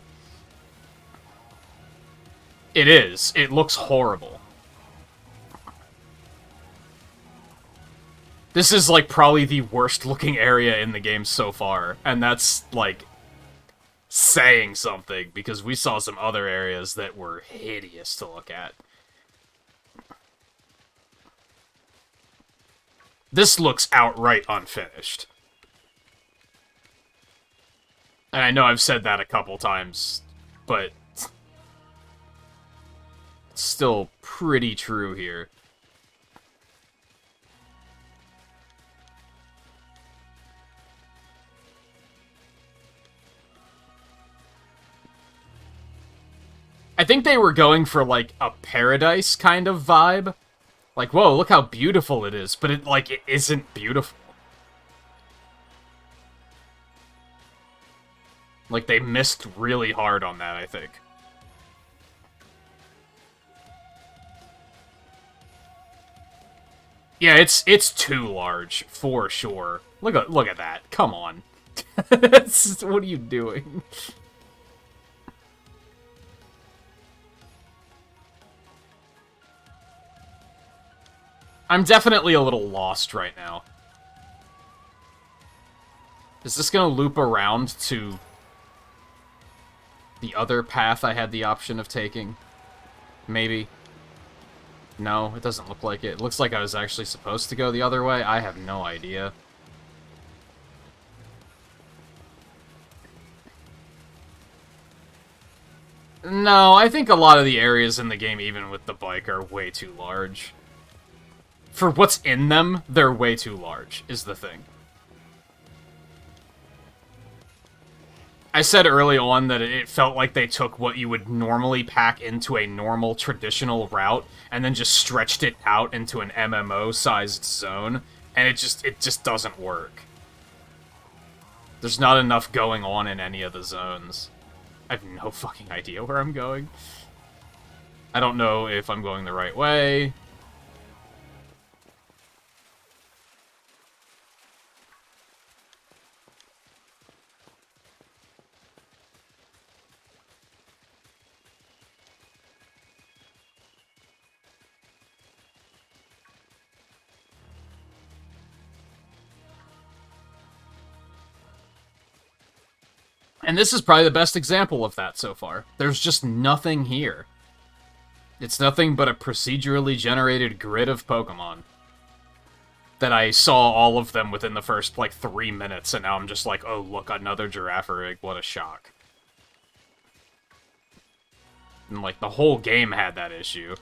B: It is. It looks horrible. This is, like, probably the worst-looking area in the game so far. And that's, like, saying something, because we saw some other areas that were hideous to look at.
A: This looks outright unfinished. And I know I've said that a couple times, but it's still pretty true here. I think they were going for, like, a paradise kind of vibe. Like, whoa, look how beautiful it is. But it isn't beautiful. Like, they missed really hard on that, I think. Yeah, it's too large, for sure. Look at that. Come on. What are you doing? I'm definitely a little lost right now. Is this gonna loop around to the other path I had the option of taking? Maybe. No, it doesn't look like it. It looks like I was actually supposed to go the other way. I have no idea. No, I think a lot of the areas in the game, even with the bike, are way too large. For what's in them, they're way too large, is the thing. I said early on that it felt like they took what you would normally pack into a normal, traditional route, and then just stretched it out into an MMO-sized zone, and it just doesn't work. There's not enough going on in any of the zones. I have no fucking idea where I'm going. I don't know if I'm going the right way. And this is probably the best example of that so far. There's just nothing here. It's nothing but a procedurally generated grid of Pokemon. That I saw all of them within the first, like, 3 minutes, and now I'm just like, oh, look, another Girafarig, what a shock. And, like, the whole game had that issue.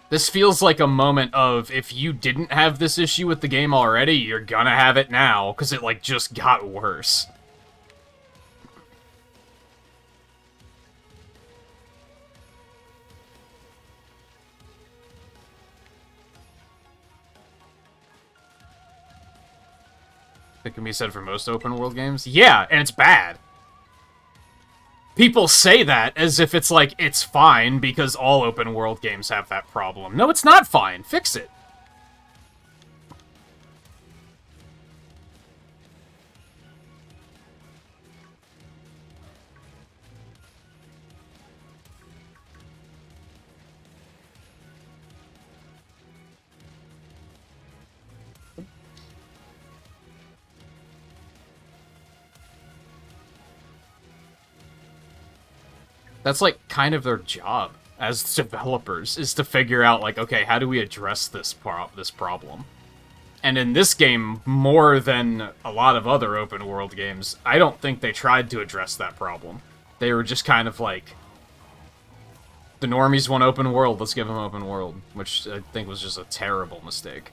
A: This feels like a moment of, if you didn't have this issue with the game already, you're gonna have it now, because it, like, just got worse. That can be said for most open-world games? Yeah, and it's bad. People say that as if it's like, it's fine because all open-world games have that problem. No, it's not fine. Fix it. That's, like, kind of their job as developers, is to figure out, like, okay, how do we address this problem? And in this game, more than a lot of other open-world games, I don't think they tried to address that problem. They were just kind of like, the normies want open world, let's give them open world, which I think was just a terrible mistake.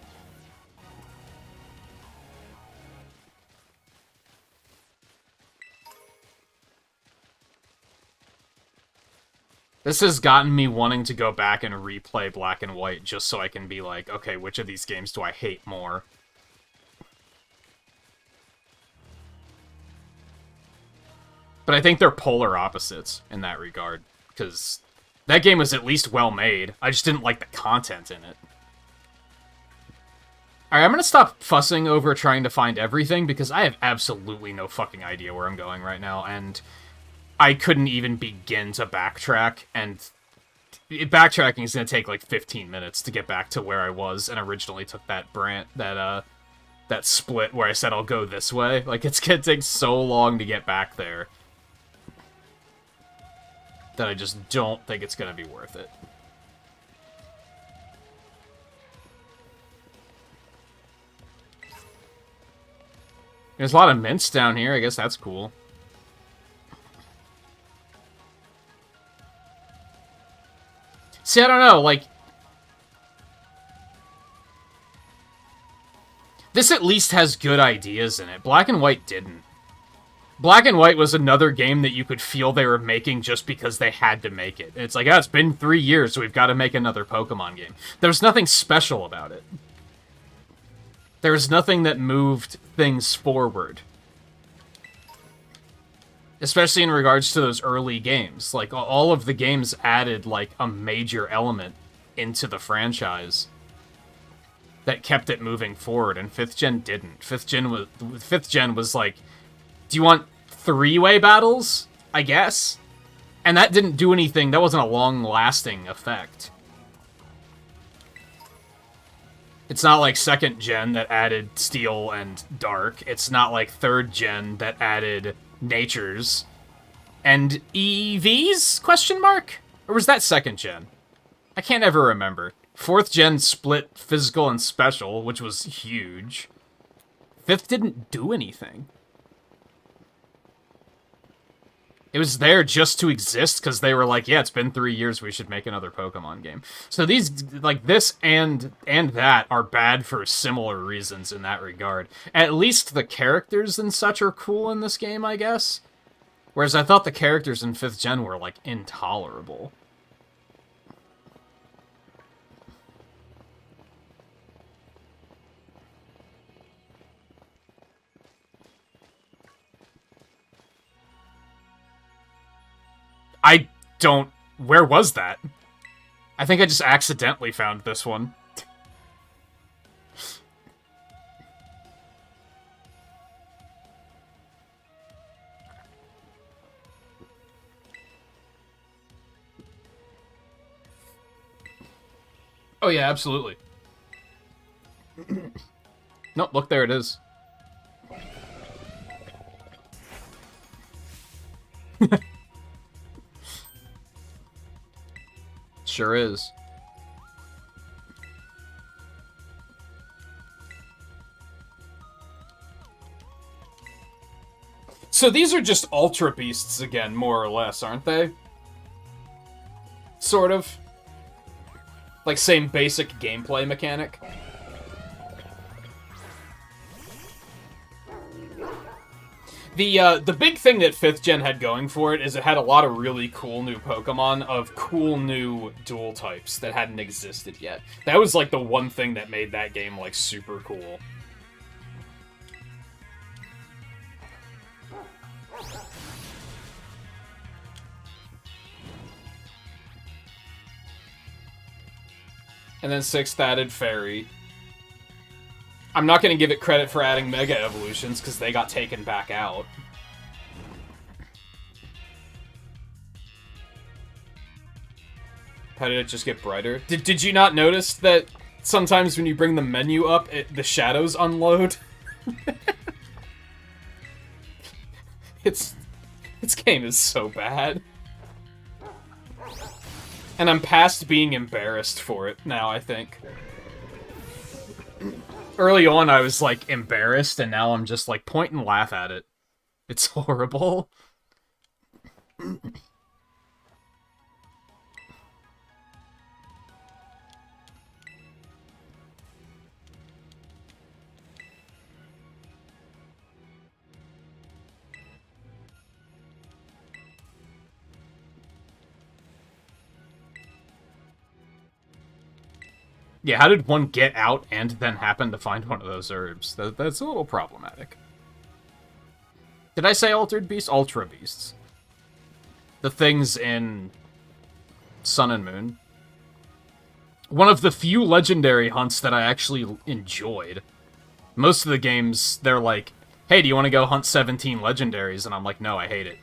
A: This has gotten me wanting to go back and replay Black and White just so I can be like, okay, which of these games do I hate more? But I think they're polar opposites in that regard, because that game was at least well made. I just didn't like the content in it. Alright, I'm gonna stop fussing over trying to find everything, because I have absolutely no fucking idea where I'm going right now, and I couldn't even begin to backtrack, and backtracking is going to take like 15 minutes to get back to where I was, and originally took that that split where I said I'll go this way. Like, it's going to take so long to get back there that I just don't think it's going to be worth it. There's a lot of mints down here. I guess that's cool. See, I don't know, like... This at least has good ideas in it. Black and White didn't. Black and White was another game that you could feel they were making just because they had to make it. It's like, oh, it's been 3 years, so we've got to make another Pokemon game. There's nothing special about it. There's nothing that moved things forward. Especially in regards to those early games. Like, all of the games added, like, a major element into the franchise that kept it moving forward, and 5th Gen didn't. 5th Gen was like, do you want 3-way battles? I guess? And that didn't do anything. That wasn't a long-lasting effect. It's not like 2nd Gen that added Steel and Dark. It's not like 3rd Gen that added Natures. And EVs? Question mark? Or was that 2nd Gen? I can't ever remember. 4th Gen split physical and special, which was huge. 5th didn't do anything. It was there just to exist because they were like, yeah, it's been 3 years, we should make another Pokemon game. So these, like, this and that are bad for similar reasons in that regard. At least the characters and such are cool in this game, I guess. Whereas I thought the characters in 5th Gen were, like, intolerable. I don't... Where was that? I think I just accidentally found this one. Oh yeah, absolutely. Nope, look, there it is. Sure is. So these are just Ultra Beasts again, more or less, aren't they? Sort of. Like, same basic gameplay mechanic. The big thing that 5th Gen had going for it is it had a lot of really cool new Pokemon of cool new dual types that hadn't existed yet. That was, like, the one thing that made that game, like, super cool. And then 6th added Fairy. I'm not going to give it credit for adding Mega Evolutions, because they got taken back out. How did it just get brighter? Did you not notice that sometimes when you bring the menu up, the shadows unload? This game is so bad. And I'm past being embarrassed for it now, I think. Early on, I was, like, embarrassed, and now I'm just, like, point and laugh at it. It's horrible. Yeah, how did one get out and then happen to find one of those herbs? That's a little problematic. Did I say Altered Beasts? Ultra Beasts. The things in Sun and Moon. One of the few legendary hunts that I actually enjoyed. Most of the games, they're like, hey, do you want to go hunt 17 legendaries? And I'm like, no, I hate it.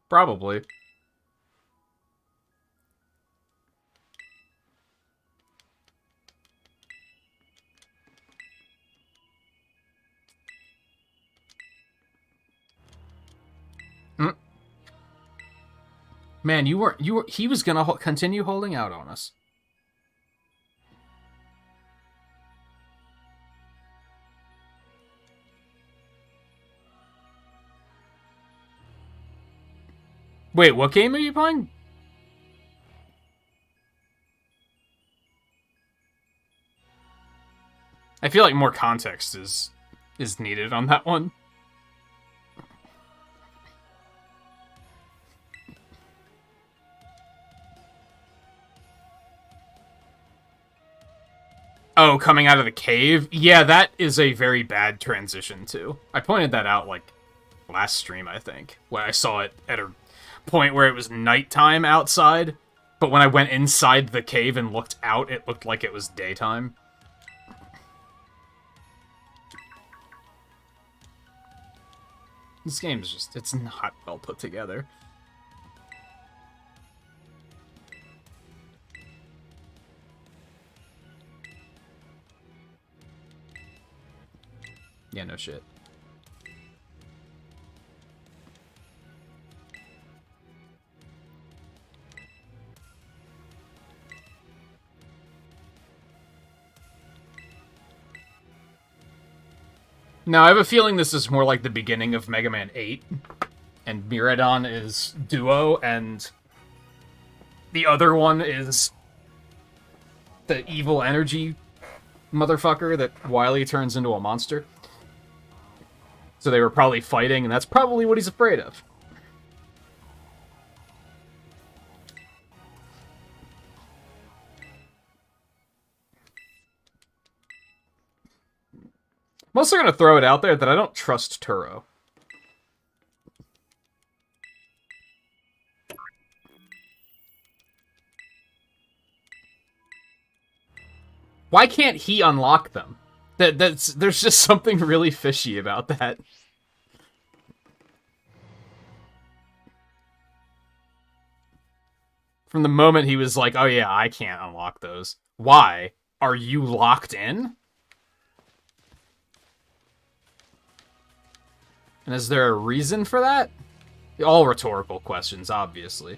A: Probably. Man, he was gonna continue holding out on us. Wait, what game are you playing? I feel like more context is needed on that one. Oh, coming out of the cave? Yeah, that is a very bad transition, too. I pointed that out, like, last stream, I think, when I saw it at a point where it was nighttime outside, but when I went inside the cave and looked out, it looked like it was daytime. This game is just, it's not well put together. Yeah, no shit. Now, I have a feeling this is more like the beginning of Mega Man 8, and Miradon is Duo, and the other one is the evil energy motherfucker that Wily turns into a monster. So they were probably fighting, and that's probably what he's afraid of. I'm also going to throw it out there that I don't trust Turo. Why can't he unlock them? There's just something really fishy about that. From the moment he was like, oh yeah, I can't unlock those. Why? Are you locked in? And is there a reason for that? All rhetorical questions, obviously.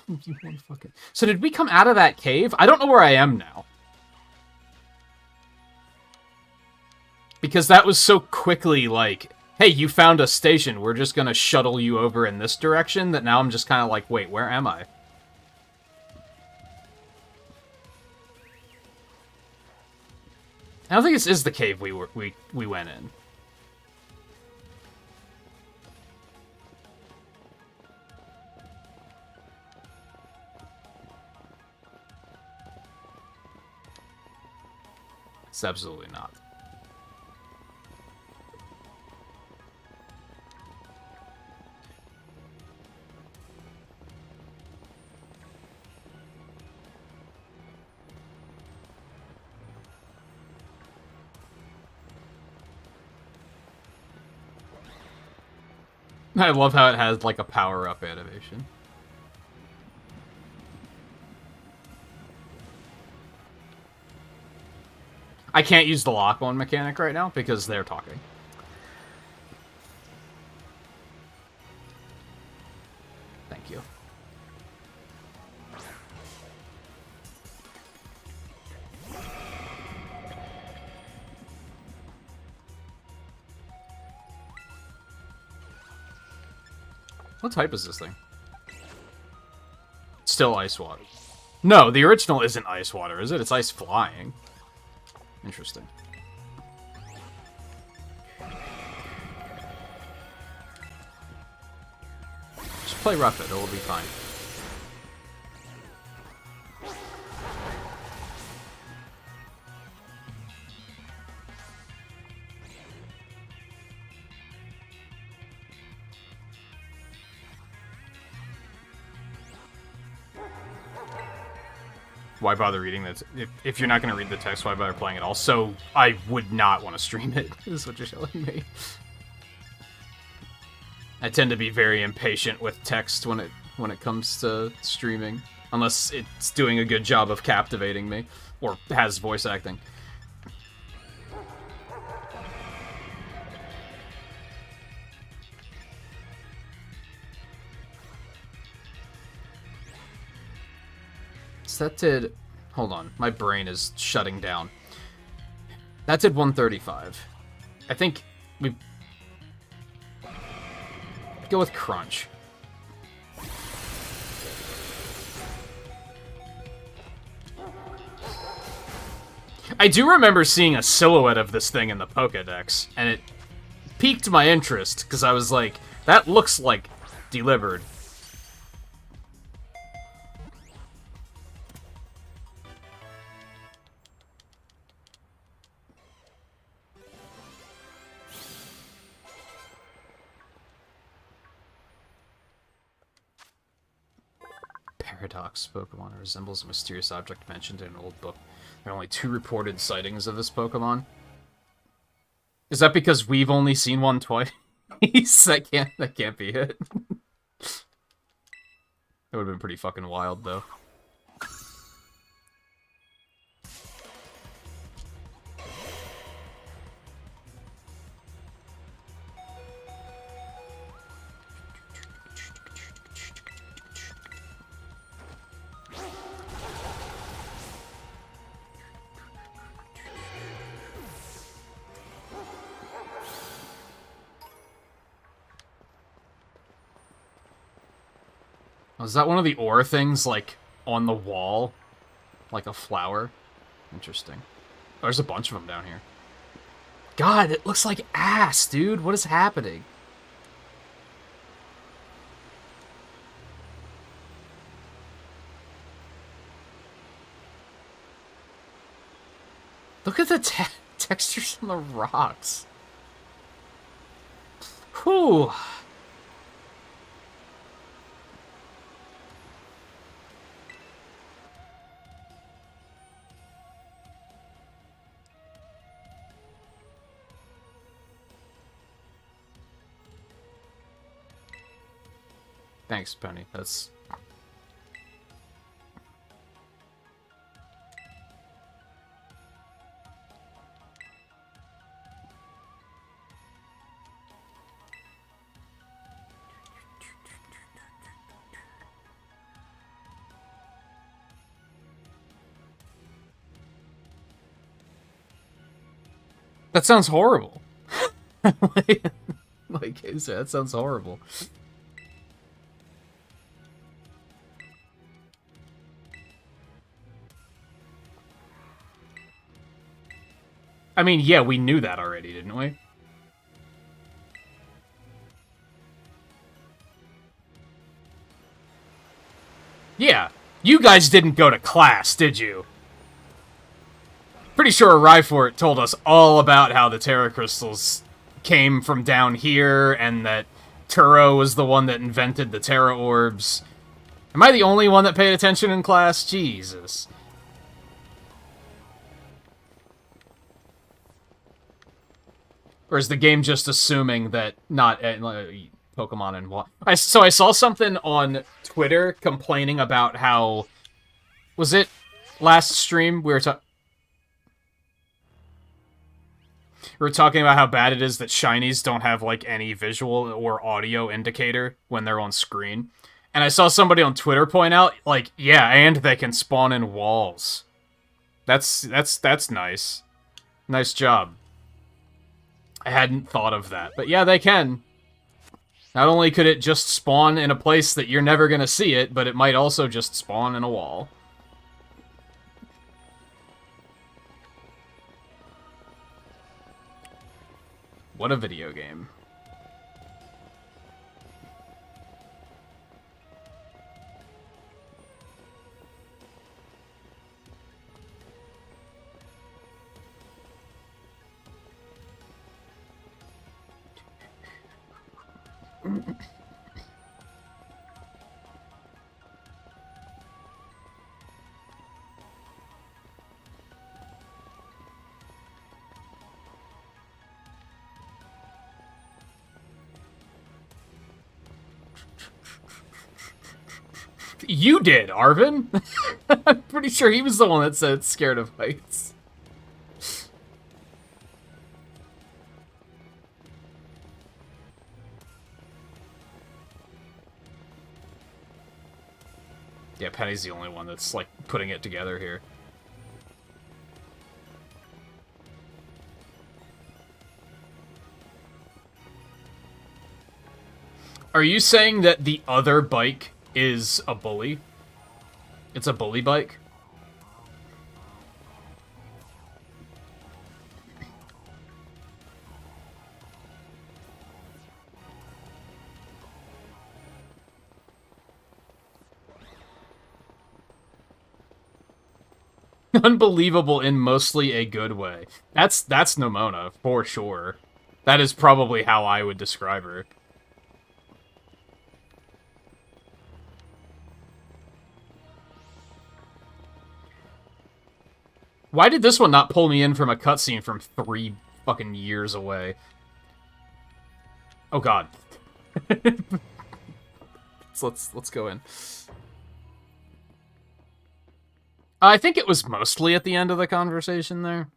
A: You motherfucker. So did we come out of that cave? I don't know where I am now. Because that was so quickly like, hey, you found a station, we're just gonna shuttle you over in this direction, that now I'm just kind of like, wait, where am I? I don't think this is the cave we went in. It's absolutely not. I love how it has, like, a power-up animation. I can't use the lock-on mechanic right now because they're talking. Thank you. What type is this thing? Still ice water. No, the original isn't ice water, is it? It's ice flying. Interesting. Just play rough it, it'll be fine. Why bother reading that? If you're not going to read the text, why bother playing it all? So I would not want to stream it, is what you're telling me. I tend to be very impatient with text when it comes to streaming, unless it's doing a good job of captivating me, or has voice acting. So that did... Hold on, my brain is shutting down. That did 135. I think we... Go with Crunch. I do remember seeing a silhouette of this thing in the Pokédex, and it piqued my interest, because I was like, that looks like delivered. Paradox Pokemon resembles a mysterious object mentioned in an old book. There are only 2 reported sightings of this Pokemon. Is that because we've only seen one twice? That can't be it. That would have been pretty fucking wild, though. Was that one of the ore things, like, on the wall? Like a flower? Interesting. Oh, there's a bunch of them down here. God, it looks like ass, dude. What is happening? Look at the textures on the rocks. Whew. Thanks, Penny. That's... That sounds horrible. like, that sounds horrible. I mean, yeah, we knew that already, didn't we? Yeah. You guys didn't go to class, did you? Pretty sure Rhyfort told us all about how the Terra Crystals came from down here, and that Turo was the one that invented the Terra Orbs. Am I the only one that paid attention in class? Jesus. Or is the game just assuming that not Pokemon and what? So I saw something on Twitter complaining about how... Was it last stream we were talking about how bad it is that shinies don't have, like, any visual or audio indicator when they're on screen. And I saw somebody on Twitter point out, like, yeah, and they can spawn in walls. That's nice. Nice job. I hadn't thought of that. But yeah, they can. Not only could it just spawn in a place that you're never gonna see it, but it might also just spawn in a wall. What a video game. You did, Arvin. I'm pretty sure he was the one that said scared of heights. Yeah, Penny's the only one that's, like, putting it together here. Are you saying that the other bike is a bully? It's a bully bike? Unbelievable in mostly a good way. That's Nomona, for sure. That is probably how I would describe her. Why did this one not pull me in from a cutscene from 3 fucking years away? Oh god. let's go in. I think it was mostly at the end of the conversation there.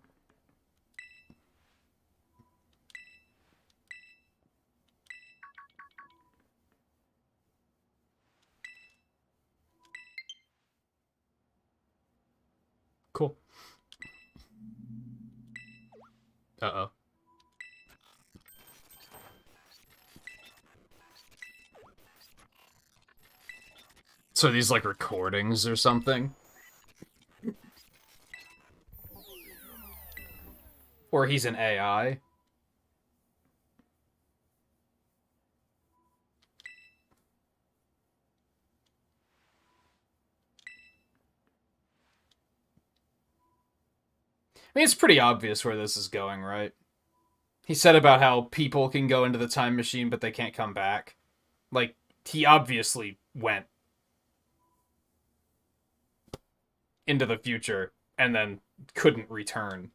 A: Cool. Uh-oh. So these, like, recordings or something?
B: Or he's an AI. I mean, it's pretty obvious where this is going, right? He said about how people can go into the time machine, but they can't come back. Like, he obviously went into the future and then couldn't return.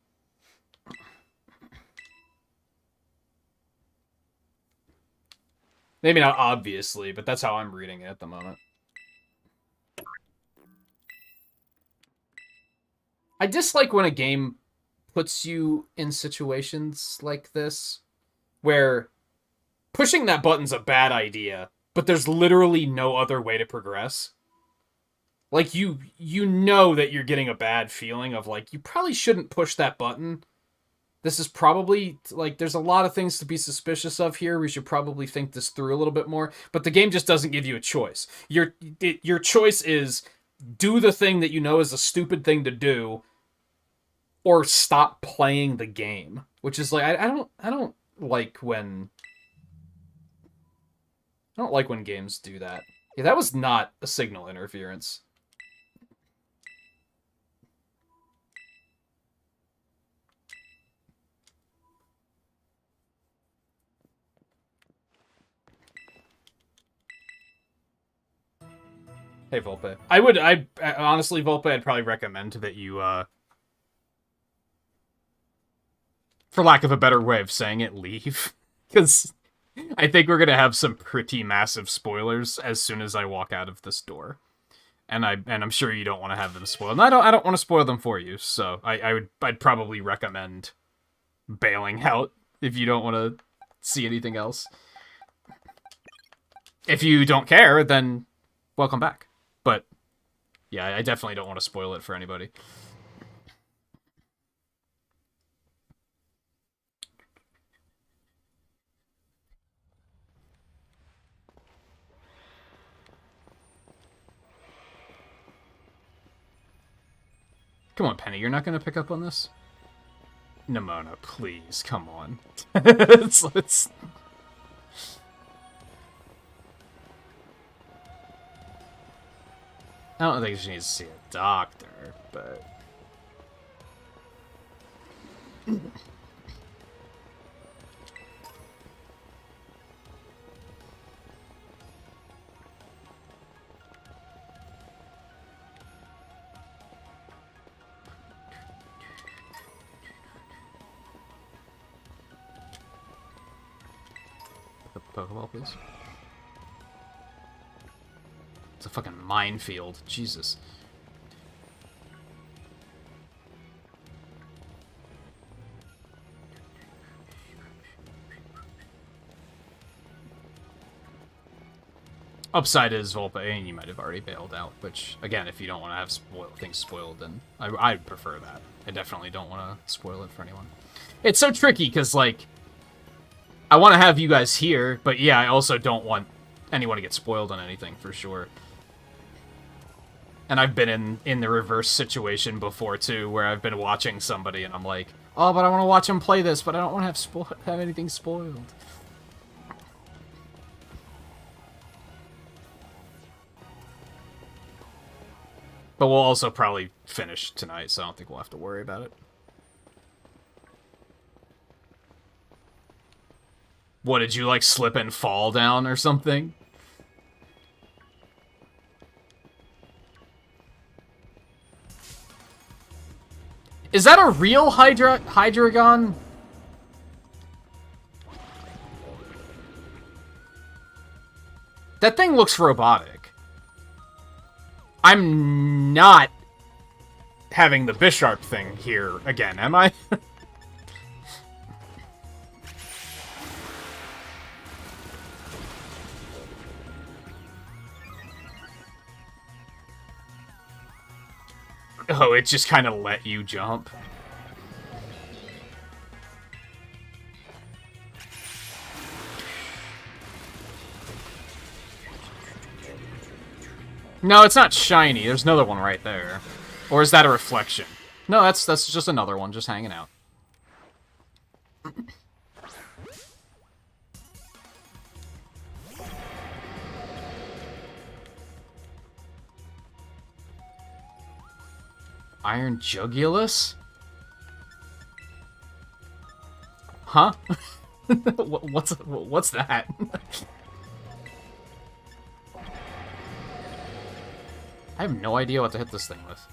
B: Maybe not obviously, but that's how I'm reading it at the moment. I dislike when a game puts you in situations like this, where pushing that button's a bad idea, but there's literally no other way to progress. Like, you know that you're getting a bad feeling of, like, you probably shouldn't push that button. This is probably, like, there's a lot of things to be suspicious of here. We should probably think this through a little bit more. But the game just doesn't give you a choice. Your choice is do the thing that you know is a stupid thing to do, or stop playing the game. Which is, like, I don't like when... I don't like when games do that. Yeah, that was not a signal interference. Hey, Volpe. I honestly, Volpe, I'd probably recommend that you,
A: For lack of a better way of saying it, leave. Because I think we're gonna have some pretty massive spoilers as soon as I walk out of this door. And I'm sure you don't want to have them spoiled. And I don't want to spoil them for you, so I'd probably recommend bailing out if you don't want to see anything else. If you don't care, then welcome back. But yeah, I definitely don't want to spoil it for anybody. Come on, Penny, you're not going to pick up on this? Nimona, please, come on. let's... I don't think she needs to see a doctor, but... Pokeball, please. It's a fucking minefield. Jesus. Upside is Volpe, you might have already bailed out, which, again, if you don't want to have things spoiled, then I'd prefer that. I definitely don't want to spoil it for anyone. It's so tricky, because, like, I want to have you guys here, but yeah, I also don't want anyone to get spoiled on anything, for sure. And I've been in the reverse situation before, too, where I've been watching somebody, and I'm like, oh, but I want to watch them play this, but I don't want to have anything spoiled. But we'll also probably finish tonight, so I don't think we'll have to worry about it. What, did you, like, slip and fall down or something? Is that a real Hydreigon? That thing looks robotic. I'm not having the Bisharp thing here again, am I? Oh, it just kind of let you jump. No, it's not shiny. There's another one right there. Or is that a reflection? No, that's just another one, just hanging out. Iron Jugulus? Huh? What's that? I have no idea what to hit this thing with.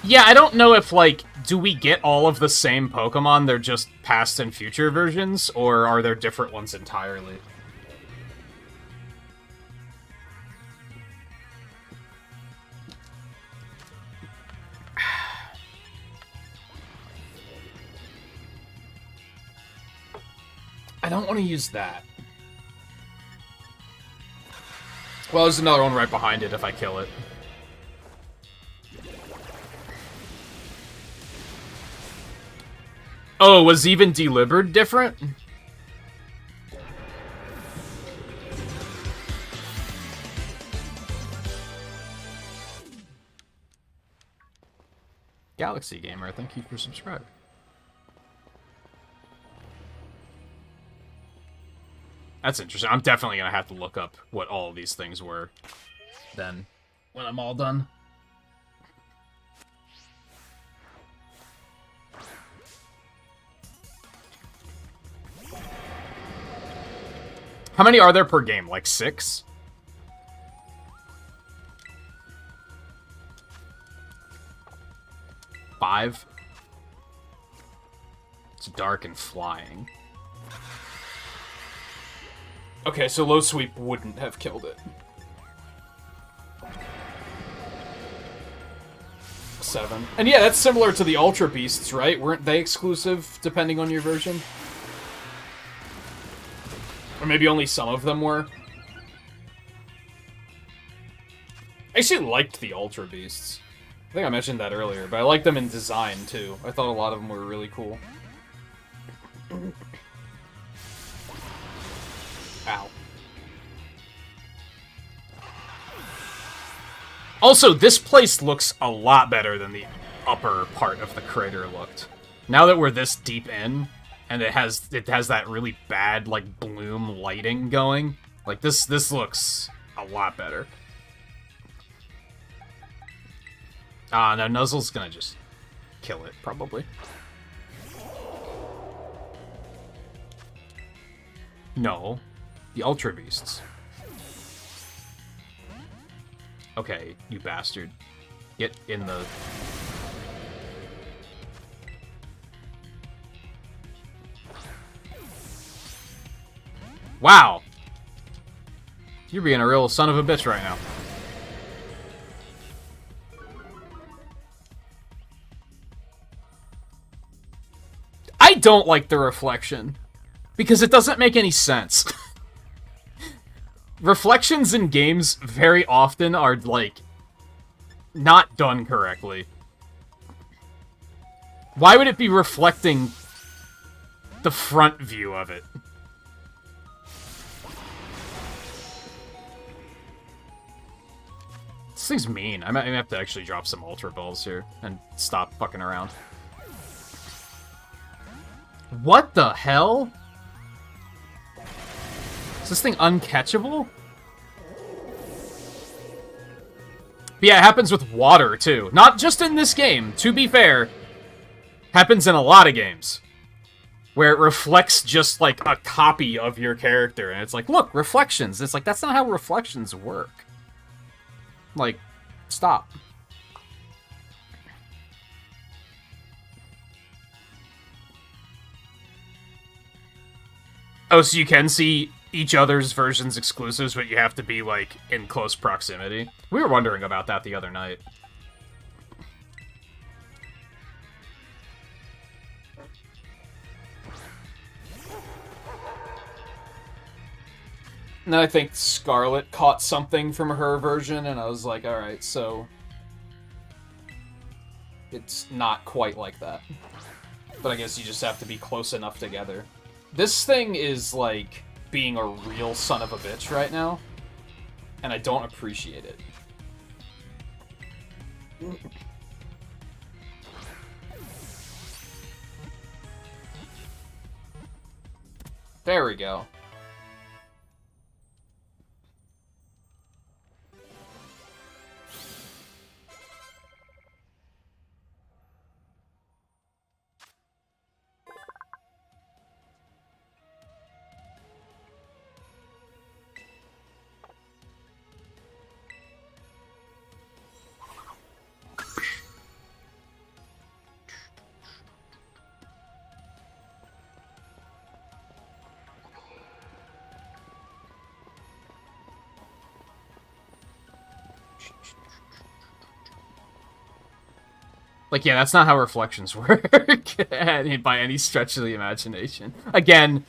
A: Yeah, I don't know if, like, do we get all of the same Pokemon? They're just past and future versions, or are there different ones entirely? I don't want to use that. Well, there's another one right behind it if I kill it. Oh, was even delivered different? Galaxy Gamer, thank you for subscribing. That's interesting. I'm definitely gonna have to look up what all of these things were then, when I'm all done. How many are there per game? Like 6? Five? It's dark and flying. Okay, so low sweep wouldn't have killed it. 7. And yeah, that's similar to the Ultra Beasts, right? Weren't they exclusive, depending on your version? Or maybe only some of them were? I actually liked the Ultra Beasts. I think I mentioned that earlier, but I liked them in design, too. I thought a lot of them were really cool. Ow. Also, this place looks a lot better than the upper part of the crater looked. Now that we're this deep in, and it has that really bad, like, bloom lighting going, like, this looks a lot better. Ah, no, Nuzzle's gonna just kill it, probably. No. The Ultra Beasts. Okay, you bastard. Get in the... Wow! You're being a real son of a bitch right now.
B: don't like the reflection. Because it doesn't make any sense. Reflections in games very often are, like, not done correctly. Why would it be reflecting the front view of it? This thing's mean. I might have to actually drop some Ultra Balls here and stop fucking around. What the hell? Is this thing uncatchable? But yeah, it happens with water, too. Not just in this game, to be fair. Happens in a lot of games. Where it reflects just, like, a copy of your character. And it's like, look, reflections. It's like, that's not how reflections work. Like, stop. Oh, so you can see each other's version's exclusives, but you have to be, like, in close proximity. We were wondering about that the other night. And then I think Scarlet caught something from her version, and I was like, alright, so... it's not quite like that. But I guess you just have to be close enough together. This thing is, like, being a real son of a bitch right now, and I don't appreciate it. There we go. Like, yeah, that's not how reflections work by any stretch of the imagination. Again,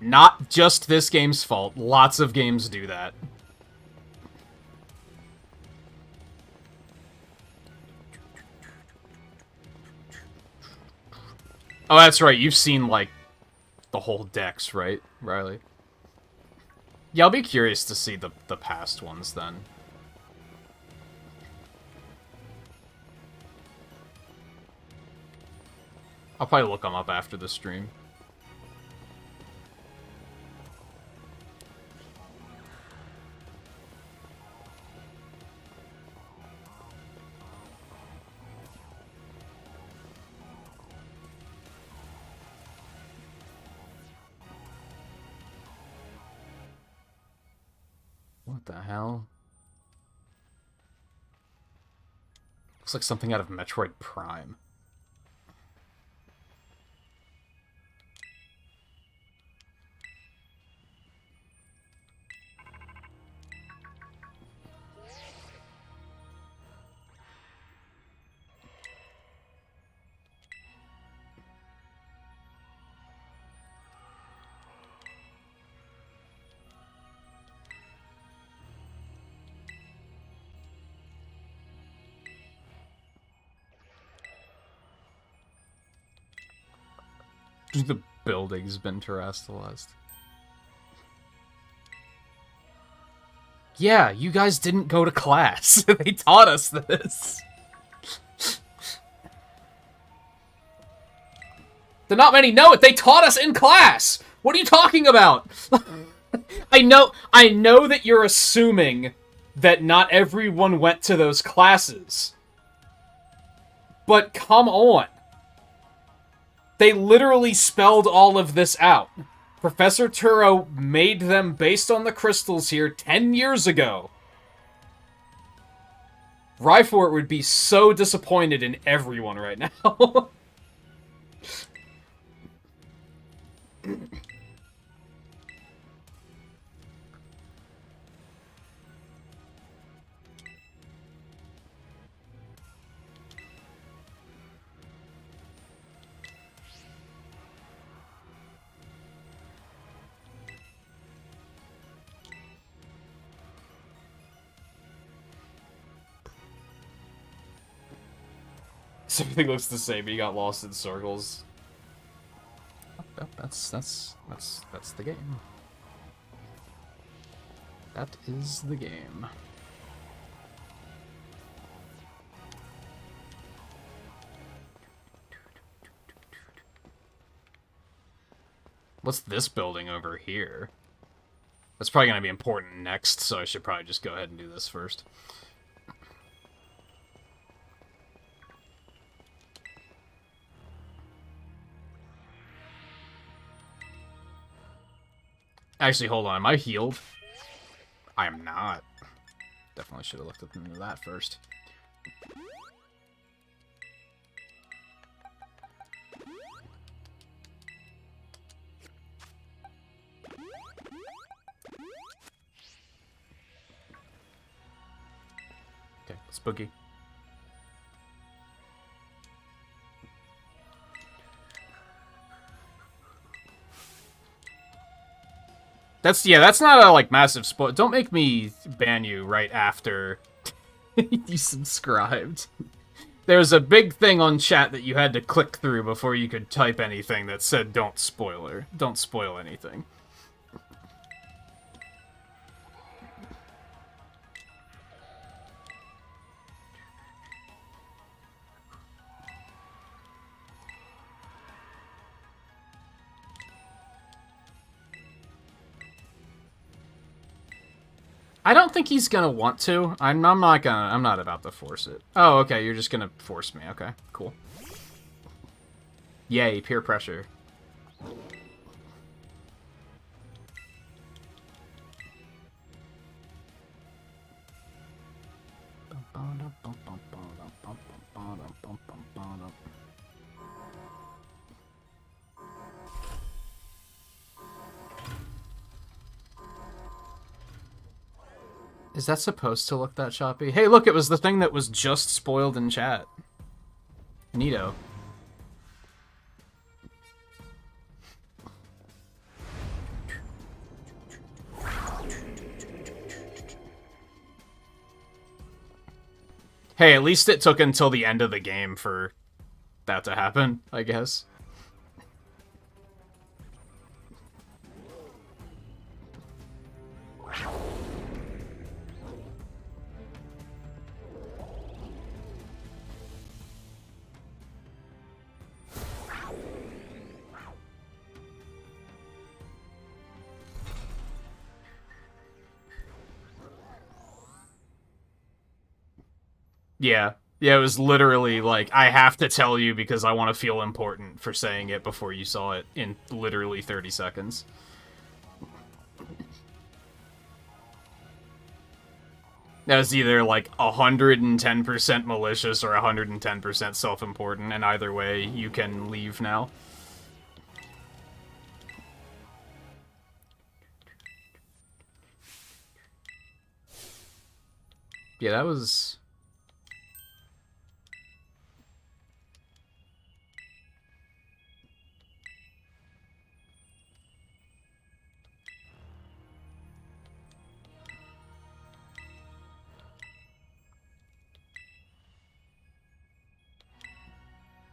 B: not just this game's fault. Lots of games do that. Oh, that's right. You've seen, like, the whole decks, right, Riley? Yeah, I'll be curious to see the past ones, then. I'll probably look them up after the stream. What the hell? Looks like something out of Metroid Prime. The building's been terrestrialized. Yeah, you guys didn't go to class. They taught us this. But not many know it. They taught us in class. What are you talking about? I know that you're assuming that not everyone went to those classes. But come on. They literally spelled all of this out. Professor Turo made them based on the crystals here 10 years ago. Ryfort would be so disappointed in everyone right now. So everything looks the same, but you got lost in circles.
A: That's the game. That is the game. What's this building over here? That's probably going to be important next, so I should probably just go ahead and do this first. Actually, hold on. Am I healed? I am not. Definitely should have looked into that first. Okay, spooky. That's not a, like, massive spoil. Don't make me ban you right after you subscribed. There's a big thing on chat that you had to click through before you could type anything that said don't spoiler. Don't spoil anything. I don't think he's gonna want to. I'm not about to force it. Oh, okay, you're just gonna force me. Okay, cool. Yay, peer pressure. Is that supposed to look that choppy? Hey, look, it was the thing that was just spoiled in chat. Neato. Hey, at least it took until the end of the game for that to happen, I guess. Yeah. Yeah, it was literally like, I have to tell you because I want to feel important for saying it before you saw it in literally 30 seconds. That was either like 110% malicious or 110% self-important, and either way, you can leave now. Yeah, that was...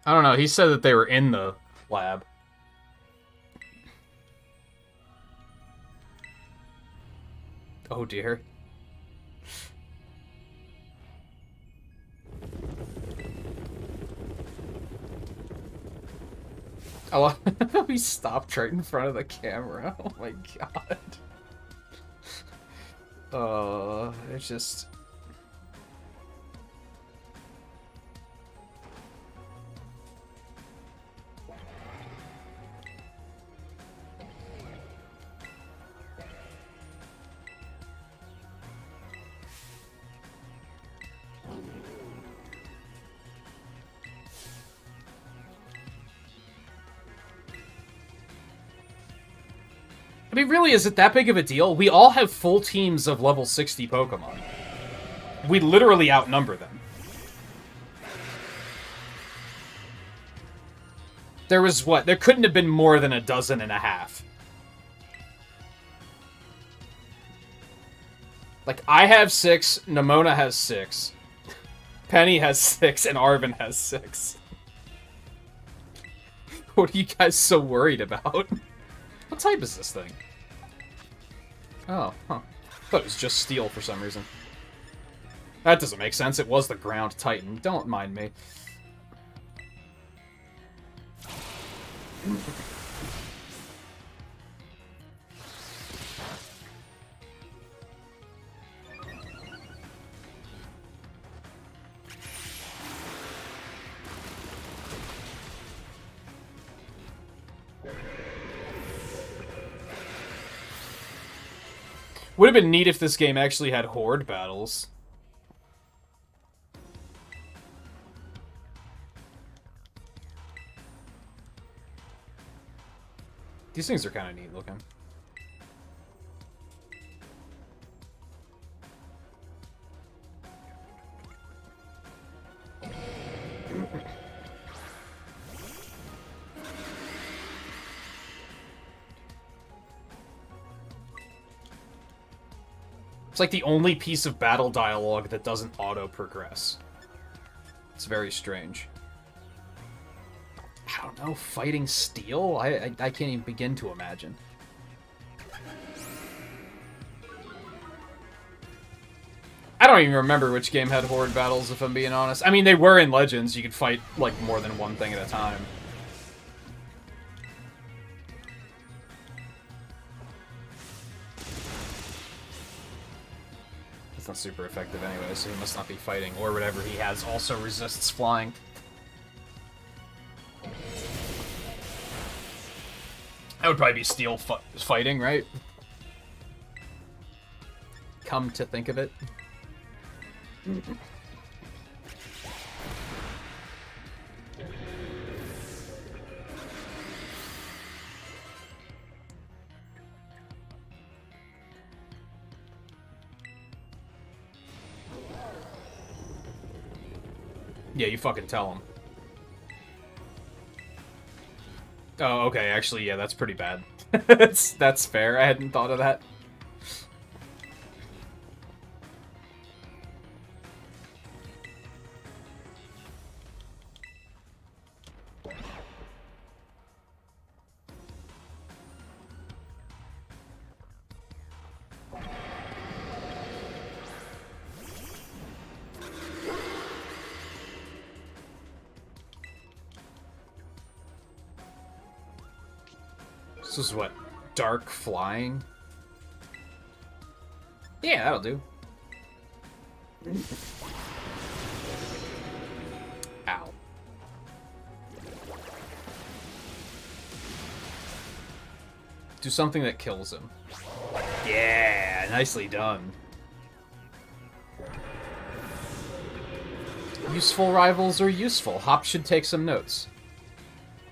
A: I don't know, he said that they were in the lab. Oh dear. Oh, we stopped right in front of the camera. Oh my god. It's just... I mean, really, is it that big of a deal? We all have full teams of level 60 Pokemon. We literally outnumber them. There was, what? There couldn't have been more than 12.5. Like, I have 6, Nimona has 6.
B: Penny has 6 and Arvin has 6. What are you guys so worried about? What type is this thing? Oh, huh. I thought it was just steel for some reason. That doesn't make sense. It was the ground titan. Don't mind me. Would have been neat if this game actually had horde battles. These things are kind of neat looking. It's like the only piece of battle dialogue that doesn't auto-progress. It's very strange. I don't know, fighting steel? I can't even begin to imagine. I don't even remember which game had horde battles, if I'm being honest. I mean, they were in Legends. You could fight, like, more than one thing at a time. It's not super effective anyway, so he must not be fighting. Or whatever he has also resists flying. That would probably be steel fighting, right? Come to think of it. Yeah, you fucking tell him. Oh, okay, actually, yeah, that's pretty bad. That's fair, I hadn't thought of that. This is what? Dark flying? Yeah, that'll do. Ow. Do something that kills him. Yeah, nicely done. Useful rivals are useful. Hop should take some notes.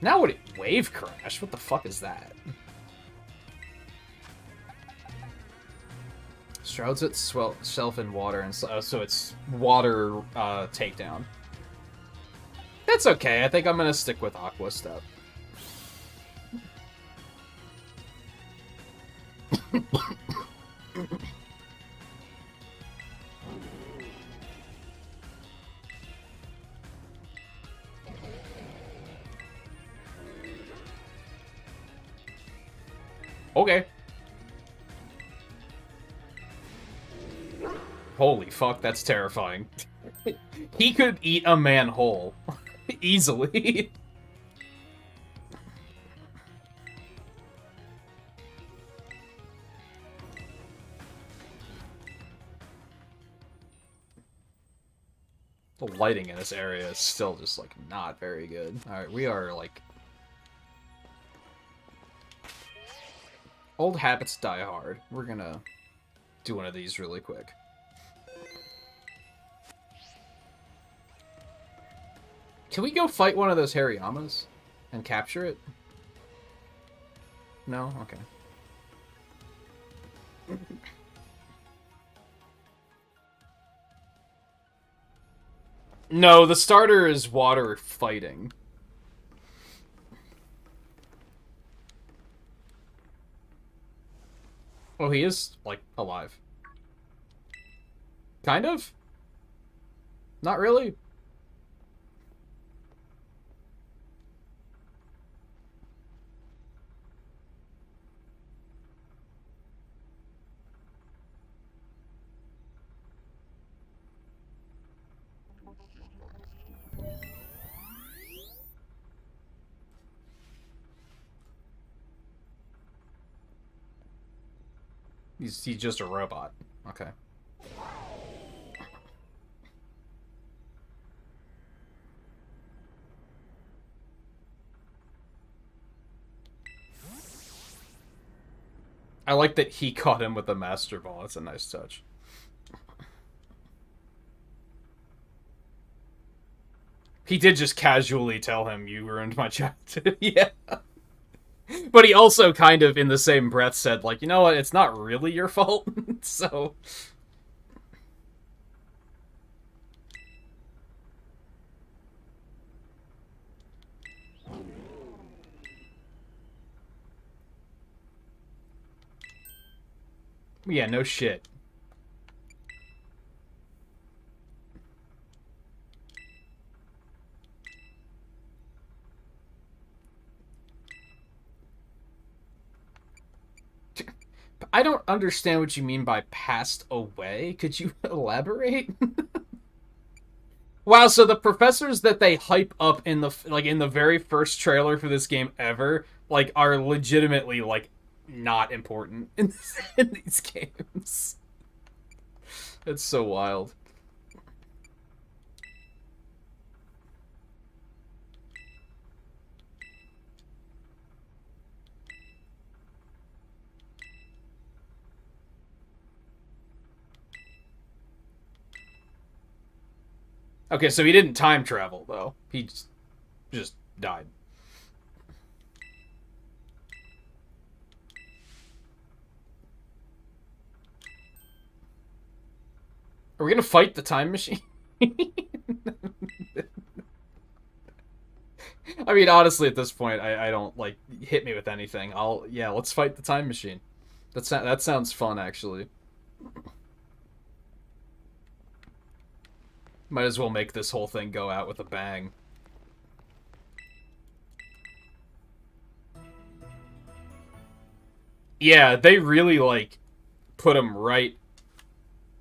B: Now what? Wave crash? What the fuck is that? Shrouds itself in water, and so it's water takedown. That's okay. I think I'm gonna stick with Aqua Step. Okay. Holy fuck, that's terrifying. He could eat a man whole. Easily. The lighting in this area is still just, like, not very good. Alright, we are, like... Old habits die hard. We're gonna do one of these really quick. Can we go fight one of those Hariyamas and capture it? No? Okay. No, the starter is water fighting. Oh, he is, like, alive. Kind of? Not really. He's just a robot. Okay. I like that he caught him with the Master Ball. That's a nice touch. He did just casually tell him, you ruined my childhood. Yeah. But he also kind of, in the same breath, said, like, you know what, it's not really your fault. So... Yeah, no shit. I don't understand what you mean by passed away. Could you elaborate? Wow, so the professors that they hype up in the very first trailer for this game ever, like, are legitimately, like, not important in these games. It's so wild. Okay, so he didn't time travel, though. He just died. Are we gonna fight the time machine? I mean, honestly, at this point, I don't, like, hit me with anything. Yeah, let's fight the time machine. That sounds fun, actually. Might as well make this whole thing go out with a bang. Yeah, they really, like, put him right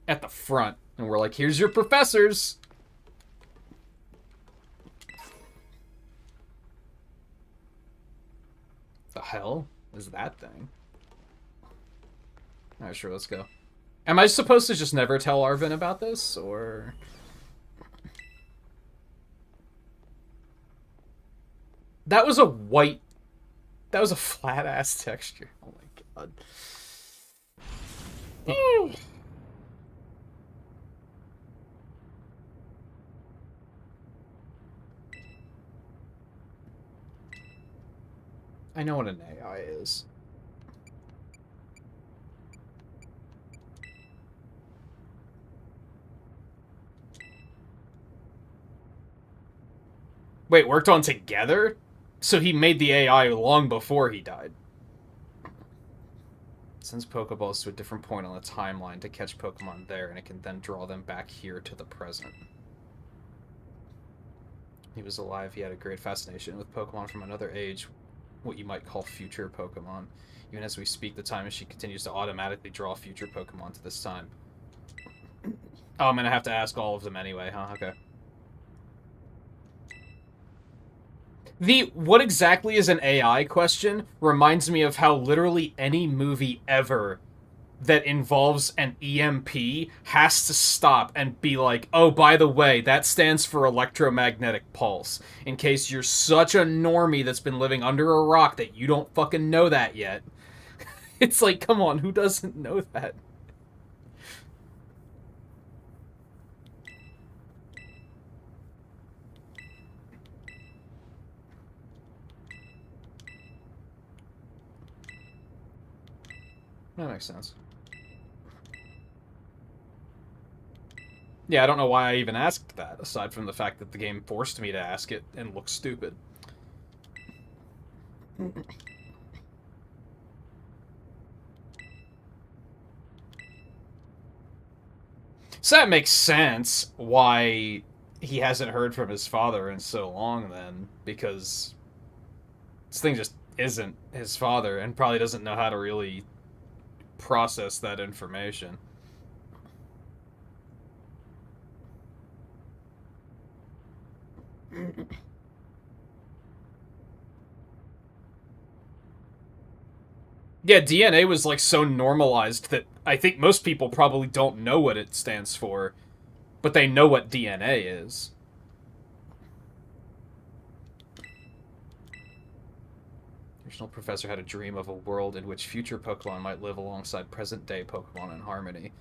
B: at the front. And we're like, here's your professors! The hell is that thing? Alright, sure, let's go. Am I supposed to just never tell Arvin about this, or... That was a white... That was a flat-ass texture. Oh my god. I know what an AI is. Wait, worked on together? So he made the AI long before he died. Sends Pokeballs to a different point on the timeline to catch Pokemon there, and it can then draw them back here to the present. He was alive, he had a great fascination with Pokemon from another age, what you might call future Pokemon. Even as we speak, the time machine continues to automatically draw future Pokemon to this time. Oh, I'm gonna have to ask all of them anyway, huh? Okay. The what exactly is an AI question reminds me of how literally any movie ever that involves an EMP has to stop and be like, oh, by the way, that stands for electromagnetic pulse. In case you're such a normie that's been living under a rock that you don't fucking know that yet. It's like, come on, who doesn't know that? That makes sense. Yeah, I don't know why I even asked that, aside from the fact that the game forced me to ask it and look stupid. So that makes sense why he hasn't heard from his father in so long then, because this thing just isn't his father and probably doesn't know how to really process that information. Yeah, DNA was like so normalized that I think most people probably don't know what it stands for, but they know what DNA is. The original professor had a dream of a world in which future Pokemon might live alongside present-day Pokemon in harmony.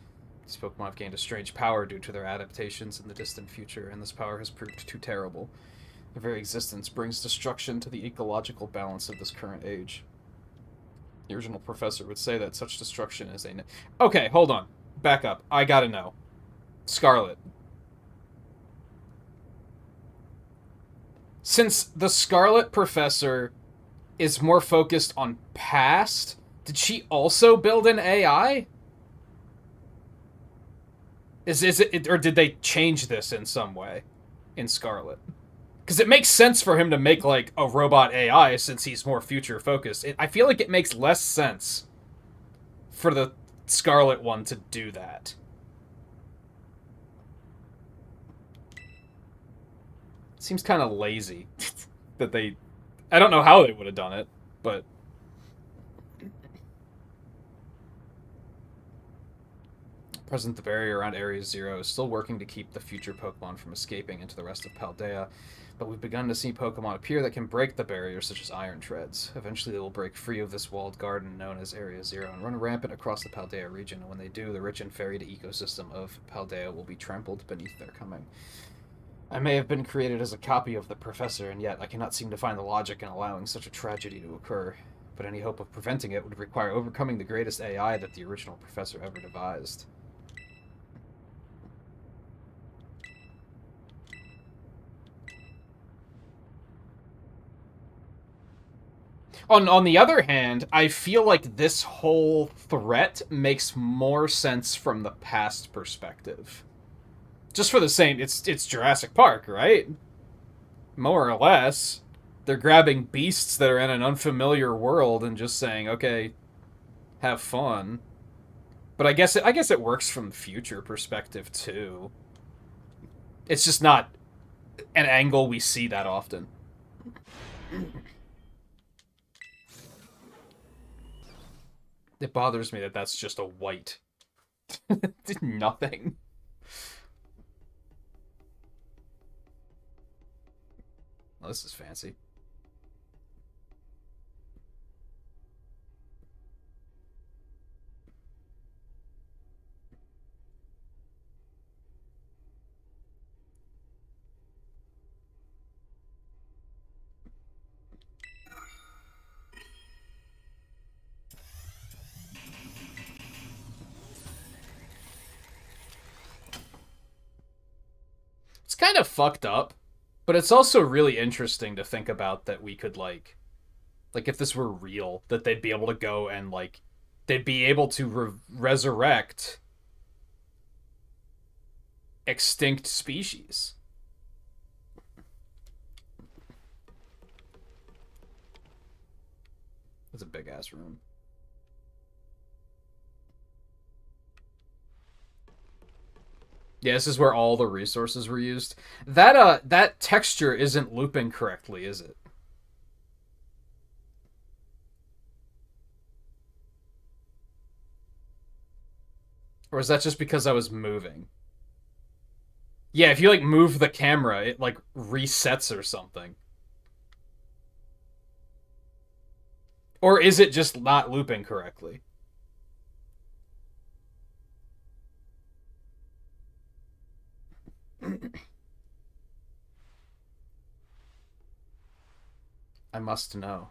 B: These Pokemon have gained a strange power due to their adaptations in the distant future, and this power has proved too terrible. Their very existence brings destruction to the ecological balance of this current age. The original professor would say that such destruction is a... Okay, hold on. Back up. I gotta know. Scarlet. Since the Scarlet Professor is more focused on past, did she also build an AI? Is it, or did they change this in some way in Scarlet? Because it makes sense for him to make, like, a robot AI since he's more future-focused. I feel like it makes less sense for the Scarlet one to do that. Seems kind of lazy that they... I don't know how they would have done it, but... Present, the barrier around Area Zero is still working to keep the future Pokemon from escaping into the rest of Paldea, but we've begun to see Pokemon appear that can break the barrier, such as Iron Treads. Eventually they will break free of this walled garden known as Area Zero and run rampant across the Paldea region, and when they do, the rich and varied ecosystem of Paldea will be trampled beneath their coming. I may have been created as a copy of the Professor, and yet I cannot seem to find the logic in allowing such a tragedy to occur, but any hope of preventing it would require overcoming the greatest AI that the original Professor ever devised. On the other hand, I feel like this whole threat makes more sense from the past perspective. Just for the same, it's Jurassic Park, right? More or less. They're grabbing beasts that are in an unfamiliar world and just saying, okay, have fun. But I guess it works from the future perspective too. It's just not an angle we see that often. It bothers me that that's just a white. Nothing. Oh, this is fancy. It's kind of fucked up, but it's also really interesting to think about that we could like if this were real, that they'd be able to go and like they'd be able to resurrect extinct species. That's a big ass room. Yeah, this is where all the resources were used. That texture isn't looping correctly, is it? Or is that just because I was moving? Yeah, if you like move the camera, it like resets or something. Or is it just not looping correctly? I must know.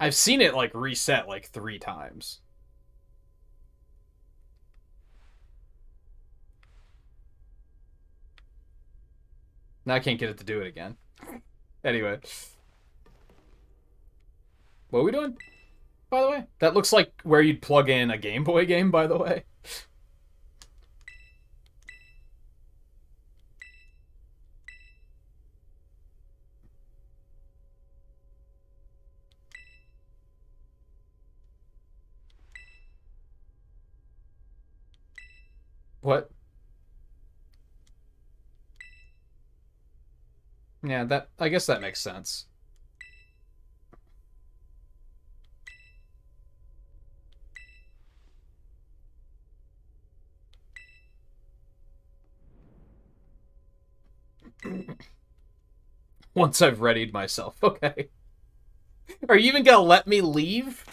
B: I've seen it like reset like 3 times. Now I can't get it to do it again. Anyway. What are we doing, by the way? That looks like where you'd plug in a Game Boy game, by the way. What? Yeah, I guess that makes sense. Once I've readied myself. Okay. Are you even gonna let me leave?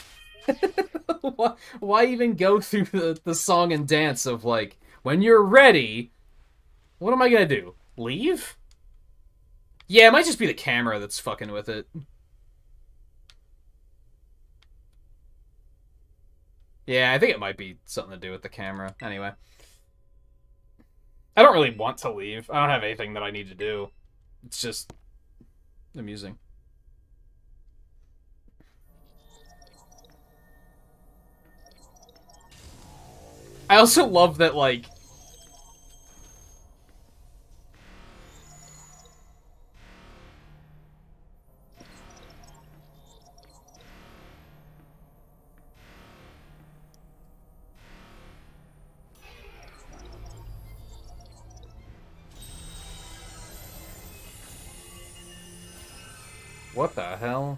B: Why even go through the song and dance of, like, when you're ready, what am I gonna do? Leave? Yeah, it might just be the camera that's fucking with it. Yeah, I think it might be something to do with the camera. Anyway. I don't really want to leave. I don't have anything that I need to do. It's just amusing. I also love that, like... What the hell?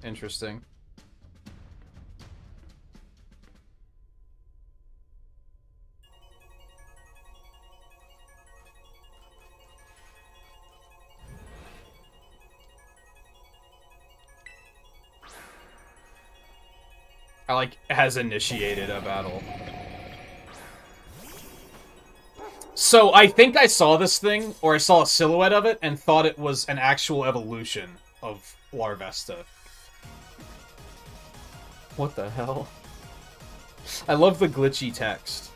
B: Interesting. Has initiated a battle. So, I think I saw this thing, or I saw a silhouette of it, and thought it was an actual evolution of Larvesta. What the hell? I love the glitchy text.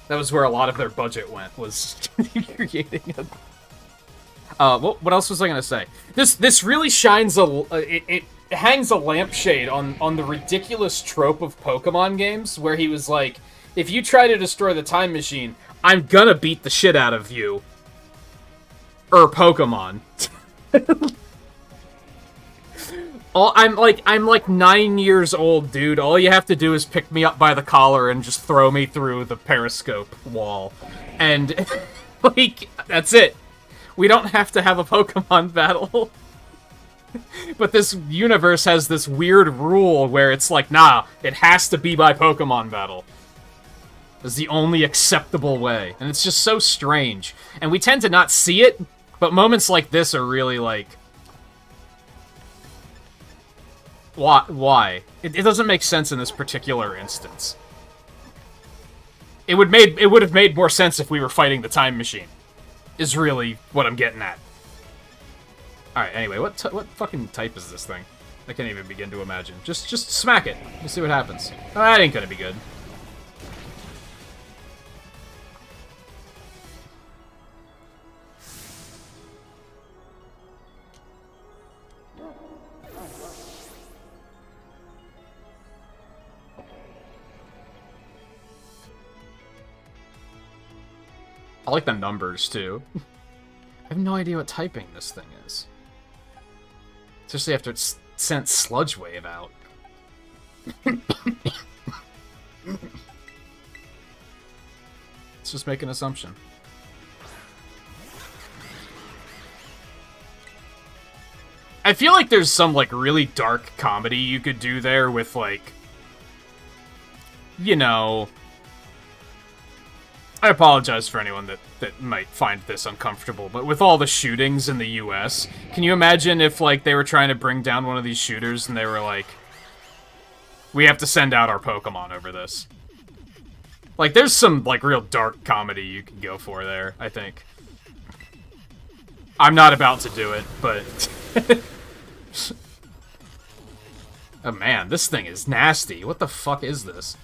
B: That was where a lot of their budget went, was creating a... what else was I gonna say? This really shines it hangs a lampshade on the ridiculous trope of Pokemon games, where he was like, if you try to destroy the time machine, I'm gonna beat the shit out of you. Pokemon. I'm like 9 years old, dude. All you have to do is pick me up by the collar and just throw me through the periscope wall. And, like, that's it. We don't have to have a Pokemon battle. But this universe has this weird rule where it's like, nah, it has to be by Pokemon battle. It's the only acceptable way. And it's just so strange. And we tend to not see it, but moments like this are really like... Why? It doesn't make sense in this particular instance. It would have made more sense if we were fighting the time machine. Is really what I'm getting at. Alright, anyway, what fucking type is this thing? I can't even begin to imagine. Just smack it. We'll see what happens. Oh, that ain't gonna be good. I like the numbers, too. I have no idea what typing this thing is. Especially after it's sent Sludge Wave out. Let's just make an assumption. I feel like there's some, like, really dark comedy you could do there with, like... You know... I apologize for anyone that might find this uncomfortable, but with all the shootings in the US, can you imagine if, like, they were trying to bring down one of these shooters and they were like, we have to send out our Pokemon over this.
A: Like, there's some, like, real dark comedy you can go for there, I think. I'm not about to do it, but... Oh man, this thing is nasty. What the fuck is this?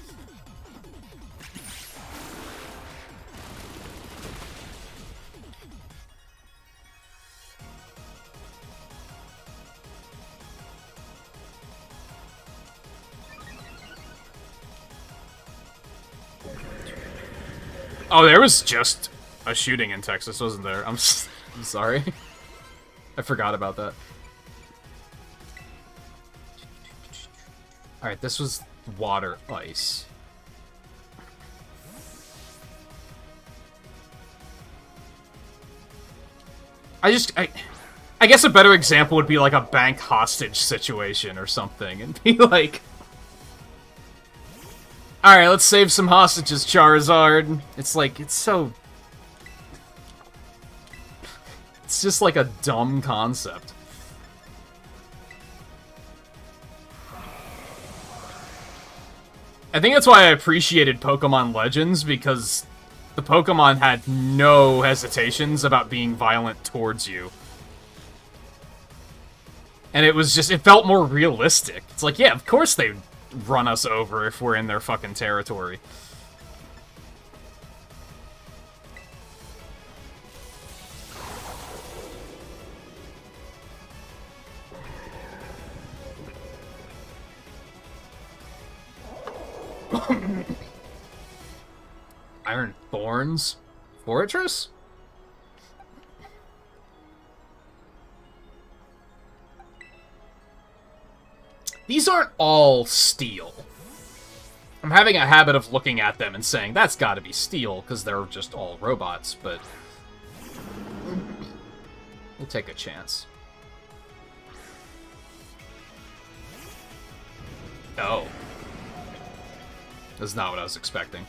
A: Oh, there was just a shooting in Texas, wasn't there? I'm sorry. I forgot about that. Alright, this was water ice. I guess a better example would be like a bank hostage situation or something, and be like, alright, let's save some hostages, Charizard. It's like, it's so... It's just like a dumb concept. I think that's why I appreciated Pokemon Legends, because the Pokemon had no hesitations about being violent towards you. And it was just, it felt more realistic. It's like, yeah, of course they'd run us over if we're in their fucking territory. Iron Thorns? Fortress? These aren't all steel. I'm having a habit of looking at them and saying, that's gotta be steel, because they're just all robots, but... We'll take a chance. Oh. That's not what I was expecting.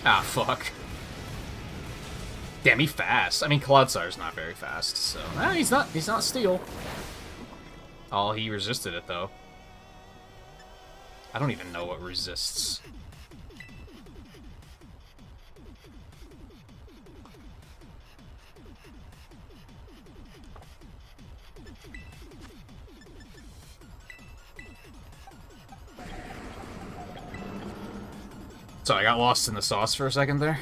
A: Ah, fuck. Damn, he's fast. I mean, Clodsar's not very fast, so... he's not steel. Oh, he resisted it, though. I don't even know what resists. So I got lost in the sauce for a second there.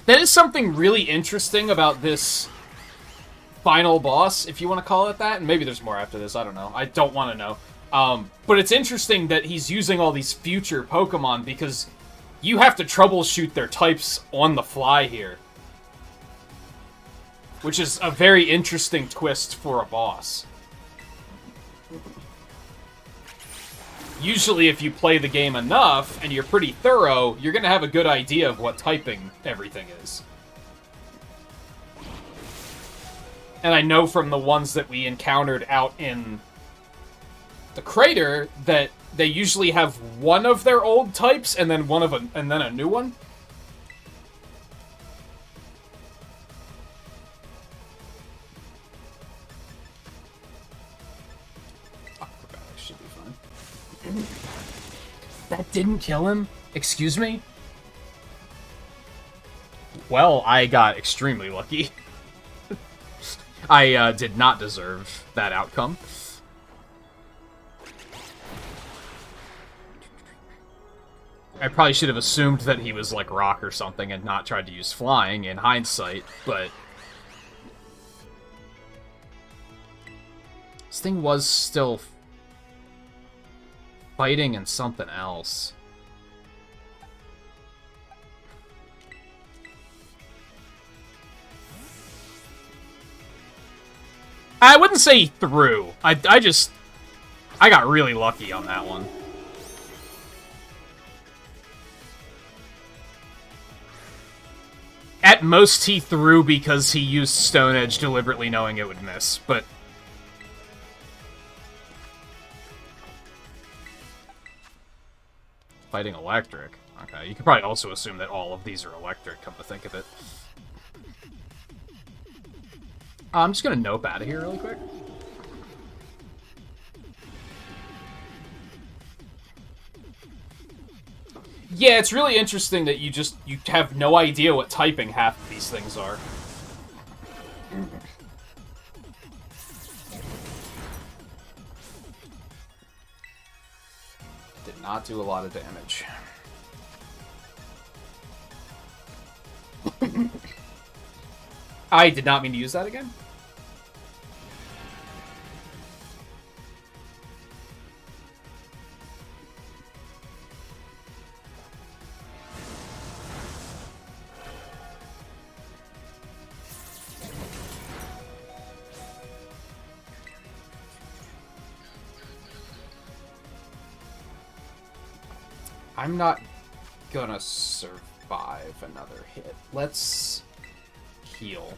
A: That is something really interesting about this final boss, if you want to call it that, and maybe there's more after this, I don't know. I don't want to know. But it's interesting that he's using all these future Pokemon, because you have to troubleshoot their types on the fly here. Which is a very interesting twist for a boss. Usually if you play the game enough, and you're pretty thorough, you're going to have a good idea of what typing everything is. And I know from the ones that we encountered out in the crater that they usually have one of their old types and then a new one. Acrobatics should be fine. That didn't kill him? Excuse me? Well, I got extremely lucky. I did not deserve that outcome. I probably should have assumed that he was like rock or something and not tried to use flying in hindsight, but... This thing was still fighting in something else. I wouldn't say he threw. I just... I got really lucky on that one. At most, he threw because he used Stone Edge deliberately knowing it would miss, but... Fighting electric. Okay, you could probably also assume that all of these are electric, come to think of it. I'm just gonna nope out of here really quick. Yeah, it's really interesting that you have no idea what typing half of these things are. Did not do a lot of damage. I did not mean to use that again. I'm not gonna survive another hit. Let's heal.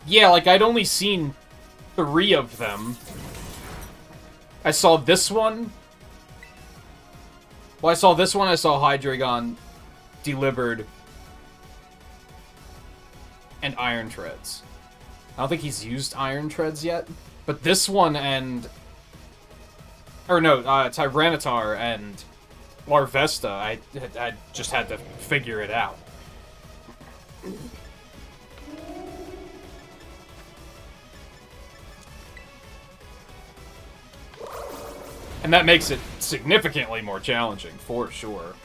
A: Yeah, like, I'd only seen 3 of them. I saw this one. Well, I saw this one, I saw Hydreigon, Delivered, and Iron Treads. I don't think he's used Iron Treads yet. But this one and... Or no, Tyranitar and Larvesta, I just had to figure it out. And that makes it significantly more challenging, for sure.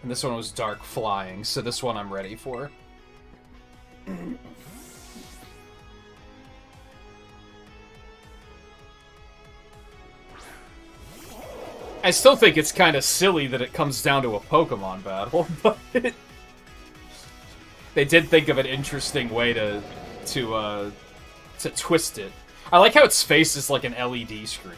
A: And this one was Dark Flying, so this one I'm ready for. I still think it's kind of silly that it comes down to a Pokemon battle, but they did think of an interesting way to twist it. I like how its face is like an LED screen.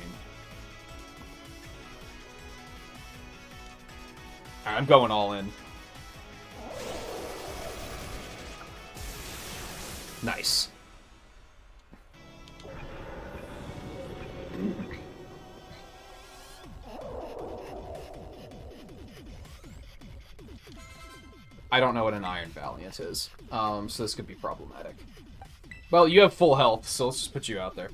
A: Alright, I'm going all in. Nice. I don't know what an Iron Valiant is, so this could be problematic. Well, you have full health, so let's just put you out there.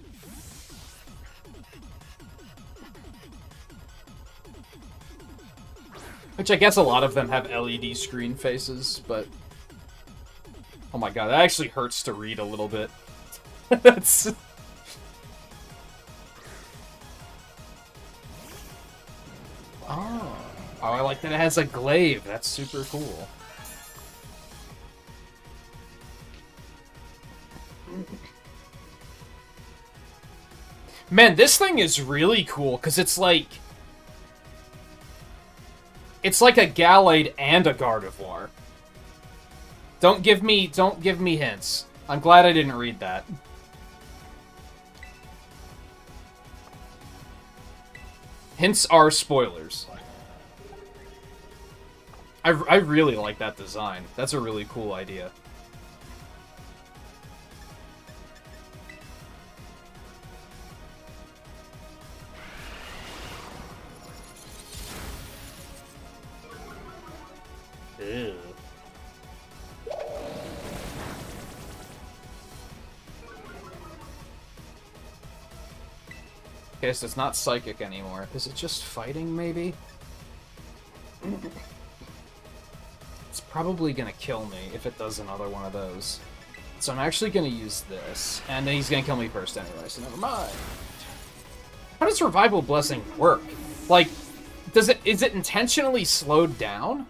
A: Which I guess a lot of them have LED screen faces, but... Oh my god, that actually hurts to read a little bit. That's... Oh. Oh, I like that it has a glaive. That's super cool. Man, this thing is really cool, because it's like... It's like a Gallade and a Gardevoir. Don't give me hints. I'm glad I didn't read that. Hints are spoilers. I really like that design. That's a really cool idea. Ew. Okay, so it's not psychic anymore. Is it just fighting, maybe? It's probably gonna kill me if it does another one of those. So I'm actually gonna use this, and then he's gonna kill me first anyway, so never mind. How does Revival Blessing work? Like, is it intentionally slowed down?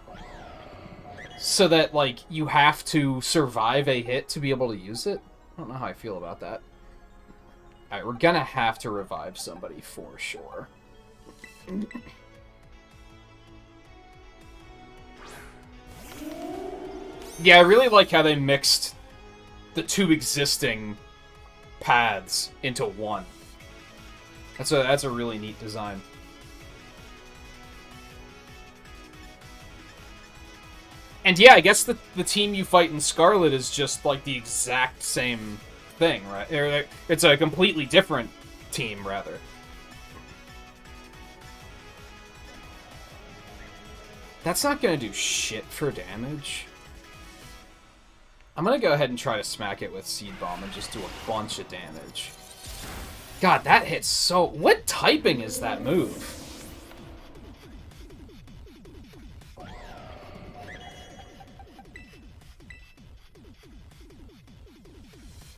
A: So that, like, you have to survive a hit to be able to use it? I don't know how I feel about that.
B: Alright, we're gonna have to revive somebody for sure. Yeah, I really like how they mixed the two existing paths into one. That's a really neat design. And yeah, I guess the team you fight in Scarlet is just like the exact same thing, right? It's a completely different team, rather. That's not gonna do shit for damage. I'm gonna go ahead and try to smack it with Seed Bomb and just do a bunch of damage. God, that hits so... What typing is that move?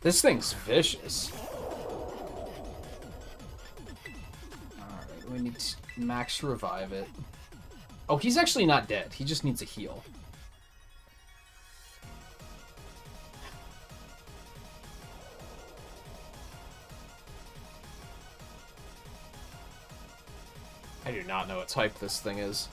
B: This thing's vicious. Alright, we need to max revive it. Oh, he's actually not dead. He just needs a heal. I do not know what type this thing is.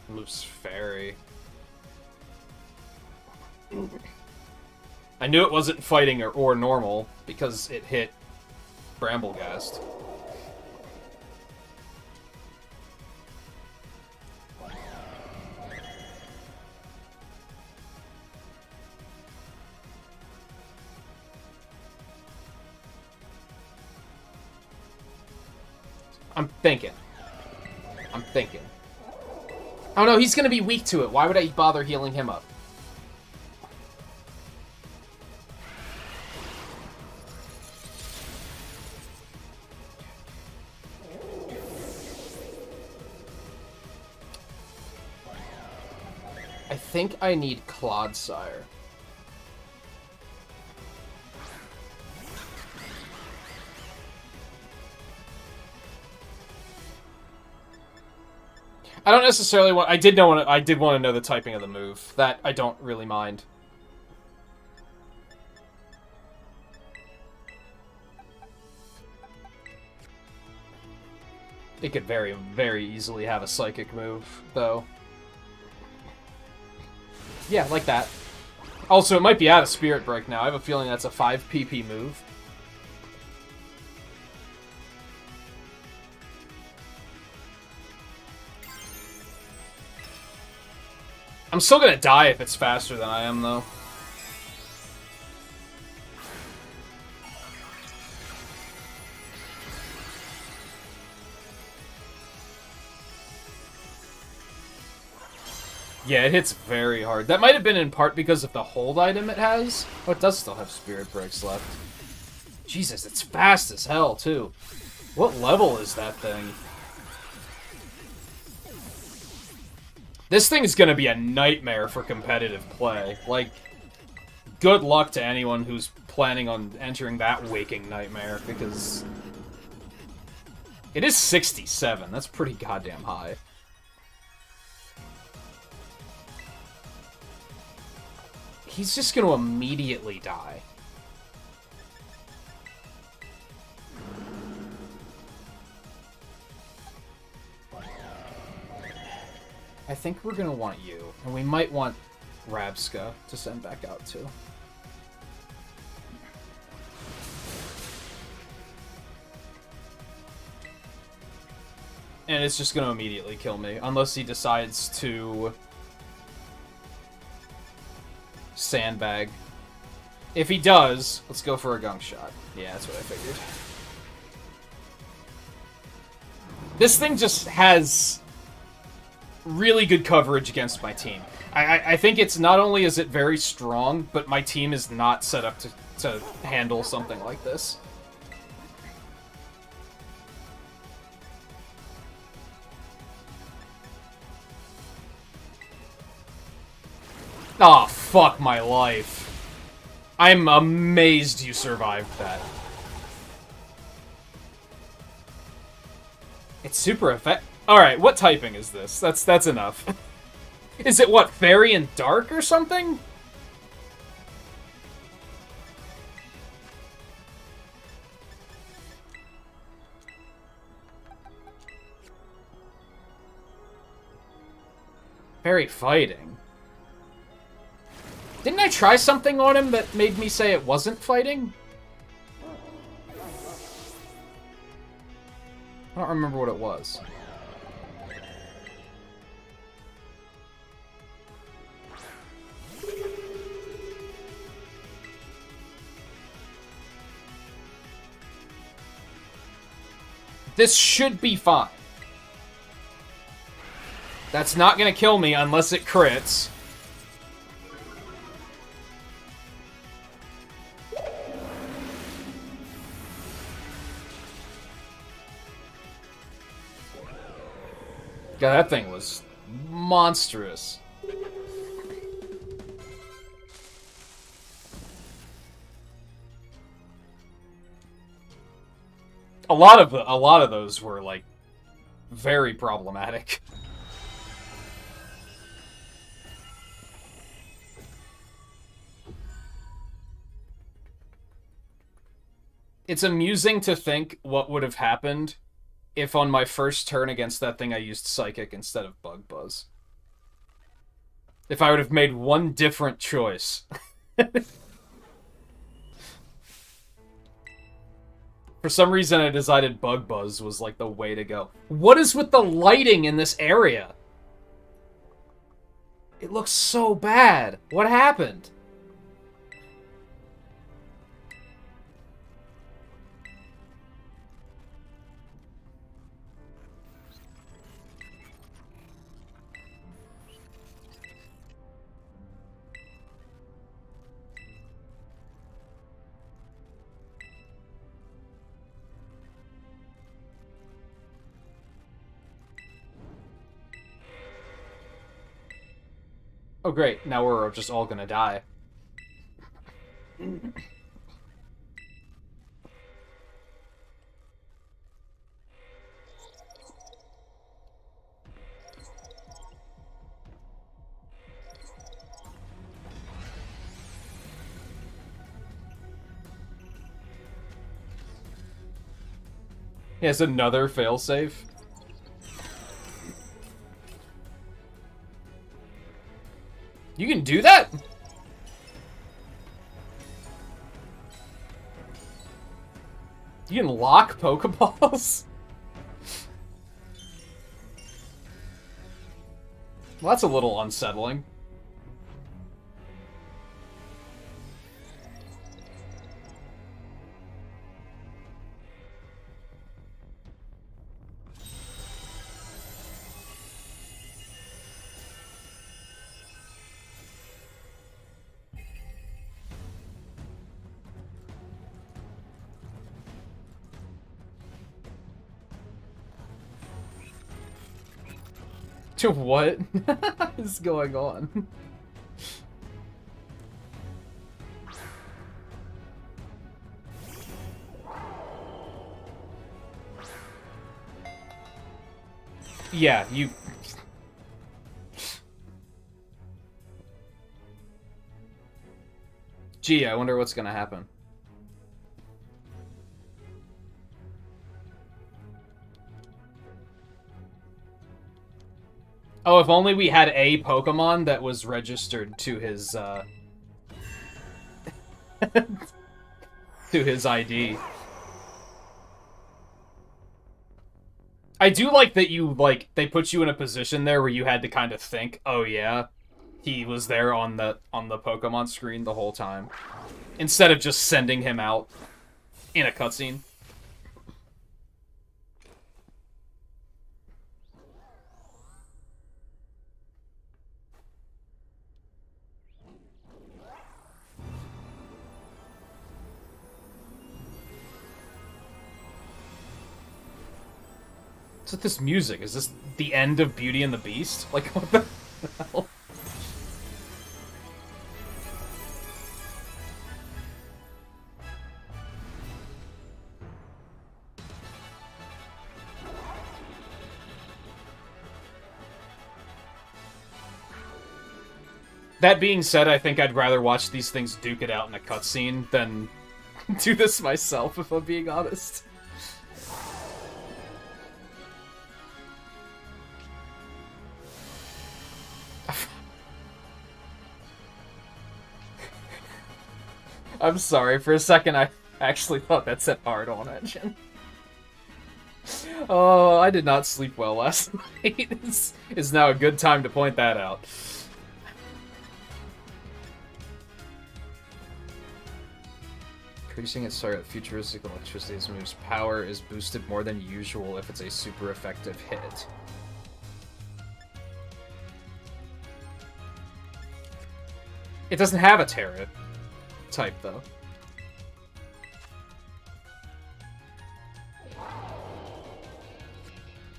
B: Loose Fairy. I knew it wasn't fighting or normal because it hit Bramblegast. I'm thinking. Oh no, he's gonna be weak to it. Why would I bother healing him up? I think I need Clodsire. I don't necessarily want... I did want to know the typing of the move. That I don't really mind. It could very, very easily have a psychic move, though. Yeah, like that. Also, it might be out of Spirit Break now. I have a feeling that's a 5 PP move. I'm still gonna die if it's faster than I am, though. Yeah, it hits very hard. That might have been in part because of the hold item it has. Oh, it does still have Spirit Breaks left. Jesus, it's fast as hell, too. What level is that thing? This thing's gonna be a nightmare for competitive play. Like, good luck to anyone who's planning on entering that waking nightmare, because... It is 67. That's pretty goddamn high. He's just gonna immediately die. I think we're gonna want you, and we might want Rabska to send back out too. And it's just gonna immediately kill me, unless he decides to sandbag. If he does, let's go for a gunk shot. Yeah, that's what I figured. This thing just has really good coverage against my team. I think it's not only is it very strong, but my team is not set up to handle something like this. Oh, fuck my life. I'm amazed you survived that. It's super effective. Alright, what typing is this? That's enough. Is it, what, fairy and dark or something? Fairy fighting. Didn't I try something on him that made me say it wasn't fighting? I don't remember what it was. This should be fine. That's not gonna kill me unless it crits. God, that thing was monstrous. A lot of those were like very problematic. It's amusing to think what would have happened if on my first turn against that thing I used Psychic instead of Bug Buzz. If I would have made one different choice. For some reason I decided Bug Buzz was like the way to go. What is with the lighting in this area? It looks so bad. What happened? Oh great, now we're just all gonna die. He has another failsafe. You can do that? You can lock Pokeballs? Well, that's a little unsettling. What is going on? Yeah, you... Gee, I wonder what's gonna happen. Oh, if only we had a Pokemon that was registered to his, to his ID. I do like that you, like, they put you in a position there where you had to kind of think, oh yeah, he was there on the Pokemon screen the whole time. Instead of just sending him out in a cutscene. What's with this music? Is this the end of Beauty and the Beast? Like, what the hell? That being said, I think I'd rather watch these things duke it out in a cutscene than do this myself, if I'm being honest. I'm sorry, for a second I actually thought that said hard on engine. Oh, I did not sleep well last night. Is now a good time to point that out. Increasing its target futuristic electricity as moves power is boosted more than usual if it's a super effective hit. It doesn't have a Terra type, though.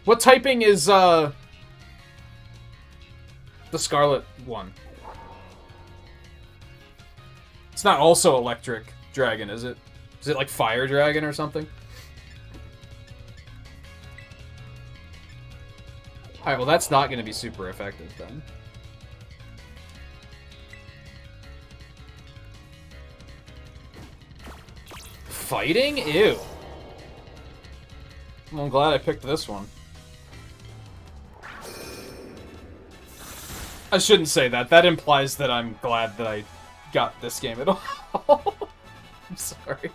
B: What typing is, the Scarlet one? It's not also Electric Dragon, is it? Is it like Fire Dragon or something? Alright, well that's not going to be super effective then. Fighting? Ew. Well, I'm glad I picked this one. I shouldn't say that. That implies that I'm glad that I got this game at all. I'm sorry.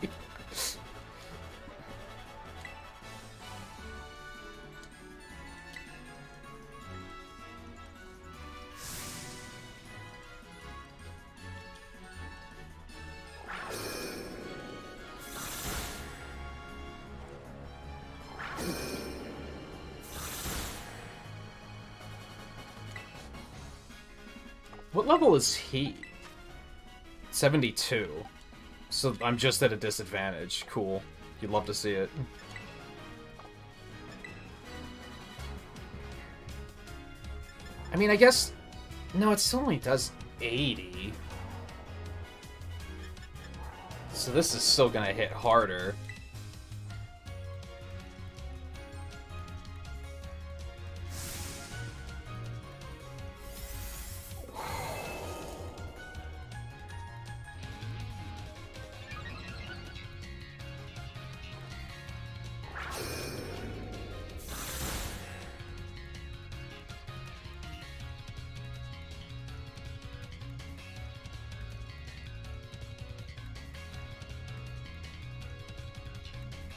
B: What level is he? 72. So I'm just at a disadvantage. Cool. You'd love to see it. I mean, I guess... No, it only does 80. So this is still gonna hit harder.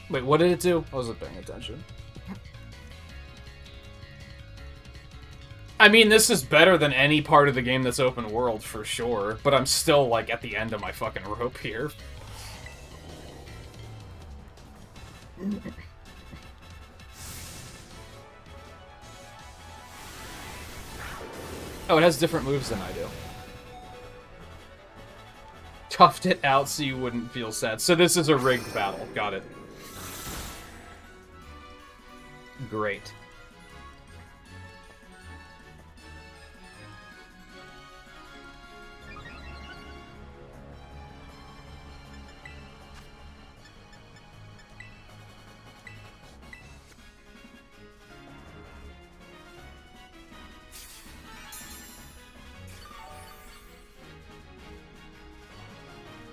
B: Wait, what did it do? I wasn't paying attention. I mean, this is better than any part of the game that's open world, for sure. But I'm still, like, at the end of my fucking rope here. Oh, it has different moves than I do. Toughed it out so you wouldn't feel sad. So this is a rigged battle. Got it. Great.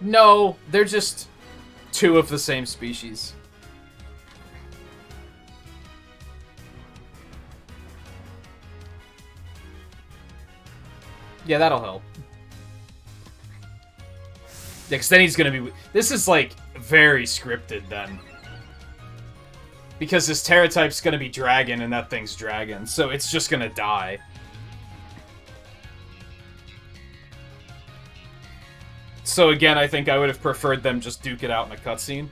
B: No, they're just two of the same species. Yeah, that'll help. Yeah, 'cause then he's gonna be... This is, like, very scripted, then. Because his Terra type's gonna be Dragon, and that thing's Dragon, so it's just gonna die. So again, I think I would have preferred them just duke it out in a cutscene,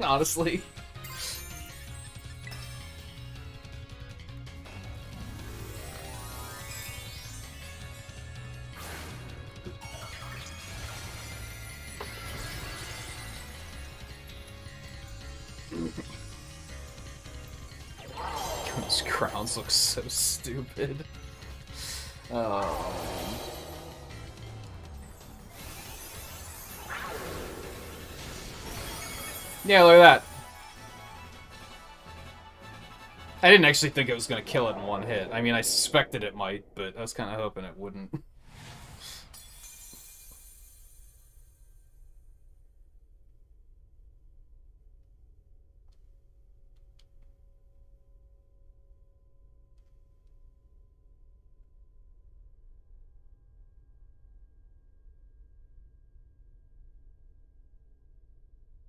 B: honestly. Those crowns look so stupid. Oh. Yeah, look at that. I didn't actually think it was going to kill it in one hit. I mean, I suspected it might, but I was kind of hoping it wouldn't.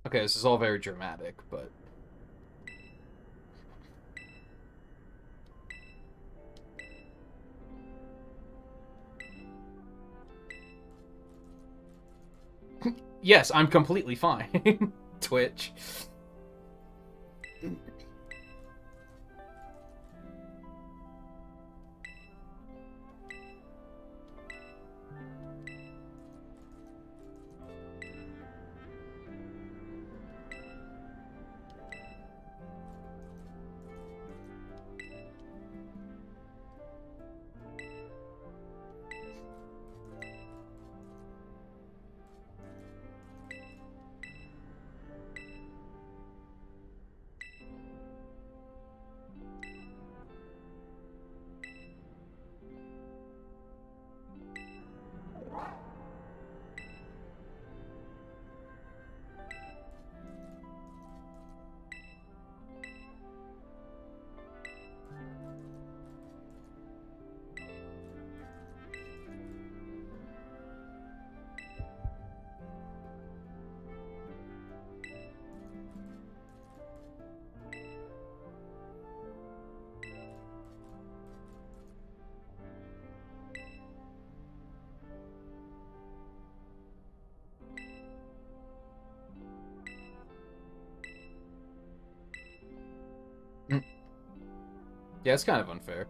B: Okay, this is all very dramatic, but... Yes, I'm completely fine. Twitch. Yeah, it's kind of unfair.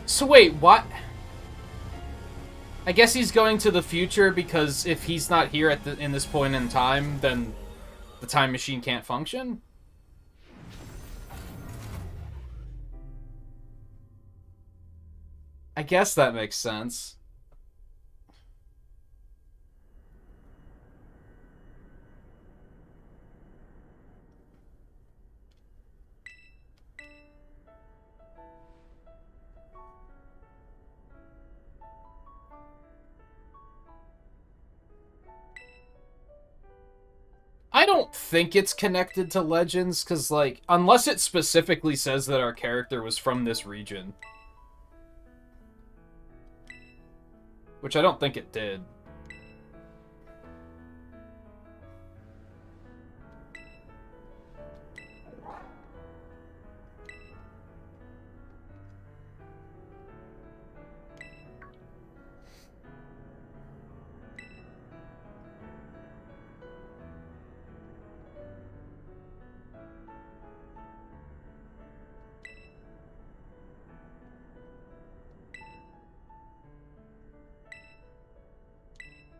B: So wait, what? I guess he's going to the future because if he's not here in this point in time, then the time machine can't function? I guess that makes sense. I don't think it's connected to Legends, because, like, unless it specifically says that our character was from this region. Which I don't think it did.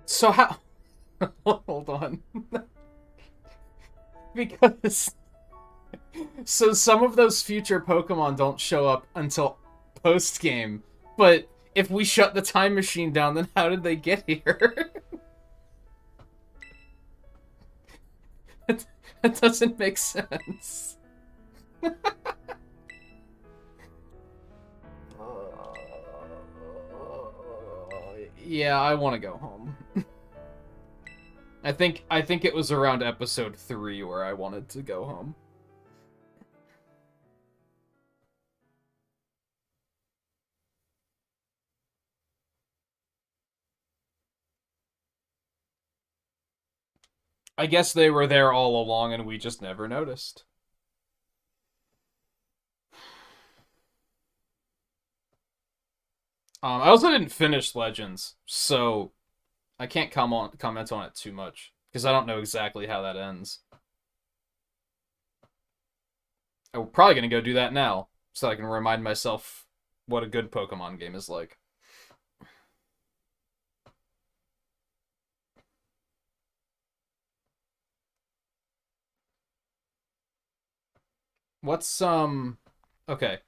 B: So how... Hold on. Because... So some of those future Pokemon don't show up until post-game. But if we shut the time machine down, then how did they get here? That doesn't make sense. Yeah, I want to go home. I think it was around episode 3 where I wanted to go home. I guess they were there all along and we just never noticed. I also didn't finish Legends, so I can't comment on it too much because I don't know exactly how that ends. I'm probably gonna go do that now so I can remind myself what a good Pokemon game is like. What's okay.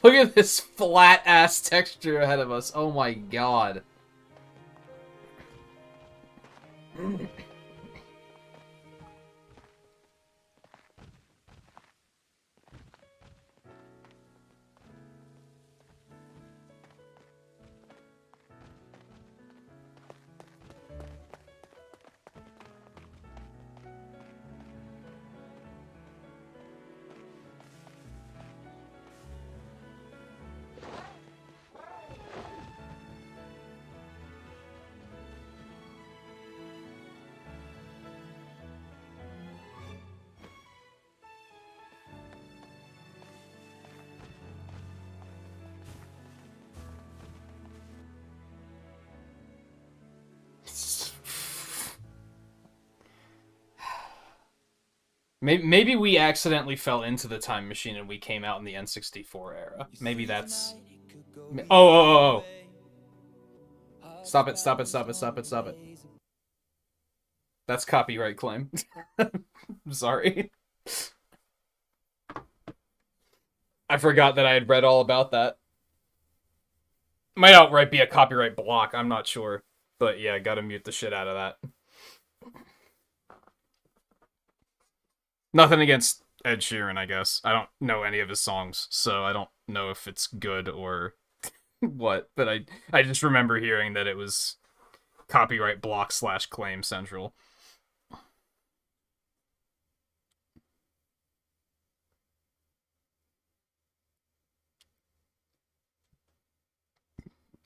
B: Look at this flat-ass texture ahead of us. Oh my god. Maybe we accidentally fell into the time machine and we came out in the N64 era. Maybe that's... Oh. Stop it, stop it, stop it, stop it, stop it. That's copyright claim. I'm sorry. I forgot that I had read all about that. Might outright be a copyright block, I'm not sure. But yeah, gotta mute the shit out of that. Nothing against Ed Sheeran, I guess. I don't know any of his songs, so I don't know if it's good or what. But I just remember hearing that it was copyright block / claim central.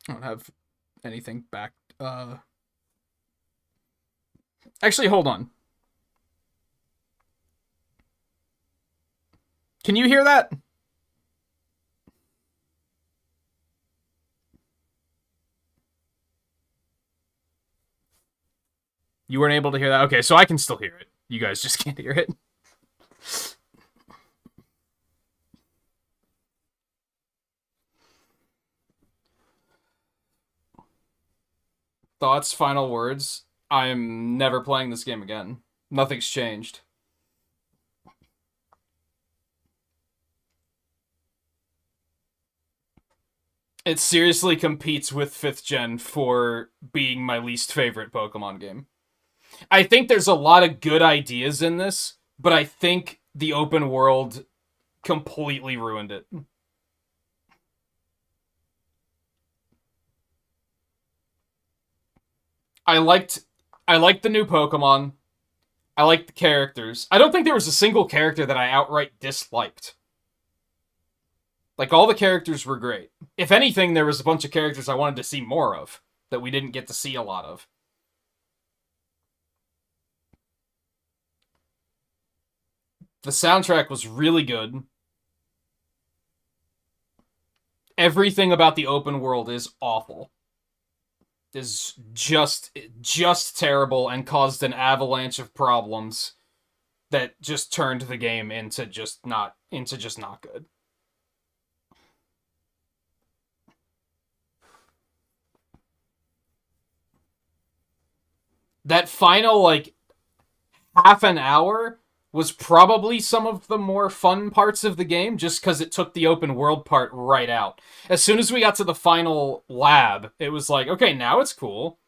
B: I don't have anything back. Actually, hold on. Can you hear that? You weren't able to hear that? Okay, so I can still hear it. You guys just can't hear it. Thoughts, final words? I'm never playing this game again. Nothing's changed. It seriously competes with 5th gen for being my least favorite Pokemon game. I think there's a lot of good ideas in this, but I think the open world completely ruined it. I liked the new Pokemon. I liked the characters. I don't think there was a single character that I outright disliked. Like, all the characters were great. If anything, there was a bunch of characters I wanted to see more of that we didn't get to see a lot of. The soundtrack was really good. Everything about the open world is awful. Is just terrible and caused an avalanche of problems that just turned the game into just not good. That final, like, half an hour was probably some of the more fun parts of the game, just because it took the open world part right out. As soon as we got to the final lab, it was like, okay, now it's cool.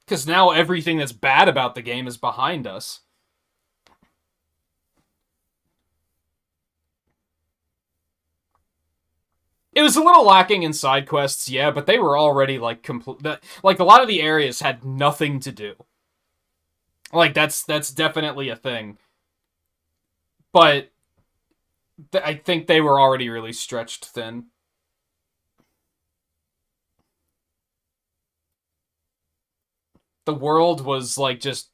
B: Because now everything that's bad about the game is behind us. It was a little lacking in side quests, yeah, but they were already, like, complete. Like, a lot of the areas had nothing to do. Like, that's definitely a thing. But I think they were already really stretched thin. The world was, like, just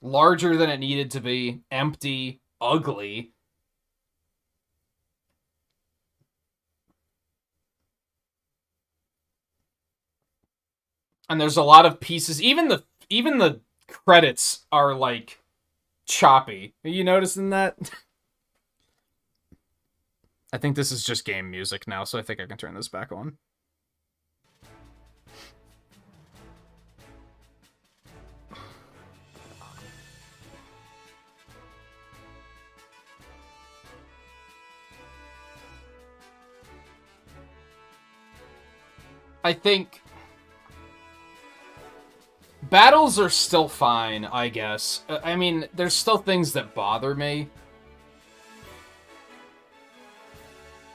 B: larger than it needed to be, empty, ugly. And there's a lot of pieces. Even the credits are, like, choppy. Are you noticing that? I think this is just game music now, so I think I can turn this back on. I think battles are still fine, I guess. I mean, there's still things that bother me.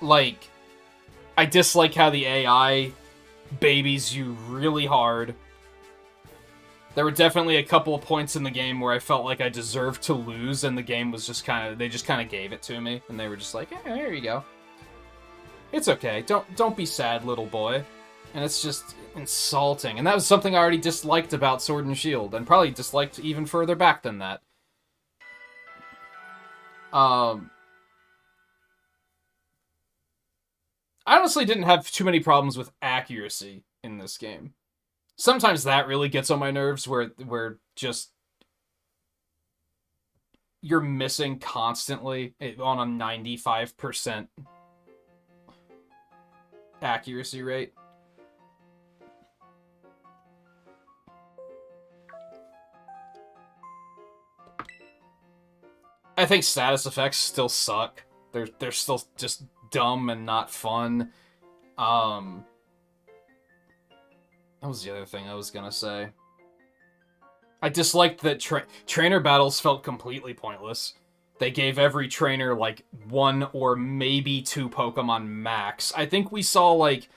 B: Like, I dislike how the AI babies you really hard. There were definitely a couple of points in the game where I felt like I deserved to lose, and the game was just they just kind of gave it to me, and they were just like, "Eh, here you go. It's okay. Don't be sad, little boy." And it's just insulting. And that was something I already disliked about Sword and Shield, and probably disliked even further back than that. I honestly didn't have too many problems with accuracy in this game. Sometimes that really gets on my nerves, where just you're missing constantly on a 95% accuracy rate. I think status effects still suck. They're still just dumb and not fun. What was the other thing I was gonna say? I disliked that trainer battles felt completely pointless. They gave every trainer, like, 1 or maybe 2 Pokemon max. I think we saw, like,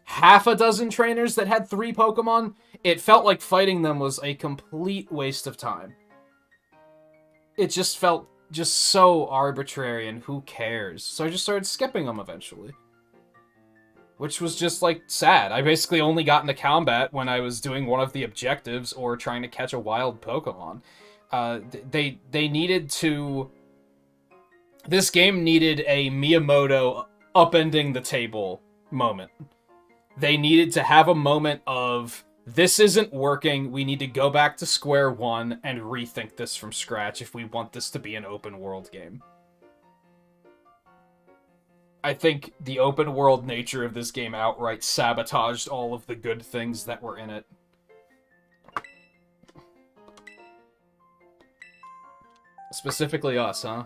B: half a dozen trainers that had 3 Pokemon. It felt like fighting them was a complete waste of time. It just felt just so arbitrary, and who cares? So I just started skipping them eventually. Which was just, like, sad. I basically only got into combat when I was doing one of the objectives or trying to catch a wild Pokemon. They needed to... This game needed a Miyamoto upending the table moment. They needed to have a moment of, this isn't working, we need to go back to square one and rethink this from scratch if we want this to be an open world game. I think the open world nature of this game outright sabotaged all of the good things that were in it. Specifically us, huh?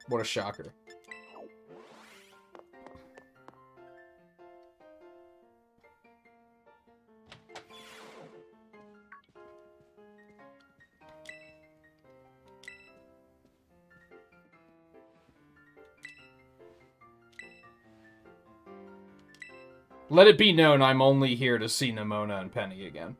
B: What a shocker. Let it be known I'm only here to see Nimona and Penny again.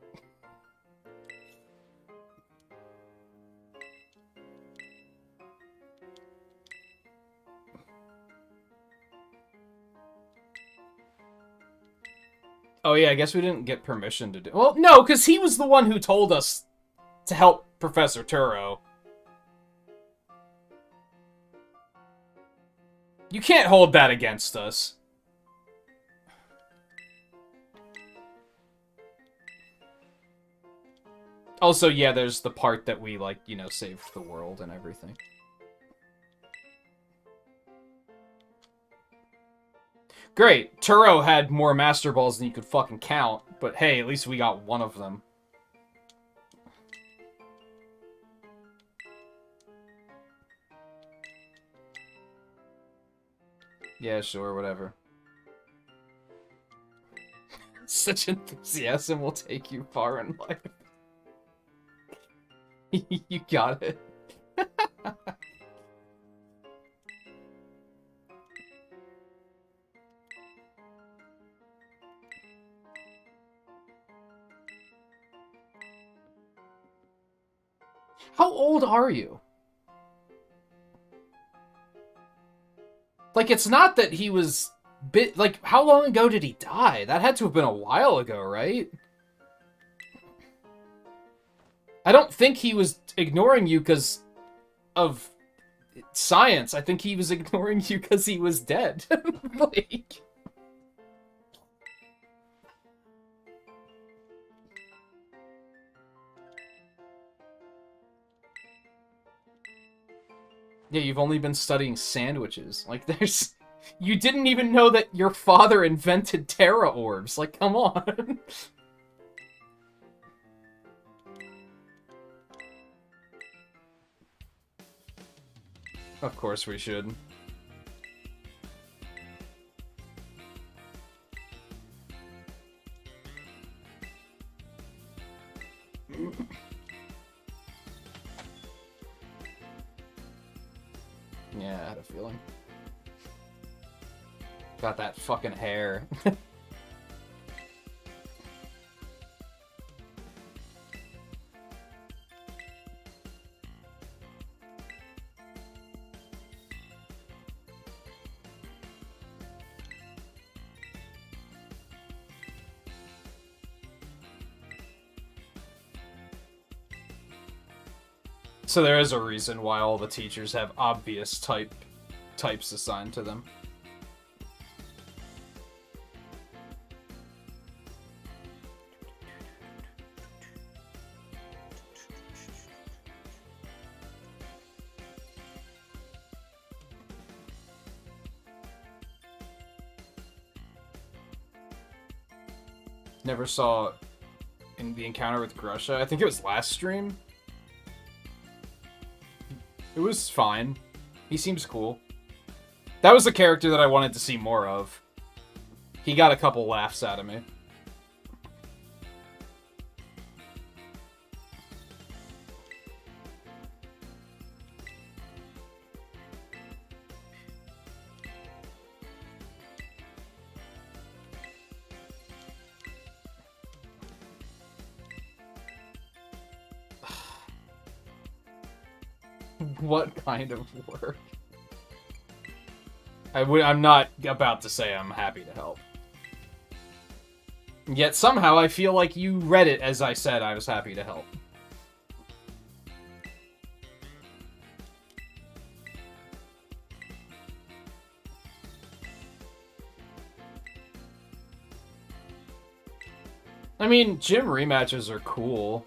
B: Oh yeah, I guess we didn't get permission to do... Well, no, because he was the one who told us to help Professor Turo. You can't hold that against us. Also, yeah, there's the part that we, like, you know, saved the world and everything. Great, Turo had more Master Balls than you could fucking count, but hey, at least we got one of them. Yeah, sure, whatever. Such enthusiasm will take you far in life. You got it. How old are you? Like, it's not that he was... Like, how long ago did he die? That had to have been a while ago, right? I don't think he was ignoring you because of science. I think he was ignoring you because he was dead. Like... Yeah, you've only been studying sandwiches. Like, there's... You didn't even know that your father invented Terra Orbs. Like, come on. Of course we should. Yeah, I had a feeling. Got that fucking hair. So there is a reason why all the teachers have obvious types assigned to them. Never saw in the encounter with Grusha. I think it was last stream. It was fine. He seems cool. That was the character that I wanted to see more of. He got a couple laughs out of me. What kind of work? I'm not about to say I'm happy to help. Yet somehow I feel like you read it as I said I was happy to help. I mean, gym rematches are cool.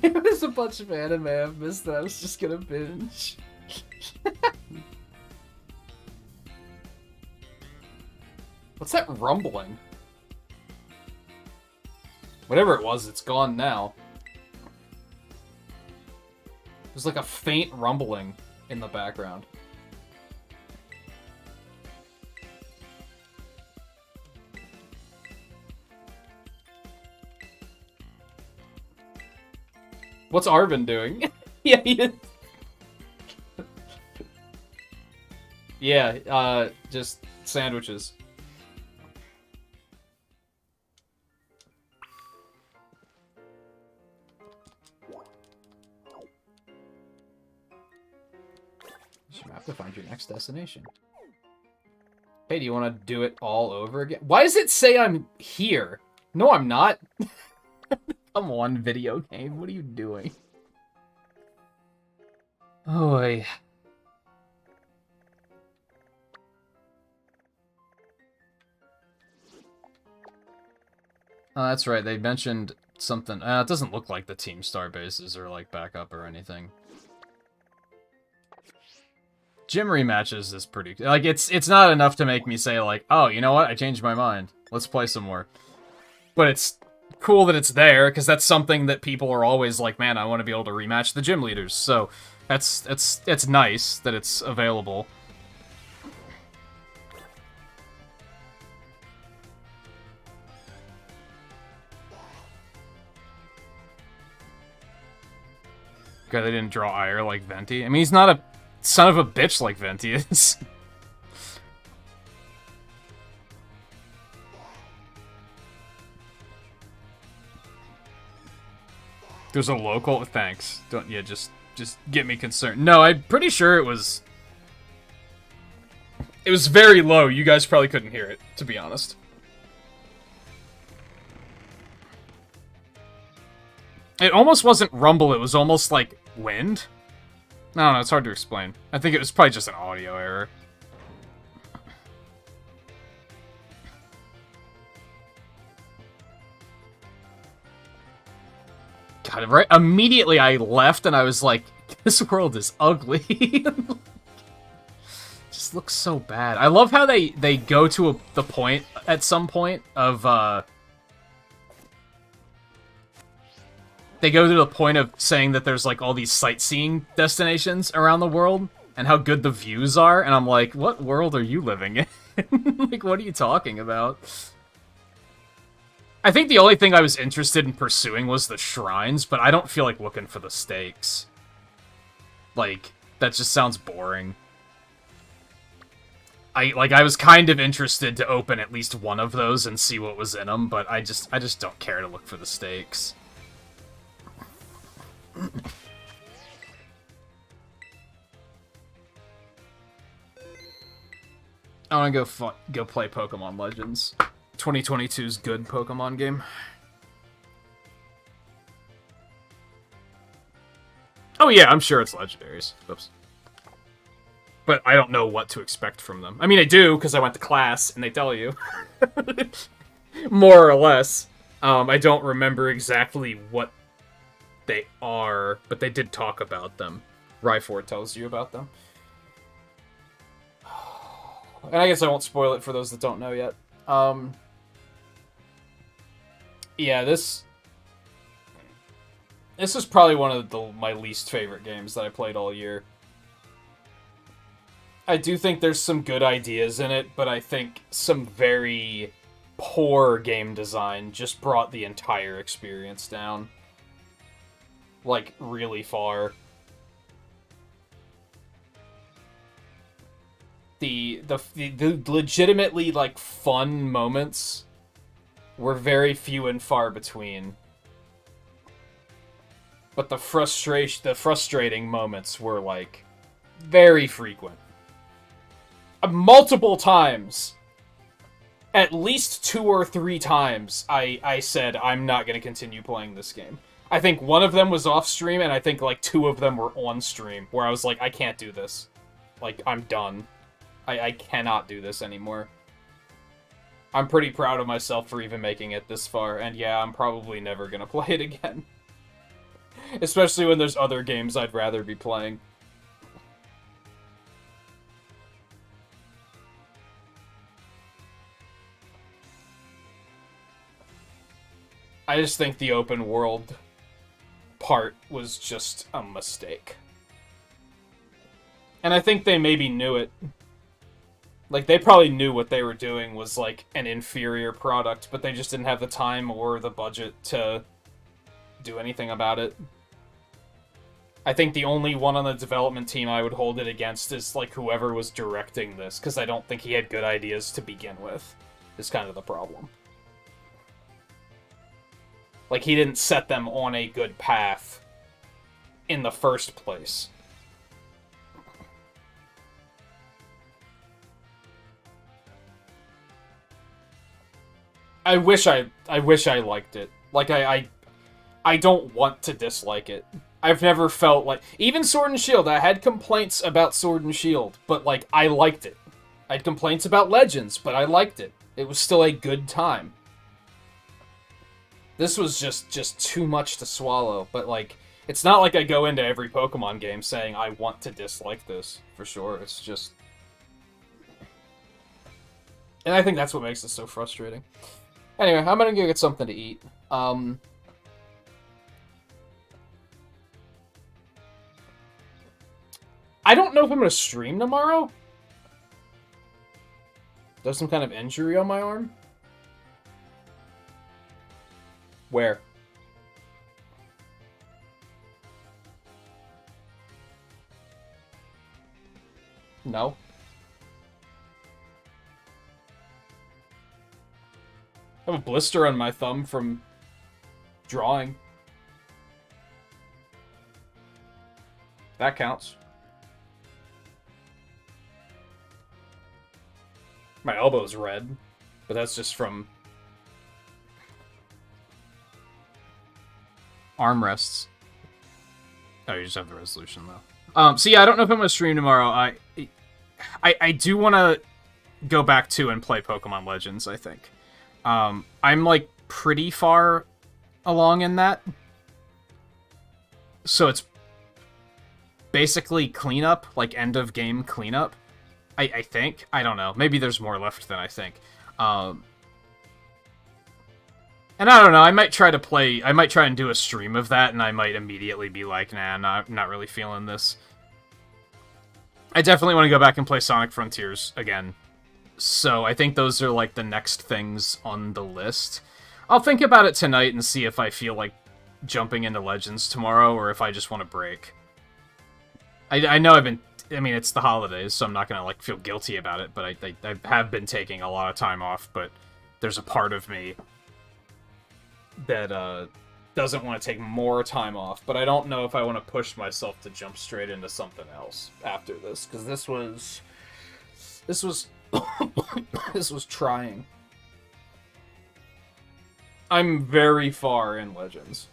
B: There's a bunch of anime I've missed that I was just gonna binge. What's that rumbling? Whatever it was, it's gone now. There's like a faint rumbling in the background. What's Arvin doing? Yeah, he is. Yeah, just sandwiches. You should have to find your next destination. Hey, do you want to do it all over again? Why does it say I'm here? No, I'm not. Come on, video game. What are you doing? Oh, oh, that's right. They mentioned something. It doesn't look like the Team Star bases are like backup or anything. Gym rematches is pretty like it's not enough to make me say like, oh, you know what? I changed my mind. Let's play some more. But it's cool that it's there, because that's something that people are always like, man, I want to be able to rematch the gym leaders. So it's nice that it's available. God, they didn't draw Ire like Venti. I mean, he's not a son of a bitch like Venti is. There's a local. Thanks. Don't. Yeah, just get me concerned. No, I'm pretty sure it was. It was very low. You guys probably couldn't hear it, to be honest. It almost wasn't rumble. It was almost like wind. I don't know. It's hard to explain. I think it was probably just an audio error. God, right immediately I left and I was like, this world is ugly. Just looks so bad. I love how they go to the point at some point of
A: they go to the point of saying that there's like all these sightseeing destinations around the world and how good the views are, and I'm like, what world are you living in? Like, what are you talking about? I think the only thing I was interested in pursuing was the shrines, but I don't feel like looking for the stakes. Like, that just sounds boring. I was kind of interested to open at least one of those and see what was in them, but I just don't care to look for the stakes. I want to go play Pokemon Legends. 2022's good Pokemon game. Oh yeah, I'm sure it's legendaries. Oops. But I don't know what to expect from them. I mean, I do, because I went to class, and they tell you. More or less. I don't remember exactly what they are, but they did talk about them. Rhyhorn tells you about them. And I guess I won't spoil it for those that don't know yet. Yeah, this is probably one of my least favorite games that I played all year. I do think there's some good ideas in it, but I think some very poor game design just brought the entire experience down. Like, really far. The legitimately, like, fun moments were very few and far between. But the frustrating moments were, like, very frequent. Multiple times, at least 2 or 3 times, I said, I'm not going to continue playing this game. I think one of them was off stream, and I think, like, 2 of them were on stream, where I was like, I can't do this. Like, I'm done. I cannot do this anymore. I'm pretty proud of myself for even making it this far, and yeah, I'm probably never gonna play it again. Especially when there's other games I'd rather be playing. I just think the open world part was just a mistake. And I think they maybe knew it. Like, they probably knew what they were doing was, like, an inferior product, but they just didn't have the time or the budget to do anything about it. I think the only one on the development team I would hold it against is, like, whoever was directing this, because I don't think he had good ideas to begin with, is kind of the problem. Like, he didn't set them on a good path in the first place. I wish I liked it. Like, I don't want to dislike it. I've never felt like... Even Sword and Shield, I had complaints about Sword and Shield, but, like, I liked it. I had complaints about Legends, but I liked it. It was still a good time. This was just too much to swallow, but, like, it's not like I go into every Pokemon game saying I want to dislike this, for sure. It's just... And I think that's what makes it so frustrating. Anyway, I'm gonna go get something to eat. I don't know if I'm gonna stream tomorrow. There's some kind of injury on my arm. Where? No. I have a blister on my thumb from drawing. That counts. My elbow's red, but that's just from armrests. Oh, you just have the resolution though. So yeah, I don't know if I'm gonna stream tomorrow. I do want to go back to and play Pokemon Legends, I think. I'm, like, pretty far along in that. So it's basically cleanup, like, end-of-game cleanup, I think. I don't know. Maybe there's more left than I think. And And I don't know, I might try and do a stream of that, and I might immediately be like, nah, not really feeling this. I definitely want to go back and play Sonic Frontiers again. So I think those are, like, the next things on the list. I'll think about it tonight and see if I feel like jumping into Legends tomorrow, or if I just want to break. I know I mean, it's the holidays, so I'm not gonna, like, feel guilty about it, but I have been taking a lot of time off, but there's a part of me that, doesn't want to take more time off, but I don't know if I want to push myself to jump straight into something else after this, because this was this was trying. I'm very far in Legends.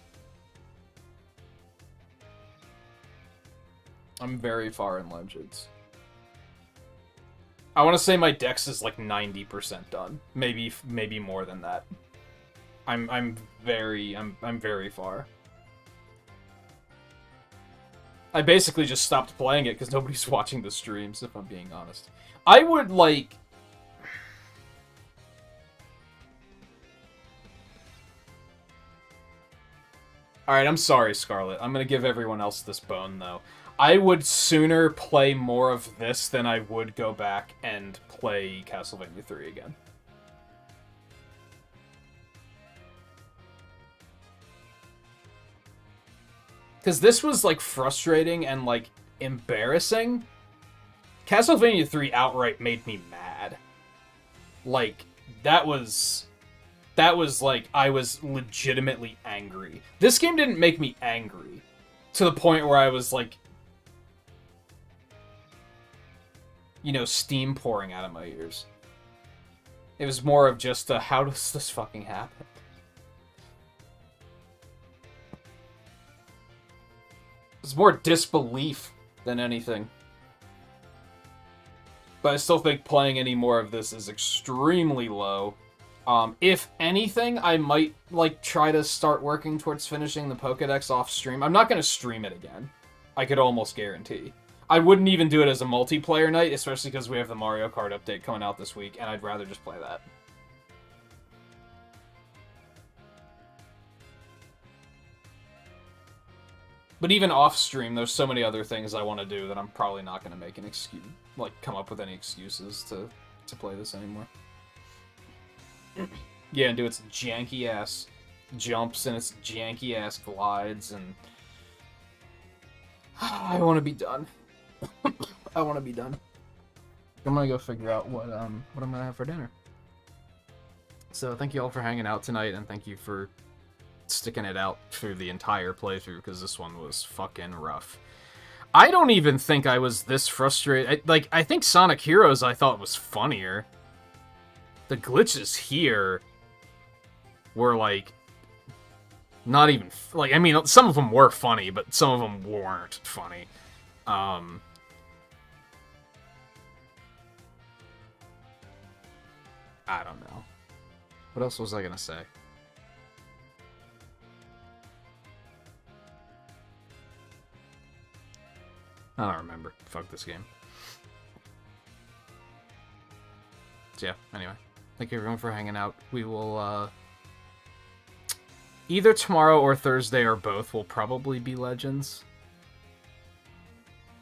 A: I'm very far in Legends. I want to say my dex is like 90% done. Maybe more than that. I'm very far. I basically just stopped playing it because nobody's watching the streams, if I'm being honest. I would, like... Alright, I'm sorry, Scarlet. I'm gonna give everyone else this bone, though. I would sooner play more of this than I would go back and play Castlevania 3 again. Because this was, like, frustrating and, like, embarrassing. Castlevania 3 outright made me mad. Like, that was, like, I was legitimately angry. This game didn't make me angry. To the point where I was, like, you know, steam pouring out of my ears. It was more of just a, how does this fucking happen? It's more disbelief than anything. But I still think playing any more of this is extremely low. If anything, I might, like, try to start working towards finishing the Pokédex off stream. I'm not going to stream it again. I could almost guarantee. I wouldn't even do it as a multiplayer night, especially because we have the Mario Kart update coming out this week, and I'd rather just play that. But even off-stream, there's so many other things I want to do that I'm probably not going to make an excuse, like, come up with any excuses to play this anymore. Yeah, and do its janky-ass jumps and its janky-ass glides, and... I want to be done. I want to be done. I'm gonna go figure out what I'm gonna have for dinner. So thank you all for hanging out tonight, and thank you for sticking it out through the entire playthrough, because this one was fucking rough. I don't even think I was this frustrated. I think Sonic Heroes I thought was funnier. The glitches here were, like, not even... Like, I mean, some of them were funny, but some of them weren't funny. I don't know. What else was I gonna say? I don't remember. Fuck this game. So yeah, anyway. Thank you everyone for hanging out. We will, either tomorrow or Thursday or both will probably be Legends.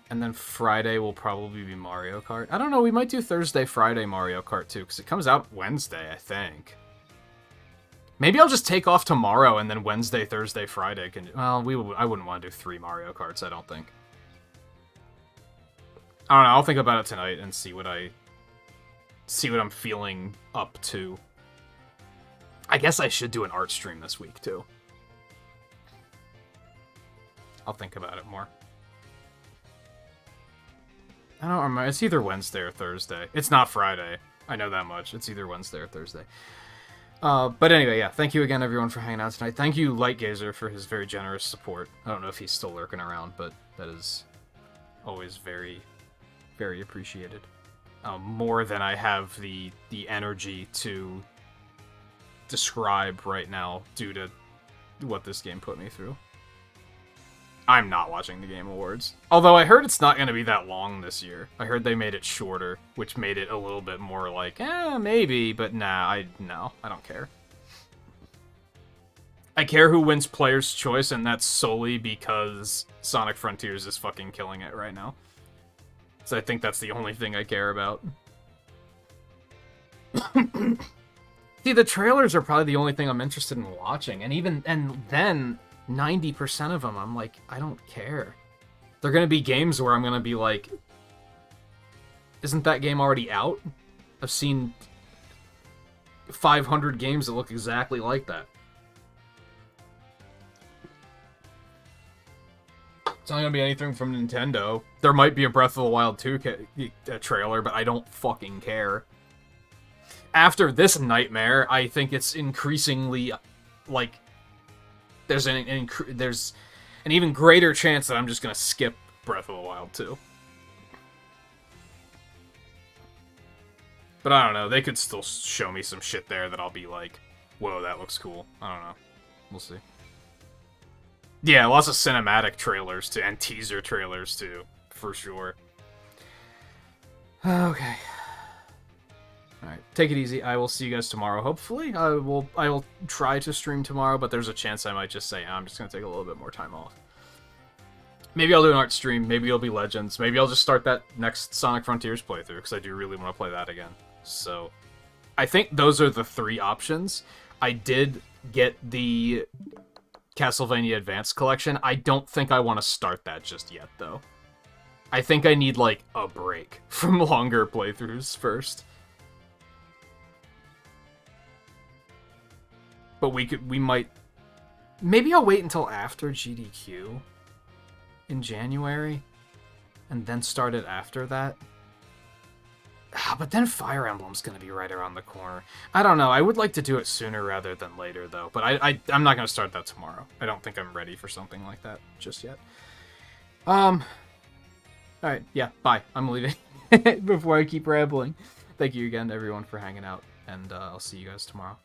A: And then Friday will probably be Mario Kart. I don't know, we might do Thursday, Friday Mario Kart too, because it comes out Wednesday, I think. Maybe I'll just take off tomorrow and then Wednesday, Thursday, Friday can... Well, I wouldn't want to do 3 Mario Karts, I don't think. I don't know, I'll think about it tonight and see what I'm feeling up to. I guess I should do an art stream this week, too. I'll think about it more. I don't remember. It's either Wednesday or Thursday. It's not Friday. I know that much. It's either Wednesday or Thursday. But anyway, yeah. Thank you again, everyone, for hanging out tonight. Thank you, Lightgazer, for his very generous support. I don't know if he's still lurking around, but that is always very, very appreciated. More than I have the energy to describe right now due to what this game put me through. I'm not watching the Game Awards. Although I heard it's not going to be that long this year. I heard they made it shorter, which made it a little bit more like, maybe, but nah, I don't care. I care who wins Player's Choice, and that's solely because Sonic Frontiers is fucking killing it right now. So I think that's the only thing I care about. See, the trailers are probably the only thing I'm interested in watching, and then 90% of them, I'm like, I don't care. They're gonna be games where I'm gonna be like, isn't that game already out? I've seen 500 games that look exactly like that. It's not gonna be anything from Nintendo. There might be a Breath of the Wild 2 trailer, but I don't fucking care. After this nightmare, I think it's increasingly, like, there's an even greater chance that I'm just gonna skip Breath of the Wild 2. But I don't know, they could still show me some shit there that I'll be like, whoa, that looks cool. I don't know. We'll see. Yeah, lots of cinematic trailers too, and teaser trailers too, for sure. Okay. Alright, take it easy. I will see you guys tomorrow, hopefully. I will try to stream tomorrow, but there's a chance I might just say, I'm just going to take a little bit more time off. Maybe I'll do an art stream, maybe it'll be Legends, maybe I'll just start that next Sonic Frontiers playthrough, because I do really want to play that again. So, I think those are the 3 options. I did get the Castlevania Advance Collection. I don't think I want to start that just yet, though. I think I need, like, a break from longer playthroughs first. But we might... Maybe I'll wait until after GDQ in January, and then start it after that. But then Fire Emblem's gonna be right around the corner. I don't know, I would like to do it sooner rather than later, though. But I'm not gonna start that tomorrow. I don't think I'm ready for something like that just yet. Alright, yeah, bye. I'm leaving before I keep rambling. Thank you again, everyone, for hanging out, and I'll see you guys tomorrow.